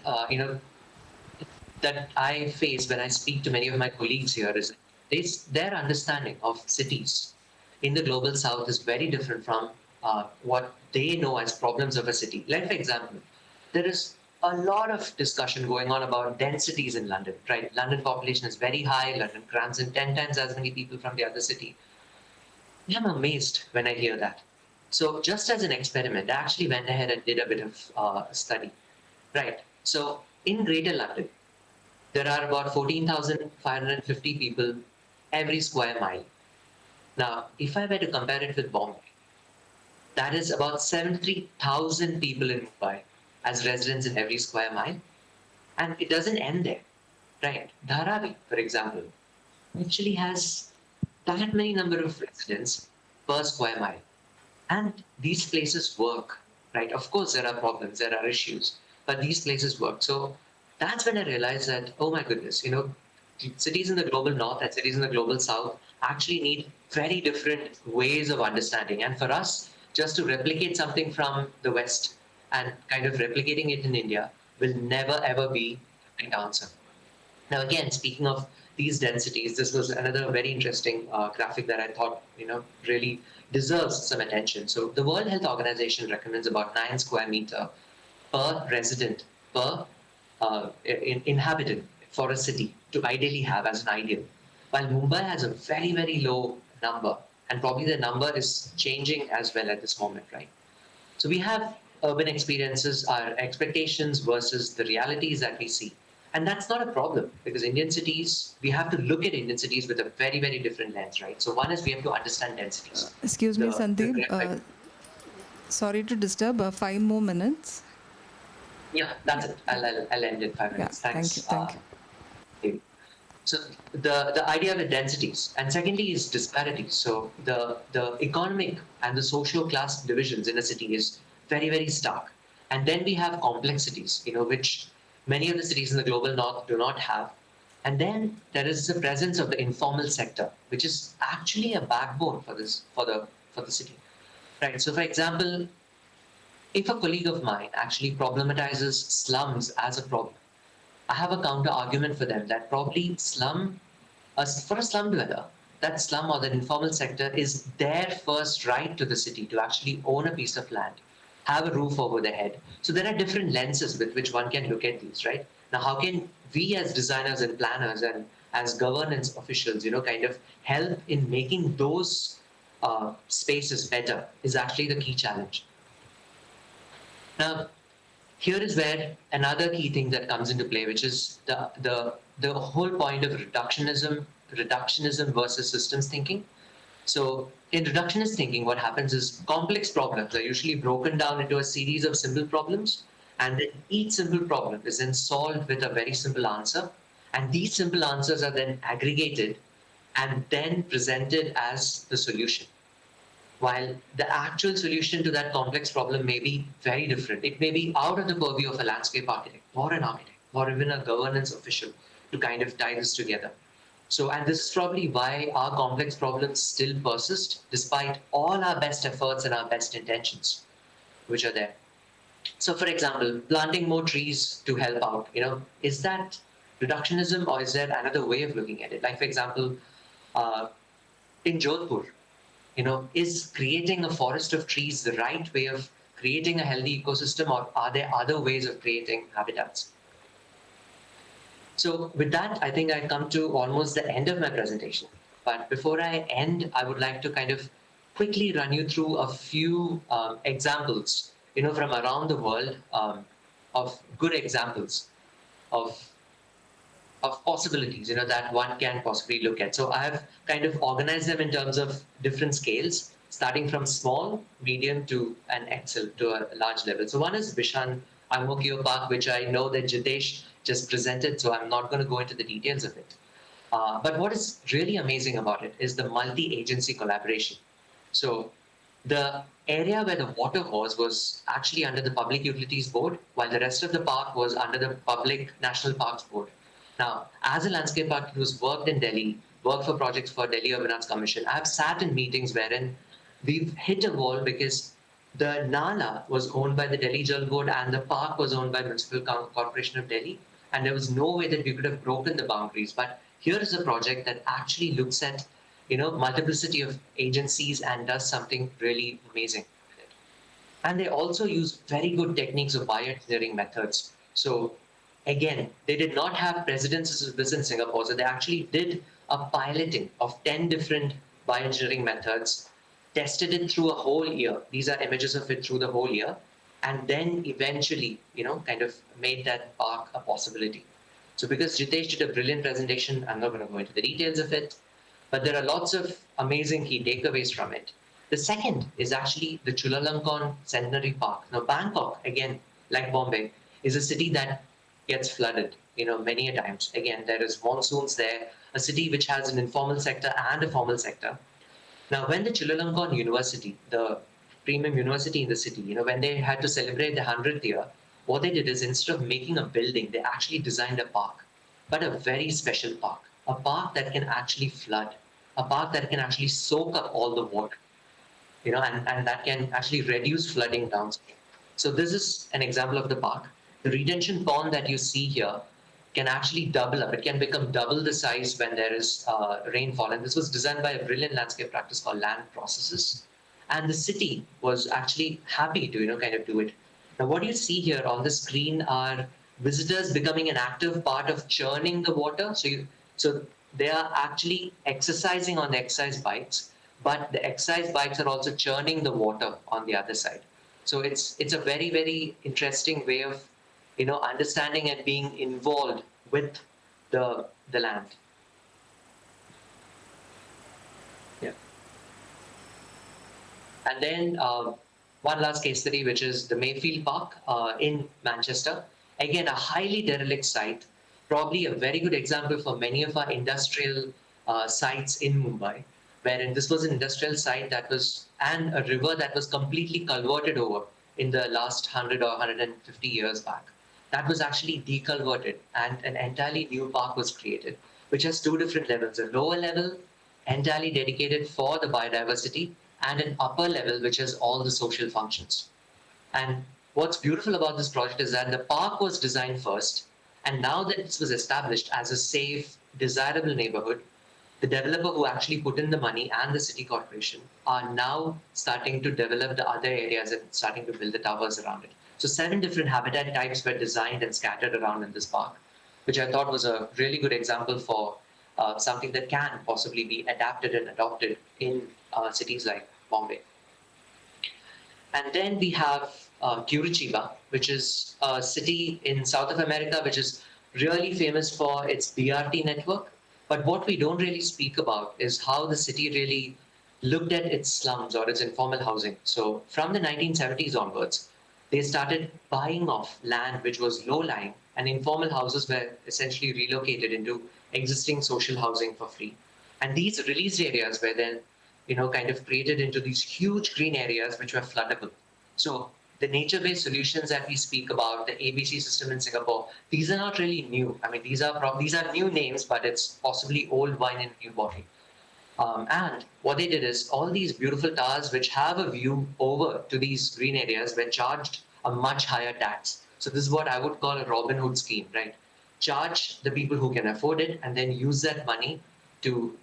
that I face when I speak to many of my colleagues here is their understanding of cities in the global south is very different from what they know as problems of a city. Like, for example, there is a lot of discussion going on about densities in London, right? London population is very high. London crams in 10 times as many people from the other city. I'm amazed when I hear that. So just as an experiment, I actually went ahead and did a bit of study, right? So in Greater London, there are about 14,550 people every square mile. Now, if I were to compare it with Bombay, that is about 73,000 people in Mumbai as residents in every square mile. And it doesn't end there, right? Dharavi, for example, actually has that many number of residents per square mile. And these places work, right? Of course, there are problems, there are issues, but these places work. So that's when I realized that, oh my goodness, cities in the global north and cities in the global south actually need very different ways of understanding. And for us, just to replicate something from the West and kind of replicating it in India will never ever be the right answer. Now, again, speaking of these densities, this was another very interesting graphic that I thought, really deserves some attention. So the World Health Organization recommends about 9 square meter per resident per inhabitant for a city to ideally have as an ideal. While Mumbai has a very, very low number, and probably the number is changing as well at this moment, right? So we have urban experiences, our expectations versus the realities that we see. And that's not a problem, because Indian cities, we have to look at Indian cities with a very, very different lens, right? So one is we have to understand densities. Excuse me, Sandeep. Sorry to disturb. 5 more minutes. Yeah, that's it. I'll end in 5 minutes. Yeah, Thanks. Thank you. So the idea of the densities, and secondly is disparities. So the economic and the social class divisions in a city is very, very stark. And then we have complexities, which many of the cities in the global north do not have. And then there is the presence of the informal sector, which is actually a backbone for the city, right? So, for example, if a colleague of mine actually problematizes slums as a problem, I have a counter argument for them that probably for a slum dweller, that slum or that informal sector is their first right to the city to actually own a piece of land, have a roof over their head. So there are different lenses with which one can look at these, right? Now, how can we as designers and planners and as governance officials, kind of help in making those spaces better is actually the key challenge. Now, here is where another key thing that comes into play, which is the whole point of reductionism versus systems thinking. So in reductionist thinking, what happens is complex problems are usually broken down into a series of simple problems, and then each simple problem is then solved with a very simple answer. And these simple answers are then aggregated and then presented as the solution. While the actual solution to that complex problem may be very different. It may be out of the purview of a landscape architect or an architect or even a governance official to kind of tie this together. So, and this is probably why our complex problems still persist despite all our best efforts and our best intentions, which are there. So, for example, planting more trees to help out, is that reductionism or is there another way of looking at it? Like, for example, in Jodhpur, is creating a forest of trees the right way of creating a healthy ecosystem, or are there other ways of creating habitats? So with that, I think I come to almost the end of my presentation. But before I end, I would like to kind of quickly run you through a few examples, from around the world of good examples of possibilities, that one can possibly look at. So I have kind of organized them in terms of different scales, starting from small, medium to an excel to a large level. So one is Bishan Amokyo Park, which I know that Jitesh just presented, so I'm not going to go into the details of it. But what is really amazing about it is the multi-agency collaboration. So the area where the water was actually under the Public Utilities Board, while the rest of the park was under the Public National Parks Board. Now, as a landscape architect who's worked in Delhi, worked for projects for Delhi Urban Arts Commission, I've sat in meetings wherein we've hit a wall because the Nala was owned by the Delhi Jal Board and the park was owned by Municipal Corporation of Delhi, and there was no way that we could have broken the boundaries. But here is a project that actually looks at, multiplicity of agencies and does something really amazing with it. And they also use very good techniques of bioengineering methods. So again, they did not have precedences of this in Singapore, so they actually did a piloting of 10 different bioengineering methods, tested it through a whole year. These are images of it through the whole year, and then eventually, kind of made that park a possibility. So because Jitesh did a brilliant presentation, I'm not going to go into the details of it, but there are lots of amazing key takeaways from it. The second is actually the Chulalongkorn Centenary Park. Now, Bangkok, again, like Bombay, is a city that gets flooded, many a times. Again, there is monsoons there, a city which has an informal sector and a formal sector. Now, when the Chulalongkorn University, the premium university in the city, when they had to celebrate the 100th year, what they did is instead of making a building, they actually designed a park, but a very special park, a park that can actually flood, a park that can actually soak up all the water, and that can actually reduce flooding downstream. So this is an example of the park. The retention pond that you see here can actually double up. It can become double the size when there is rainfall. And this was designed by a brilliant landscape practice called Land Processes. And the city was actually happy to, kind of do it. Now, what you see here on the screen are visitors becoming an active part of churning the water. So they are actually exercising on the exercise bikes, but the exercise bikes are also churning the water on the other side. So it's a very, very interesting way of understanding and being involved with the land. Yeah. And then one last case study, which is the Mayfield Park in Manchester. Again, a highly derelict site, probably a very good example for many of our industrial sites in Mumbai, wherein this was an industrial site and a river that was completely culverted over in the last 100 or 150 years back. That was actually deculverted and an entirely new park was created, which has two different levels. A lower level, entirely dedicated for the biodiversity, and an upper level, which has all the social functions. And what's beautiful about this project is that the park was designed first, and now that it was established as a safe, desirable neighborhood, the developer who actually put in the money and the city corporation are now starting to develop the other areas and starting to build the towers around it. So 7 different habitat types were designed and scattered around in this park, which I thought was a really good example for something that can possibly be adapted and adopted in cities like Bombay. And then we have Curitiba, which is a city in South of America, which is really famous for its BRT network. But what we don't really speak about is how the city really looked at its slums or its informal housing. So from the 1970s onwards, they started buying off land which was low-lying, and informal houses were essentially relocated into existing social housing for free. And these released areas were then, kind of created into these huge green areas which were floodable. So the nature-based solutions that we speak about, the ABC system in Singapore, these are not really new. I mean, these are new names, but it's possibly old wine in a new bottle. And what they did is all these beautiful towers which have a view over to these green areas were charged a much higher tax. So this is what I would call a Robin Hood scheme, right? Charge the people who can afford it and then use that money to,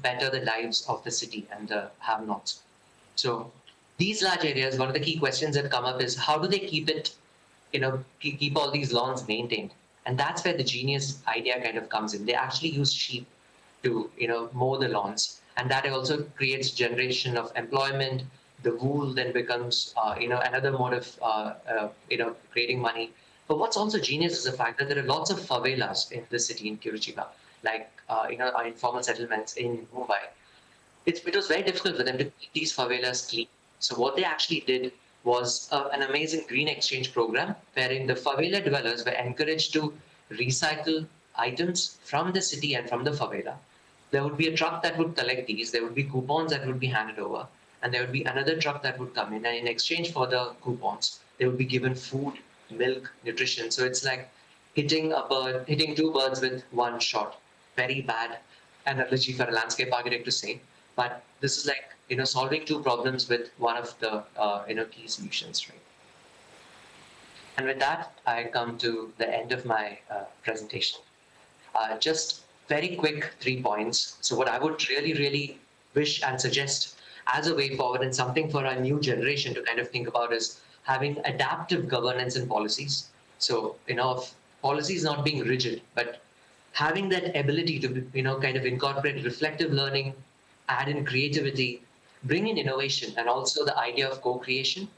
better the lives of the city and the have-nots. So these large areas, one of the key questions that come up is how do they keep it, keep all these lawns maintained? And that's where the genius idea kind of comes in. They actually use sheep to mow the lawns, and that also creates generation of employment. The wool then becomes another mode of creating money. But what's also genius is the fact that there are lots of favelas in the city in Curitiba, like our informal settlements in Mumbai. It was very difficult for them to keep these favelas clean. So what they actually did was an amazing green exchange program wherein the favela dwellers were encouraged to recycle items from the city and from the favela. There would be a truck that would collect these, there would be coupons that would be handed over, and there would be another truck that would come in, and in exchange for the coupons, they would be given food, milk, nutrition. So it's like hitting two birds with one shot. Very bad analogy for a landscape architect to say, but this is like solving two problems with one of the key solutions, right? And with that, I come to the end of my presentation. Just very quick 3 points. So what I would really, really wish and suggest as a way forward and something for our new generation to kind of think about is having adaptive governance and policies. So, policies not being rigid, but having that ability to, kind of incorporate reflective learning, add in creativity, bring in innovation, and also the idea of co-creation.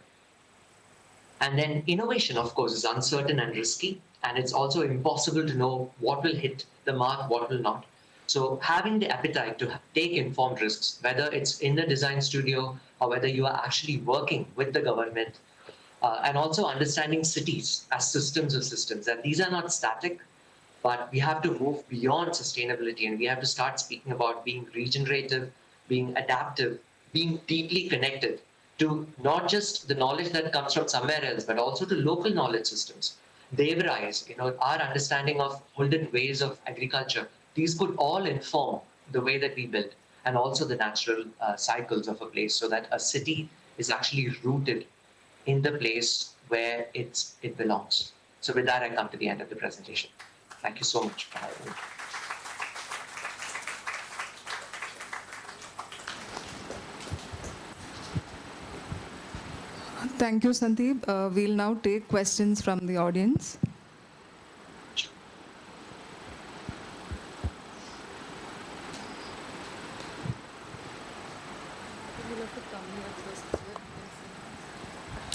And then innovation, of course, is uncertain and risky, and it's also impossible to know what will hit the mark, what will not. So having the appetite to take informed risks, whether it's in the design studio or whether you are actually working with the government, and also understanding cities as systems of systems, that these are not static, but we have to move beyond sustainability, and we have to start speaking about being regenerative, being adaptive, being deeply connected to not just the knowledge that comes from somewhere else, but also to local knowledge systems. Devarais, our understanding of olden ways of agriculture, these could all inform the way that we build, and also the natural cycles of a place, so that a city is actually rooted in the place where it belongs. So with that, I come to the end of the presentation. Thank you so much for having me. Thank you, Sandeep. We'll now take questions from the audience.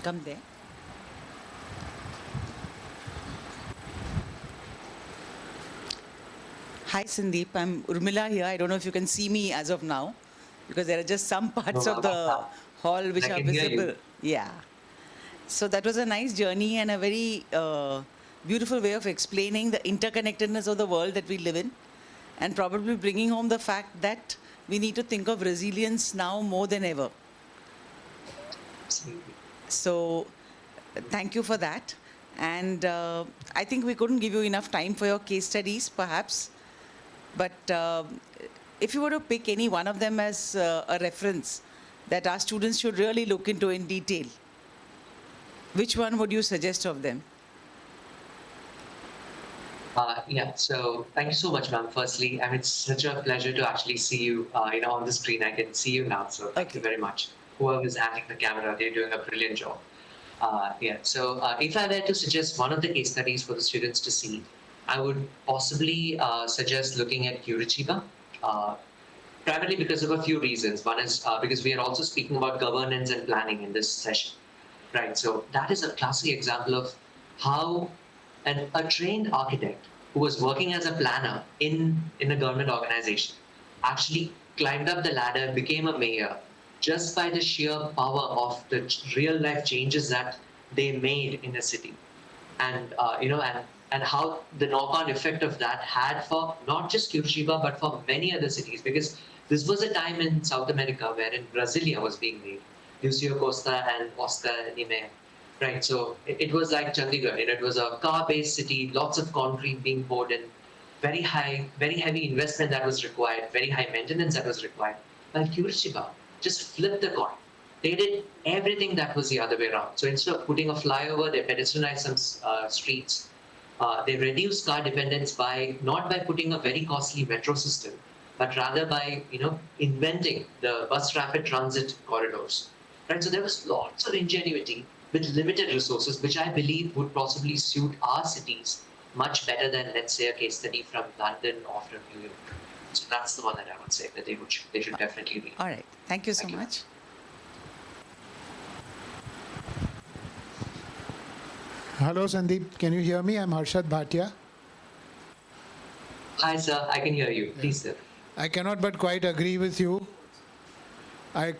Come there. Hi, Sandeep. I'm Urmila here. I don't know if you can see me as of now, because there are just some parts of the hall which are visible. Yeah. So that was a nice journey and a very beautiful way of explaining the interconnectedness of the world that we live in, and probably bringing home the fact that we need to think of resilience now more than ever. So thank you for that. And I think we couldn't give you enough time for your case studies, perhaps. But if you were to pick any one of them as a reference that our students should really look into in detail, which one would you suggest of them? So thank you so much, ma'am. Firstly, I mean, it's such a pleasure to actually see you, on the screen. I can see you now, so thank you very much. Whoever is handling the camera, they're doing a brilliant job. So if I were to suggest one of the case studies for the students to see, I would possibly suggest looking at Curitiba, primarily because of a few reasons. One is because we are also speaking about governance and planning in this session, right? So that is a classic example of how a trained architect who was working as a planner in a government organization actually climbed up the ladder, became a mayor, just by the sheer power of the real life changes that they made in a city. And and how the knock-on effect of that had for not just Curitiba but for many other cities, because this was a time in South America wherein Brasilia was being made, Lucio Costa and Oscar Niemeyer, right? So it was like Chandigarh, it was a car-based city, lots of concrete being poured in, very high, very heavy investment that was required, very high maintenance that was required. While Curitiba just flipped the coin. They did everything that was the other way around. So instead of putting a flyover, they pedestrianized some streets. They reduced car dependence by not by putting a very costly metro system, but rather by inventing the bus rapid transit corridors. Right. So there was lots of ingenuity with limited resources, which I believe would possibly suit our cities much better than, let's say, a case study from London or from New York. So that's the one that I would say that they should definitely read. All right. Thank you so much. Hello, Sandeep. Can you hear me? I'm Harshad Bhatia. Hi, sir. I can hear you. Please, sir. I cannot but quite agree with you. I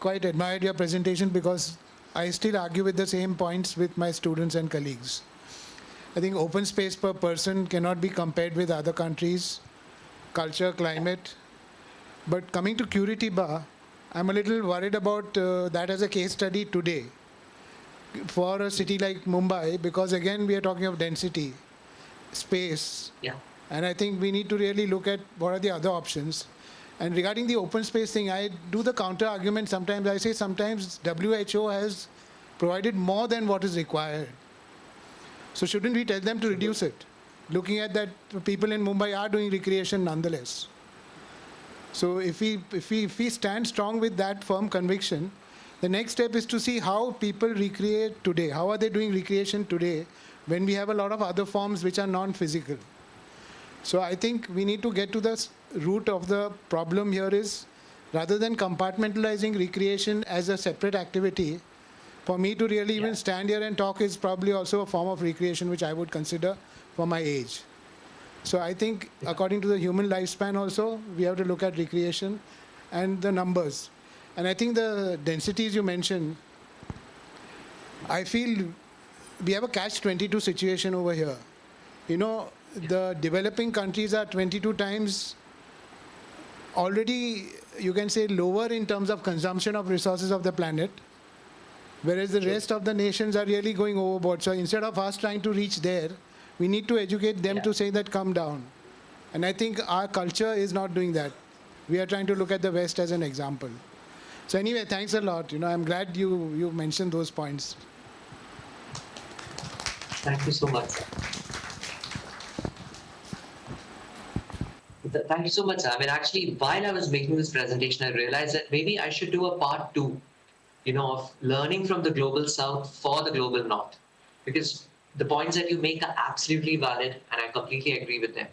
quite admired your presentation because I still argue with the same points with my students and colleagues. I think open space per person cannot be compared with other countries, culture, climate. But coming to Curitiba, I'm a little worried about that as a case study today for a city like Mumbai, because again we are talking of density, space. Yeah. And I think we need to really look at what are the other options. And regarding the open space thing, I do the counter argument sometimes. I say sometimes WHO has provided more than what is required. So shouldn't we tell them to reduce it? Looking at that, people in Mumbai are doing recreation nonetheless. So if we stand strong with that firm conviction, the next step is to see how people recreate today. How are they doing recreation today when we have a lot of other forms which are non-physical? So I think we need to get to the root of the problem here is, rather than compartmentalizing recreation as a separate activity, for me to really even stand here and talk is probably also a form of recreation which I would consider for my age. So I think according to the human lifespan also, we have to look at recreation and the numbers. And I think the densities you mentioned, I feel we have a catch-22 situation over here. The developing countries are 22 times already, you can say, lower in terms of consumption of resources of the planet, whereas the rest of the nations are really going overboard. So instead of us trying to reach there, we need to educate them to say that come down. And I think our culture is not doing that. We are trying to look at the West as an example. So anyway, thanks a lot. I'm glad you mentioned those points. Thank you so much. Thank you so much. I mean, actually, while I was making this presentation, I realized that maybe I should do a part 2, of learning from the global South for the global North, because the points that you make are absolutely valid, and I completely agree with them.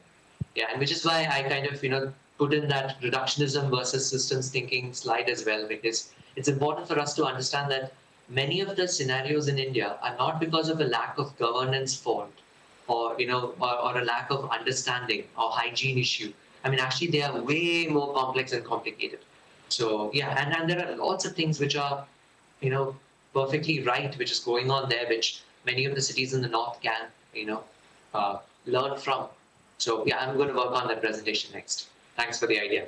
Yeah, and which is why I kind of, put in that reductionism versus systems thinking slide as well, because it's important for us to understand that many of the scenarios in India are not because of a lack of governance fault or a lack of understanding or hygiene issue. I mean, actually, they are way more complex and complicated. So yeah, and there are lots of things which are, perfectly right, which is going on there, which many of the cities in the north can, learn from. So yeah, I'm going to work on that presentation next. Thanks for the idea.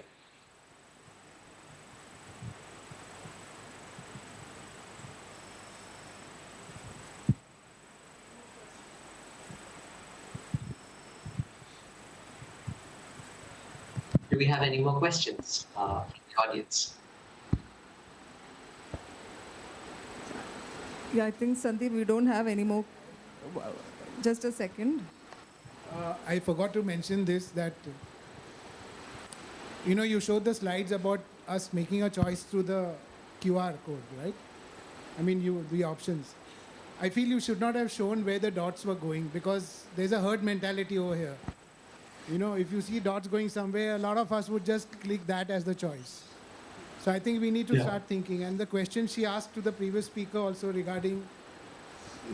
Do we have any more questions from the audience? Yeah, I think, Sandeep, we don't have any more. Just a second. I forgot to mention this, that, you showed the slides about us making a choice through the QR code, right? I mean, the options. I feel you should not have shown where the dots were going, because there's a herd mentality over here. If you see dots going somewhere, a lot of us would just click that as the choice. So I think we need to start thinking. And the question she asked to the previous speaker also regarding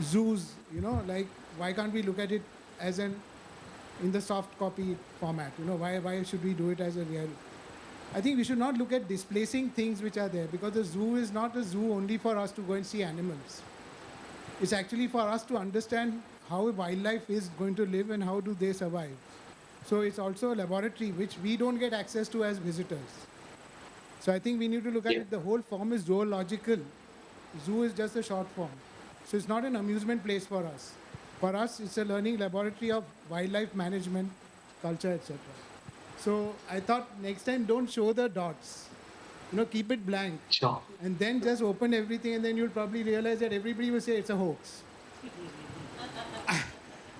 zoos, like why can't we look at it as in the soft copy format? Why should we do it as a real? I think we should not look at displacing things which are there, because the zoo is not a zoo only for us to go and see animals. It's actually for us to understand how wildlife is going to live and how do they survive. So it's also a laboratory which we don't get access to as visitors. So I think we need to look at it, the whole form is zoological. Zoo is just a short form. So it's not an amusement place for us. For us, it's a learning laboratory of wildlife management, culture, etc. So I thought next time don't show the dots. Keep it blank. Sure. And then just open everything, and then you'll probably realize that everybody will say it's a hoax.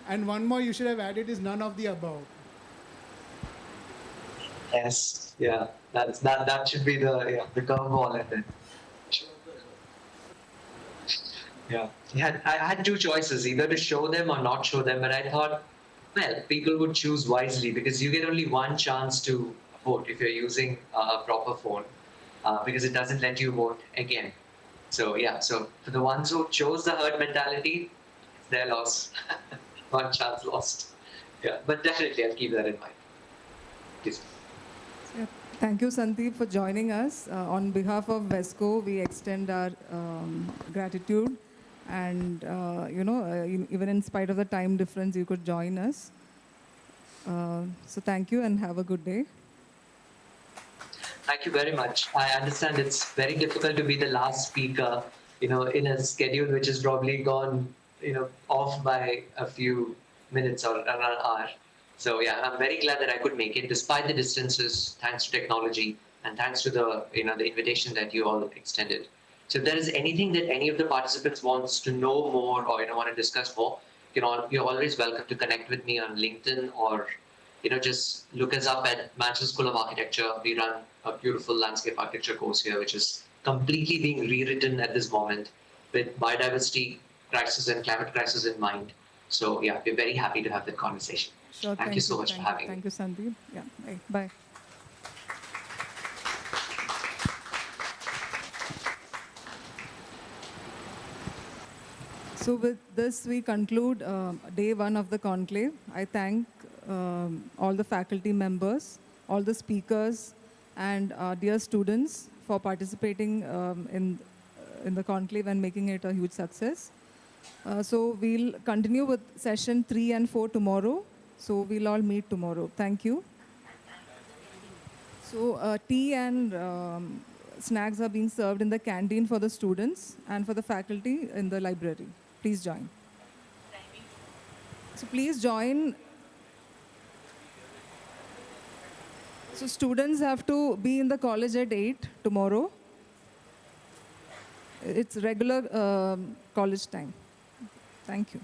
And one more you should have added is none of the above. Yes, yeah, that should be the curveball at it. Yeah, I had two choices, either to show them or not show them, but I thought, well, people would choose wisely because you get only one chance to vote if you're using a proper phone, because it doesn't let you vote again. So yeah, so for the ones who chose the herd mentality, it's their loss. One chance lost. Yeah, but definitely I'll keep that in mind. Please. Yeah. Thank you, Sandeep, for joining us. On behalf of VESCO, we extend our gratitude. And, even in spite of the time difference, you could join us. So thank you and have a good day. Thank you very much. I understand it's very difficult to be the last speaker, in a schedule which has probably gone, off by a few minutes or an hour. So yeah, I'm very glad that I could make it despite the distances, thanks to technology and thanks to the, the invitation that you all extended. So if there is anything that any of the participants wants to know more or, want to discuss more, you're always welcome to connect with me on LinkedIn or, just look us up at Manchester School of Architecture. We run a beautiful landscape architecture course here, which is completely being rewritten at this moment with biodiversity crisis and climate crisis in mind. So yeah, we're very happy to have that conversation. Sure, thank you so much for having me. Thank you, Sandeep. Yeah, bye. So with this, we conclude day one of the conclave. I thank all the faculty members, all the speakers, and dear students for participating in the conclave and making it a huge success. So we'll continue with session 3 and 4 tomorrow. So we'll all meet tomorrow. Thank you. So tea and snacks are being served in the canteen for the students and for the faculty in the library. Please join. So please join. So students have to be in the college at 8 tomorrow. It's regular college time. Thank you.